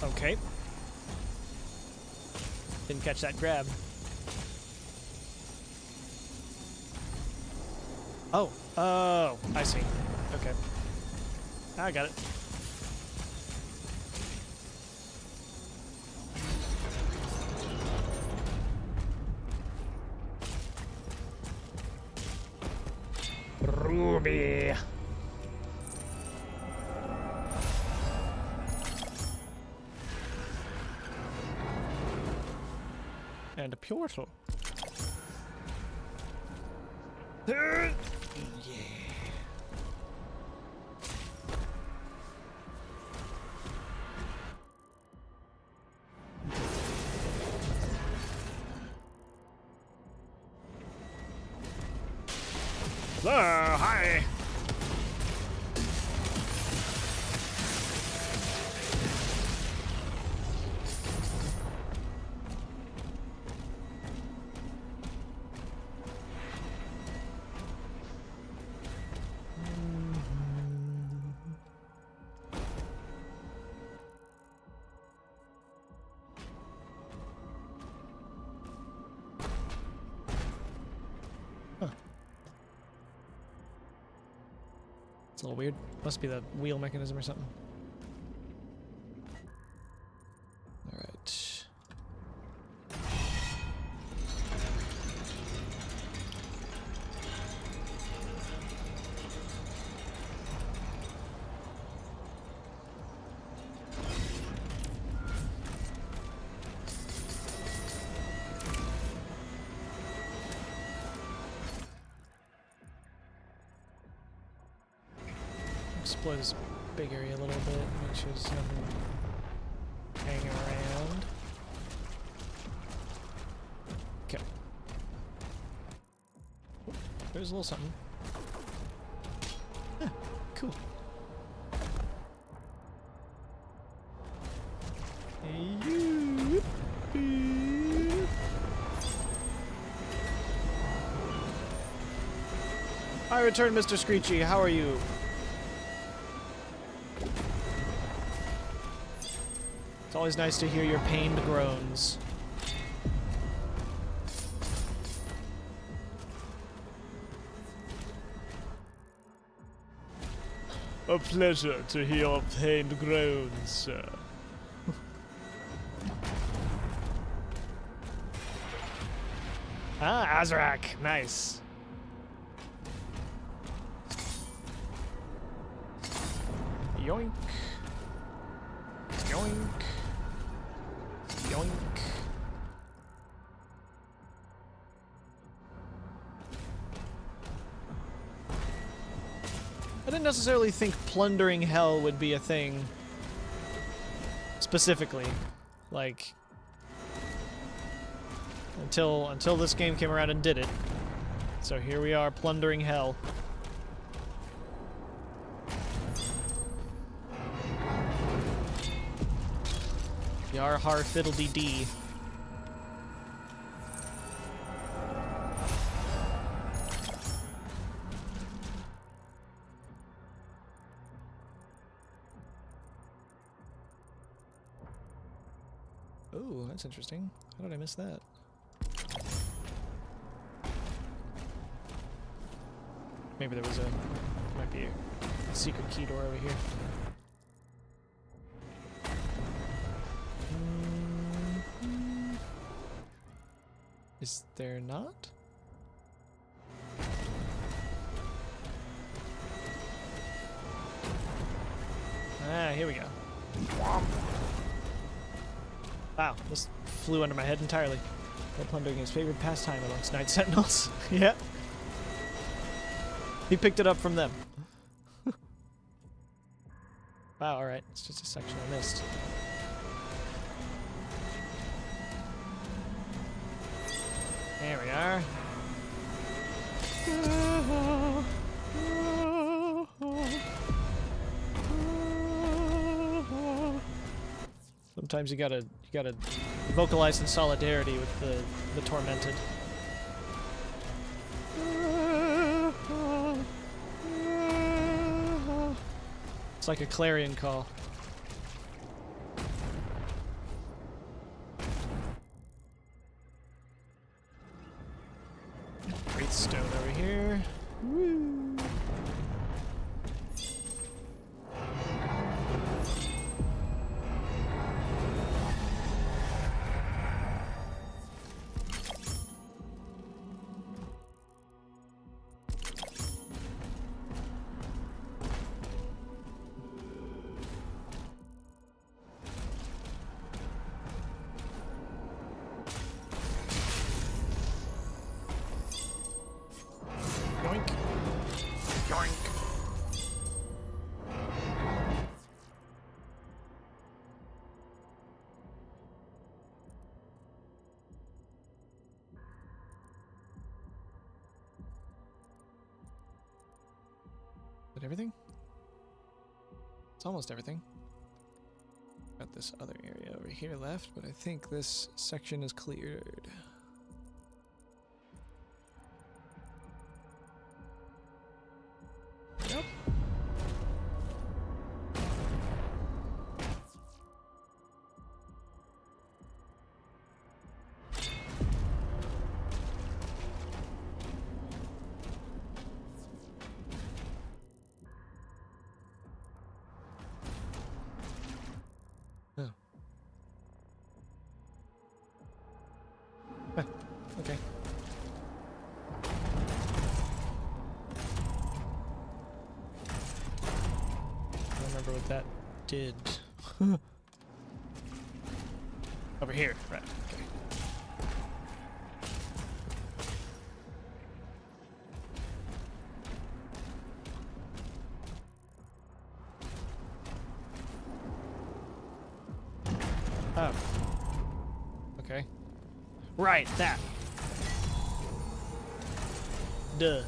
Okay. Didn't catch that grab. Oh, I see. Okay. I got it. Ruby. And a portal. Hi. It's a little weird. Must be the wheel mechanism or something. Alright. Explore this big area a little bit, make sure there's nothing hanging around. Okay. Oh, there's a little something. Huh, cool. I return, Mr. Screechy. How are you? It's always nice to hear your pained groans. A pleasure to hear your pained groans, sir. Ah, Azrak. Nice. Yoink. Yoink. Yoink. I didn't necessarily think plundering hell would be a thing. Specifically. Like... Until this game came around and did it. So here we are, plundering hell. Yar har fiddle-dee dee. Oh, that's interesting. How did I miss that? Maybe there was might be a secret key door over here. Is there not? Ah, here we go. Wow, this flew under my head entirely. While plundering his favorite pastime amongst Night Sentinels. Yeah. He picked it up from them. Wow, alright. It's just a section I missed. There we are. Sometimes you gotta vocalize in solidarity with the tormented. It's like a clarion call. Great stone over here. Woo. Is that everything? It's almost everything. Got this other area over here left, but I think this section is cleared. Yep. Oh. Huh. Okay. I don't remember what that did. Over here, right. Okay. Oh. Okay. Right, that. Duh.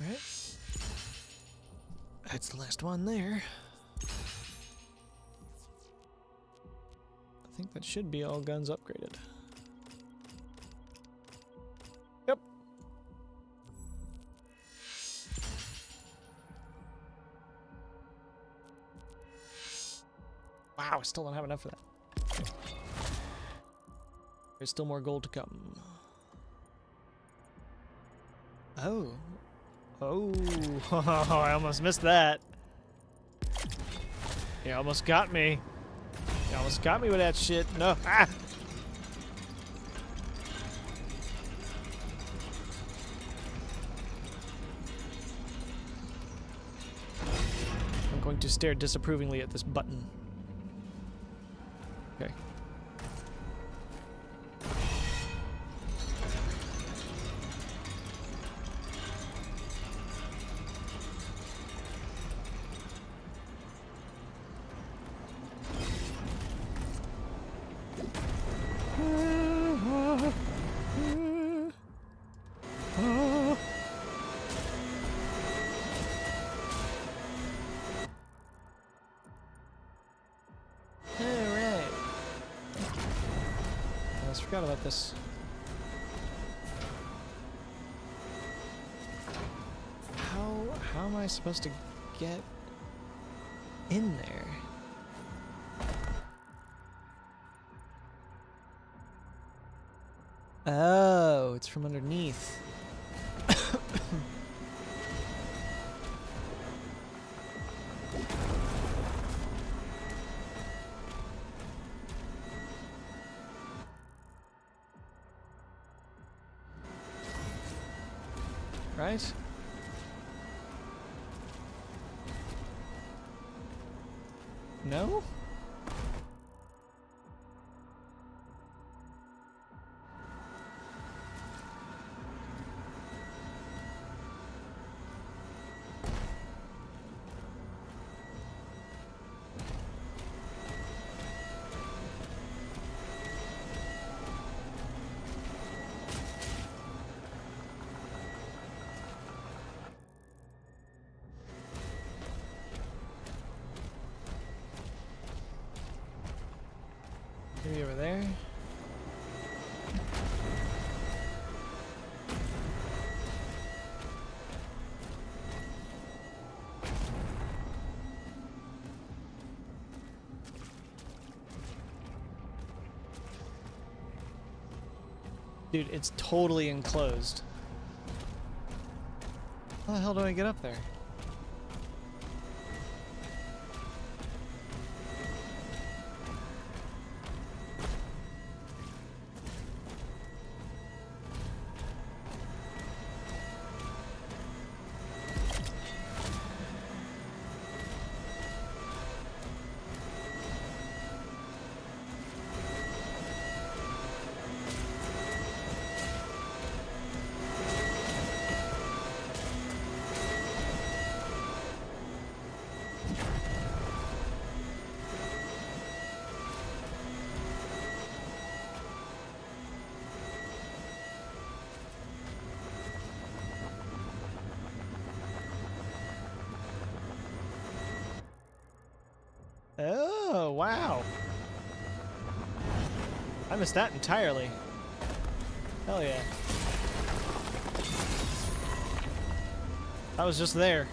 Alright. That's the last one there. I think that should be all guns upgraded. Yep. Wow, I still don't have enough for that. Okay. There's still more gold to come. Oh. Oh, I almost missed that. You almost got me. You almost got me with that shit. No. Ah! I'm going to stare disapprovingly at this button. Okay. Forgot about this. How am I supposed to get in there? Oh, it's from underneath. Right? No? Maybe over there. Dude, it's totally enclosed. How the hell do I get up there? Oh, wow. I missed that entirely. Hell yeah. I was just there.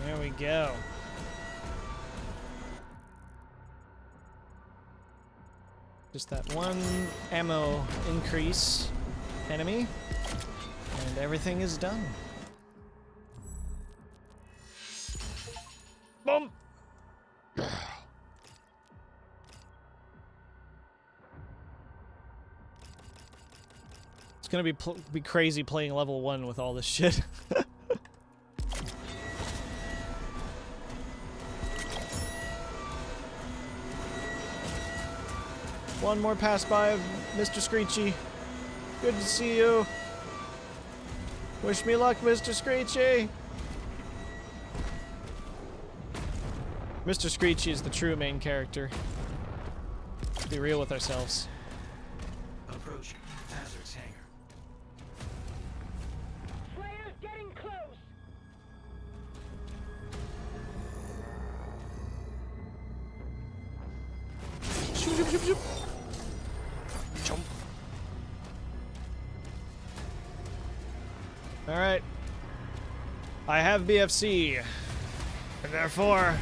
There we go. Just that one ammo increase enemy, and everything is done. Boom! It's gonna be crazy playing level 1 with all this shit. One more pass by of Mr. Screechy. Good to see you. Wish me luck, Mr. Screechy. Mr. Screechy is the true main character. Let's be real with ourselves. Approaching Hazard's hangar. Slayer's getting close. Shoop, shoop, shoop, shoop. Jump. Alright. I have BFC, and therefore,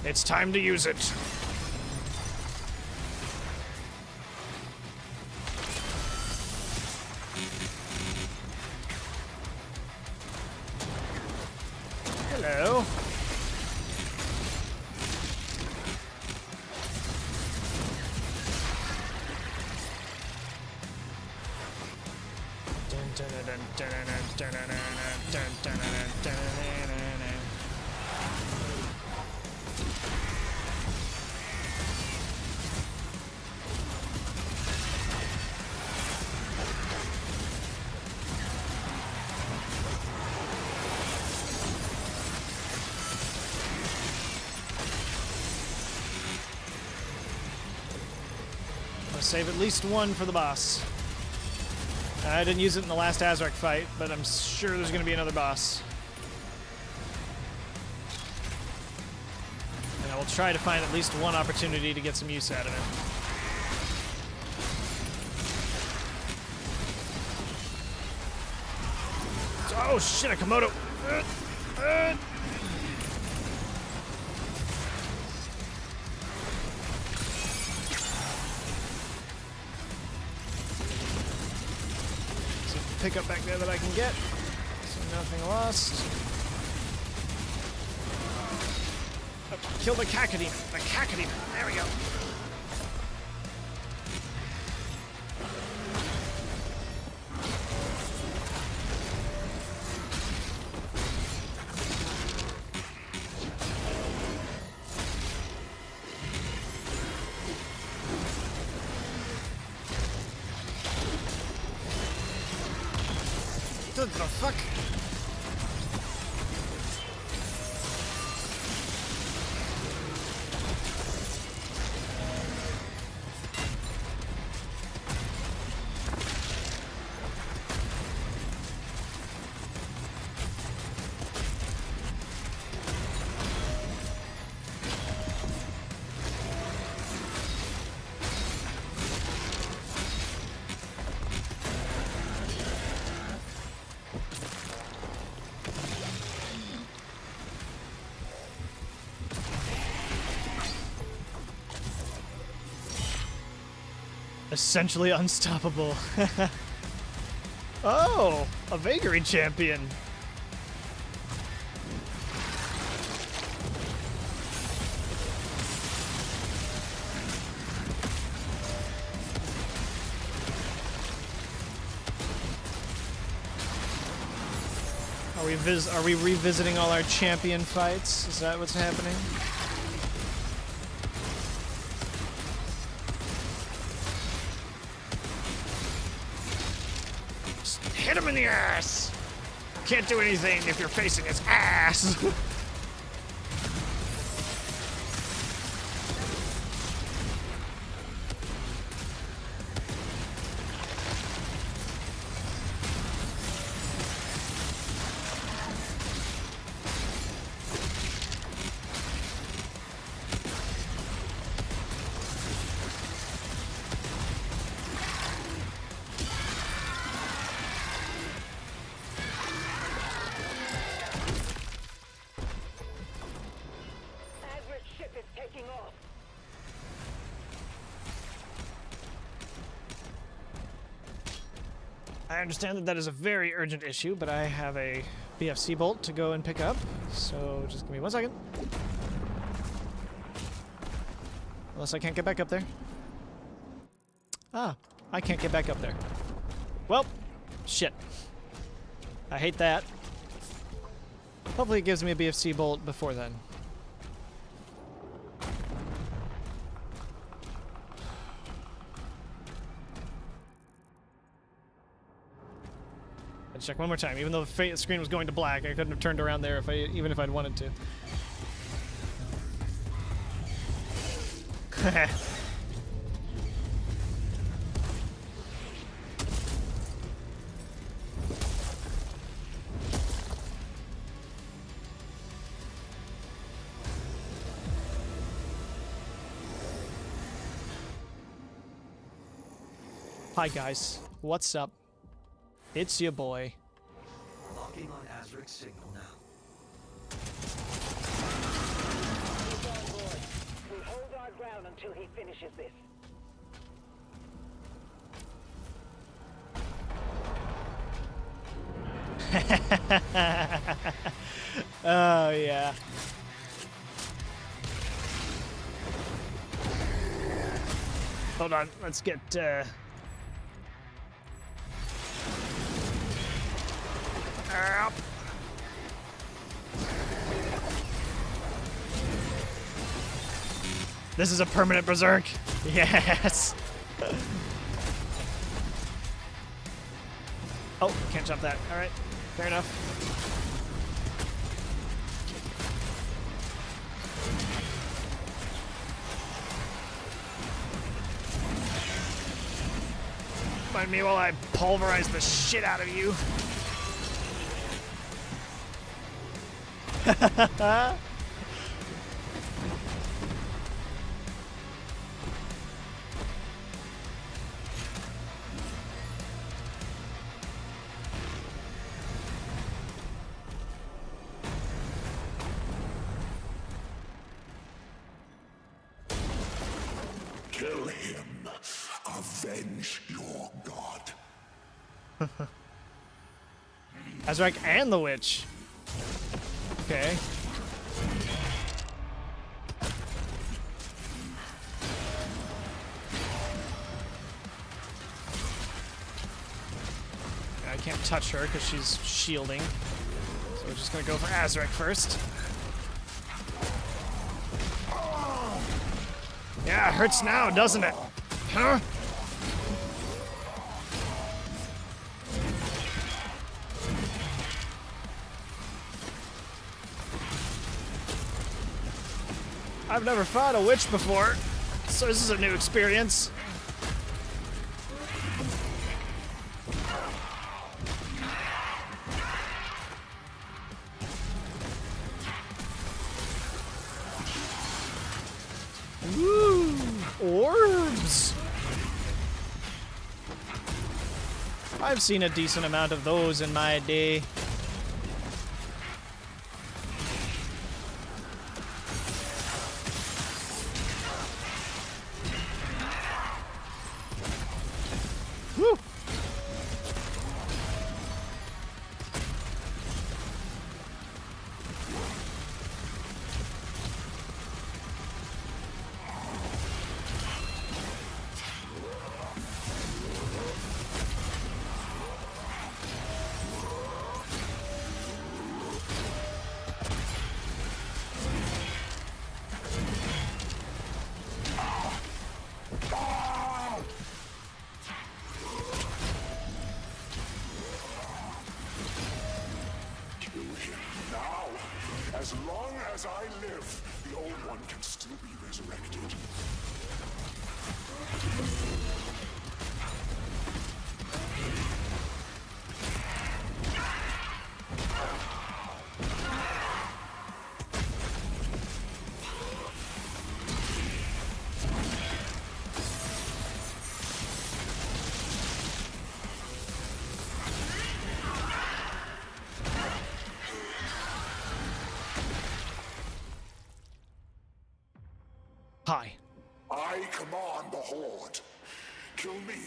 it's time to use it. Hello. Save at least one for the boss. I didn't use it in the last Azrak fight, but I'm sure there's going to be another boss. And I will try to find at least one opportunity to get some use out of it. Oh shit, a Komodo! Pickup back there that I can get. So nothing lost. Oh, kill the Cacodemon. The Cacodemon. There we go. What the fuck? Essentially unstoppable. Oh, a vagary champion. Are we revisiting all our champion fights? Is that what's happening? Just hit him in the ass! Can't do anything if you're facing his ass! I understand that that is a very urgent issue, but I have a BFC bolt to go and pick up, so just give me 1 second. Unless I can't get back up there. Ah, I can't get back up there. Well, shit. I hate that. Hopefully it gives me a BFC bolt before then. Let's check one more time. Even though the screen was going to black, I couldn't have turned around there even if I'd wanted to. Hi guys, what's up? It's your boy. Locking on Azric's signal now. He's on board. We hold our ground until he finishes this. Oh yeah. Hold on, let's get up. This is a permanent berserk. Yes. Oh, can't jump that. All right, fair enough. Mind me while I pulverize the shit out of you. Kill him. Avenge your god. Azrak and the witch. Okay. I can't touch her because she's shielding. So we're just gonna go for Azrak first. Yeah, it hurts now, doesn't it? Huh? I've never fought a witch before, so this is a new experience. Woo! Orbs! I've seen a decent amount of those in my day. As I live, the Old One can still be resurrected. Hi. I command the Horde. Kill me,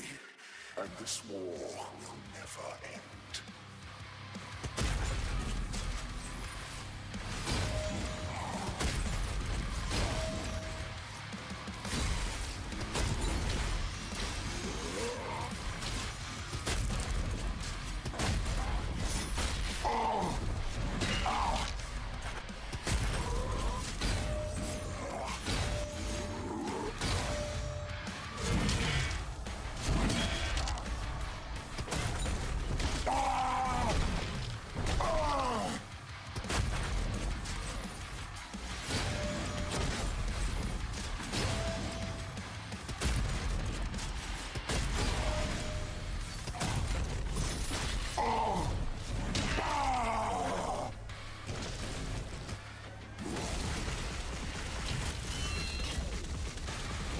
and this war will never end.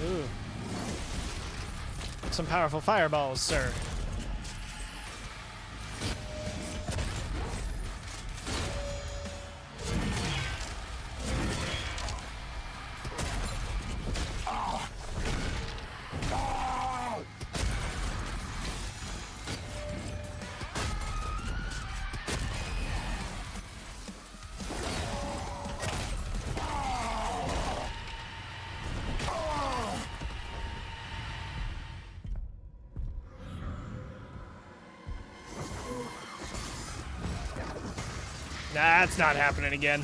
Ooh. Some powerful fireballs, sir. That's not happening again.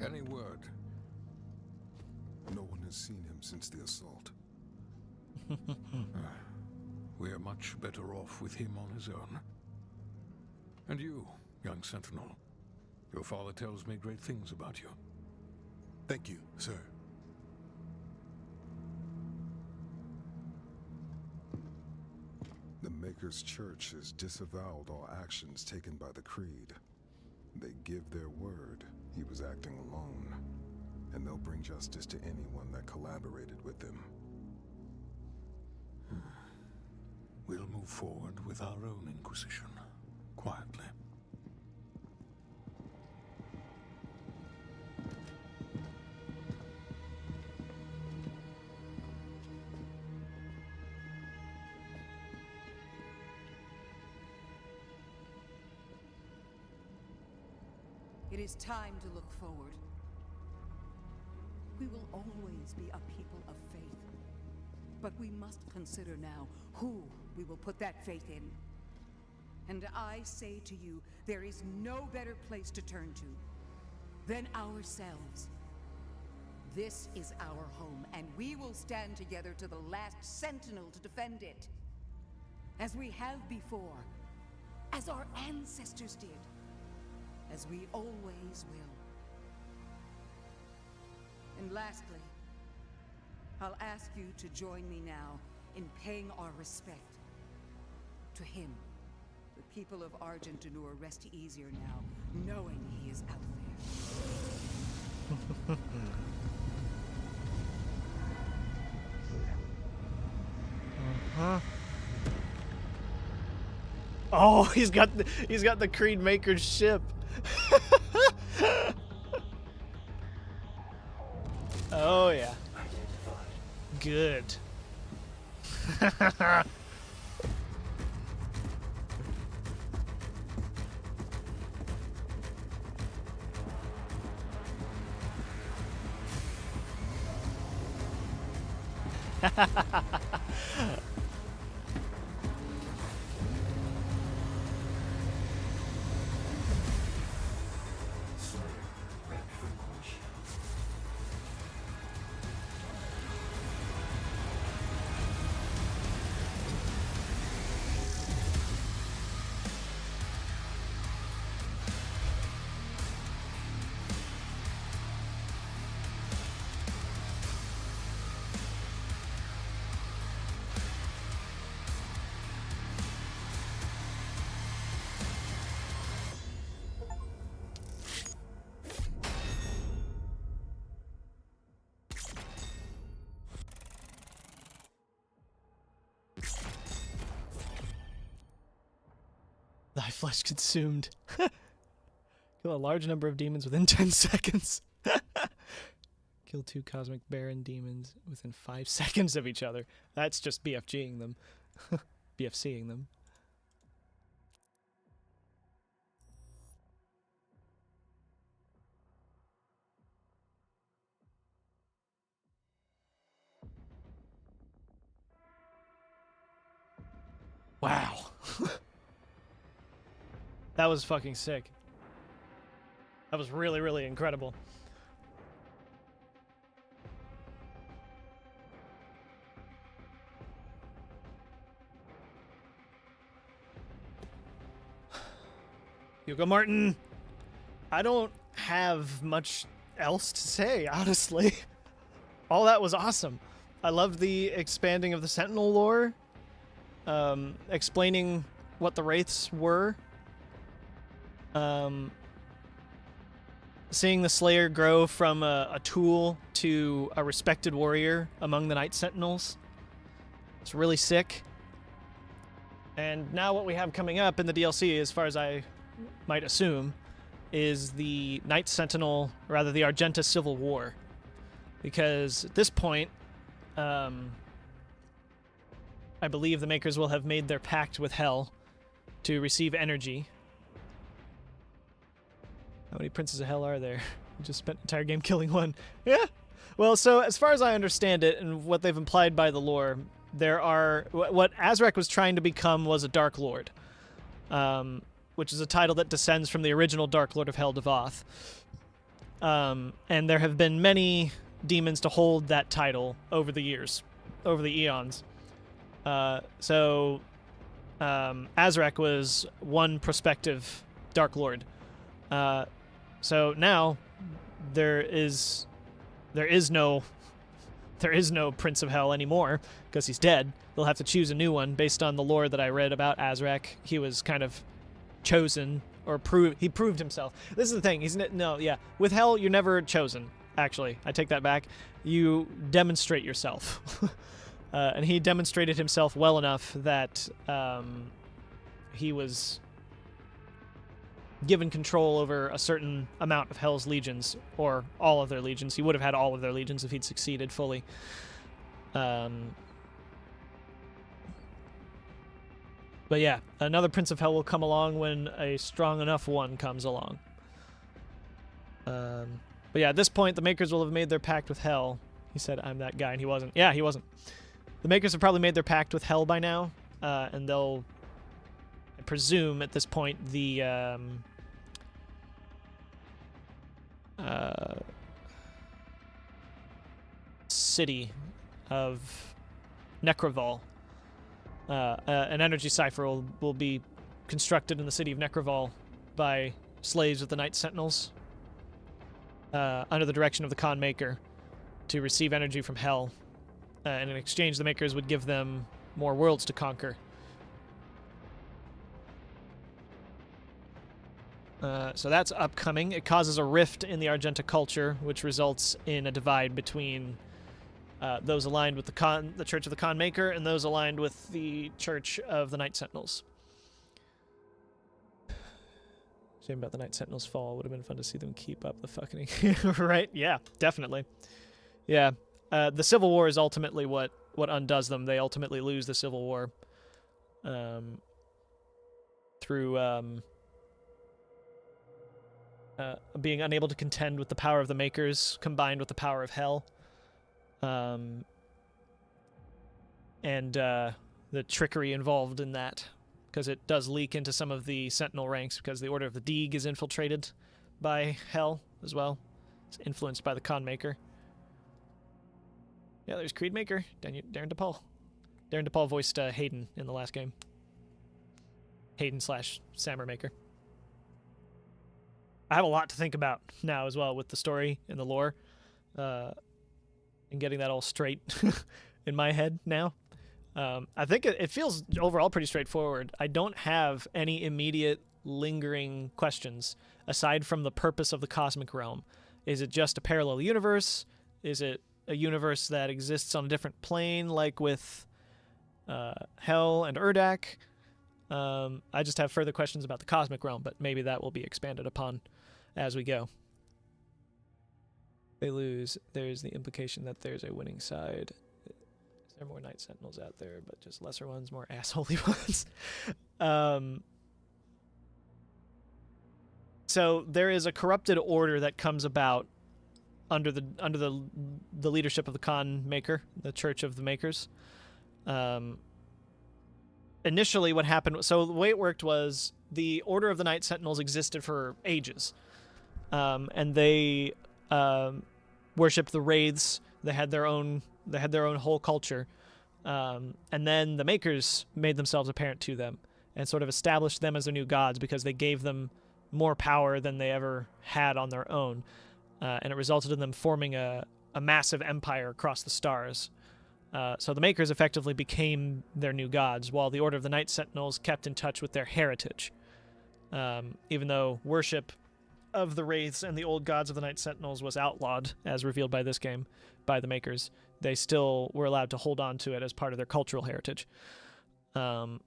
Any word? No one has seen him since the assault. We're much better off with him on his own. And you, young sentinel. Your father tells me great things about you. Thank you, sir. The Maker's Church has disavowed all actions taken by the Creed. They give their word he was acting alone, and they'll bring justice to anyone that collaborated with them. We'll move forward with our own Inquisition, quietly. It is time to look forward. We will always be a people of faith. But we must consider now who we will put that faith in. And I say to you, there is no better place to turn to than ourselves. This is our home, and we will stand together to the last sentinel to defend it. As we have before, as our ancestors did, as we always will. And lastly, I'll ask you to join me now in paying our respect to him. The people of Argentanur rest easier now, knowing he is out there. Oh, he's got the Creed Maker's ship. Oh yeah. Good. Thy flesh consumed. Kill a large number of demons within 10 seconds. Kill 2 cosmic baron demons within 5 seconds of each other. That's just BFGing them. BFCing them. Wow. That was fucking sick. That was really, really incredible. Hugo Martin, I don't have much else to say, honestly. All that was awesome. I loved the expanding of the Sentinel lore, explaining what the Wraiths were. Seeing the Slayer grow from a tool to a respected warrior among the Night Sentinels. It's really sick. And now what we have coming up in the DLC, as far as I might assume, is the Night Sentinel, rather the Argenta Civil War. Because at this point, I believe the Makers will have made their pact with Hell to receive energy. How many Princes of Hell are there? We just spent an entire game killing one. Yeah. Well, so as far as I understand it, and what they've implied by the lore, there are... What Azrak was trying to become was a Dark Lord, which is a title that descends from the original Dark Lord of Hell, Devoth. And there have been many demons to hold that title over the years, over the eons. So Azrak was one prospective Dark Lord. So now there is no Prince of Hell anymore because he's dead. They'll have to choose a new one based on the lore that I read about Azrak. He was kind of chosen or he proved himself. This is the thing. With Hell, you're never chosen. Actually, I take that back. You demonstrate yourself. And he demonstrated himself well enough that he was given control over a certain amount of Hell's legions, or all of their legions. He would have had all of their legions if he'd succeeded fully. But yeah, another Prince of Hell will come along when a strong enough one comes along. But yeah, at this point, the Makers will have made their pact with Hell. He said, I'm that guy, and he wasn't. Yeah, he wasn't. The Makers have probably made their pact with Hell by now, and they'll, I presume, at this point, the city of Necroval. An energy cipher will be constructed in the city of Necroval by slaves of the Night Sentinels under the direction of the Khan Maker to receive energy from Hell. And in exchange, the Makers would give them more worlds to conquer. So that's upcoming. It causes a rift in the Argenta culture, which results in a divide between those aligned with the Church of the Khan Maker and those aligned with the Church of the Night Sentinels. Shame about the Night Sentinels' fall. Would have been fun to see them keep up the fucking... Right? Yeah, definitely. Yeah. The Civil War is ultimately what undoes them. They ultimately lose the Civil War through being unable to contend with the power of the Makers combined with the power of Hell. And the trickery involved in that, because it does leak into some of the Sentinel ranks, because the Order of the Deeg is infiltrated by Hell as well. It's influenced by the Khan Maker. Yeah, there's Creedmaker, Darren DePaul. Darren DePaul voiced Hayden in the last game. Hayden / Sammermaker. I have a lot to think about now as well with the story and the lore. And getting that all straight in my head now. I think it feels overall pretty straightforward. I don't have any immediate lingering questions aside from the purpose of the cosmic realm. Is it just a parallel universe? Is it a universe that exists on a different plane, like with Hell and Urdak? I just have further questions about the cosmic realm, but maybe that will be expanded upon as we go. They lose. There's the implication that there's a winning side. Is there more Night Sentinels out there, but just lesser ones, more assholey ones? So there is a corrupted order that comes about under the leadership of the Khan Maker, the Church of the Makers. Initially, what happened... So the way it worked was the Order of the Night Sentinels existed for ages. And they worshipped the Wraiths. They had their own whole culture. And then the Makers made themselves apparent to them and sort of established them as their new gods because they gave them more power than they ever had on their own. And it resulted in them forming a massive empire across the stars. So the Makers effectively became their new gods, while the Order of the Night Sentinels kept in touch with their heritage. Even though worship of the Wraiths and the old gods of the Night Sentinels was outlawed, as revealed by this game, by the Makers, they still were allowed to hold on to it as part of their cultural heritage. And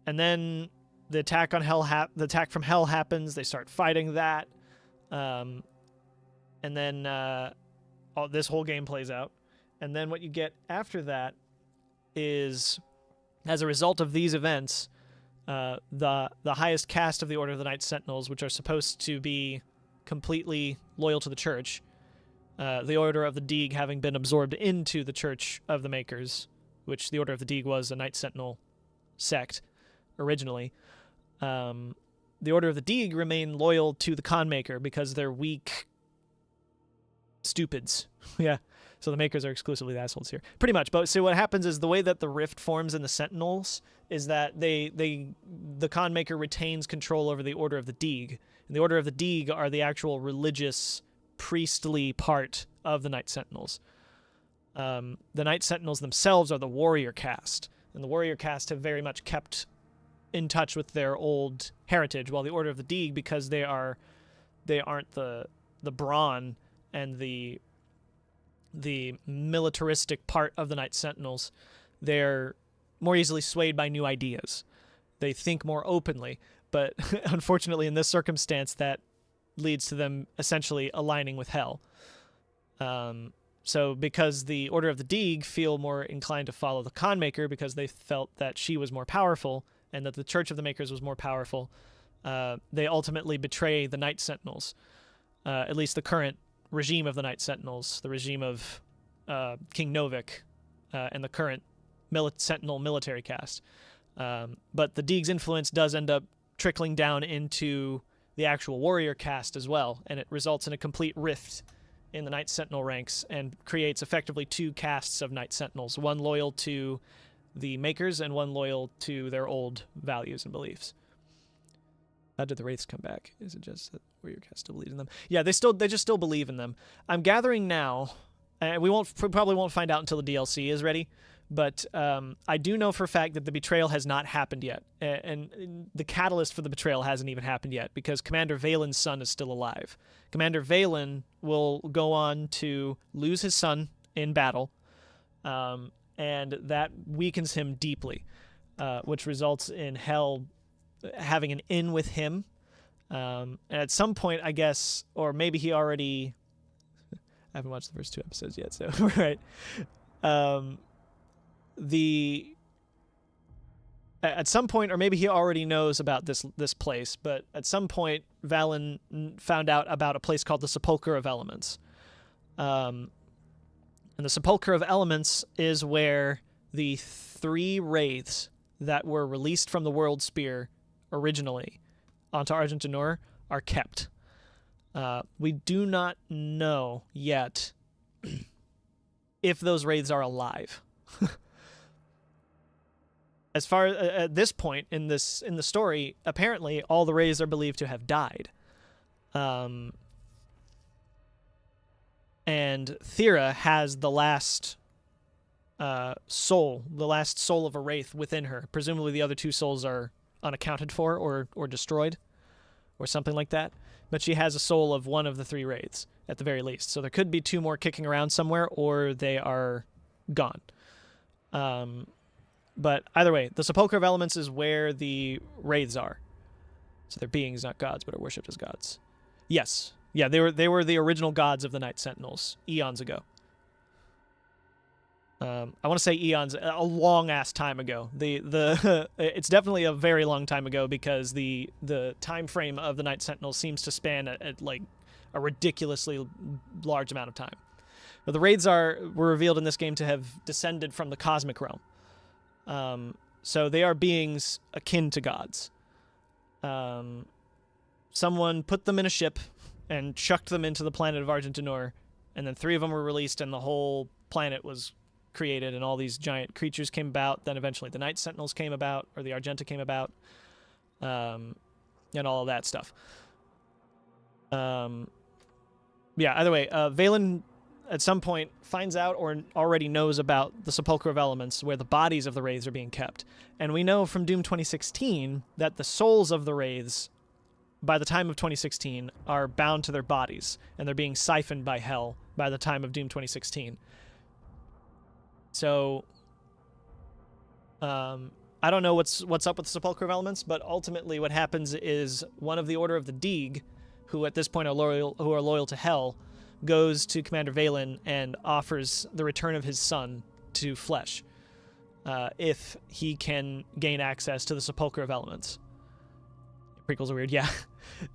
then the attack on Hell, the attack from Hell happens. They start fighting that, and then this whole game plays out. And then what you get after that is, as a result of these events, the highest caste of the Order of the Night Sentinels, which are supposed to be completely loyal to the Church, the Order of the Deeg having been absorbed into the Church of the Makers, which the Order of the Deeg was a Night Sentinel sect originally. The Order of the Deeg remain loyal to the Khan Maker because their weak stupids. Yeah. So the Makers are exclusively the assholes here. Pretty much. But so what happens is the way that the rift forms in the Sentinels is that the Con Maker retains control over the Order of the Deeg. And the Order of the Deeg are the actual religious, priestly part of the Night Sentinels. The Night Sentinels themselves are the warrior caste. And the warrior caste have very much kept in touch with their old heritage, while the Order of the Deeg, because they aren't the brawn and the militaristic part of the Night Sentinels, they're more easily swayed by new ideas. They think more openly, but unfortunately in this circumstance that leads to them essentially aligning with Hell. So because the Order of the Deeg feel more inclined to follow the Con Maker because they felt that she was more powerful and that the Church of the Makers was more powerful, they ultimately betray the Night Sentinels, at least the current regime of the Night Sentinels, the regime of King Novik and the current Sentinel military caste. But the Deeg's influence does end up trickling down into the actual warrior caste as well, and it results in a complete rift in the Night Sentinel ranks and creates effectively two castes of Night Sentinels, one loyal to the Makers and one loyal to their old values and beliefs. How did the Wraiths come back? Is it just that warrior caste still believes in them? Yeah, they just still believe in them. I'm gathering now, and we probably won't find out until the DLC is ready, but I do know for a fact that the betrayal has not happened yet, and the catalyst for the betrayal hasn't even happened yet, because Commander Valen's son is still alive. Commander Valen will go on to lose his son in battle, and that weakens him deeply, which results in Hell having an in with him. And at some point, I guess, or maybe he already... I haven't watched the first 2 episodes yet, so right. At some point, or maybe he already knows about this place, but at some point, Valen found out about a place called the Sepulchre of Elements. And the Sepulchre of Elements is where the 3 wraiths that were released from the World Spear originally onto Argentinor are kept. We do not know yet if those wraiths are alive. As far at this point in the story, apparently all the wraiths are believed to have died. And Thera has the last soul of a wraith within her. Presumably the other 2 souls are unaccounted for or destroyed or something like that. But she has a soul of one of the 3 wraiths at the very least. So there could be 2 more kicking around somewhere, or they are gone. But either way, the Sepulchre of Elements is where the wraiths are. So they're beings, not gods, but are worshipped as gods. Yes. Yeah, they were the original gods of the Night Sentinels eons ago. I want to say eons, a long ass time ago. It's definitely a very long time ago, because the time frame of the Night Sentinels seems to span at like a ridiculously large amount of time. But the wraiths were revealed in this game to have descended from the cosmic realm. So they are beings akin to gods. Someone put them in a ship and chucked them into the planet of Argentinor, and then 3 of them were released, and the whole planet was created, and all these giant creatures came about. Then eventually the Night Sentinels came about, or the Argenta came about, and all of that stuff. Yeah, either way, Valen at some point finds out or already knows about the Sepulchre of Elements, where the bodies of the wraiths are being kept. And we know from Doom 2016 that the souls of the wraiths, by the time of 2016, are bound to their bodies, and they're being siphoned by Hell by the time of Doom 2016. So, I don't know what's up with the Sepulchre of Elements, but ultimately what happens is one of the Order of the Deeg, who at this point are loyal to Hell, goes to Commander Valen and offers the return of his son to flesh, if he can gain access to the Sepulchre of Elements. Prequels are weird, yeah.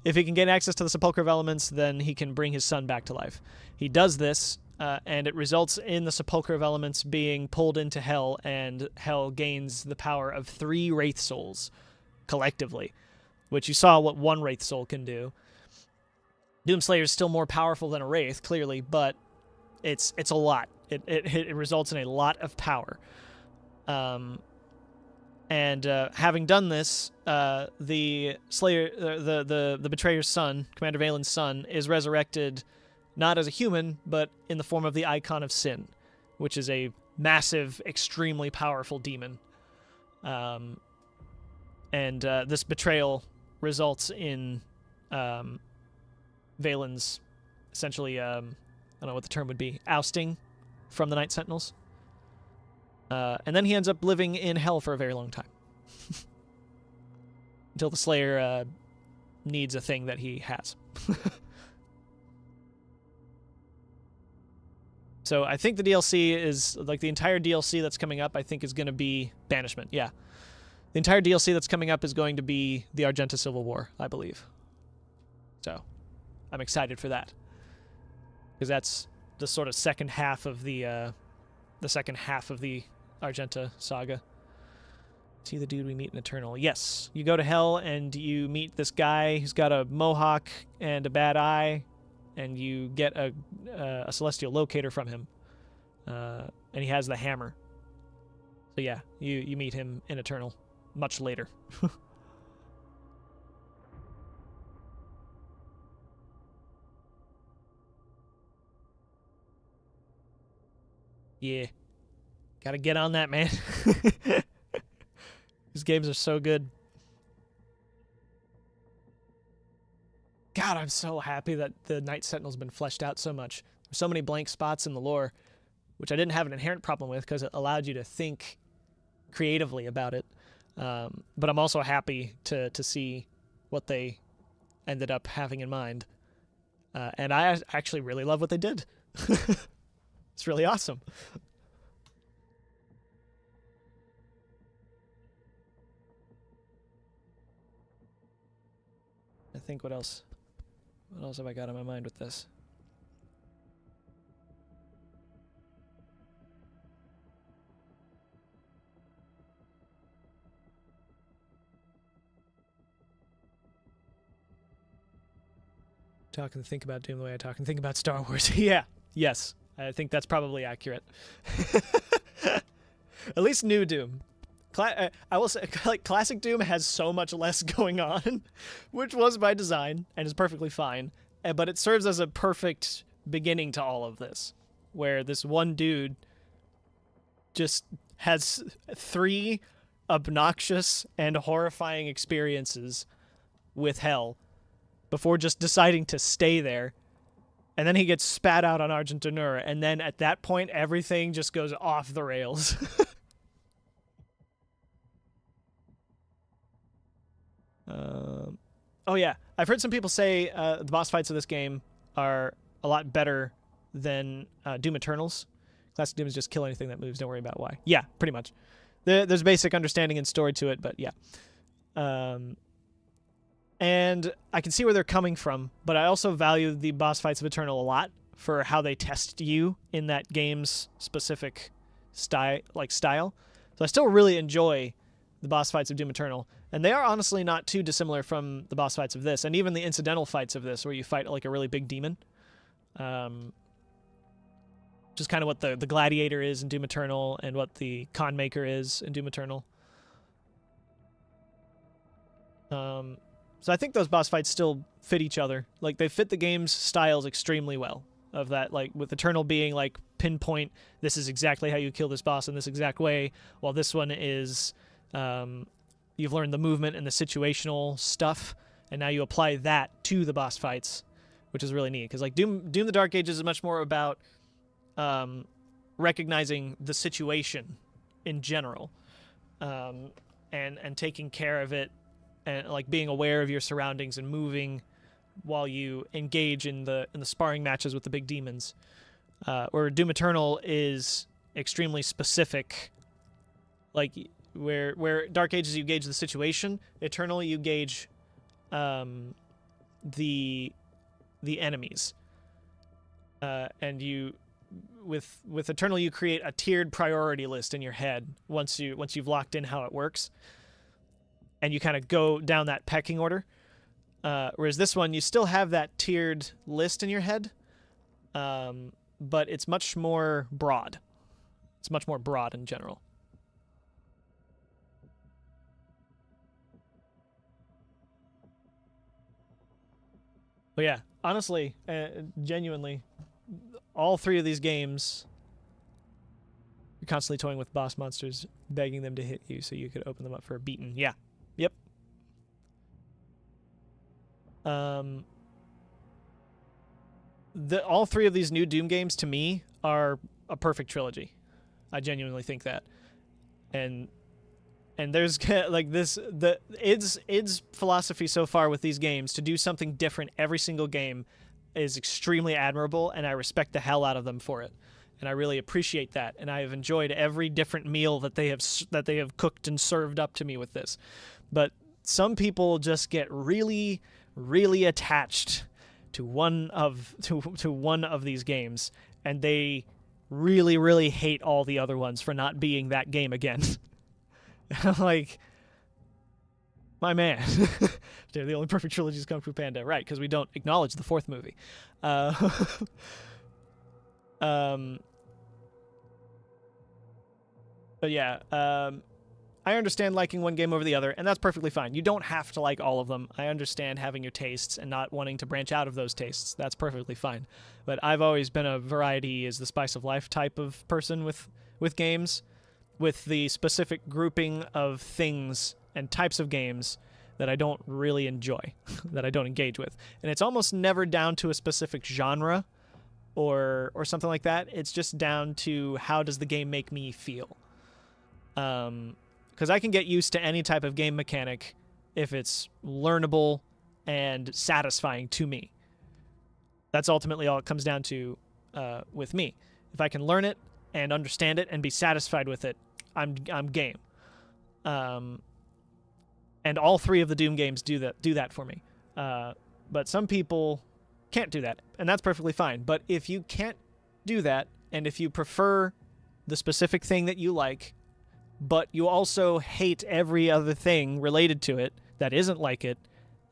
If he can gain access to the Sepulchre of Elements, then he can bring his son back to life. He does this, and it results in the Sepulchre of Elements being pulled into Hell, and Hell gains the power of 3 Wraith Souls, collectively, which you saw what 1 Wraith Soul can do. Doomslayer is still more powerful than a Wraith, clearly, but it's a lot. It results in a lot of power. And having done this, the Slayer, the Betrayer's son, Commander Valen's son, is resurrected not as a human, but in the form of the Icon of Sin, which is a massive, extremely powerful demon. And this betrayal results in Valen's essentially, I don't know what the term would be, ousting from the Night Sentinels. And then he ends up living in hell for a very long time. Until the Slayer needs a thing that he has. So I think the DLC is, like, the entire DLC that's coming up, I think is going to be Banishment, yeah. The entire DLC that's coming up is going to be the Argenta Civil War, I believe. So, I'm excited for that. Because that's the sort of second half of the Argenta saga. See the dude we meet in Eternal. Yes, you go to Hell and you meet this guy who's got a mohawk and a bad eye, and you get a celestial locator from him. And he has the hammer. So yeah, you meet him in Eternal much later. Yeah. Gotta get on that, man. These games are so good. God, I'm so happy that the Night Sentinel's been fleshed out so much. There's so many blank spots in the lore, which I didn't have an inherent problem with because it allowed you to think creatively about it. But I'm also happy to see what they ended up having in mind. And I actually really love what they did. It's really awesome. I think what else have I got on my mind with this? Talk and think about Doom the way I talk and think about Star Wars. Yeah. Yes. I think that's probably accurate. At least new Doom. I will say, like, classic Doom has so much less going on, which was by design and is perfectly fine. But it serves as a perfect beginning to all of this, where this one dude just has 3 obnoxious and horrifying experiences with hell before just deciding to stay there. And then he gets spat out on Argentinura, and then at that point, everything just goes off the rails. Oh yeah, I've heard some people say the boss fights of this game are a lot better than Doom Eternal's. Classic Doom is just kill anything that moves, don't worry about why. Yeah, pretty much. There's basic understanding and story to it, but yeah. And I can see where they're coming from, but I also value the boss fights of Eternal a lot for how they test you in that game's specific style. So I still really enjoy the boss fights of Doom Eternal, and they are honestly not too dissimilar from the boss fights of this, and even the incidental fights of this, where you fight like a really big demon. Just kind of what the Gladiator is in Doom Eternal, and what the Con Maker is in Doom Eternal. So I think those boss fights still fit each other. Like, they fit the game's styles extremely well. Of that, like, with Eternal being, like, pinpoint, this is exactly how you kill this boss in this exact way, while this one is, you've learned the movement and the situational stuff, and now you apply that to the boss fights, which is really neat. Because, like, Doom the Dark Ages is much more about recognizing the situation in general, and taking care of it, and like being aware of your surroundings and moving while you engage in the sparring matches with the big demons. Where Doom Eternal is extremely specific, like where Dark Ages you gauge the situation, Eternal you gauge the enemies, and you with Eternal you create a tiered priority list in your head once you've locked in how it works. And you kind of go down that pecking order. Whereas this one, you still have that tiered list in your head, but it's much more broad. It's much more broad in general. But yeah, honestly, genuinely, all three of these games, you're constantly toying with boss monsters, begging them to hit you so you could open them up for a beaten. Yeah. Yep. All three of these new Doom games, to me, are a perfect trilogy. I genuinely think that. And there's like this, id's philosophy so far with these games to do something different every single game is extremely admirable, and I respect the hell out of them for it. And I really appreciate that. And I have enjoyed every different meal that they have cooked and served up to me with this. But some people just get really, really attached to one of these games, and they really, really hate all the other ones for not being that game again. Like, my man. They're the only perfect trilogy is Kung Fu Panda. Right, because we don't acknowledge the fourth movie. But yeah, I understand liking one game over the other, and that's perfectly fine. You don't have to like all of them. I understand having your tastes and not wanting to branch out of those tastes. That's perfectly fine. But I've always been a variety is the spice of life type of person with games, with the specific grouping of things and types of games that I don't really enjoy, that I don't engage with. And it's almost never down to a specific genre or something like that. It's just down to how does the game make me feel. Because I can get used to any type of game mechanic if it's learnable and satisfying to me. That's ultimately all it comes down to with me. If I can learn it and understand it and be satisfied with it, I'm game. And all three of the Doom games do that for me. But some people can't do that, and that's perfectly fine. But if you can't do that, and if you prefer the specific thing that you like, but you also hate every other thing related to it that isn't like it,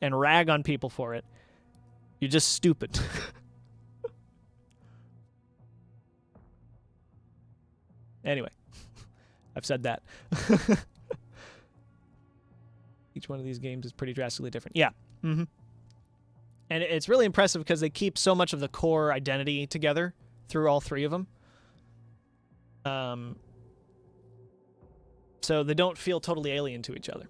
and rag on people for it, you're just stupid. Anyway, I've said that. Each one of these games is pretty drastically different. Yeah. Mm-hmm. And it's really impressive because they keep so much of the core identity together through all three of them. So they don't feel totally alien to each other.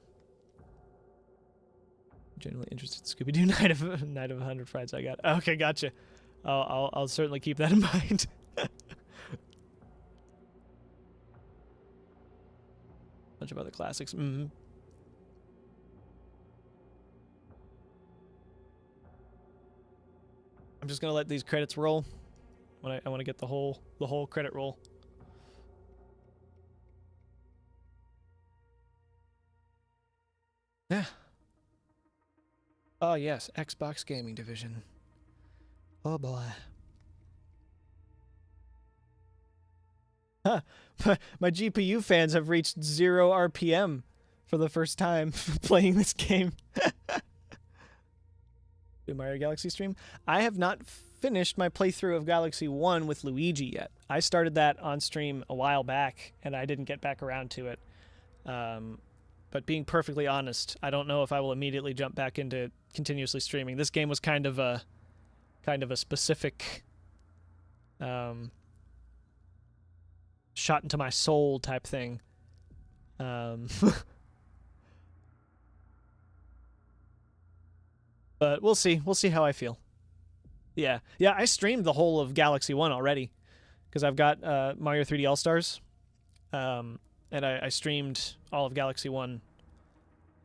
Generally interested in Scooby-Doo Night of 100 Friends I got. Okay, gotcha. I'll certainly keep that in mind. Bunch of other classics. Mm-hmm. I'm just gonna let these credits roll. I want to get the whole credit roll. Yeah. Oh yes, Xbox Gaming Division. Oh boy. Huh. My GPU fans have reached 0 RPM for the first time playing this game. Do Mario Galaxy stream? I have not finished my playthrough of Galaxy 1 with Luigi yet. I started that on stream a while back, and I didn't get back around to it. But being perfectly honest, I don't know if I will immediately jump back into continuously streaming. This game was kind of a specific shot into my soul type thing. But we'll see. We'll see how I feel. Yeah. Yeah, I streamed the whole of Galaxy 1 already because I've got Mario 3D All-Stars. And I streamed all of Galaxy 1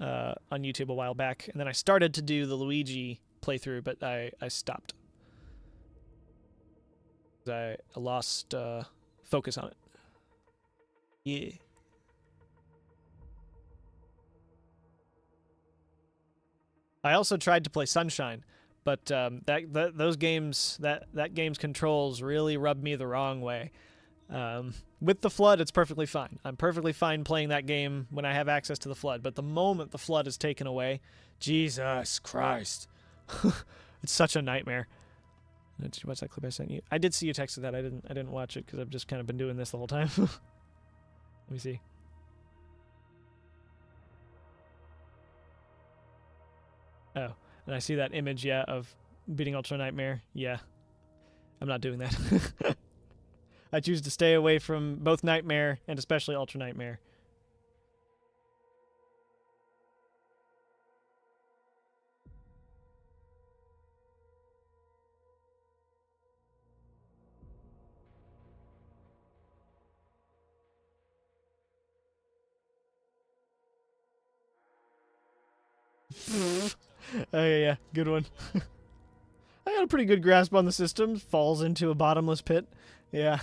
on YouTube a while back. And then I started to do the Luigi playthrough, but I stopped. I lost focus on it. Yeah. I also tried to play Sunshine, but that game's controls really rubbed me the wrong way. With the flood, it's perfectly fine. I'm perfectly fine playing that game when I have access to the flood. But the moment the flood is taken away, Jesus Christ. It's such a nightmare. Did you watch that clip I sent you? I did see you texted that. I didn't watch it because I've just kind of been doing this the whole time. Let me see. Oh, and I see that image, yeah, of beating Ultra Nightmare. Yeah. I'm not doing that. I choose to stay away from both Nightmare and especially Ultra Nightmare. Oh yeah, good one. I got a pretty good grasp on the system. Falls into a bottomless pit. Yeah.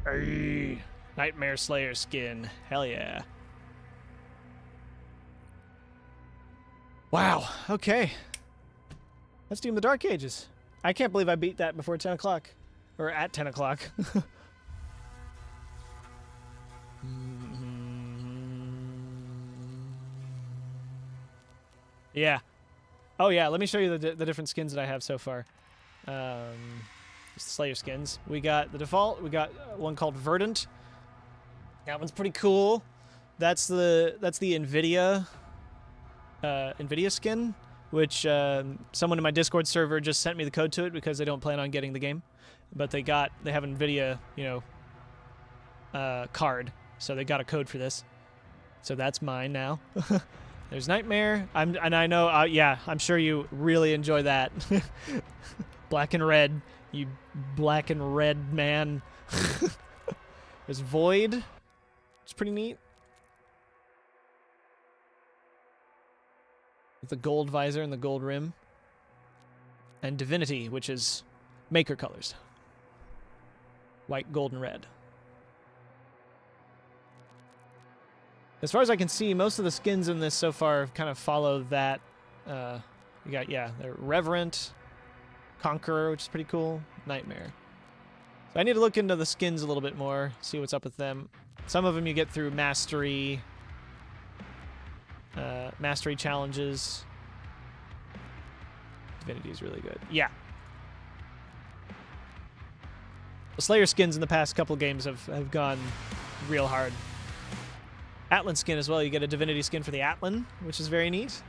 Hey, Nightmare Slayer skin. Hell yeah. Wow. Okay. Let's do the Dark Ages. I can't believe I beat that before 10 o'clock. Or at 10 o'clock. Yeah. Oh yeah, let me show you the different skins that I have so far. Slayer skins. We got the default. We got one called Verdant. That one's pretty cool. That's the NVIDIA skin, which someone in my Discord server just sent me the code to it because they don't plan on getting the game, but they have an NVIDIA card, so they got a code for this. So that's mine now. There's Nightmare. I know. Yeah, I'm sure you really enjoy that. Black and red. You black and red man. There's Void. It's pretty neat. With the gold visor and the gold rim. And Divinity, which is Maker colors. White, gold, and red. As far as I can see, most of the skins in this so far kind of follow that. You got, yeah, they're Reverent, Conqueror, which is pretty cool, Nightmare. So I need to look into the skins a little bit more, see what's up with them. Some of them you get through mastery challenges. Divinity is really good. Yeah. The Slayer skins in the past couple games have gone real hard. Atlan skin as well. You get a Divinity skin for the Atlan, which is very neat.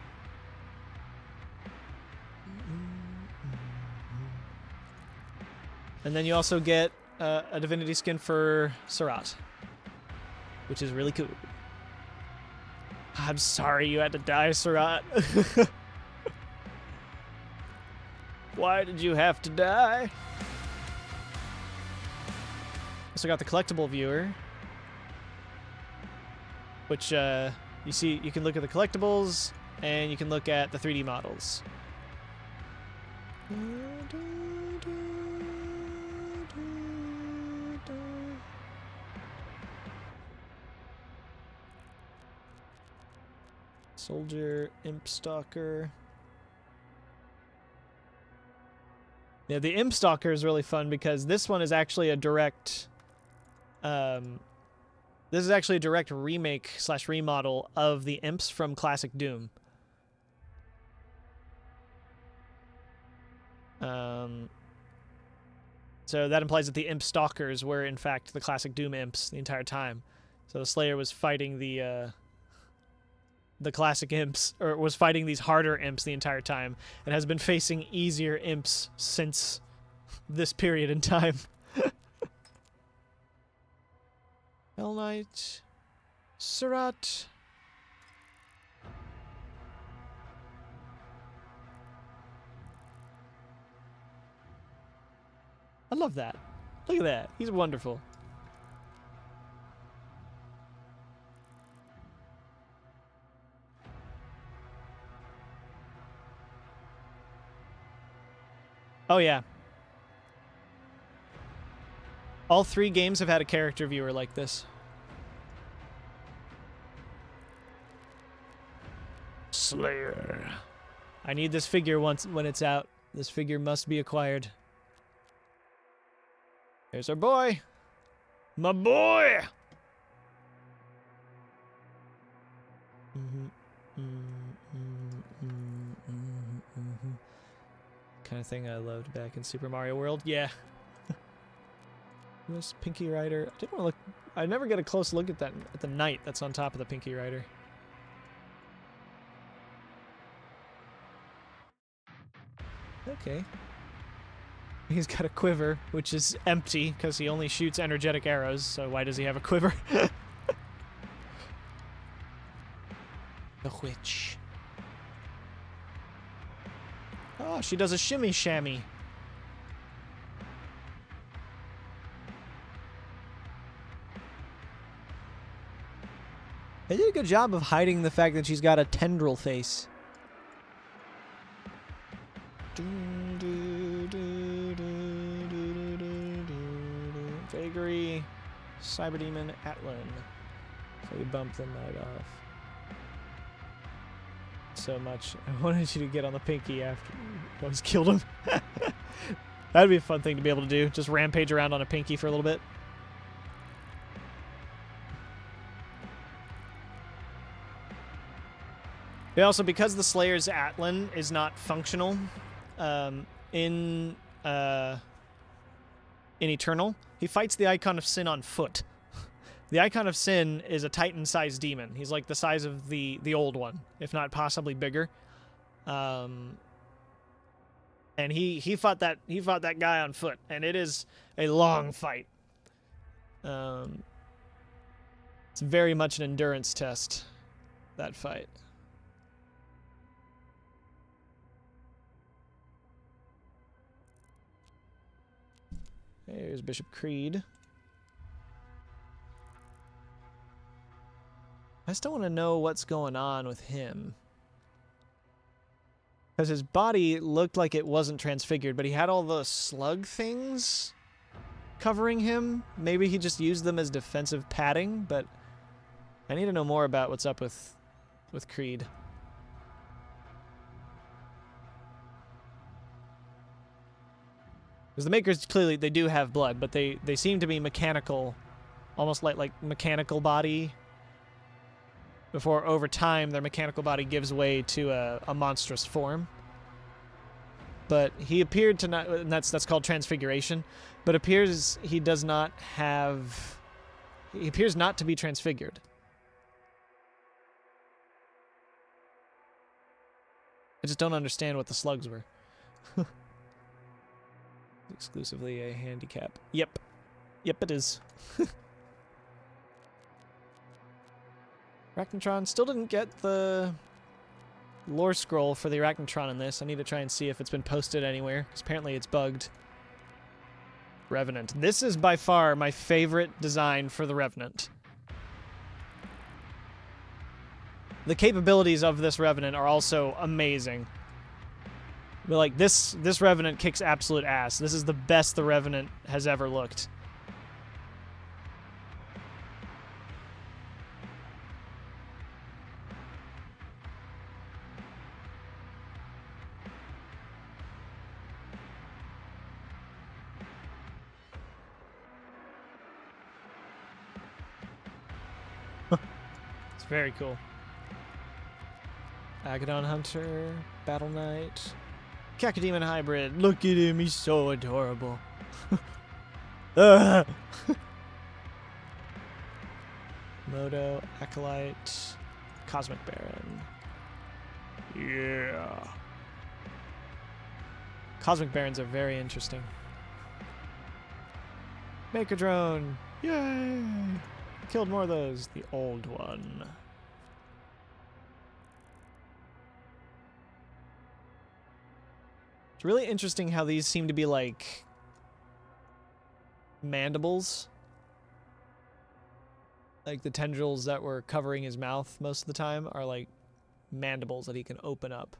And then you also get a Divinity skin for Surat, which is really cool. I'm sorry you had to die, Surat. Why did you have to die? Also got the collectible viewer, which you see, you can look at the collectibles and you can look at the 3D models. Soldier, Imp Stalker. Yeah, the Imp Stalker is really fun because this one is actually a direct this is actually a direct remake / remodel of the imps from classic Doom. So that implies that the Imp Stalkers were in fact the classic Doom imps the entire time. So the Slayer was fighting the classic imps, or was fighting these harder imps the entire time, and has been facing easier imps since this period in time. Hell Knight, Surat. I love that. Look at that. He's wonderful. Oh, yeah. All 3 games have had a character viewer like this. Slayer. I need this figure when it's out. This figure must be acquired. There's our boy. My boy! Kind of thing I loved back in Super Mario World. Yeah. This Pinky Rider. I didn't want to look. I never get a close look at that at the knight that's on top of the Pinky Rider. Okay. He's got a quiver, which is empty because he only shoots energetic arrows. So why does he have a quiver? The witch. Oh, she does a shimmy shammy. They did a good job of hiding the fact that she's got a tendril face. Vagary, Cyberdemon, Atlan. So you bump the knight off. So much. I wanted you to get on the Pinky after you always killed him. That'd be a fun thing to be able to do. Just rampage around on a Pinky for a little bit. They also, because the Slayer's Atlan is not functional in Eternal, he fights the Icon of Sin on foot. The Icon of Sin is a Titan-sized demon. He's like the size of the old one, if not possibly bigger. And he fought that guy on foot, and it is a long fight. It's very much an endurance test, that fight. There's Bishop Creed. I still want to know what's going on with him. Because his body looked like it wasn't transfigured, but he had all the slug things covering him. Maybe he just used them as defensive padding, but I need to know more about what's up with Creed. Because the Makers, clearly, they do have blood, but they seem to be mechanical, almost like mechanical body. Before, over time, their mechanical body gives way to a monstrous form. But he appeared to not, and that's called transfiguration, but appears he does not have, he appears not to be transfigured. I just don't understand what the slugs were. Exclusively a handicap. Yep. Yep, it is. Arachnotron still didn't get the lore scroll for the Arachnotron in this. I need to try and see if it's been posted anywhere, because apparently it's bugged. Revenant. This is by far my favorite design for the Revenant. The capabilities of this Revenant are also amazing. But like this Revenant kicks absolute ass. This is the best the Revenant has ever looked. It's very cool. Agadon Hunter, Battle Knight, Cacodemon Hybrid. Look at him, he's so adorable. Modo, Acolyte, Cosmic Baron. Yeah. Cosmic Barons are very interesting. Maker Drone. Yay! Killed more of those. The old one. It's really interesting how these seem to be like mandibles. Like the tendrils that were covering his mouth most of the time are like mandibles that he can open up.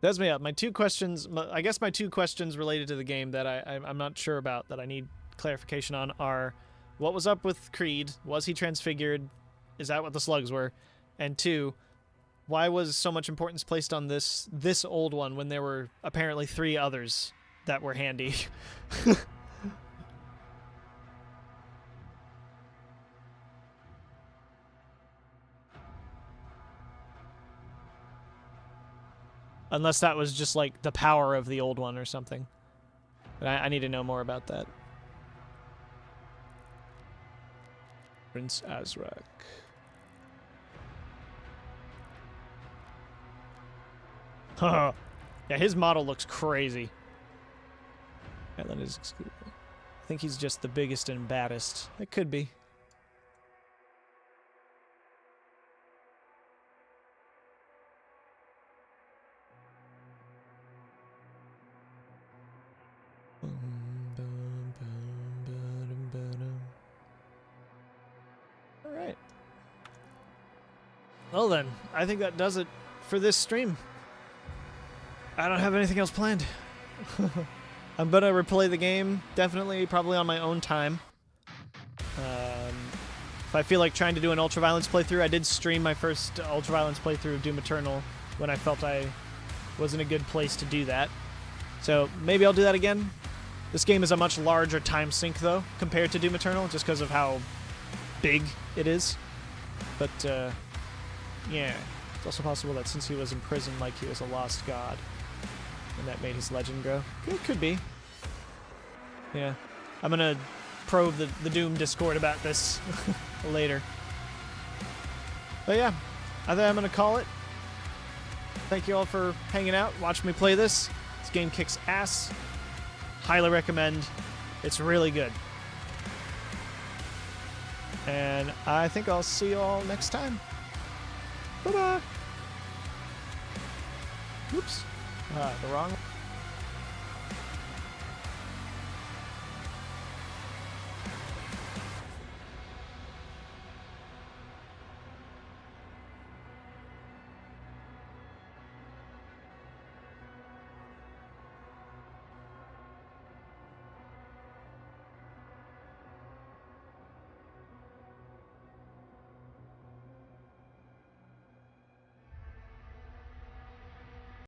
That's me up. My two questions, I guess my two questions related to the game that I'm not sure about, that I need clarification on, are what was up with Creed? Was he transfigured? Is that what the slugs were? And two, why was so much importance placed on this old one when there were apparently 3 others that were handy? Unless that was just like the power of the old one or something. But I need to know more about that. Prince Azrak. Haha. Yeah, his model looks crazy. Atlan is excluded. I think he's just the biggest and baddest. It could be. Alright. Well then, I think that does it for this stream. I don't have anything else planned. I'm gonna replay the game, definitely, probably on my own time. If I feel like trying to do an Ultraviolence playthrough, I did stream my first Ultraviolence playthrough of Doom Eternal when I felt I was in a good place to do that. So maybe I'll do that again. This game is a much larger time sink, though, compared to Doom Eternal, just because of how big it is. But, yeah. It's also possible that since he was in prison, like, he was a lost god, and that made his legend grow. It could be. Yeah. I'm gonna probe the Doom Discord about this later. But yeah, I think I'm gonna call it. Thank you all for hanging out, watching me play this. This game kicks ass. Highly recommend. It's really good. And I think I'll see you all next time. Bye-bye. Oops. The wrong one.